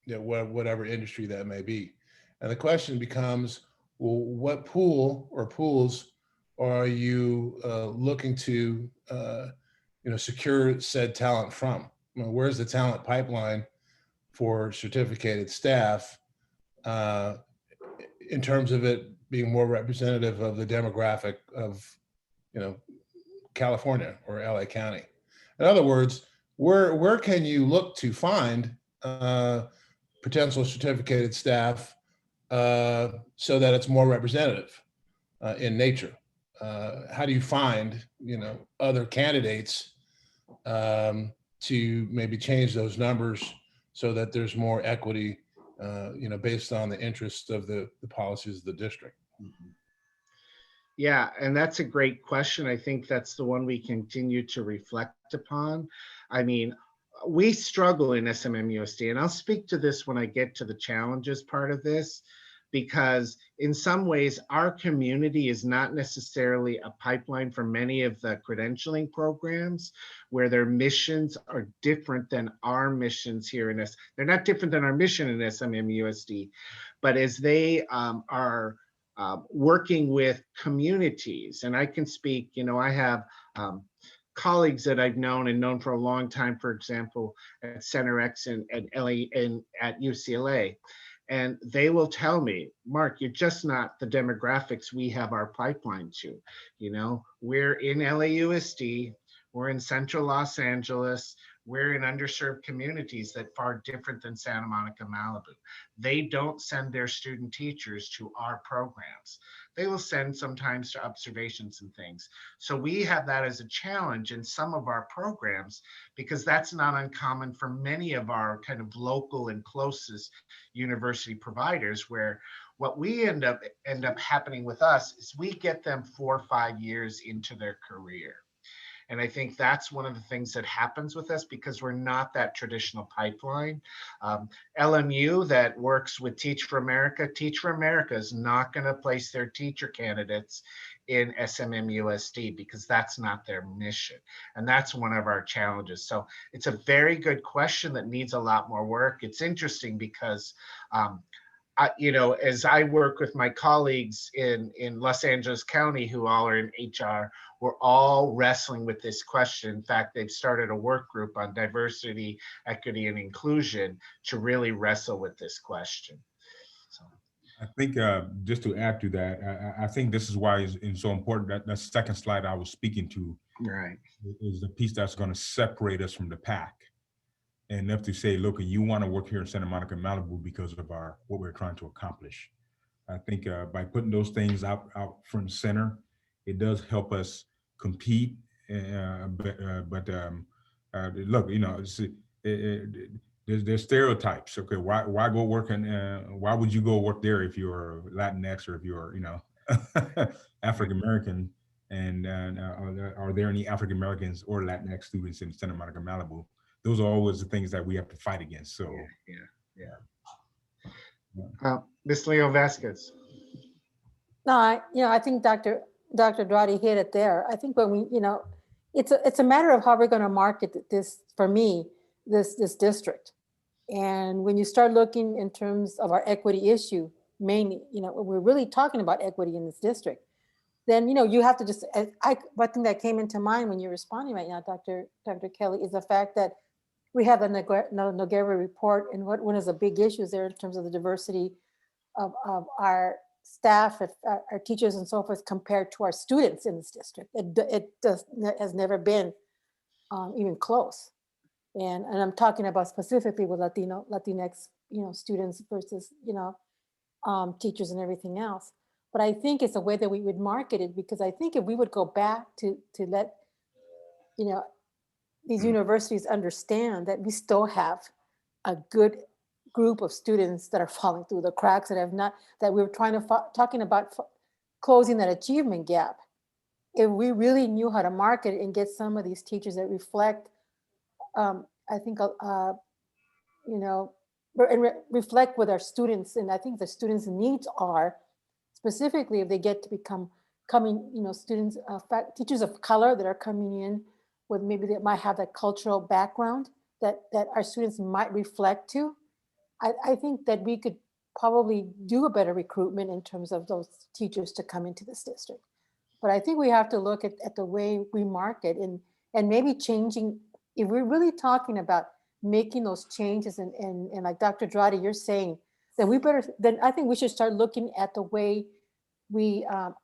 whatever industry that may be. And the question becomes, well, what pool or pools are you looking to secure said talent from? Where's the talent pipeline for certificated staff in terms of it being more representative of the demographic of, California or LA County? In other words, where can you look to find potential certificated staff so that it's more representative in nature? How do you find, other candidates to maybe change those numbers so that there's more equity, based on the interests of the policies of the district? Mm-hmm. Yeah, and that's a great question. I think that's the one we continue to reflect upon. I mean, we struggle in SMMUSD, and I'll speak to this when I get to the challenges part of this, because in some ways, our community is not necessarily a pipeline for many of the credentialing programs where their missions are different than our missions here in this. They're not different than our mission in SMMUSD, but as they are working with communities, and I can speak, I have colleagues that I've known for a long time, for example, at Center X and at LA and at UCLA. And they will tell me, Mark, you're just not the demographics we have our pipeline to. You know, we're in LAUSD, we're in central Los Angeles, we're in underserved communities that far different than Santa Monica, Malibu. They don't send their student teachers to our programs. They will send sometimes to observations and things. So we have that as a challenge in some of our programs, because that's not uncommon for many of our kind of local and closest university providers, where what we end up happening with us is we get them 4 or 5 years into their career. And I think that's one of the things that happens with us, because we're not that traditional pipeline. LMU that works with Teach for America is not going to place their teacher candidates in SMMUSD because that's not their mission. And that's one of our challenges. So it's a very good question that needs a lot more work. It's interesting because as I work with my colleagues in Los Angeles County who all are in HR, we're all wrestling with this question. In fact, they've started a work group on diversity, equity, and inclusion to really wrestle with this question. So. I think just to add to that, I think this is why it's so important that the second slide I was speaking to is the piece that's going to separate us from the pack. And enough to say, look, you want to work here in Santa Monica, Malibu because of what we're trying to accomplish. I think by putting those things out front and center, it does help us compete. But look, there's stereotypes. Okay, why go work why would you go work there if you're Latinx or if you're African American? And are there any African Americans or Latinx students in Santa Monica, Malibu? Those are always the things that we have to fight against. So, Ms. Leo Vasquez. No, I think Dr. Dradi hit it there. I think when we, it's a matter of how we're going to market this, for me, this district. And when you start looking in terms of our equity issue, mainly, we're really talking about equity in this district, then, you have to just, one thing that came into mind when you're responding right now, Dr. Kelly, is the fact that we have the Noguera report, and one is a big issue there in terms of the diversity of our staff, our teachers and so forth, compared to our students in this district. It has never been even close. And I'm talking about specifically with Latinx, students versus, teachers and everything else. But I think it's a way that we would market it, because I think if we would go back to let, these universities understand that we still have a good group of students that are falling through the cracks, that we're talking about closing that achievement gap. If we really knew how to market it and get some of these teachers that reflect, I think, reflect with our students, and I think the students' needs are, specifically if they get to students, teachers of color that are coming in with maybe they might have that cultural background that our students might reflect to. I think that we could probably do a better recruitment in terms of those teachers to come into this district. But I think we have to look at the way we market and maybe changing, if we're really talking about making those changes and like Dr. Dradi, you're saying, then I think we should start looking at the way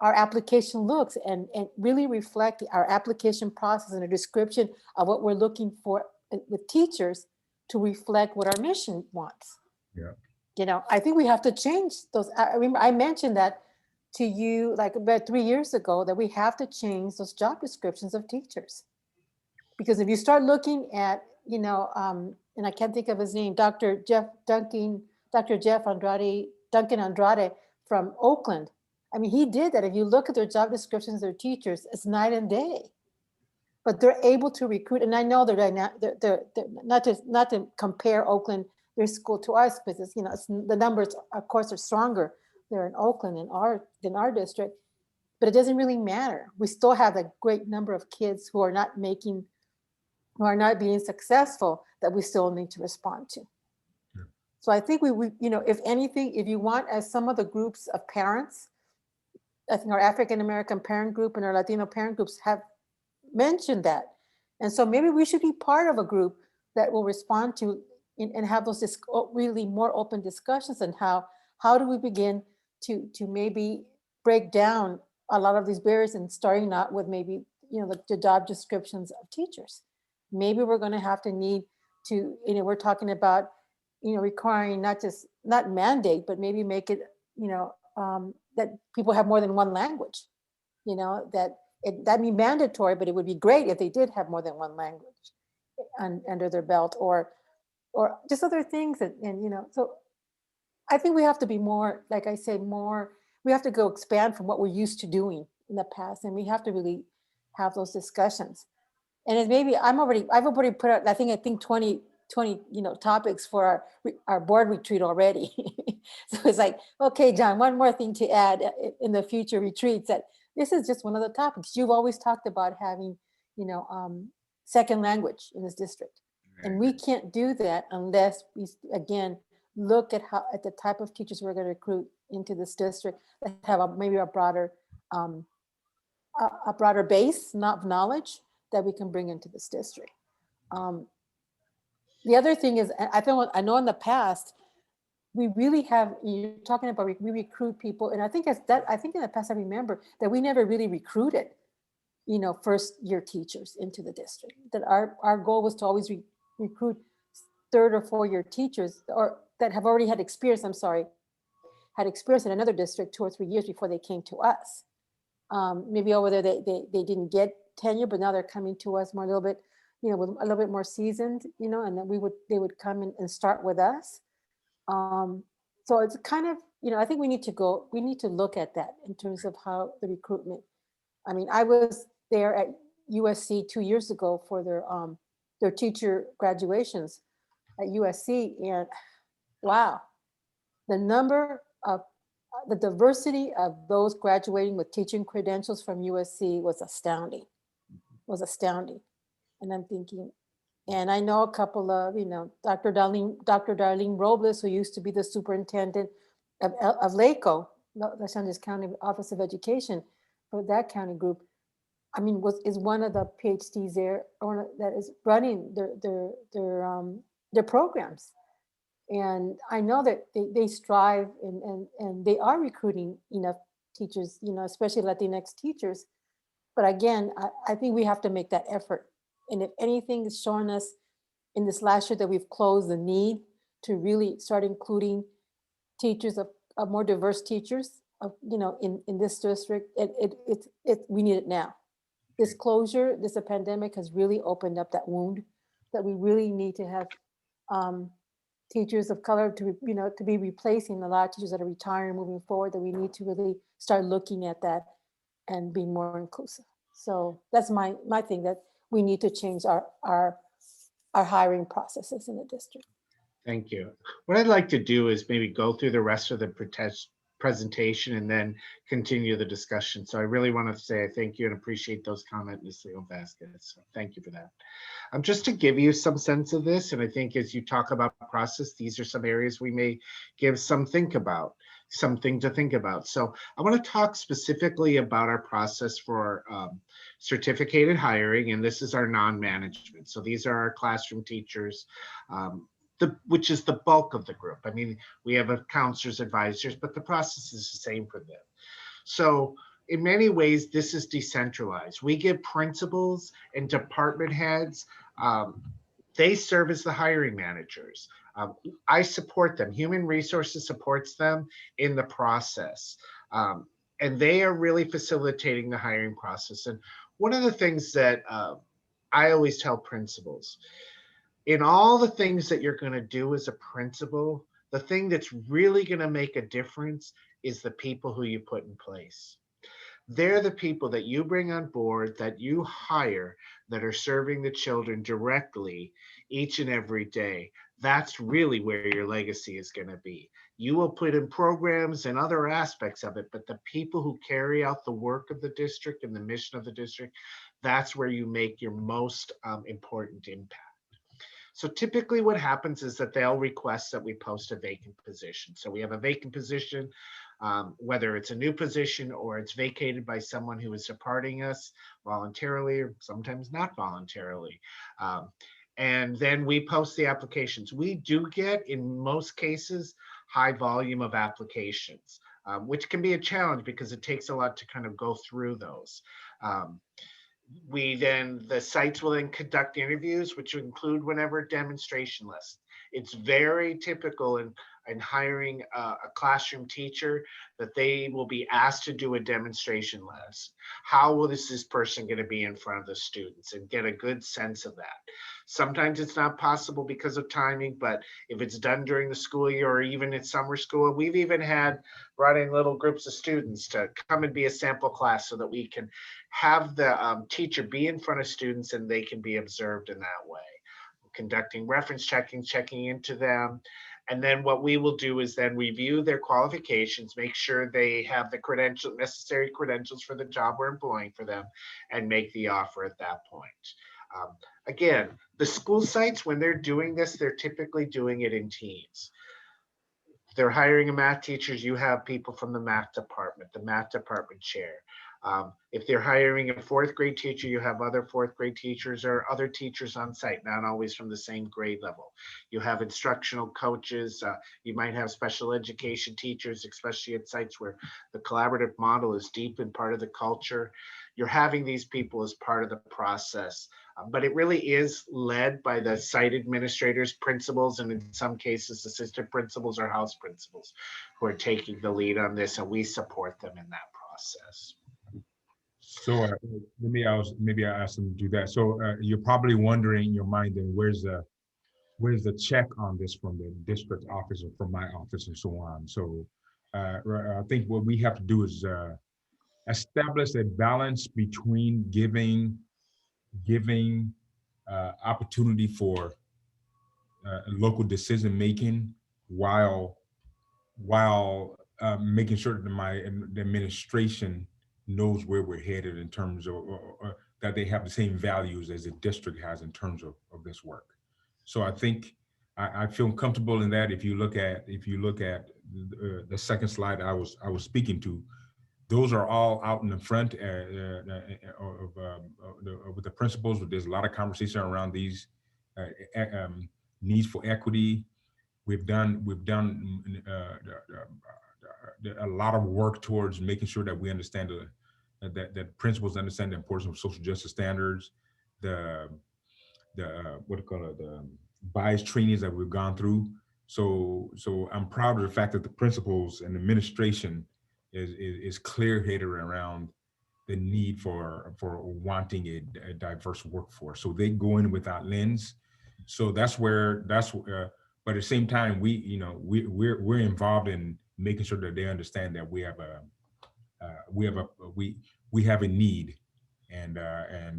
our application looks and really reflect our application process and a description of what we're looking for with teachers to reflect what our mission wants. Yeah. I think we have to change those. I remember I mentioned that to you like about 3 years ago, that we have to change those job descriptions of teachers. Because if you start looking at, and I can't think of his name, Dr. Duncan Andrade from Oakland. I mean, he did that. If you look at their job descriptions, of their teachers, it's night and day. But they're able to recruit, and I know they're not to compare Oakland, their school, to us, because the numbers, of course, are stronger there in Oakland than our district. But it doesn't really matter. We still have a great number of kids who are not being successful that we still need to respond to. Yeah. So I think we if anything, if you want, as some of the groups of parents, I think our African American parent group and our Latino parent groups have mentioned that And so maybe we should be part of a group that will respond to and have those really more open discussions on how do we begin to maybe break down a lot of these barriers, and starting out with maybe, you know, the job descriptions of teachers. Maybe we're going to have to need to, you know, we're talking about, you know, requiring not mandate, but maybe make it, you know, that people have more than one language, you know, that'd be mandatory, but it would be great if they did have more than one language under their belt, or just other things. And you know, so I think we have to be more, like I said, we have to go expand from what we're used to doing in the past, and we have to really have those discussions. And it maybe I've already put out, I think 20, you know, topics for our board retreat already. So it's like, okay, John, one more thing to add in the future retreats, that this is just one of the topics. You've always talked about having, you know, second language in this district. And we can't do that unless we, again, look at the type of teachers we're going to recruit into this district that have maybe a broader base, not knowledge, that we can bring into this district. The other thing is, I know in the past, we really have, you're talking about we recruit people, and I think I think in the past I remember that we never really recruited, you know, first year teachers into the district. That our goal was to always recruit third or fourth year teachers, or that have already had experience, had experience in another district 2 or 3 years before they came to us. Maybe over there they didn't get tenure, but now they're coming to us more a little bit, you know, with a little bit more seasoned, you know, and then they would come in and start with us. So it's kind of, you know, I think we need to look at that in terms of how the recruitment. I mean, I was there at USC 2 years ago for their teacher graduations at USC, and wow, the diversity of those graduating with teaching credentials from USC was astounding. And I'm thinking, and I know a couple of, you know, Dr. Darlene Robles, who used to be the superintendent of LACO, Los Angeles County Office of Education, for that county group. I mean, is one of the PhDs there, or that is running their programs. And I know that they strive and they are recruiting enough teachers, you know, especially Latinx teachers. But again, I think we have to make that effort. And if anything is showing us in this last year that we've closed the need to really start including teachers of more diverse teachers, you know, in this district, we need it now. This closure, this pandemic has really opened up that wound, that we really need to have teachers of color to, you know, to be replacing a lot of teachers that are retiring, moving forward, that we need to really start looking at that and being more inclusive. So that's my thing, that we need to change our hiring processes in the district. Thank you. What I'd like to do is maybe go through the rest of the presentation and then continue the discussion. So I really want to say thank you and appreciate those comments, Ms. Leon Vasquez. So thank you for that. Just to give you some sense of this, and I think as you talk about process, these are some areas we may give something to think about. So I want to talk specifically about our process for certificated hiring, and this is our non-management. So these are our classroom teachers, which is the bulk of the group. I mean, we have counselors, advisors, but the process is the same for them. So in many ways, this is decentralized. We give principals and department heads, they serve as the hiring managers. I support them. Human Resources supports them in the process. And they are really facilitating the hiring process. And one of the things that I always tell principals, in all the things that you're going to do as a principal, the thing that's really going to make a difference is the people who you put in place. They're the people that you bring on board, that you hire, that are serving the children directly each and every day. That's really where your legacy is going to be. You will put in programs and other aspects of it, but the people who carry out the work of the district and the mission of the district, that's where you make your most important impact. So typically what happens is that they'll request that we post a vacant position. So we have a vacant position. whether it's a new position or it's vacated by someone who is departing us voluntarily or sometimes not voluntarily. And then we post the applications. We do get, in most cases, high volume of applications, which can be a challenge because it takes a lot to kind of go through those. The sites will then conduct interviews, which include whatever demonstration list. It's very typical in hiring a classroom teacher that they will be asked to do a demonstration list. How is this person going to be in front of the students, and get a good sense of that? Sometimes it's not possible because of timing, but if it's done during the school year or even in summer school, we've even brought in little groups of students to come and be a sample class so that we can have the teacher be in front of students and they can be observed in that way. Conducting reference checking into them. And then what we will do is then review their qualifications, make sure they have the necessary credentials for the job we're employing for them, and make the offer at that point. Again, the school sites, when they're doing this, they're typically doing it in teams. If they're hiring a math teacher, you have people from the math department chair. If they're hiring a fourth grade teacher, you have other fourth grade teachers or other teachers on site, not always from the same grade level. You have instructional coaches. You might have special education teachers, especially at sites where the collaborative model is deep and part of the culture. You're having these people as part of the process. But it really is led by the site administrators, principals, and in some cases, assistant principals or house principals who are taking the lead on this, and we support them in that process. So maybe I ask them to do that. So you're probably wondering in your mind, then where's the check on this from the district office or from my office and so on. So I think what we have to do is establish a balance between giving opportunity for local decision making while making sure that the administration knows where we're headed in terms of that they have the same values as the district has in terms of this work. So I think I feel comfortable in that. If you look at the second slide I was speaking to, those are all out in the front of the principals. There's a lot of conversation around these needs for equity. We've done a lot of work towards making sure that we understand that principals understand the importance of social justice standards, the bias trainings that we've gone through. So I'm proud of the fact that the principals and administration is clear-headed around the need for wanting a diverse workforce. So they go in with that lens. So but at the same time, we're involved in making sure that they understand that we have a need,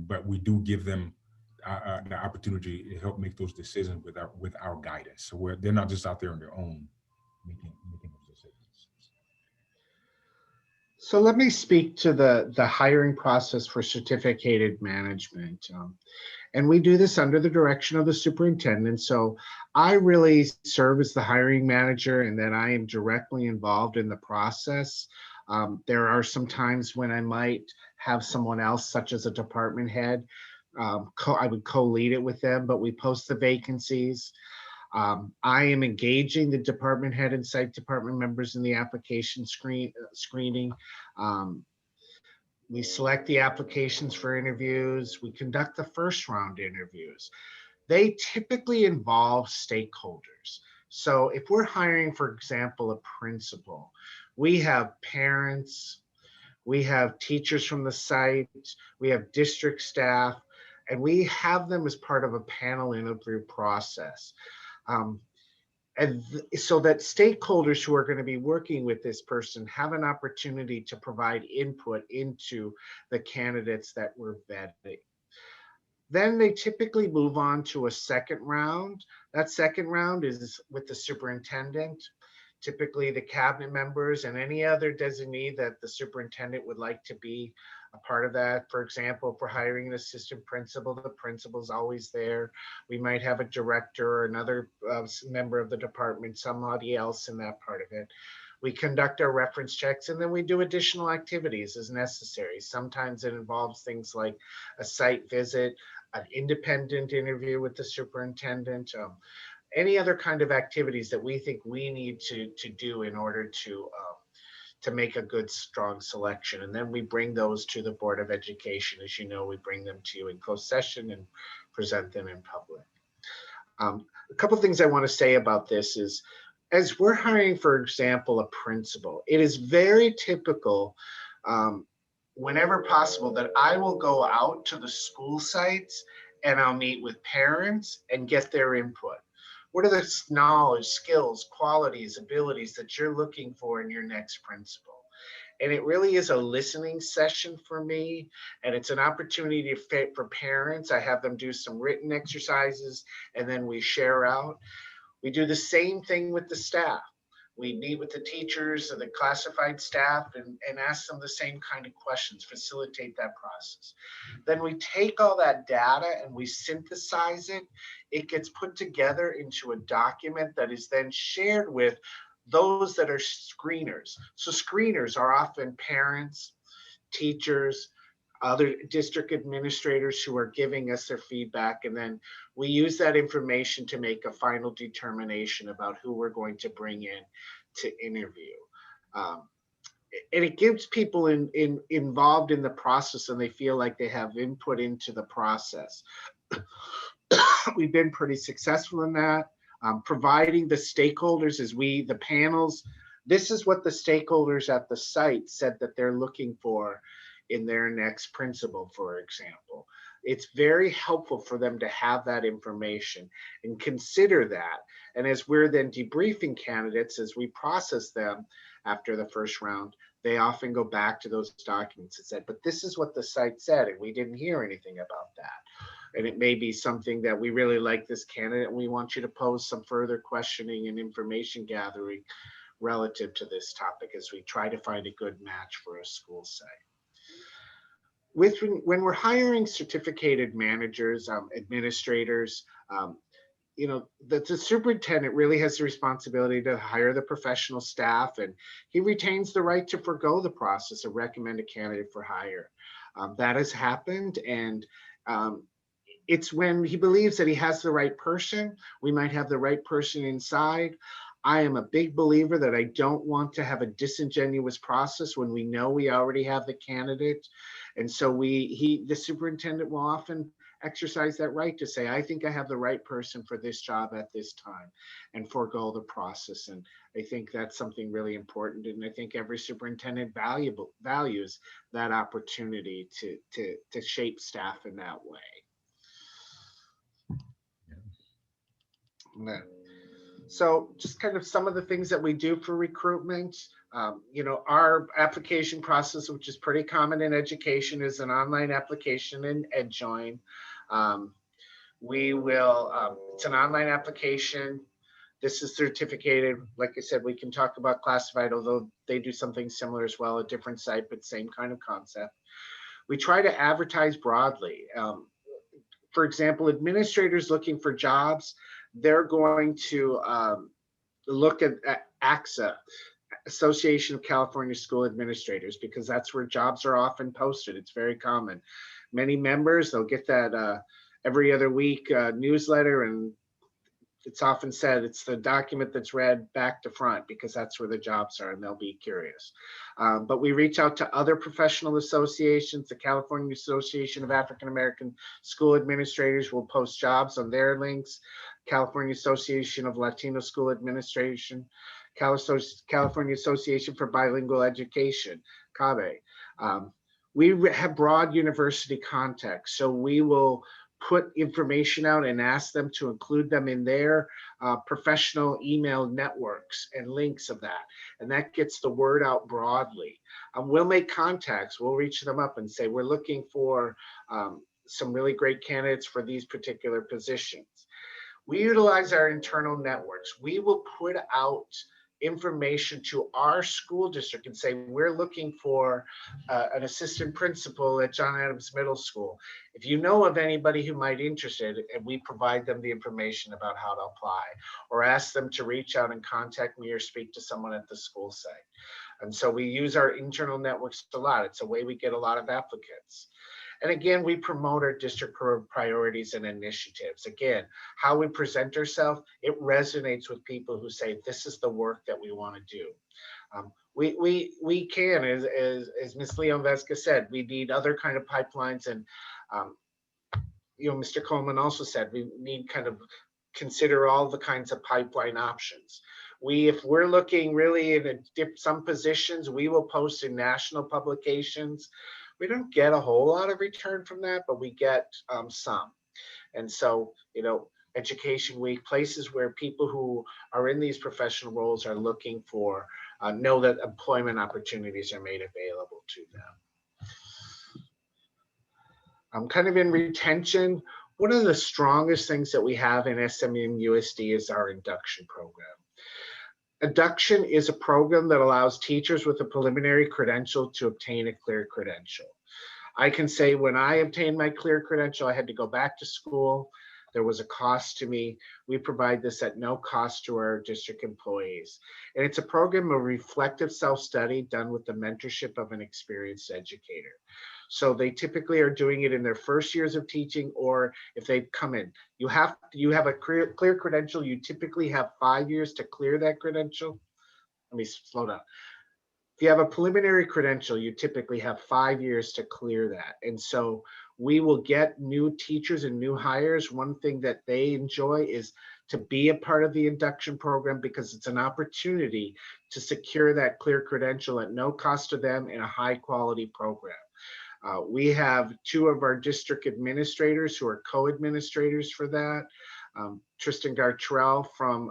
but we do give them the opportunity to help make those decisions with our guidance. So they're not just out there on their own making those decisions. So let me speak to the hiring process for certificated management. And we do this under the direction of the superintendent. So I really serve as the hiring manager, and then I am directly involved in the process. There are some times when I might have someone else, such as a department head. I would co-lead it with them, but we post the vacancies. I am engaging the department head and site department members in the application screening. We select the applications for interviews. We conduct the first round interviews. They typically involve stakeholders. So if we're hiring, for example, a principal, we have parents, we have teachers from the site, we have district staff, and we have them as part of a panel interview process. So that stakeholders who are going to be working with this person have an opportunity to provide input into the candidates that we're vetting. Then they typically move on to a second round. That second round is with the superintendent, typically the cabinet members, and any other designee that the superintendent would like to be a part of that. For example, if we're hiring an assistant principal, the principal's always there. We might have a director or another member of the department, somebody else in that part of it. We conduct our reference checks, and then we do additional activities as necessary. Sometimes it involves things like a site visit, an independent interview with the superintendent, any other kind of activities that we think we need to do in order to make a good, strong selection. And then we bring those to the Board of Education. As you know, we bring them to you in closed session and present them in public. A couple of things I want to say about this is, as we're hiring, for example, a principal, it is very typical, whenever possible, that I will go out to the school sites and I'll meet with parents and get their input. What are the knowledge, skills, qualities, abilities that you're looking for in your next principal? And it really is a listening session for me. And it's an opportunity for parents. I have them do some written exercises and then we share out. We do the same thing with the staff. We meet with the teachers and the classified staff and ask them the same kind of questions, facilitate that process. Then we take all that data and we synthesize it. It gets put together into a document that is then shared with those that are screeners. So screeners are often parents, teachers, other district administrators who are giving us their feedback. And then we use that information to make a final determination about who we're going to bring in to interview. And it gives people involved in the process, and they feel like they have input into the process. We've been pretty successful in that. Providing the stakeholders the panels, this is what the stakeholders at the site said that they're looking for in their next principal, for example. It's very helpful for them to have that information and consider that. And as we're then debriefing candidates, as we process them after the first round, they often go back to those documents and said, but this is what the site said, and we didn't hear anything about that. And it may be something that we really like this candidate, and we want you to pose some further questioning and information gathering relative to this topic as we try to find a good match for a school site. When we're hiring certificated managers, administrators, the superintendent really has the responsibility to hire the professional staff, and he retains the right to forego the process or recommend a candidate for hire. That has happened, and it's when he believes that he has the right person. We might have the right person inside. I am a big believer that I don't want to have a disingenuous process when we know we already have the candidate. And so the superintendent will often exercise that right to say, I think I have the right person for this job at this time, and forego the process. And I think that's something really important. And I think every superintendent values that opportunity to shape staff in that way. Yeah. So just kind of some of the things that we do for recruitment. Our application process, which is pretty common in education, is an online application in EdJoin. It's an online application. This is certificated. Like I said, we can talk about classified, although they do something similar as well, a different site, but same kind of concept. We try to advertise broadly. For example, administrators looking for jobs, they're going to look at ACSA, Association of California School Administrators, because that's where jobs are often posted. It's very common. Many members, they'll get that every other week newsletter, and it's often said it's the document that's read back to front because that's where the jobs are, and they'll be curious. But we reach out to other professional associations. The California Association of African American School Administrators will post jobs on their links. California Association of Latino School Administration, California Association for Bilingual Education, CABE. We have broad university contacts, so we will put information out and ask them to include them in their professional email networks and links of that. And that gets the word out broadly. We'll make contacts. We'll reach them up and say, we're looking for some really great candidates for these particular positions. We utilize our internal networks. We will put out information to our school district and say, we're looking for an assistant principal at John Adams Middle School. If you know of anybody who might be interested, and we provide them the information about how to apply, or ask them to reach out and contact me or speak to someone at the school site. And so we use our internal networks a lot. It's a way we get a lot of applicants. And again, we promote our district priorities and initiatives. Again, how we present ourselves, it resonates with people who say, this is the work that we want to do. We can, as Ms. Leon Vesca said, we need other kind of pipelines. And, Mr. Coleman also said, we need kind of consider all the kinds of pipeline options. If we're looking really in some positions, we will post in national publications. We don't get a whole lot of return from that, but we get some. And so, Education Week, places where people who are in these professional roles are looking for, know that employment opportunities are made available to them. Kind of in retention, one of the strongest things that we have in SMUSD is our induction program. Induction is a program that allows teachers with a preliminary credential to obtain a clear credential. I can say when I obtained my clear credential, I had to go back to school. There was a cost to me. We provide this at no cost to our district employees. And it's a program of reflective self-study done with the mentorship of an experienced educator. So they typically are doing it in their first years of teaching, or if they come in, you have a clear credential. You typically have 5 years to clear that credential. Let me slow down. If you have a preliminary credential, you typically have 5 years to clear that. And so we will get new teachers and new hires. One thing that they enjoy is to be a part of the induction program, because it's an opportunity to secure that clear credential at no cost to them in a high quality program. We have 2 of our district administrators who are co-administrators for that. Tristan Gartrell from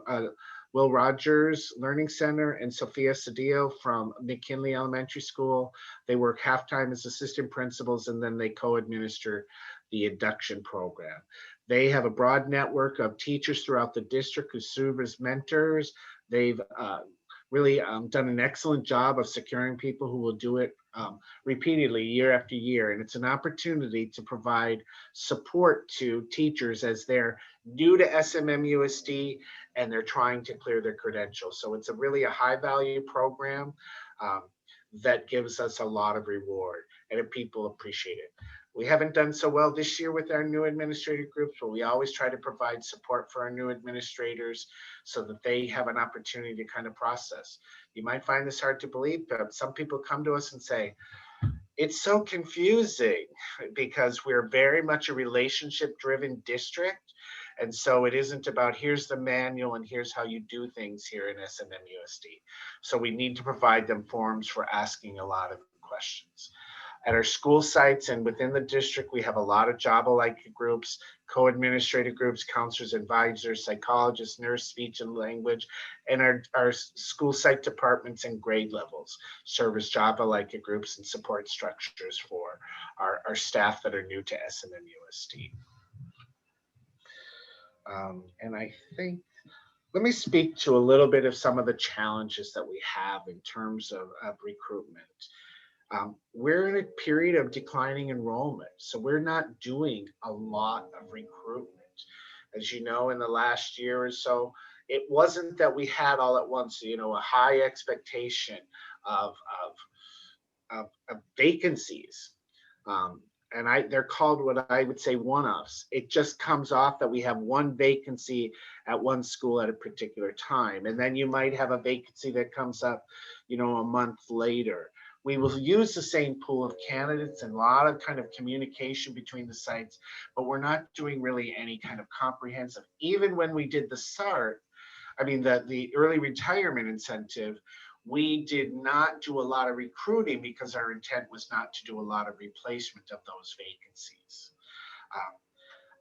Will Rogers Learning Center and Sophia Cedillo from McKinley Elementary School. They work half-time as assistant principals, and then they co-administer the induction program. They have a broad network of teachers throughout the district who serve as mentors. They've really done an excellent job of securing people who will do it repeatedly year after year. And it's an opportunity to provide support to teachers as they're new to SMMUSD and they're trying to clear their credentials. So it's really a high value program that gives us a lot of reward, and people appreciate it. We haven't done so well this year with our new administrative groups, but we always try to provide support for our new administrators so that they have an opportunity to kind of process. You might find this hard to believe, but some people come to us and say, it's so confusing, because we're very much a relationship-driven district. And so it isn't about here's the manual and here's how you do things here in SMMUSD. So we need to provide them forums for asking a lot of questions. At our school sites and within the district, we have a lot of job-alike groups, co-administrative groups, counselors, advisors, psychologists, nurse, speech and language, and our school site departments and grade levels serve as job-alike groups and support structures for our staff that are new to SMMUSD. And I think, let me speak to a little bit of some of the challenges that we have in terms of recruitment. We're in a period of declining enrollment, so we're not doing a lot of recruitment. As you know, in the last year or so, it wasn't that we had all at once, a high expectation of vacancies. And they're called what I would say one-offs. It just comes off that we have one vacancy at one school at a particular time. And then you might have a vacancy that comes up, a month later. We will use the same pool of candidates and a lot of kind of communication between the sites, but we're not doing really any kind of comprehensive. Even when we did the SART, the early retirement incentive, we did not do a lot of recruiting because our intent was not to do a lot of replacement of those vacancies.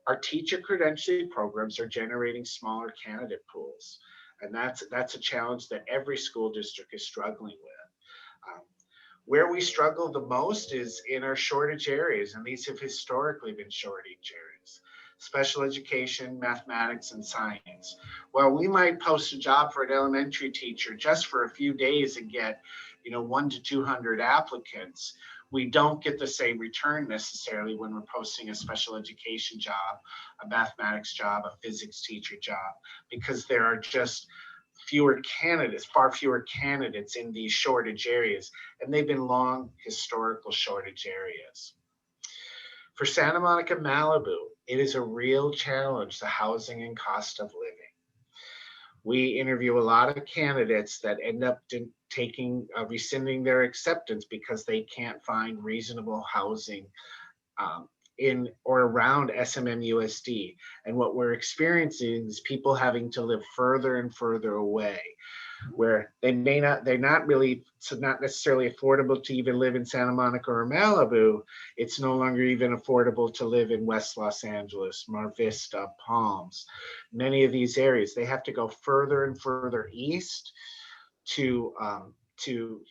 Our teacher credentialing programs are generating smaller candidate pools, and that's a challenge that every school district is struggling with. Where we struggle the most is in our shortage areas, and these have historically been shortage areas. special education, mathematics, and science. Well, we might post a job for an elementary teacher just for a few days and get, 1 to 200 applicants. We don't get the same return necessarily when we're posting a special education job, a mathematics job, a physics teacher job, because there are just far fewer candidates in these shortage areas, and they've been long historical shortage areas. For Santa Monica, Malibu, it is a real challenge, the housing and cost of living. We interview a lot of candidates that end up rescinding their acceptance because they can't find reasonable housing in or around SMMUSD. And what we're experiencing is people having to live further and further away, where they're not necessarily affordable to even live in Santa Monica or Malibu. It's no longer even affordable to live in West Los Angeles, Mar Vista, Palms. Many of these areas, they have to go further and further east to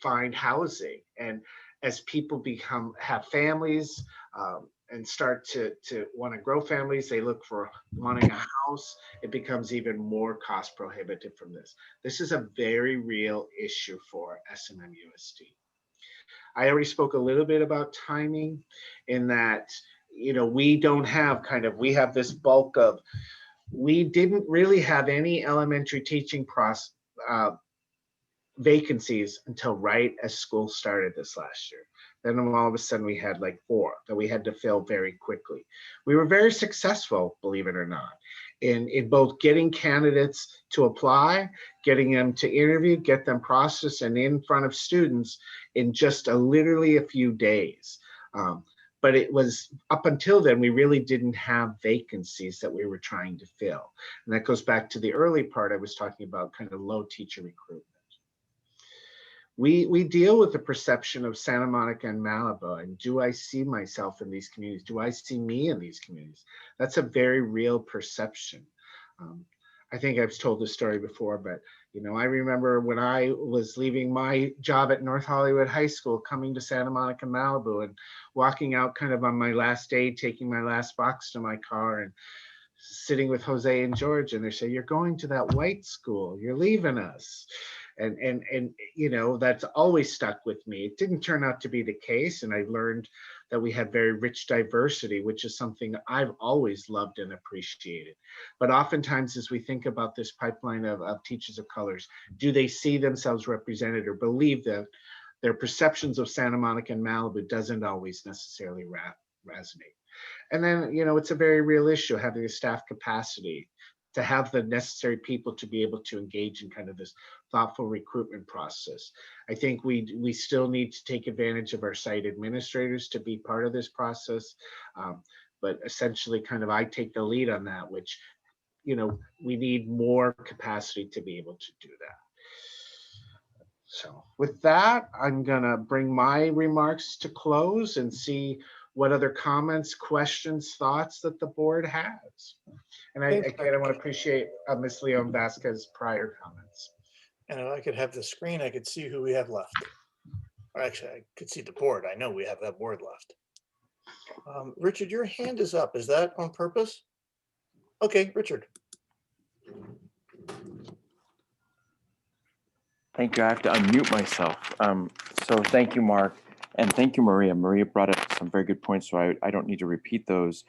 find housing. And as people have families, and start to want to grow families, they look for wanting a house. It becomes even more cost prohibitive from this. This is a very real issue for SMMUSD. I already spoke a little bit about timing in that, we don't have we have this bulk of, we didn't really have any elementary teaching vacancies until right as school started this last year. Then all of a sudden we had like 4 that we had to fill very quickly. We were very successful, believe it or not, in both getting candidates to apply, getting them to interview, get them processed and in front of students in just literally a few days. But it was up until then, we really didn't have vacancies that we were trying to fill. And that goes back to the early part I was talking about, kind of low teacher recruitment. We deal with the perception of Santa Monica and Malibu, and do I see myself in these communities? Do I see me in these communities? That's a very real perception. I think I've told this story before, but I remember when I was leaving my job at North Hollywood High School, coming to Santa Monica, Malibu, and walking out kind of on my last day, taking my last box to my car and sitting with Jose and George, and they say, "You're going to that white school, you're leaving us." And that's always stuck with me. It didn't turn out to be the case, and I learned that we had very rich diversity, which is something I've always loved and appreciated. But oftentimes, as we think about this pipeline of teachers of colors, do they see themselves represented or believe that their perceptions of Santa Monica and Malibu doesn't always necessarily resonate? And then, it's a very real issue, having the staff capacity to have the necessary people to be able to engage in kind of this thoughtful recruitment process. I think we still need to take advantage of our site administrators to be part of this process. But essentially I take the lead on that, which, we need more capacity to be able to do that. So with that, I'm gonna bring my remarks to close and see what other comments, questions, thoughts that the board has. And I want to appreciate Ms. Leon Vasquez's prior comments. And if I could have the screen, I could see who we have left. Or actually, I could see the board. I know we have that board left. Richard, your hand is up. Is that on purpose? Okay, Richard. Thank you. I have to unmute myself. So thank you, Mark. And thank you, Maria. Maria brought up some very good points, so I don't need to repeat those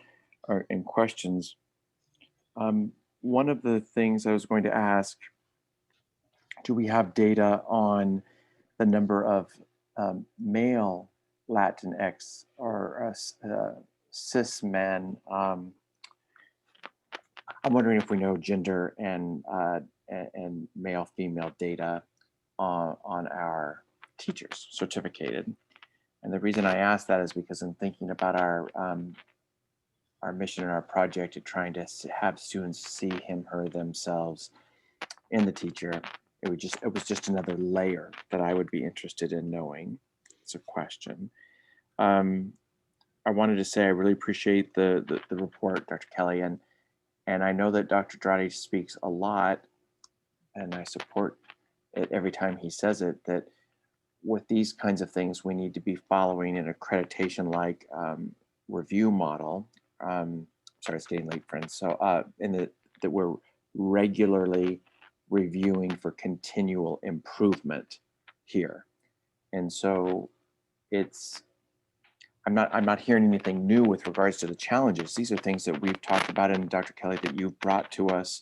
in questions. One of the things I was going to ask, do we have data on the number of male Latinx or cis men? I'm wondering if we know gender and male-female data on our teachers, certificated. And the reason I ask that is because I'm thinking about our mission and our project of trying to have students see him, her, themselves in the teacher. It was just another layer that I would be interested in knowing. It's a question. I wanted to say I really appreciate the report, Dr. Kelly, and I know that Dr. Dradi speaks a lot, and I support it every time he says it, that with these kinds of things, we need to be following an accreditation-like review model. sorry, it's getting late, friends. So that we're regularly reviewing for continual improvement here. And so I'm not hearing anything new with regards to the challenges. These are things that we've talked about, and Dr. Kelly, that you've brought to us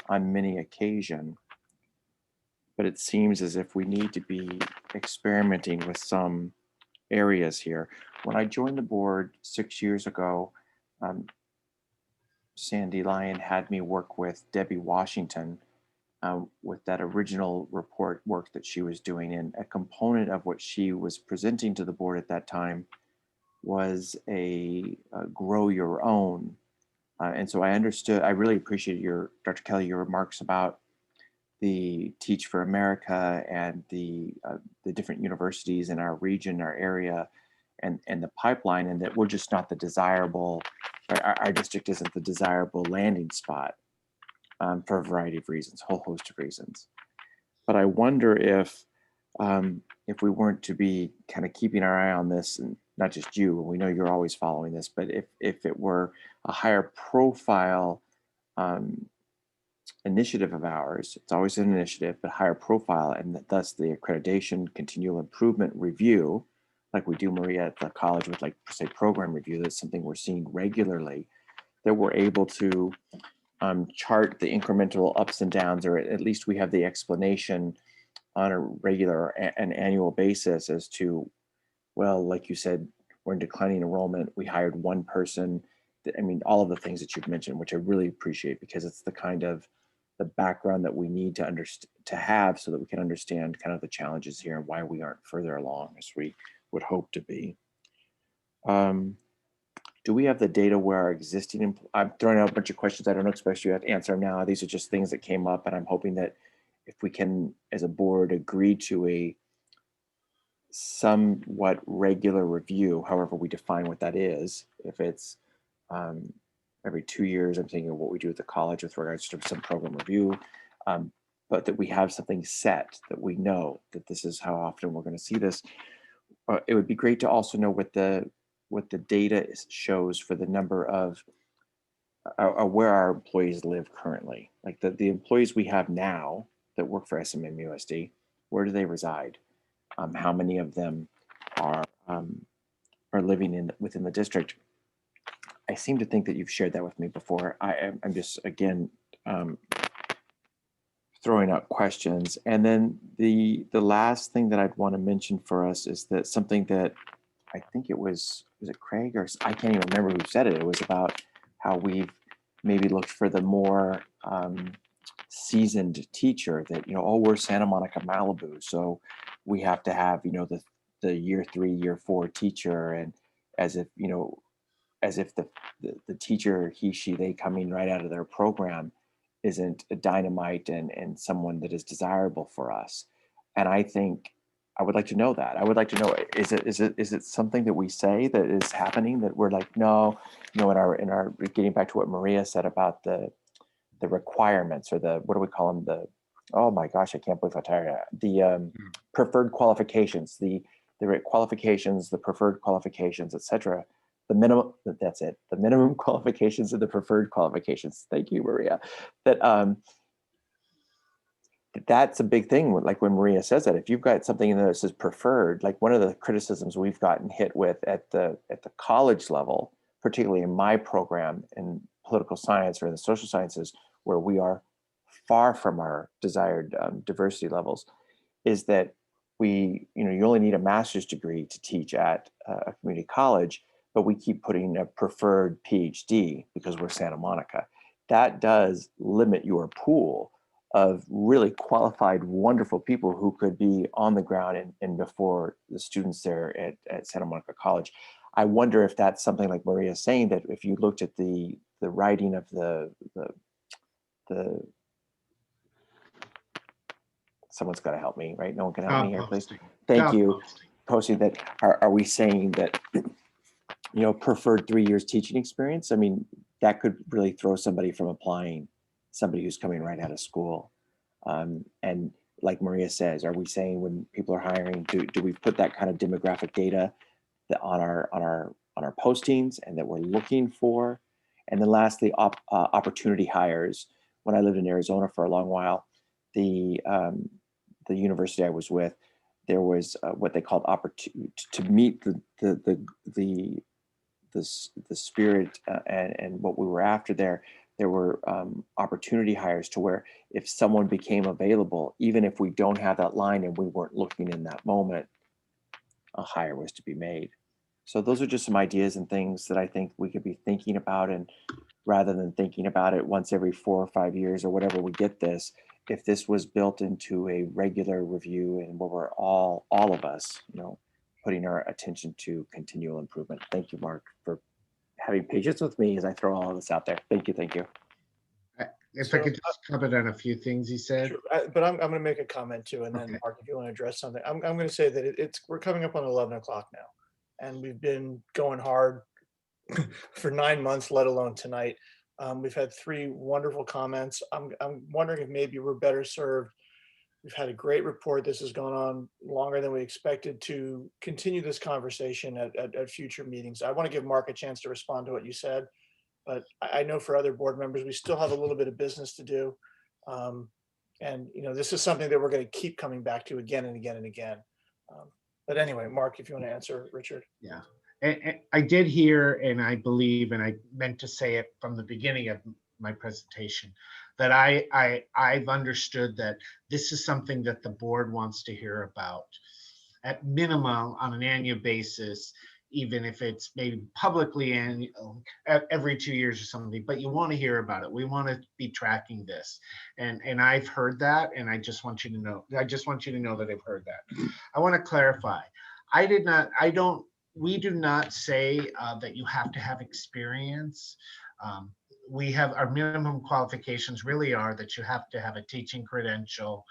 on many occasions. But it seems as if we need to be experimenting with some areas here. When I joined the board 6 years ago, Sandy Lyon had me work with Debbie Washington with that original report work that she was doing. And a component of what she was presenting to the board at that time was a grow your own. And so I understood, I really appreciated Dr. Kelly, your remarks about the Teach for America and the different universities in our region, our area, and the pipeline, and that we're just not the desirable, our district isn't the desirable landing spot for a variety of reasons, a whole host of reasons. But I wonder if we weren't to be kind of keeping our eye on this, and not just you, we know you're always following this, but if it were a higher profile initiative of ours, it's always an initiative, but higher profile, and thus the accreditation continual improvement review, like we do, Maria, at the college with, like, say, program review, that's something we're seeing regularly, that we're able to chart the incremental ups and downs, or at least we have the explanation on a regular and annual basis as to, well, like you said, we're in declining enrollment, we hired one person. I mean, all of the things that you've mentioned, which I really appreciate, because it's the kind of the background that we need to have so that we can understand kind of the challenges here and why we aren't further along as we would hope to be. Do we have the data where our existing, I'm throwing out a bunch of questions. I don't expect you to answer them now. These are just things that came up, and I'm hoping that if we can, as a board, agree to a somewhat regular review, however we define what that is, if it's every 2 years, I'm thinking of what we do at the college with regards to some program review, but that we have something set, that we know that this is how often we're going to see this. It would be great to also know what the data shows for the number of where our employees live currently, like the employees we have now that work for SMMUSD, where do they reside? How many of them are living within the district? I seem to think that you've shared that with me before. I'm just, again, throwing out questions. And then the last thing that I'd want to mention for us is that something that I think was it Craig, or I can't even remember who said it. It was about how we've maybe looked for the more seasoned teacher, that, oh, we're Santa Monica Malibu, so we have to have, the year 3, year 4 teacher, and as if the teacher, he, she, they coming right out of their program isn't a dynamite and someone that is desirable for us. And I think I would like to know that. I would like to know, is it something that we say that is happening, that we're like, no, in our getting back to what Maria said about the requirements, or what do we call them? Oh my gosh, I can't believe how tired I am. The preferred qualifications, the qualifications, the preferred qualifications, etc. The minimum, that's it. The minimum qualifications and the preferred qualifications. Thank you, Maria. That's a big thing. Like when Maria says that, if you've got something in there that says preferred, like one of the criticisms we've gotten hit with at the college level, particularly in my program in political science or in the social sciences, where we are far from our desired diversity levels, is that you only need a master's degree to teach at a community college, but we keep putting a preferred PhD because we're Santa Monica. That does limit your pool of really qualified, wonderful people who could be on the ground and before the students there at Santa Monica College. I wonder if that's something like Maria is saying, that if you looked at the writing of the someone's got to help me, right? No one can help me here, please. Thank you. Posting that, are we saying that, preferred 3 years teaching experience? I mean, that could really throw somebody from applying, somebody who's coming right out of school. And like Maria says, are we saying when people are hiring, do we put that kind of demographic data on our postings, and that we're looking for? And then lastly, opportunity hires. When I lived in Arizona for a long while, the university I was with, there was what they called opportunity to meet the spirit and what we were after there. There were opportunity hires to where if someone became available, even if we don't have that line and we weren't looking in that moment, a hire was to be made. So those are just some ideas and things that I think we could be thinking about, and rather than thinking about it once every 4 or 5 years or whatever we get this, if this was built into a regular review and where we're all of us, putting our attention to continual improvement. Thank you, Mark, for having patience with me as I throw all of this out there. Thank you. Thank you. If I could just comment on a few things he said. Sure, but I'm going to make a comment too, and then Mark, if you want to address something, I'm going to say that we're coming up on 11 o'clock now, and we've been going hard for 9 months, let alone tonight. We've had 3 wonderful comments. I'm wondering if maybe we're better served. We've had a great report. This has gone on longer than we expected, to continue this conversation at future meetings. I want to give Mark a chance to respond to what you said, but I know for other board members, we still have a little bit of business to do. And this is something that we're going to keep coming back to again and again and again. But anyway, Mark, if you want to answer, Richard. Yeah. And I did hear, and I believe, and I meant to say it from the beginning of my presentation, that I've understood that this is something that the board wants to hear about at minimum on an annual basis, even if it's maybe publicly and every 2 years or something, but you want to hear about it. We want to be tracking this. And I've heard that, and I just want you to know that I've heard that. I want to clarify. We do not say that you have to have experience. We have our minimum qualifications really are that you have to have a teaching credential.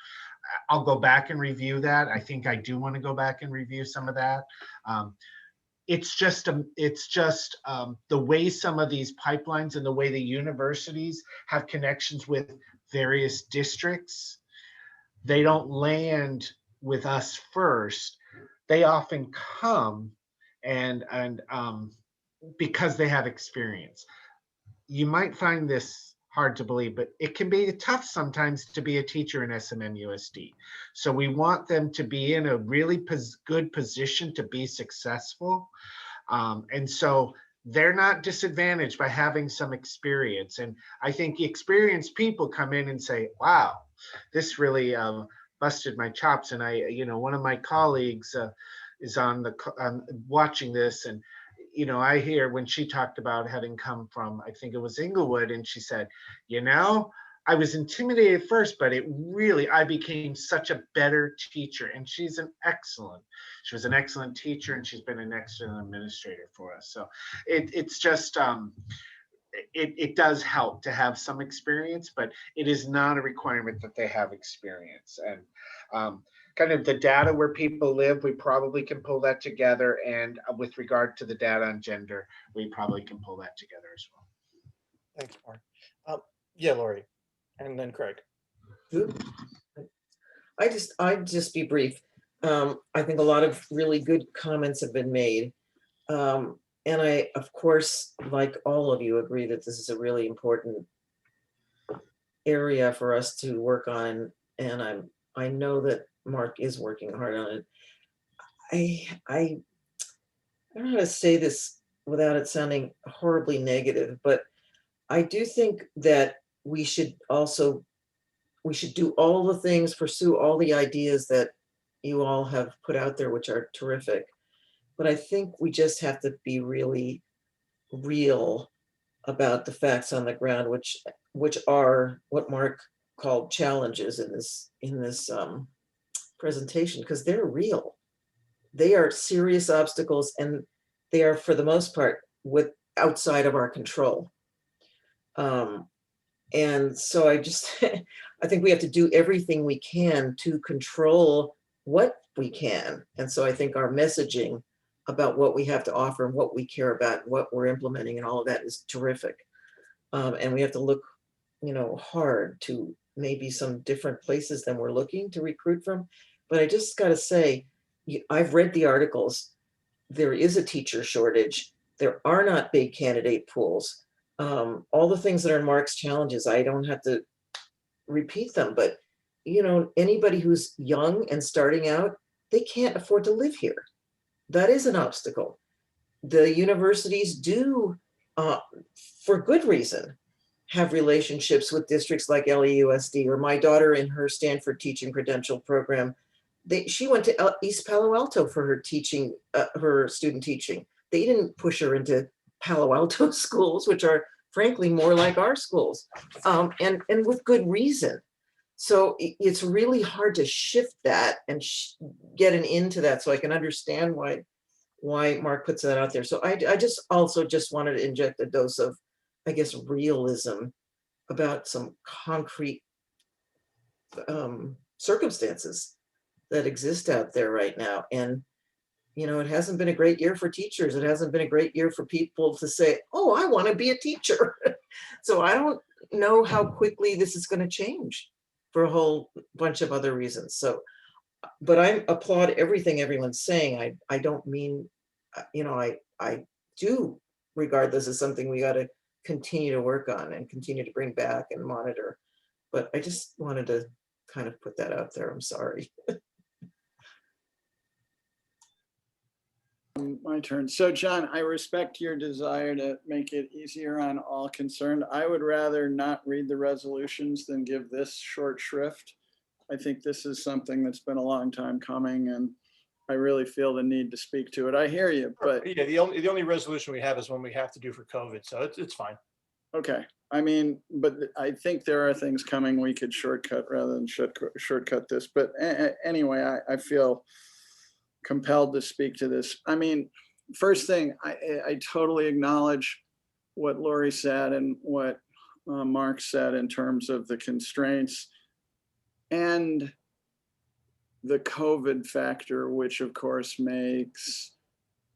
I'll go back and review that. I think I do want to go back and review some of that. It's just the way some of these pipelines and the way the universities have connections with various districts. They don't land with us first. They often come and because they have experience. You might find this hard to believe, but it can be tough sometimes to be a teacher in SMMUSD. So we want them to be in a really good position to be successful. And so they're not disadvantaged by having some experience. And I think experienced people come in and say, wow, this really busted my chops. And one of my colleagues is watching this, and I hear when she talked about having come from, I think it was Inglewood, and she said, I was intimidated at first, but I became such a better teacher. And she was an excellent teacher, and she's been an excellent administrator for us. So it's just, it does help to have some experience, but it is not a requirement that they have experience. And kind of the data where people live, we probably can pull that together. And with regard to the data on gender, we probably can pull that together as well. Thanks, Mark. Yeah, Lori, and then Craig. I'd just be brief. I think a lot of really good comments have been made. And I, of course, like all of you, agree that this is a really important area for us to work on. And I know that Mark is working hard on it. I don't know how to say this without it sounding horribly negative, but I do think that we should do all the things, pursue all the ideas that you all have put out there, which are terrific. But I think we just have to be really real about the facts on the ground, which are what Mark called challenges in this presentation, because they're real. They are serious obstacles, and they are, for the most part, outside of our control. And so I think we have to do everything we can to control what we can. And so I think our messaging about what we have to offer and what we care about, what we're implementing and all of that is terrific. And we have to look, hard to maybe some different places than we're looking to recruit from. But I just got to say, I've read the articles. There is a teacher shortage. There are not big candidate pools. All the things that are in Mark's challenges, I don't have to repeat them, but you know, anybody who's young and starting out, they can't afford to live here. That is an obstacle. The universities do, for good reason, have relationships with districts like LAUSD, or my daughter in her Stanford teaching credential program. She went to East Palo Alto for her teaching, her student teaching. They didn't push her into Palo Alto schools, which are frankly more like our schools, and with good reason. So it's really hard to shift that and get an into that, so I can understand why Mark puts that out there. So I just also just wanted to inject a dose of, I guess, realism about some concrete circumstances that exist out there right now. And, you know, it hasn't been a great year for teachers. It hasn't been a great year for people to say, oh, I want to be a teacher. So I don't know how quickly this is going to change for a whole bunch of other reasons. So, but I applaud everything everyone's saying. I don't mean, you know, I do regard this as something we got to continue to work on and continue to bring back and monitor. But I just wanted to kind of put that out there. I'm sorry. My turn. So John, I respect your desire to make it easier on all concerned. I would rather not read the resolutions than give this short shrift. I think this is something that's been a long time coming, and I really feel the need to speak to it. I hear you, but yeah, the only resolution we have is one we have to do for COVID, so it's fine. okay. I mean, but I think there are things coming we could shortcut rather than shortcut this. But anyway, I feel compelled to speak to this. I mean, first thing, I totally acknowledge what Lori said and what Mark said in terms of the constraints and the COVID factor, which of course makes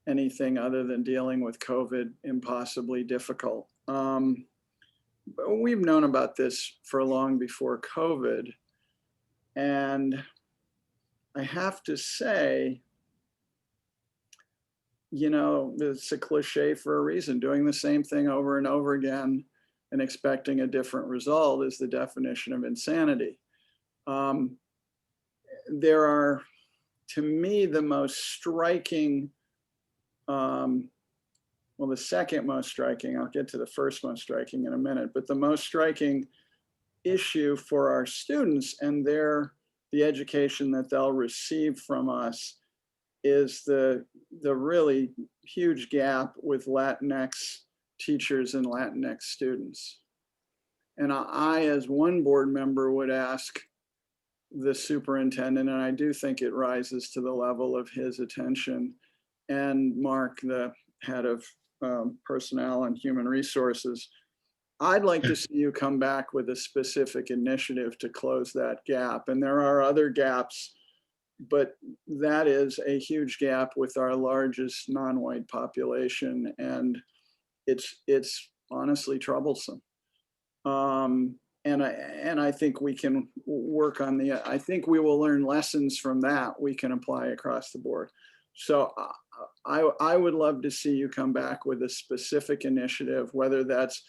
anything other than dealing with COVID impossibly difficult. But we've known about this for long before COVID. And I have to say, you know, it's a cliche for a reason. Doing the same thing over and over again and expecting a different result is the definition of insanity. There are, to me, the most striking, well, the second most striking, I'll get to the first most striking in a minute, but the most striking issue for our students and the education that they'll receive from us is the really huge gap with Latinx teachers and Latinx students. And I, as one board member, would ask the superintendent, and I do think it rises to the level of his attention, and Mark, the head of personnel and human resources, I'd like to see you come back with a specific initiative to close that gap. And there are other gaps, but that is a huge gap with our largest non-white population, and it's honestly troublesome. And I think we can work on I think we will learn lessons from that we can apply across the board. So I would love to see you come back with a specific initiative, whether that's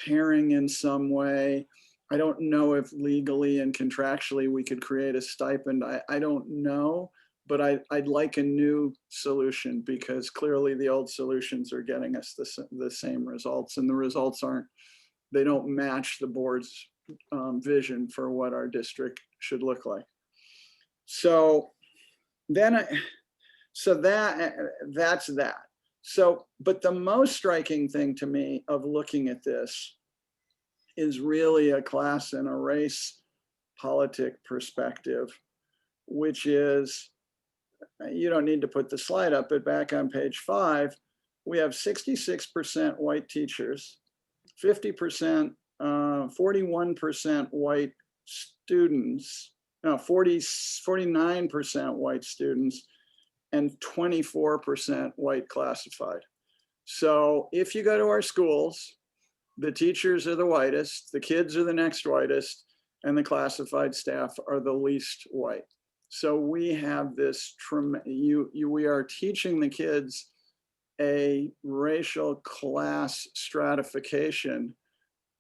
pairing in some way. I don't know if legally and contractually we could create a stipend. I don't know, but I'd like a new solution, because clearly the old solutions are getting us the same results, and the results they don't match the board's vision for what our district should look like. So then, that's that. So, but the most striking thing to me of looking at this is really a class and a race politic perspective, which is, you don't need to put the slide up, but back on page 5, we have 66% white teachers, 50%, 41% white students, no, 49% white students, and 24% white classified. So if you go to our schools, the teachers are the whitest, the kids are the next whitest, and the classified staff are the least white. So we have this, we are teaching the kids a racial class stratification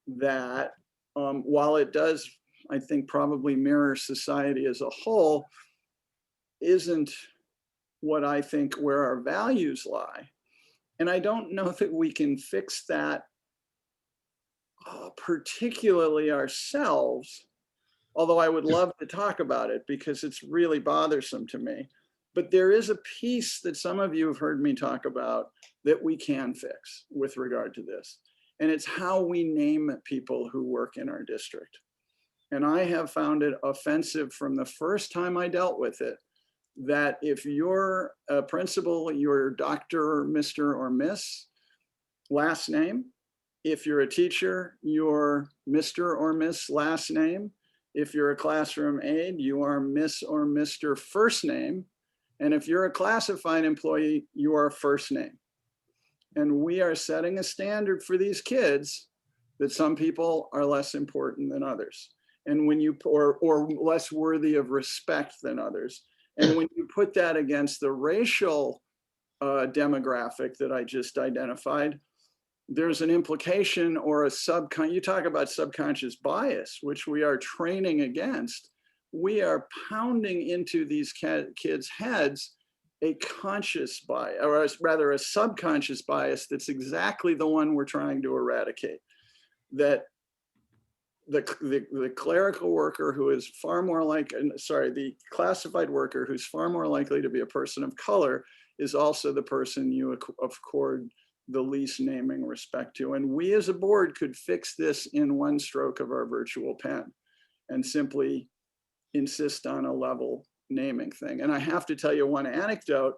that, while it does, I think, probably mirror society as a whole, isn't what I think where our values lie. And I don't know that we can fix that particularly ourselves, although I would love to talk about it because it's really bothersome to me. But there is a piece that some of you have heard me talk about that we can fix with regard to this. And it's how we name people who work in our district. And I have found it offensive from the first time I dealt with it, that if you're a principal, you're Dr., Mr. or Miss, last name. If you're a teacher, you're Mr. or Miss, last name. If you're a classroom aide, you are Miss or Mr. first name. And if you're a classified employee, you are first name. And we are setting a standard for these kids that some people are less important than others. And when you, or less worthy of respect than others. And when you put that against the racial demographic that I just identified, there's an implication or a you talk about subconscious bias, which we are training against. We are pounding into these kids' heads a conscious bias, or rather a subconscious bias that's exactly the one we're trying to eradicate. That the clerical worker who is far more like, the classified worker who's far more likely to be a person of color is also the person you accord the least naming respect to. And we as a board could fix this in one stroke of our virtual pen and simply insist on a level naming thing. And I have to tell you one anecdote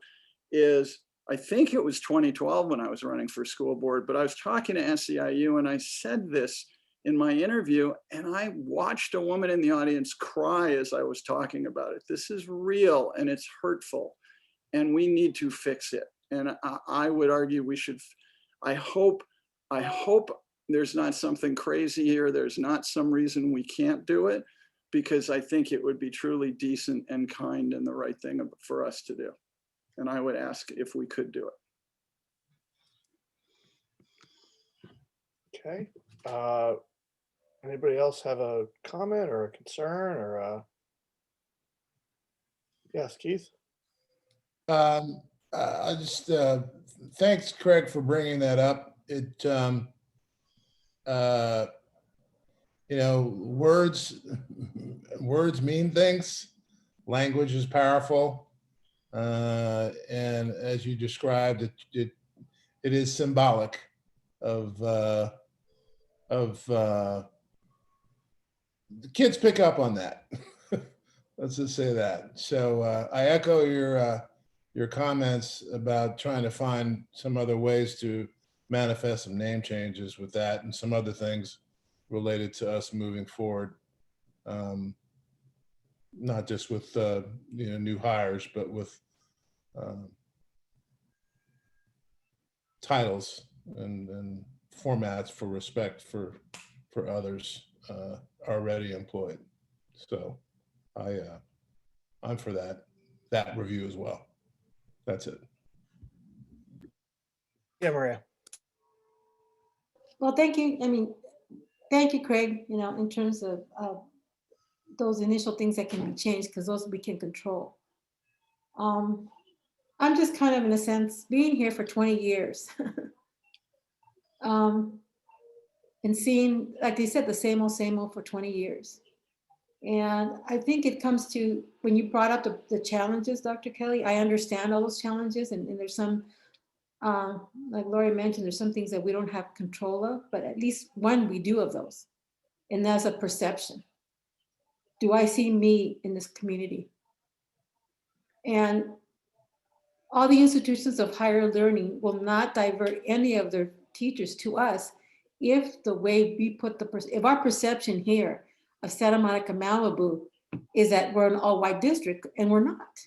is, I think it was 2012 when I was running for school board, but I was talking to SEIU and I said this in my interview, and I watched a woman in the audience cry as I was talking about it. This is real and it's hurtful and we need to fix it. And I would argue we should, I hope there's not something crazy here. There's not some reason we can't do it, because I think it would be truly decent and kind and the right thing for us to do. And I would ask if we could do it. Okay. Anybody else have a comment or a concern or yes, Keith? I just, thanks, Craig, for bringing that up. It, you know, words mean things. Language is powerful. And as you described, it is symbolic of the kids pick up on that. Let's just say that. So I echo your comments about trying to find some other ways to manifest some name changes with that and some other things related to us moving forward. Not just with you know, new hires, but with titles and formats for respect for others already employed. So I'm for that review as well. That's it. Yeah, Maria. Well, thank you. I mean, thank you, Craig, you know, in terms of those initial things that can be changed, because those we can control. I'm just kind of, in a sense, being here for 20 years and seeing, like they said, the same old for 20 years. And I think it comes to, when you brought up the challenges, Dr. Kelly, I understand all those challenges, and there's some, like Lori mentioned, there's some things that we don't have control of, but at least one we do of those. And that's a perception. Do I see me in this community? And all the institutions of higher learning will not divert any of their teachers to us if the way we put if our perception here of Santa Monica, Malibu is that we're an all-white district, and we're not.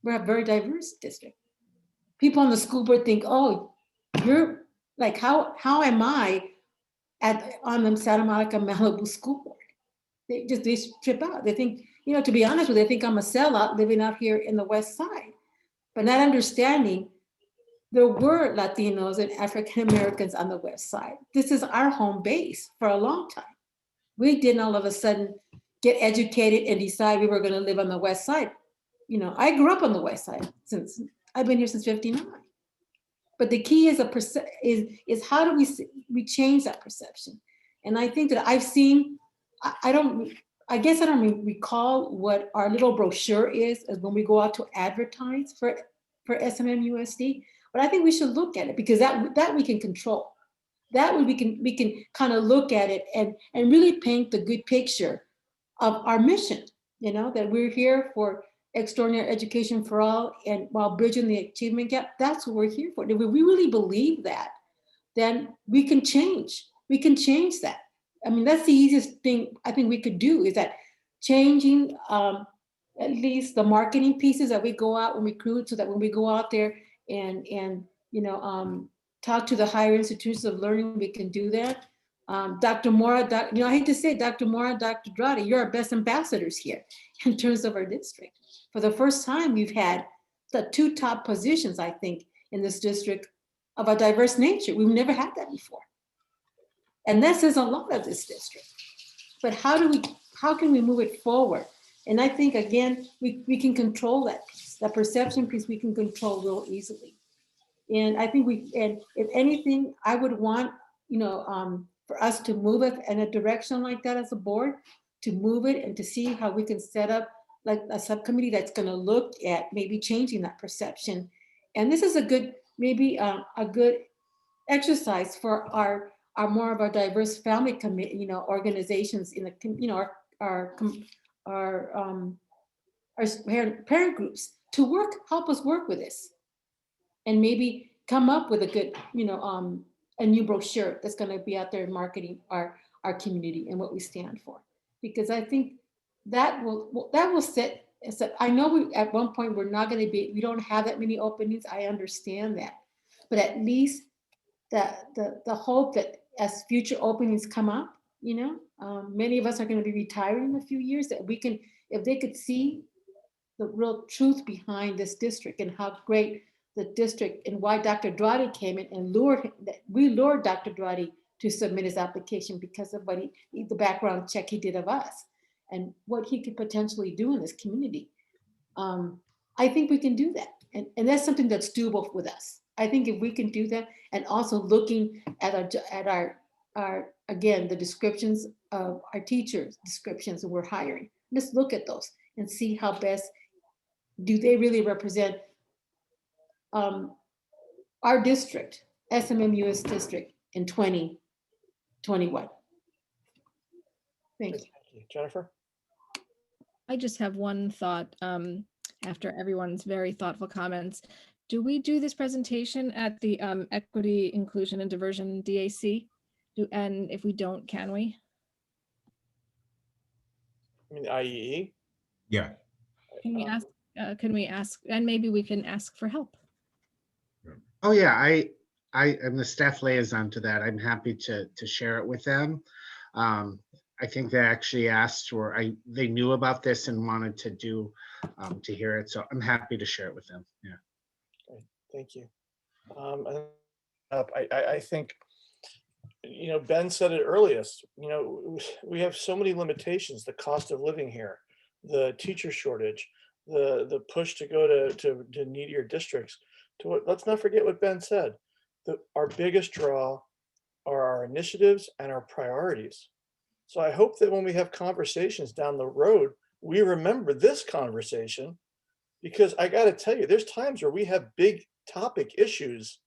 We're a very diverse district. People on the school board think, oh, you're like, how am I on the Santa Monica, Malibu school board? They strip out. They think, you know, to be honest with you, they think I'm a sellout living out here in the West Side, but not understanding there were Latinos and African Americans on the West Side. This is our home base for a long time. We didn't all of a sudden get educated and decide we were going to live on the West Side. You know, I grew up on the West Side since I've been here since '59. But the key is how do we change that perception? And I think that I've seen, I guess I don't recall what our little brochure is as when we go out to advertise for SMMUSD, but I think we should look at it because that we can control. That way we can kind of look at it and really paint the good picture of our mission, you know, that we're here for extraordinary education for all and while bridging the achievement gap. That's what we're here for. If we really believe that, then we can change. We can change that. I mean, that's the easiest thing I think we could do is that changing at least the marketing pieces that we go out and recruit so that when we go out there and you know, talk to the higher institutions of learning, we can do that. Dr. Mora, you know, I hate to say it, Dr. Mora, Dr. Dradi, you're our best ambassadors here in terms of our district. For the first time, we've had the 2 top positions, I think, in this district of a diverse nature. We've never had that before. And that says a lot of this district. But how can we move it forward? And I think, again, we can control that piece, that perception piece we can control real easily. And I think and if anything, I would want, you know, for us to move it in a direction like that as a board, to move it and to see how we can set up like a subcommittee that's going to look at maybe changing that perception. And this is a good, maybe a good exercise for our more of our diverse family committee, you know, organizations in the, you know, our parent groups to help us work with this. And maybe come up with a good, you know, a new brochure that's going to be out there marketing our community and what we stand for. Because I think that will set. I know at one point we don't have that many openings. I understand that, but at least the hope that as future openings come up, you know, many of us are going to be retiring in a few years. That we can, if they could see the real truth behind this district and how great the district and why Dr. Dradi came in and we lured Dr. Dradi to submit his application because of what the background check he did of us and what he could potentially do in this community. I think we can do that. And that's something that's doable with us. I think if we can do that and also looking at our again, the descriptions of our teachers' descriptions that we're hiring, let's look at those and see how best do they really represent our district, SMMUS district in 2021. Thank you. Thank you. Jennifer? I just have one thought after everyone's very thoughtful comments. Do we do this presentation at the Equity, Inclusion, and Diversion DAC? And if we don't, can we? I mean, IEE? Yeah. Can we ask? Can we ask? And maybe we can ask for help. Oh yeah, I am the staff liaison to that. I'm happy to share it with them. I think they actually asked, or they knew about this and wanted to hear it. So I'm happy to share it with them. Yeah. Great. Thank you. I think, you know, Ben said it earliest, you know, we have so many limitations, the cost of living here, the teacher shortage, the push to go to needier districts. Let's not forget what Ben said. Our biggest draw are our initiatives and our priorities. So I hope that when we have conversations down the road, we remember this conversation, because I got to tell you, there's times where we have big topic issues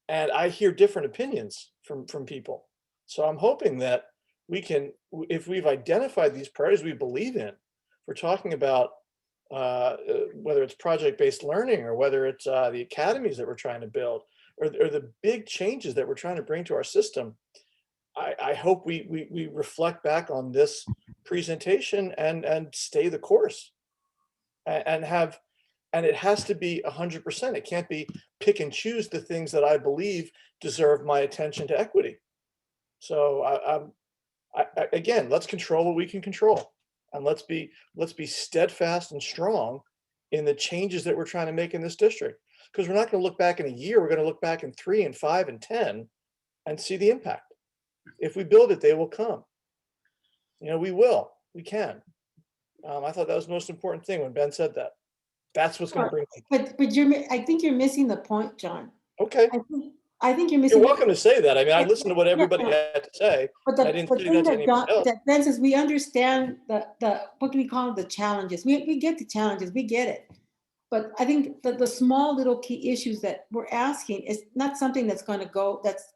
and I hear different opinions from people. So I'm hoping that we can, if we've identified these priorities we believe in, we're talking about whether it's project-based learning or whether it's the academies that we're trying to build or the big changes that we're trying to bring to our system. I hope we reflect back on this presentation and stay the course and it has to be 100%. It can't be pick and choose the things that I believe deserve my attention to equity. So again, let's control what we can control. And let's be steadfast and strong in the changes that we're trying to make in this district. because we're not going to look back in a year. We're going to look back in 3 and 5 and 10 and see the impact. If we build it, they will come. We will, we can. I thought that was the most important thing when Ben said that. That's what's going to bring. But I think you're missing the point, John. Okay. I think you're missing. You're welcome to say that. I mean, I listened to what everybody had to say. But I didn't say that to anybody else. That Ben says, we understand the what do we call it, the challenges. We get the challenges, we get it. But I think that the small little key issues that we're asking is not something that's going to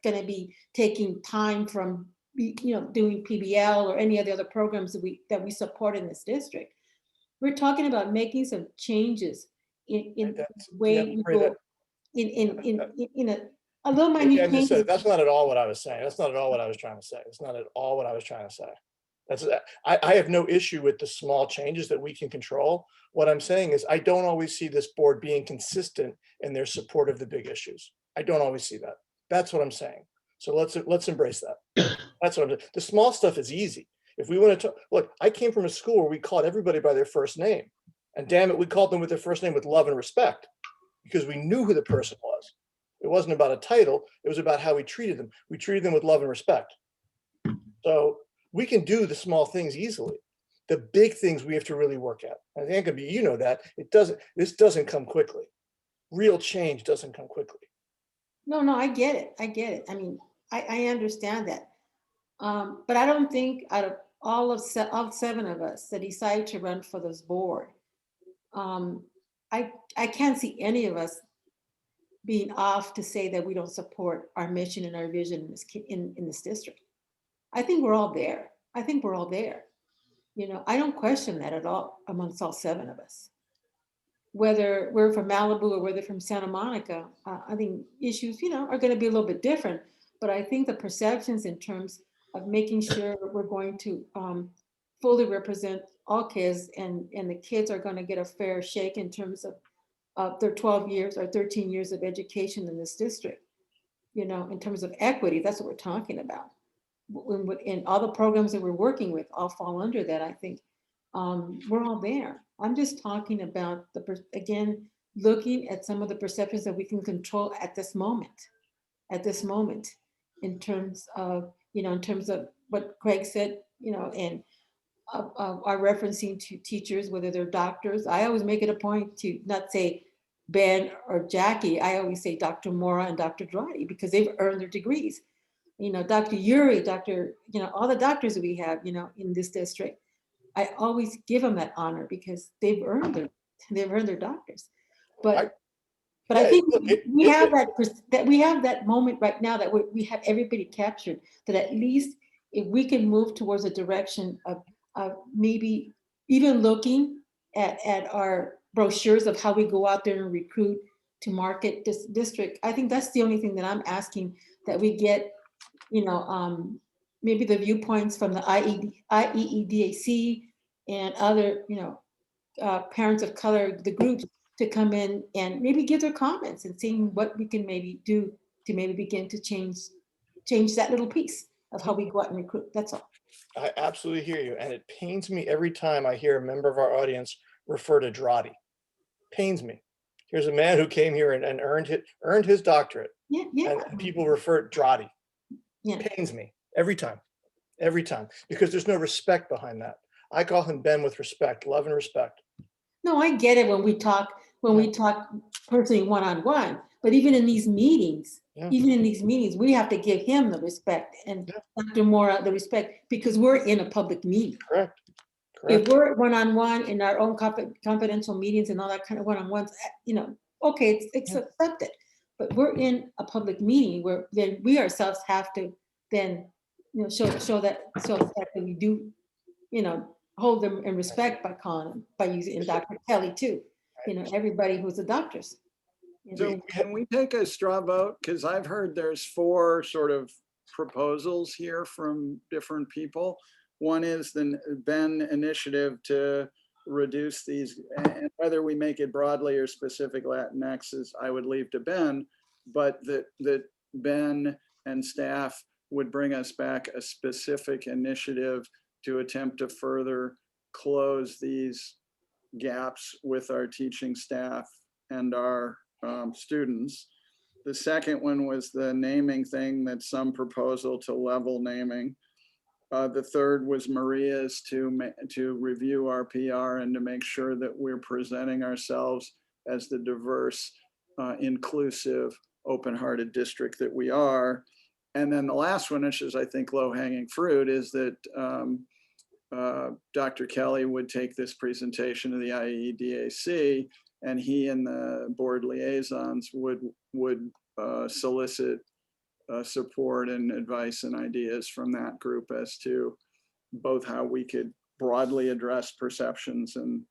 be taking time from doing PBL or any of the other programs that we support in this district. We're talking about making some changes in the way we go in a little minute changes. That's not at all what I was saying. That's not at all what I was trying to say. It's not at all what I was trying to say. I have no issue with the small changes that we can control. What I'm saying is I don't always see this board being consistent in their support of the big issues. I don't always see that. That's what I'm saying. So let's embrace that. That's what I'm saying. The small stuff is easy. If we want to talk, look, I came from a school where we called everybody by their first name. And damn it, we called them with their first name with love and respect because we knew who the person was. It wasn't about a title. It was about how we treated them. We treated them with love and respect. So we can do the small things easily. The big things we have to really work at. I think that this doesn't come quickly. Real change doesn't come quickly. No, I get it. I mean, I understand that. But I don't think out of all 7 of us that decided to run for this board, I can't see any of us being off to say that we don't support our mission and our vision in this district. I think we're all there. I don't question that at all amongst all 7 of us. Whether we're from Malibu or whether from Santa Monica, I think issues, are going to be a little bit different. But I think the perceptions in terms of making sure we're going to fully represent all kids and the kids are going to get a fair shake in terms of their 12 years or 13 years of education in this district, in terms of equity, that's what we're talking about. And all the programs that we're working with all fall under that. I think we're all there. I'm just talking about again, looking at some of the perceptions that we can control at this moment, in terms of what Craig said, and are referencing to teachers, whether they're doctors. I always make it a point to not say Ben or Jackie. I always say Dr. Mora and Dr. Dradi because they've earned their degrees. Dr. Yuri, all the doctors that we have, in this district. I always give them that honor because they've earned their doctors. But I think we have that moment right now that we have everybody captured, that at least if we can move towards a direction of maybe even looking at our brochures of how we go out there and recruit to market this district. I think that's the only thing that I'm asking, that we get, maybe the viewpoints from the IEEDAC and other, parents of color, the groups, to come in and maybe give their comments and seeing what we can maybe do to maybe begin to change that little piece of how we go out and recruit. That's all. I absolutely hear you. And it pains me every time I hear a member of our audience refer to Dradi. Pains me. Here's a man who came here and earned his doctorate. Yeah. And people refer to Dradi. Yeah. Pains me every time, because there's no respect behind that. I call him Ben with respect, love and respect. No, I get it when we talk personally one-on-one, but even in these meetings, we have to give him the respect and Dr. Mora the respect because we're in a public meeting. Correct. If we're one-on-one in our own confidential meetings and all that kind of one-on-ones, okay, it's accepted. But we're in a public meeting where then we ourselves have to then, show that we do, hold them in respect by calling them, by using Dr. Kelly too. Everybody who's a doctor's. So can we take a straw vote? Because I've heard there's 4 sort of proposals here from different people. One is the Ben initiative to reduce these, and whether we make it broadly or specific Latinx I would leave to Ben, but that Ben and staff would bring us back a specific initiative to attempt to further close these gaps with our teaching staff and our students. The second one was the naming thing, that some proposal to level naming. The third was Maria's to review our PR and to make sure that we're presenting ourselves as the diverse, inclusive, open-hearted district that we are. And then the last one, which is I think low-hanging fruit, is that Dr. Kelly would take this presentation to the IEDAC, and he and the board liaisons would solicit support and advice and ideas from that group as to both how we could broadly address perceptions and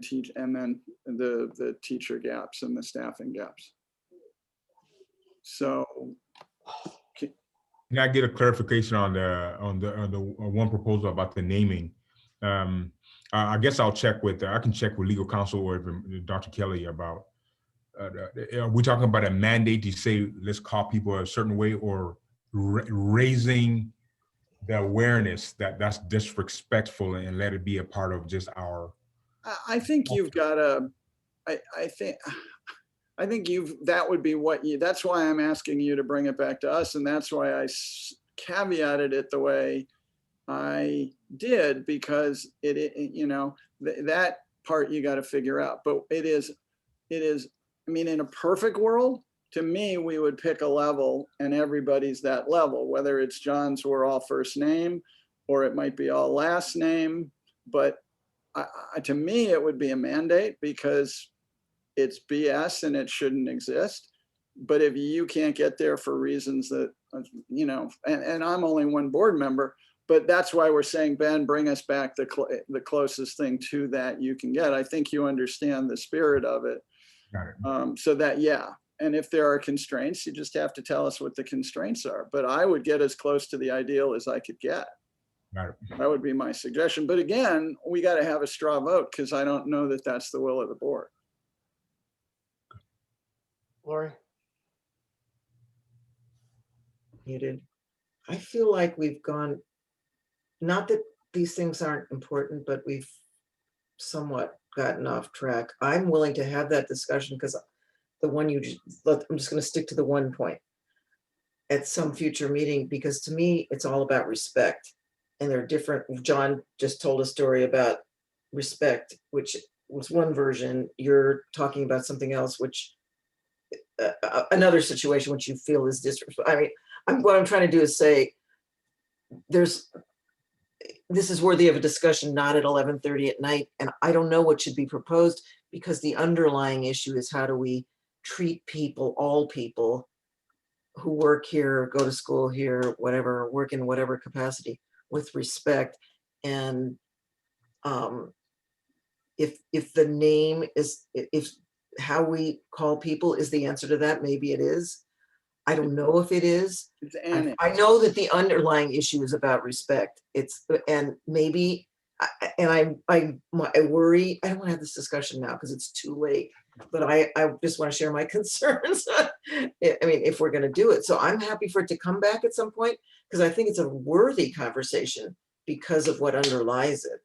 teach, and then the teacher gaps and the staffing gaps. So can I get a clarification on the one proposal about the naming? I guess I'll check with, I can check with legal counsel or even Dr. Kelly about, are we talking about a mandate to say, let's call people a certain way, or raising the awareness that that's disrespectful and let it be a part of just our. I think you've got to, I think that would be what you, that's why I'm asking you to bring it back to us. And that's why I caveated it the way I did, because that part you got to figure out. But it is, I mean, in a perfect world, to me, we would pick a level and everybody's that level, whether it's John's, we're all first name, or it might be all last name. But to me, it would be a mandate, because it's BS and it shouldn't exist. But if you can't get there for reasons that, and I'm only one board member, but that's why we're saying, Ben, bring us back the closest thing to that you can get. I think you understand the spirit of it. Got it. So that, yeah. And if there are constraints, you just have to tell us what the constraints are. But I would get as close to the ideal as I could get. Got it. That would be my suggestion. But again, we got to have a straw vote, because I don't know that that's the will of the board. Lori? Muted. I feel like we've gone, not that these things aren't important, but we've somewhat gotten off track. I'm willing to have that discussion, because the one I'm just going to stick to the one point at some future meeting, because to me, it's all about respect. And they're different. John just told a story about respect, which was one version. You're talking about something else, which another situation which you feel is disrespectful. I mean, what I'm trying to do is say, this is worthy of a discussion, not at 11:30 at night. And I don't know what should be proposed, because the underlying issue is, how do we treat people, all people who work here, go to school here, whatever, work in whatever capacity, with respect. And if the name is, if how we call people is the answer to that, maybe it is. I don't know if it is. I know that the underlying issue is about respect. And maybe, and I worry, I don't want to have this discussion now because it's too late, but I just want to share my concerns. I mean, if we're going to do it. So I'm happy for it to come back at some point, because I think it's a worthy conversation because of what underlies it,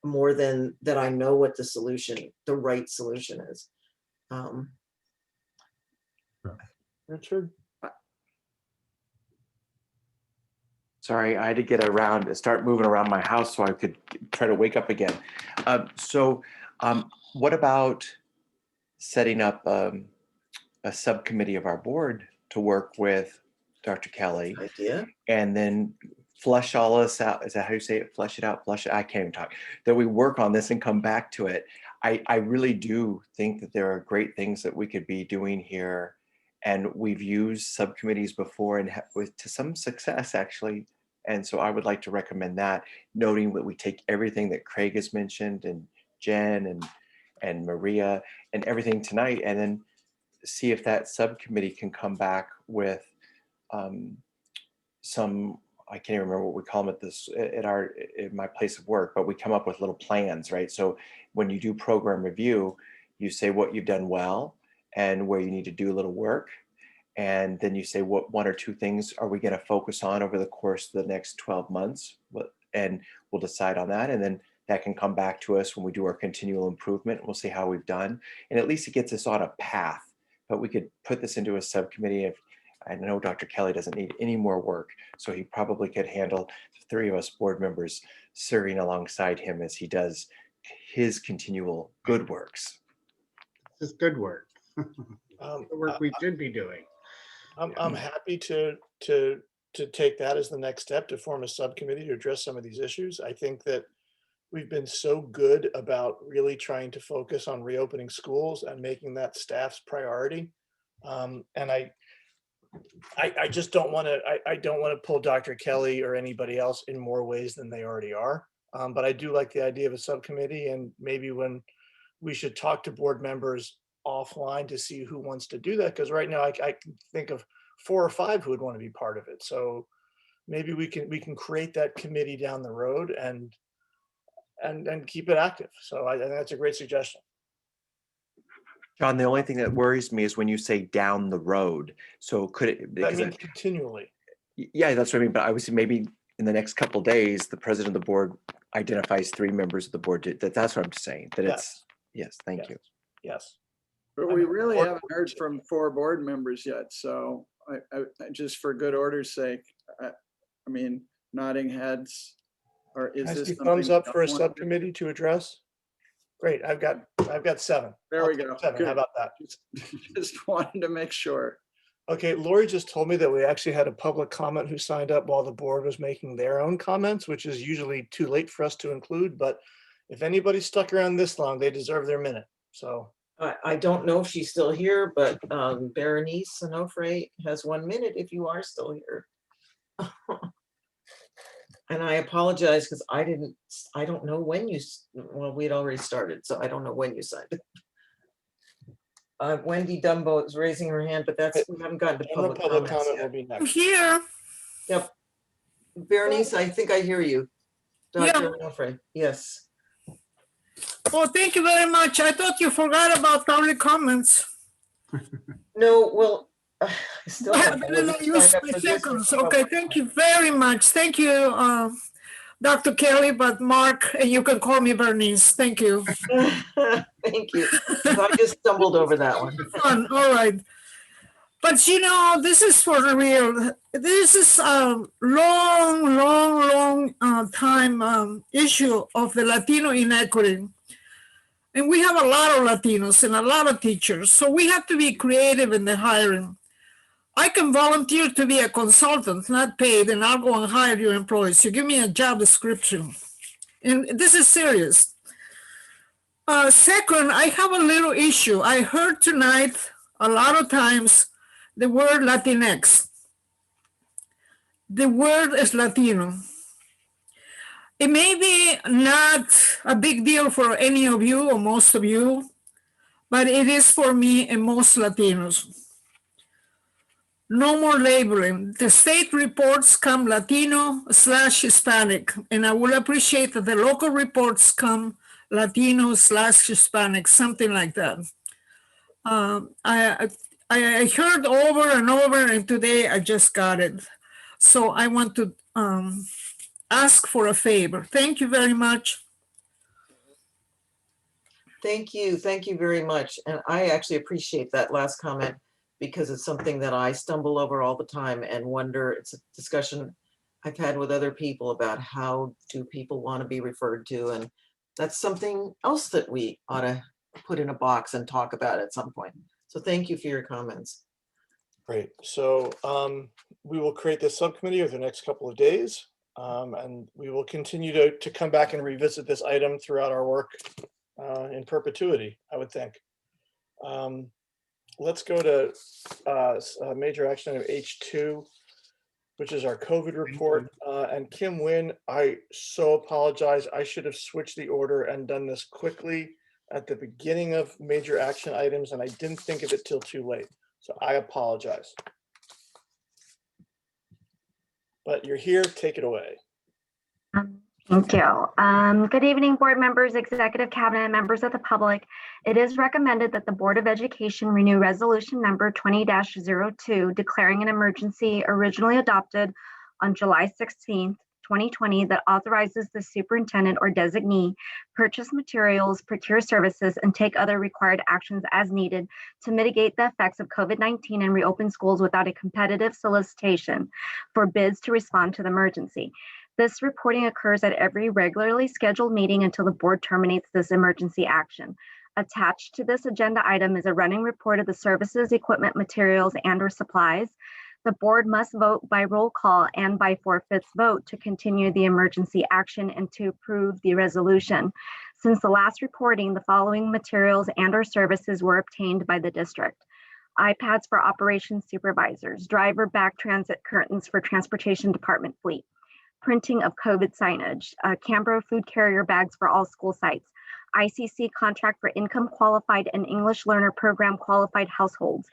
more than that I know what the solution, the right solution is. Richard? Sorry, I had to get around, start moving around my house so I could try to wake up again. What about setting up a subcommittee of our board to work with Dr. Kelly? Idea. And then flush all this out. Is that how you say it? Flush it out, flush it. I can't even talk. That we work on this and come back to it. I really do think that there are great things that we could be doing here. And we've used subcommittees before and to some success, actually. And so I would like to recommend that, noting that we take everything that Craig has mentioned, and Jen and Maria and everything tonight, and then see if that subcommittee can come back with some, I can't even remember what we call them at my place of work, but we come up with little plans, right? So when you do program review, you say what you've done well and where you need to do a little work. And then you say, what 1 or 2 things are we going to focus on over the course of the next 12 months? And we'll decide on that. And then that can come back to us when we do our continual improvement. We'll see how we've done. And at least it gets us on a path, but we could put this into a subcommittee. If I know Dr. Kelly doesn't need any more work, so he probably could handle the three of us board members serving alongside him as he does his continual good works. This is good work. The work we should be doing. I'm happy to take that as the next step, to form a subcommittee to address some of these issues. I think that we've been so good about really trying to focus on reopening schools and making that staff's priority. And I just don't want to, I don't want to pull Dr. Kelly or anybody else in more ways than they already are. But I do like the idea of a subcommittee, and maybe when we should talk to board members offline to see who wants to do that. Because right now I can think of 4 or 5 who would want to be part of it. So maybe we can create that committee down the road and keep it active. So I think that's a great suggestion. John, the only thing that worries me is when you say down the road. So could it, That means continually. Yeah, that's what I mean. But I was maybe in the next couple of days, the president of the board identifies 3 members of the board. That's what I'm saying. That it's, yes, thank you. Yes. But we really haven't heard from 4 board members yet. So I just for good order's sake, I mean, nodding heads, or is I this see something thumbs up you for a want to do? subcommittee to address. Great, I've got 7. There we go. 7, Good. how about that? Just wanted to make sure. Okay, Lori just told me that we actually had a public comment who signed up while the board was making their own comments, which is usually too late for us to include, but if anybody stuck around this long, they deserve their minute, so. I don't know if she's still here, but Berenice Onofre has 1 minute if you are still here. And I apologize because I don't know when well, we'd already started, so I don't know when you signed it. Wendy Dumbo is raising her hand, but we haven't gotten to public comments comment yet. will be next. Here. Yep. Berenice, I think I hear you. Dr. Onofre, yes. Oh, thank you very much. I thought you forgot about public comments. No, well, I still I have didn't use my seconds. Okay, thank you very much. Thank you, Dr. Kelly, but Mark, and you can call me Bernice. Thank you. Thank you. I just stumbled over that one. Fun. All right. But you know, this is for real. This is a long time issue of the Latino inequity. And we have a lot of Latinos and a lot of teachers. So we have to be creative in the hiring. I can volunteer to be a consultant, not paid, and I'll go and hire your employees. You give me a job description. And this is serious. Second, I have a little issue. I heard tonight a lot of times the word Latinx. The word is Latino. It may be not a big deal for any of you or most of you, but it is for me and most Latinos. No more labeling. The state reports come Latino/Hispanic, and I will appreciate that the local reports come Latino/Hispanic, something like that. I heard over and over, and today I just got it. So I want to ask for a favor. Thank you very much. Thank you very much. And I actually appreciate that last comment because it's something that I stumble over all the time and wonder, it's a discussion I've had with other people about how do people want to be referred to. And that's something else that we ought to put in a box and talk about at some point. So thank you for your comments. Great. So we will create this subcommittee over the next couple of days. And we will continue to come back and revisit this item throughout our work in perpetuity, I would think. Let's go to major action item H2, which is our COVID report. And Kim Nguyen, I so apologize. I should have switched the order and done this quickly at the beginning of major action items, and I didn't think of it till too late. So I apologize. But you're here, take it away. Thank you. Good evening, board members, executive cabinet, members of the public. It is recommended that the Board of Education renew resolution number 20-02, declaring an emergency originally adopted on July 16th, 2020 that authorizes the superintendent or designee purchase materials, procure services, and take other required actions as needed to mitigate the effects of COVID-19 and reopen schools without a competitive solicitation for bids to respond to the emergency. This reporting occurs at every regularly scheduled meeting until the board terminates this emergency action. Attached to this agenda item is a running report of the services, equipment, materials, and/or supplies. The board must vote by roll call and by 4/5 vote to continue the emergency action and to approve the resolution. Since the last reporting, the following materials and/or services were obtained by the district: iPads for operations supervisors, driver back transit curtains for transportation department fleet, printing of COVID signage, Cambro food carrier bags for all school sites, ICC contract for income qualified and English learner program qualified households,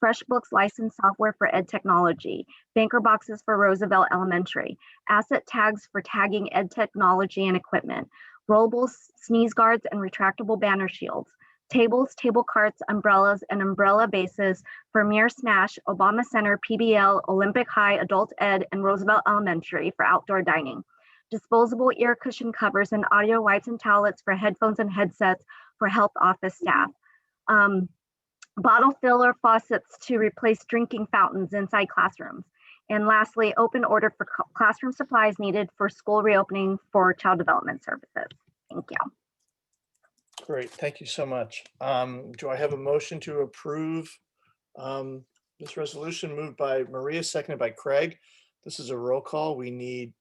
FreshBooks licensed software for ed technology, banker boxes for Roosevelt Elementary, asset tags for tagging ed technology and equipment, rollable sneeze guards and retractable banner shields, tables, table carts, umbrellas, and umbrella bases for Mir Smash, Obama Center, PBL, Olympic High, Adult Ed, and Roosevelt Elementary for outdoor dining, disposable ear cushion covers and audio wipes and towelettes for headphones and headsets for health office staff, bottle filler faucets to replace drinking fountains inside classrooms, and lastly, open order for classroom supplies needed for school reopening for child development services. Thank you. Great, thank you so much. Do I have a motion to approve this resolution? Moved by Maria, seconded by Craig. This is a roll call. We need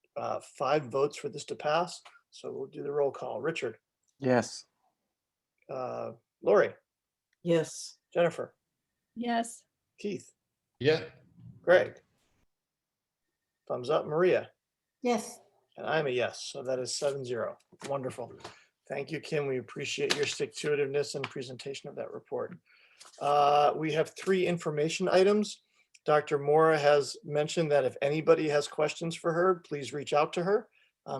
5 votes for this to pass. So we'll do the roll call. Richard, Yes. Lori, Yes. Jennifer, Yes. Keith, Yeah. Greg. Thumbs up, Maria. Yes. And I'm a yes, so that is 7-0. Wonderful. Thank you, Kim. We appreciate your stick-to-itiveness and presentation of that report. We have 3 information items. Dr. Mora has mentioned that if anybody has questions for her, please reach out to her.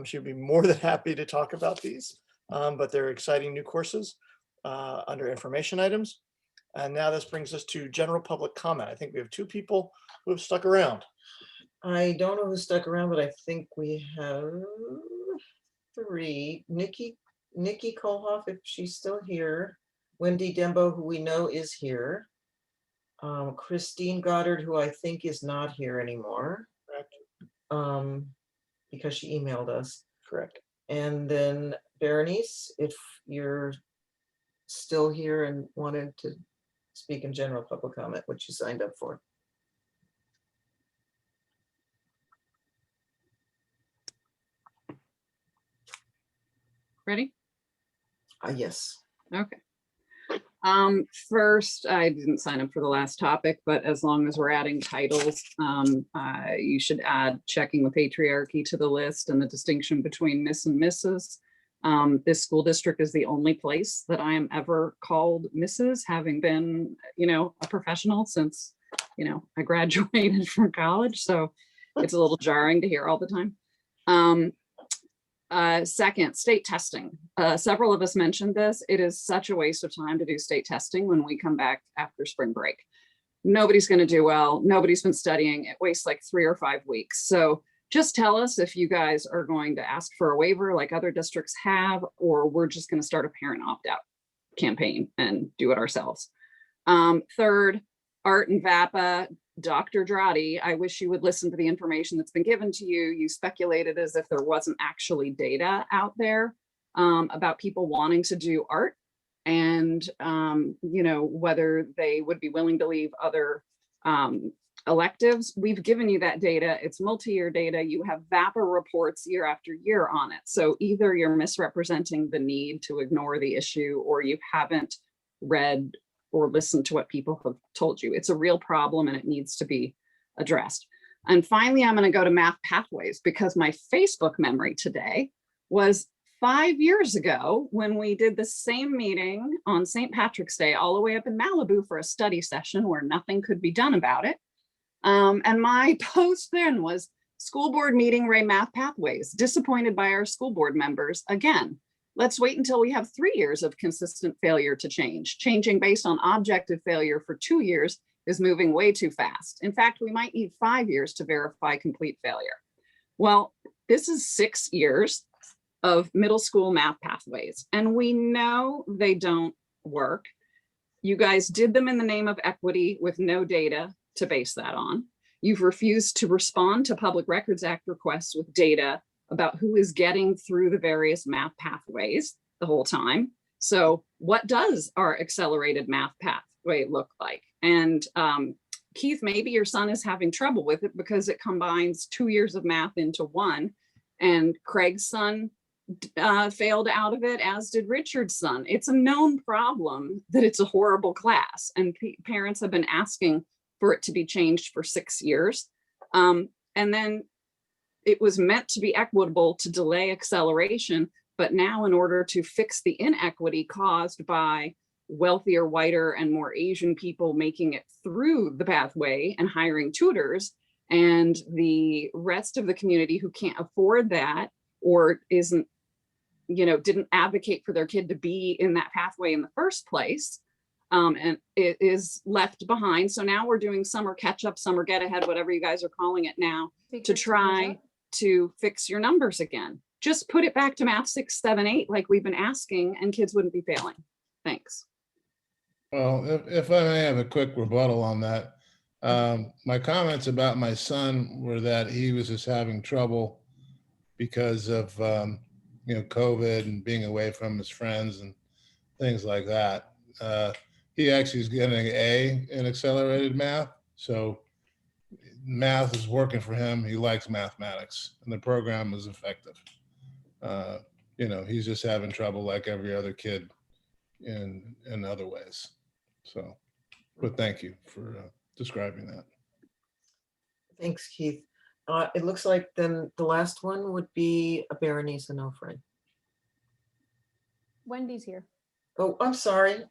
She'd be more than happy to talk about these, but they're exciting new courses under information items. And now this brings us to general public comment. I think we have 2 people who have stuck around. I don't know who stuck around, but I think we have 3. Nikki Kolhoff, if she's still here. Wendy Dembo, who we know is here. Christine Goddard, who I think is not here anymore. Correct. Because she emailed us. Correct. And then Berenice, if you're still here and wanted to speak in general public comment, which you signed up for. Ready? Yes. Okay. First, I didn't sign up for the last topic, but as long as we're adding titles, you should add checking with patriarchy to the list and the distinction between Miss and Mrs. This school district is the only place that I am ever called Mrs., having been, a professional since, I graduated from college. So it's a little jarring to hear all the time. Second, state testing. Several of us mentioned this. It is such a waste of time to do state testing when we come back after spring break. Nobody's going to do well. Nobody's been studying. It wastes like 3 or 5 weeks. So just tell us if you guys are going to ask for a waiver like other districts have, or we're just going to start a parent opt-out campaign and do it ourselves. Third, Art and VAPA. Dr. Drotti, I wish you would listen to the information that's been given to you. You speculated as if there wasn't actually data out there about people wanting to do art and, whether they would be willing to leave other electives. We've given you that data. It's multi-year data. You have VAPA reports year after year on it. So either you're misrepresenting the need to ignore the issue, or you haven't read or listen to what people have told you. It's a real problem and it needs to be addressed. And finally, I'm going to go to Math Pathways, because my Facebook memory today was 5 years ago when we did the same meeting on St. Patrick's Day all the way up in Malibu for a study session where nothing could be done about it. And my post then was, school board meeting Ray Math Pathways, disappointed by our school board members again. Let's wait until we have 3 years of consistent failure to change. Changing based on objective failure for 2 years is moving way too fast. In fact, we might need 5 years to verify complete failure. Well, This is 6 years of middle school math pathways, and we know they don't work. You guys did them in the name of equity with no data to base that on. You've refused to respond to Public Records Act requests with data about who is getting through the various math pathways the whole time. So what does our accelerated math pathway look like? And Keith, maybe your son is having trouble with it because it combines 2 years of math into one, and Craig's son failed out of it, as did Richard's son. It's a known problem that it's a horrible class, and parents have been asking for it to be changed for 6 years. And then it was meant to be equitable to delay acceleration, but now in order to fix the inequity caused by wealthier, whiter, and more Asian people making it through the pathway and hiring tutors, and the rest of the community who can't afford that or isn't, didn't advocate for their kid to be in that pathway in the first place, and it is left behind. So now we're doing summer catch up, summer get ahead, whatever you guys are calling it now, to try to fix your numbers again. Just put it back to math 6, 7, 8, like we've been asking, and kids wouldn't be failing. Thanks. Well, if I may have a quick rebuttal on that. My comments about my son were that he was just having trouble because of COVID and being away from his friends and things like that. He actually is getting an A in accelerated math, so math is working for him. He likes mathematics, and the program is effective. He's just having trouble like every other kid in other ways. So, but thank you for describing that. Thanks, Keith. It looks like then the last one would be a Berenice Onofre. Wendy's here. Oh, I'm sorry.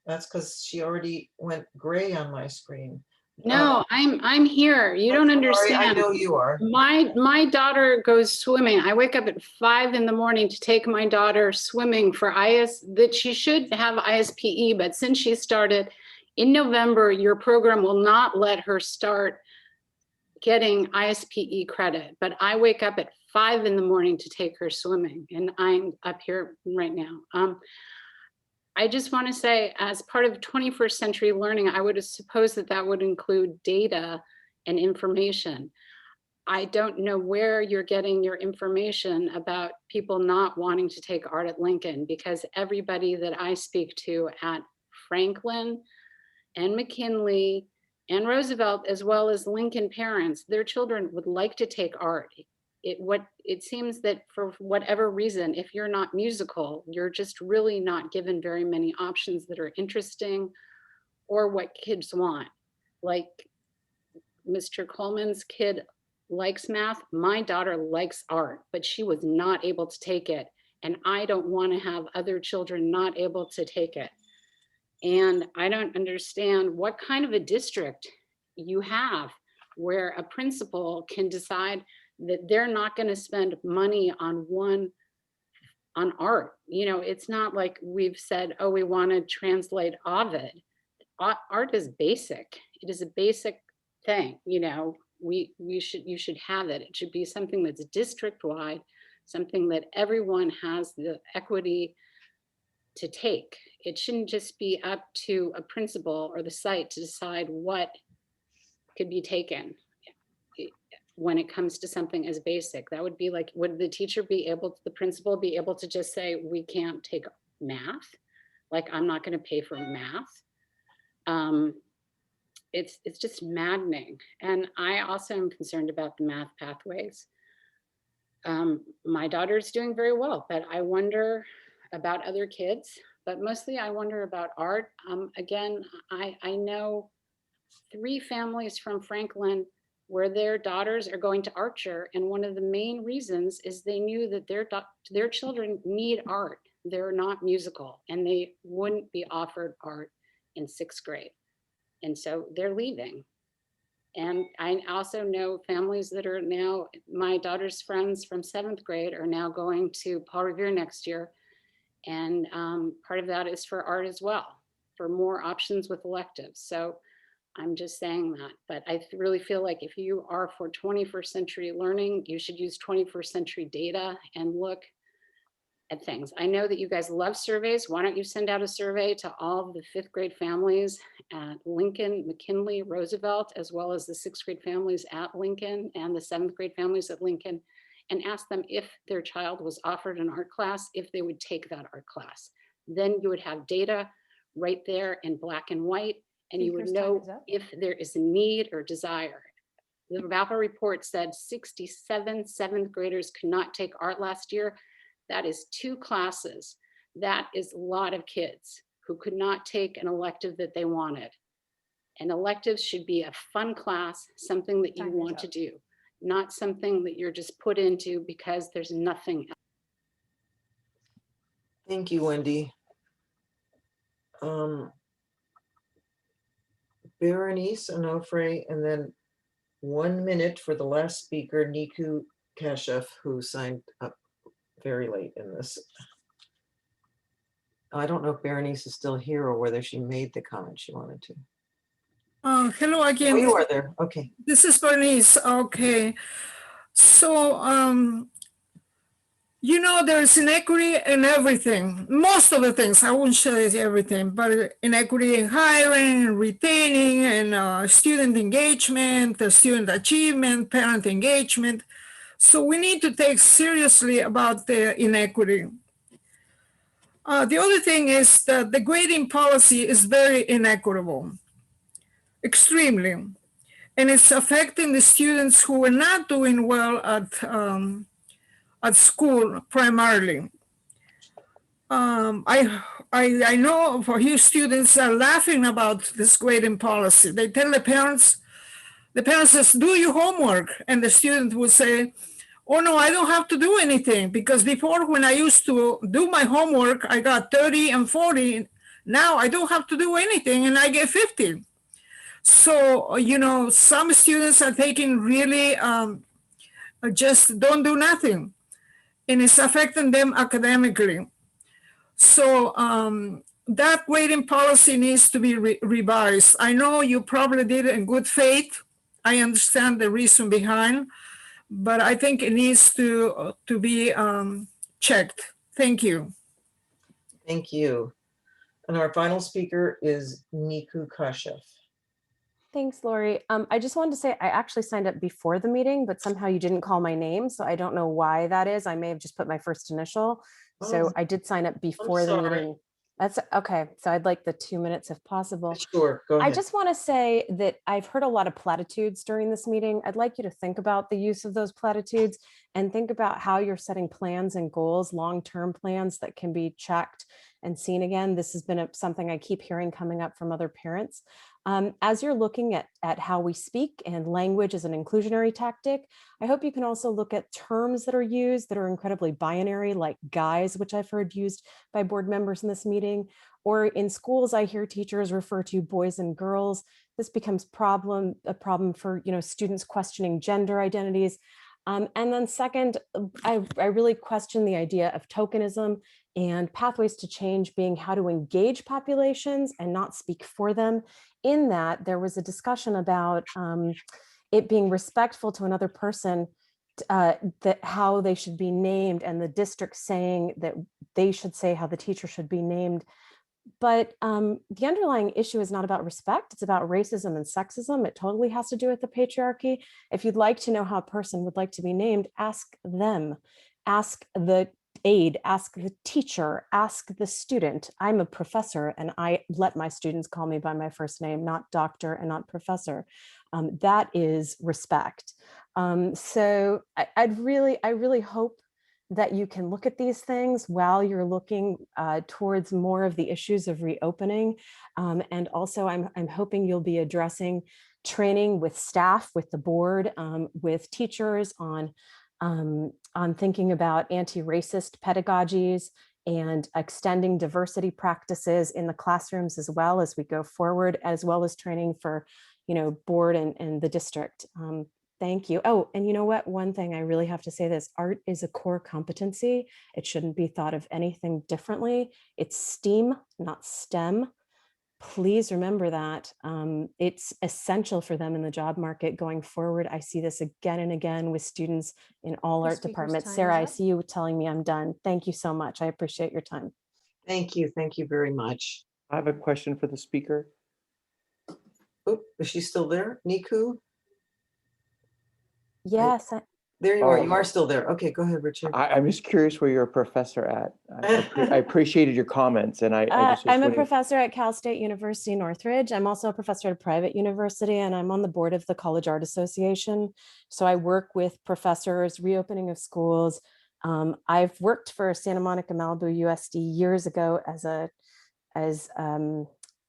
That's because she already went gray on my screen. No, I'm here. You don't understand. I know you are. My daughter goes swimming. I wake up at 5 in the morning to take my daughter swimming for that she should have ISPE, but since she started in November, your program will not let her start getting ISPE credit. But I wake up at 5 in the morning to take her swimming, and I'm up here right now. I just want to say, as part of 21st century learning, I would suppose that would include data and information. I don't know where you're getting your information about people not wanting to take art at Lincoln, because everybody that I speak to at Franklin and McKinley and Roosevelt, as well as Lincoln parents, their children would like to take art. It seems that for whatever reason, if you're not musical, you're just really not given very many options that are interesting or what kids want. Like Mr. Coleman's kid likes math. My daughter likes art, but she was not able to take it. And I don't want to have other children not able to take it. And I don't understand what kind of a district you have where a principal can decide that they're not going to spend money on art. It's not like we've said, oh, we want to translate Ovid. Art is basic. It is a basic thing. You should have it. It should be something that's district-wide, something that everyone has the equity to take. It shouldn't just be up to a principal or the site to decide what could be taken. When it comes to something as basic, that would be like, would the principal be able to just say, we can't take math? Like, I'm not going to pay for math. It's just maddening. And I also am concerned about the math pathways. My daughter's doing very well, but I wonder about other kids, but mostly I wonder about art. Again, I know 3 families from Franklin where their daughters are going to Archer. And one of the main reasons is they knew that their children need art. They're not musical, and they wouldn't be offered art in 6th grade. And so they're leaving. And I also know families that are now, my daughter's friends from 7th grade are now going to Paul Revere next year. And part of that is for art as well, for more options with electives. So I'm just saying that, but I really feel like if you are for 21st century learning, you should use 21st century data and look at things. I know that you guys love surveys. Why don't you send out a survey to all of the 5th grade families at Lincoln, McKinley, Roosevelt, as well as the 6th grade families at Lincoln and the 7th grade families at Lincoln, and ask them if their child was offered an art class, if they would take that art class. Then you would have data right there in black and white, and you would Speaker's time know is up. if there is a need or desire. The VAPA report said 67 7th graders could not take art last year. That is 2 classes. That is a lot of kids who could not take an elective that they wanted. And electives should be a fun class, something that you want to do, not something that you're just put into because there's nothing else. Thank you, Wendy. Berenice Onofre, and then 1 minute for the last speaker, Niku Kashef, who signed up very late in this. I don't know if Berenice is still here or whether she made the comment she wanted to. Hello again. Oh, you are there. Okay. This is Bernice. Okay. So, you know, there's inequity in everything. Most of the things, I wouldn't say everything, but inequity in hiring, retaining, and student engagement, student achievement, parent engagement. So we need to take seriously about the inequity. The other thing is that the grading policy is very inequitable, extremely. And it's affecting the students who are not doing well at school primarily. I know for you students are laughing about this grading policy. They tell the parents says, do your homework. And the student will say, oh no, I don't have to do anything, because before when I used to do my homework, I got 30 and 40. Now I don't have to do anything and I get 50. So, you know, some students are taking really just don't do nothing, and it's affecting them academically. So that grading policy needs to be revised. I know you probably did it in good faith. I understand the reason behind, but I think it needs to be checked. Thank you. Thank you. And our final speaker is Niku Kashef. Thanks, Lori. I just wanted to say I actually signed up before the meeting, but somehow you didn't call my name. So I don't know why that is. I may have just put my first initial. So I did sign up before the meeting. That's okay. So I'd like the 2 minutes if possible. Sure, go ahead. I just want to say that I've heard a lot of platitudes during this meeting. I'd like you to think about the use of those platitudes and think about how you're setting plans and goals, long-term plans that can be checked and seen again. This has been something I keep hearing coming up from other parents. As you're looking at how we speak and language as an inclusionary tactic, I hope you can also look at terms that are used that are incredibly binary, like guys, which I've heard used by board members in this meeting, or in schools, I hear teachers refer to boys and girls. This becomes a problem for students questioning gender identities. And then second, I really question the idea of tokenism and pathways to change being how to engage populations and not speak for them. In that, there was a discussion about it being respectful to another person, that how they should be named, and the district saying that they should say how the teacher should be named. But the underlying issue is not about respect. It's about racism and sexism. It totally has to do with the patriarchy. If you'd like to know how a person would like to be named, ask them. Ask the aide, ask the teacher, ask the student. I'm a professor and I let my students call me by my first name, not doctor and not professor. That is respect. So I really hope that you can look at these things while you're looking towards more of the issues of reopening. And also I'm hoping you'll be addressing training with staff, with the board, with teachers on thinking about anti-racist pedagogies and extending diversity practices in the classrooms as well as we go forward, as well as training for, board and the district. Thank you. Oh, and you know what? One thing I really have to say this, art is a core competency. It shouldn't be thought of anything differently. It's STEAM, not STEM. please remember that. It's essential for them in the job market going forward. I see this again and again with students in all The art speaker's departments. time Sarah, is I up. see you telling me I'm done. Thank you so much. I appreciate your time. Thank you. Thank you very much. I have a question for the speaker. Oh, is she still there? Niku? Yes, There you are. You Oh. are still there. Okay, go ahead, Richard. I'm just curious where you're a professor at. I appreciated your comments, and I just was I'm a wondering. professor at Cal State University Northridge. I'm also a professor at a private university, and I'm on the board of the College Art Association. So I work with professors, reopening of schools. I've worked for Santa Monica Malibu USD years ago as a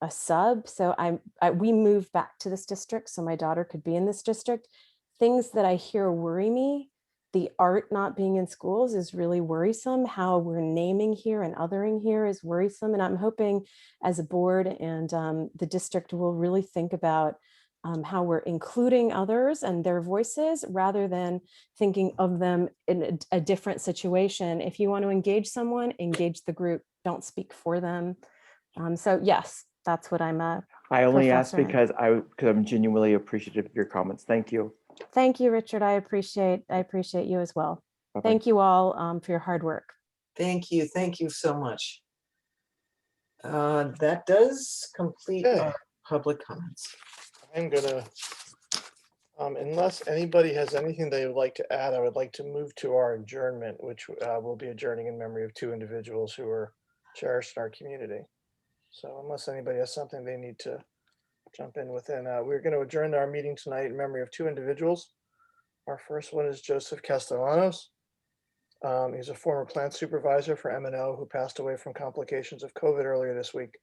sub. So we moved back to this district so my daughter could be in this district. Things that I hear worry me, the art not being in schools is really worrisome. How we're naming here and othering here is worrisome. And I'm hoping as a board and the district will really think about how we're including others and their voices rather than thinking of them in a different situation. If you want to engage someone, engage the group, don't speak for them. So yes, that's what I'm a I only asked professor in. because I'm genuinely appreciative of your comments. Thank you. Thank you, Richard. I appreciate you as well. Bye-bye. Thank you all for your hard work. Thank you. Thank you so much. That does complete Okay. our public comments. I'm gonna, unless anybody has anything they would like to add, I would like to move to our adjournment, which will be adjourning in memory of two individuals who are cherished in our community. So unless anybody has something they need to jump in within, we're going to adjourn our meeting tonight in memory of two individuals. Our first one is Joseph Castellanos. He's a former plant supervisor for M&O who passed away from complications of COVID earlier this week.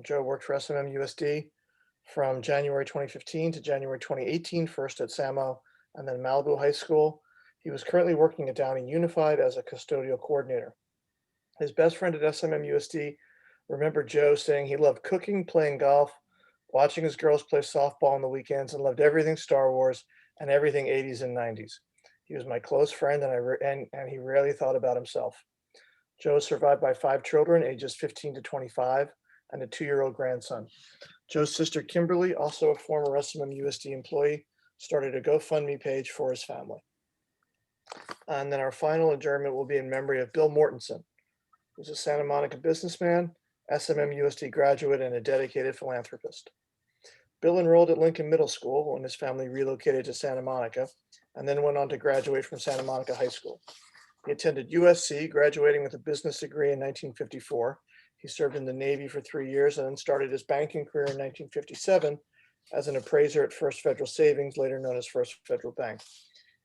Joe worked for SMM-USD from January 2015 to January 2018, first at SAMO and then Malibu High School. He was currently working at Downey Unified as a custodial coordinator. His best friend at SMM-USD remembered Joe saying he loved cooking, playing golf, watching his girls play softball on the weekends, and loved everything Star Wars and everything 80s and 90s. He was my close friend, and he rarely thought about himself. Joe is survived by 5 children, ages 15 to 25, and a 2-year-old grandson. Joe's sister Kimberly, also a former SMM-USD employee, started a GoFundMe page for his family. And then our final adjournment will be in memory of Bill Mortensen, who's a Santa Monica businessman, SMM-USD graduate, and a dedicated philanthropist. Bill enrolled at Lincoln Middle School when his family relocated to Santa Monica, and then went on to graduate from Santa Monica High School. He attended USC, graduating with a business degree in 1954. He served in the Navy for 3 years and then started his banking career in 1957 as an appraiser at First Federal Savings, later known as First Federal Bank.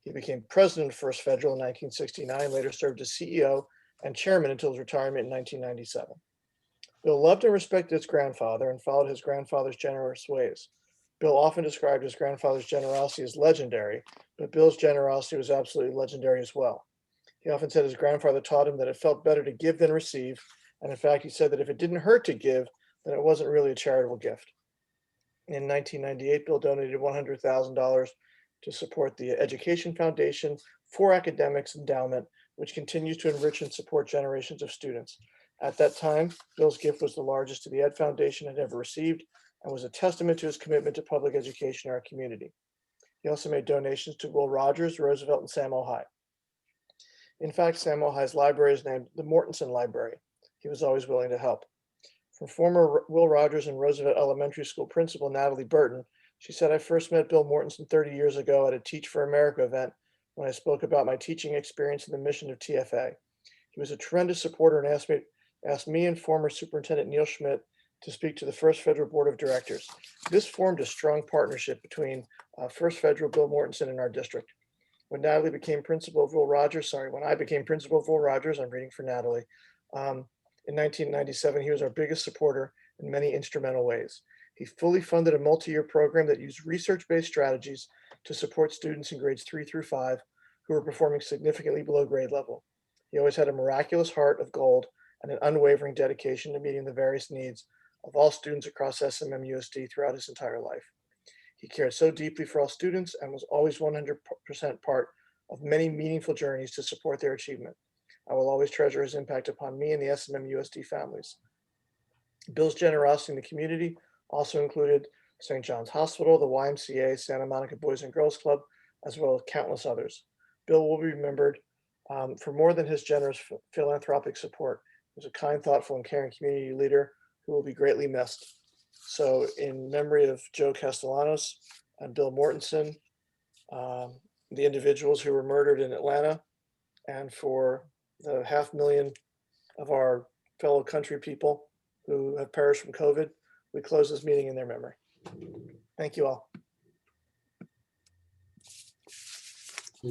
He became president of First Federal in 1969, later served as CEO and chairman until his retirement in 1997. Bill loved and respected his grandfather and followed his grandfather's generous ways. Bill often described his grandfather's generosity as legendary, but Bill's generosity was absolutely legendary as well. He often said his grandfather taught him that it felt better to give than receive, and in fact, he said that if it didn't hurt to give, then it wasn't really a charitable gift. In 1998, Bill donated $100,000 to support the Education Foundation for Academics Endowment, which continues to enrich and support generations of students. At that time, Bill's gift was the largest the Ed Foundation had ever received and was a testament to his commitment to public education in our community. He also made donations to Will Rogers, Roosevelt, and Samo High. In fact, Samo High's library is named the Mortensen Library. He was always willing to help. From former Will Rogers and Roosevelt Elementary School principal Natalie Burton, she said, "I first met Bill Mortensen 30 years ago at a Teach for America event when I spoke about my teaching experience and the mission of TFA. He was a tremendous supporter and asked me and former Superintendent Neil Schmidt to speak to the First Federal Board of Directors. This formed a strong partnership between First Federal, Bill Mortensen, and our district. When Natalie became principal of Will Rogers, when I became principal of Will Rogers, I'm reading for Natalie, in 1997, he was our biggest supporter in many instrumental ways. He fully funded a multi-year program that used research-based strategies to support students in grades 3 through 5 who were performing significantly below grade level. He always had a miraculous heart of gold and an unwavering dedication to meeting the various needs of all students across SMM-USD throughout his entire life. He cared so deeply for all students and was always 100% part of many meaningful journeys to support their achievement. I will always treasure his impact upon me and the SMM-USD families. Bill's generosity in the community also included St. John's Hospital, the YMCA, Santa Monica Boys and Girls Club, as well as countless others. Bill will be remembered for more than his generous philanthropic support. He was a kind, thoughtful, and caring community leader who will be greatly missed. So in memory of Joe Castellanos and Bill Mortensen, the individuals who were murdered in Atlanta, and for the 500,000 of our fellow country people who have perished from COVID, we close this meeting in their memory. Thank you all.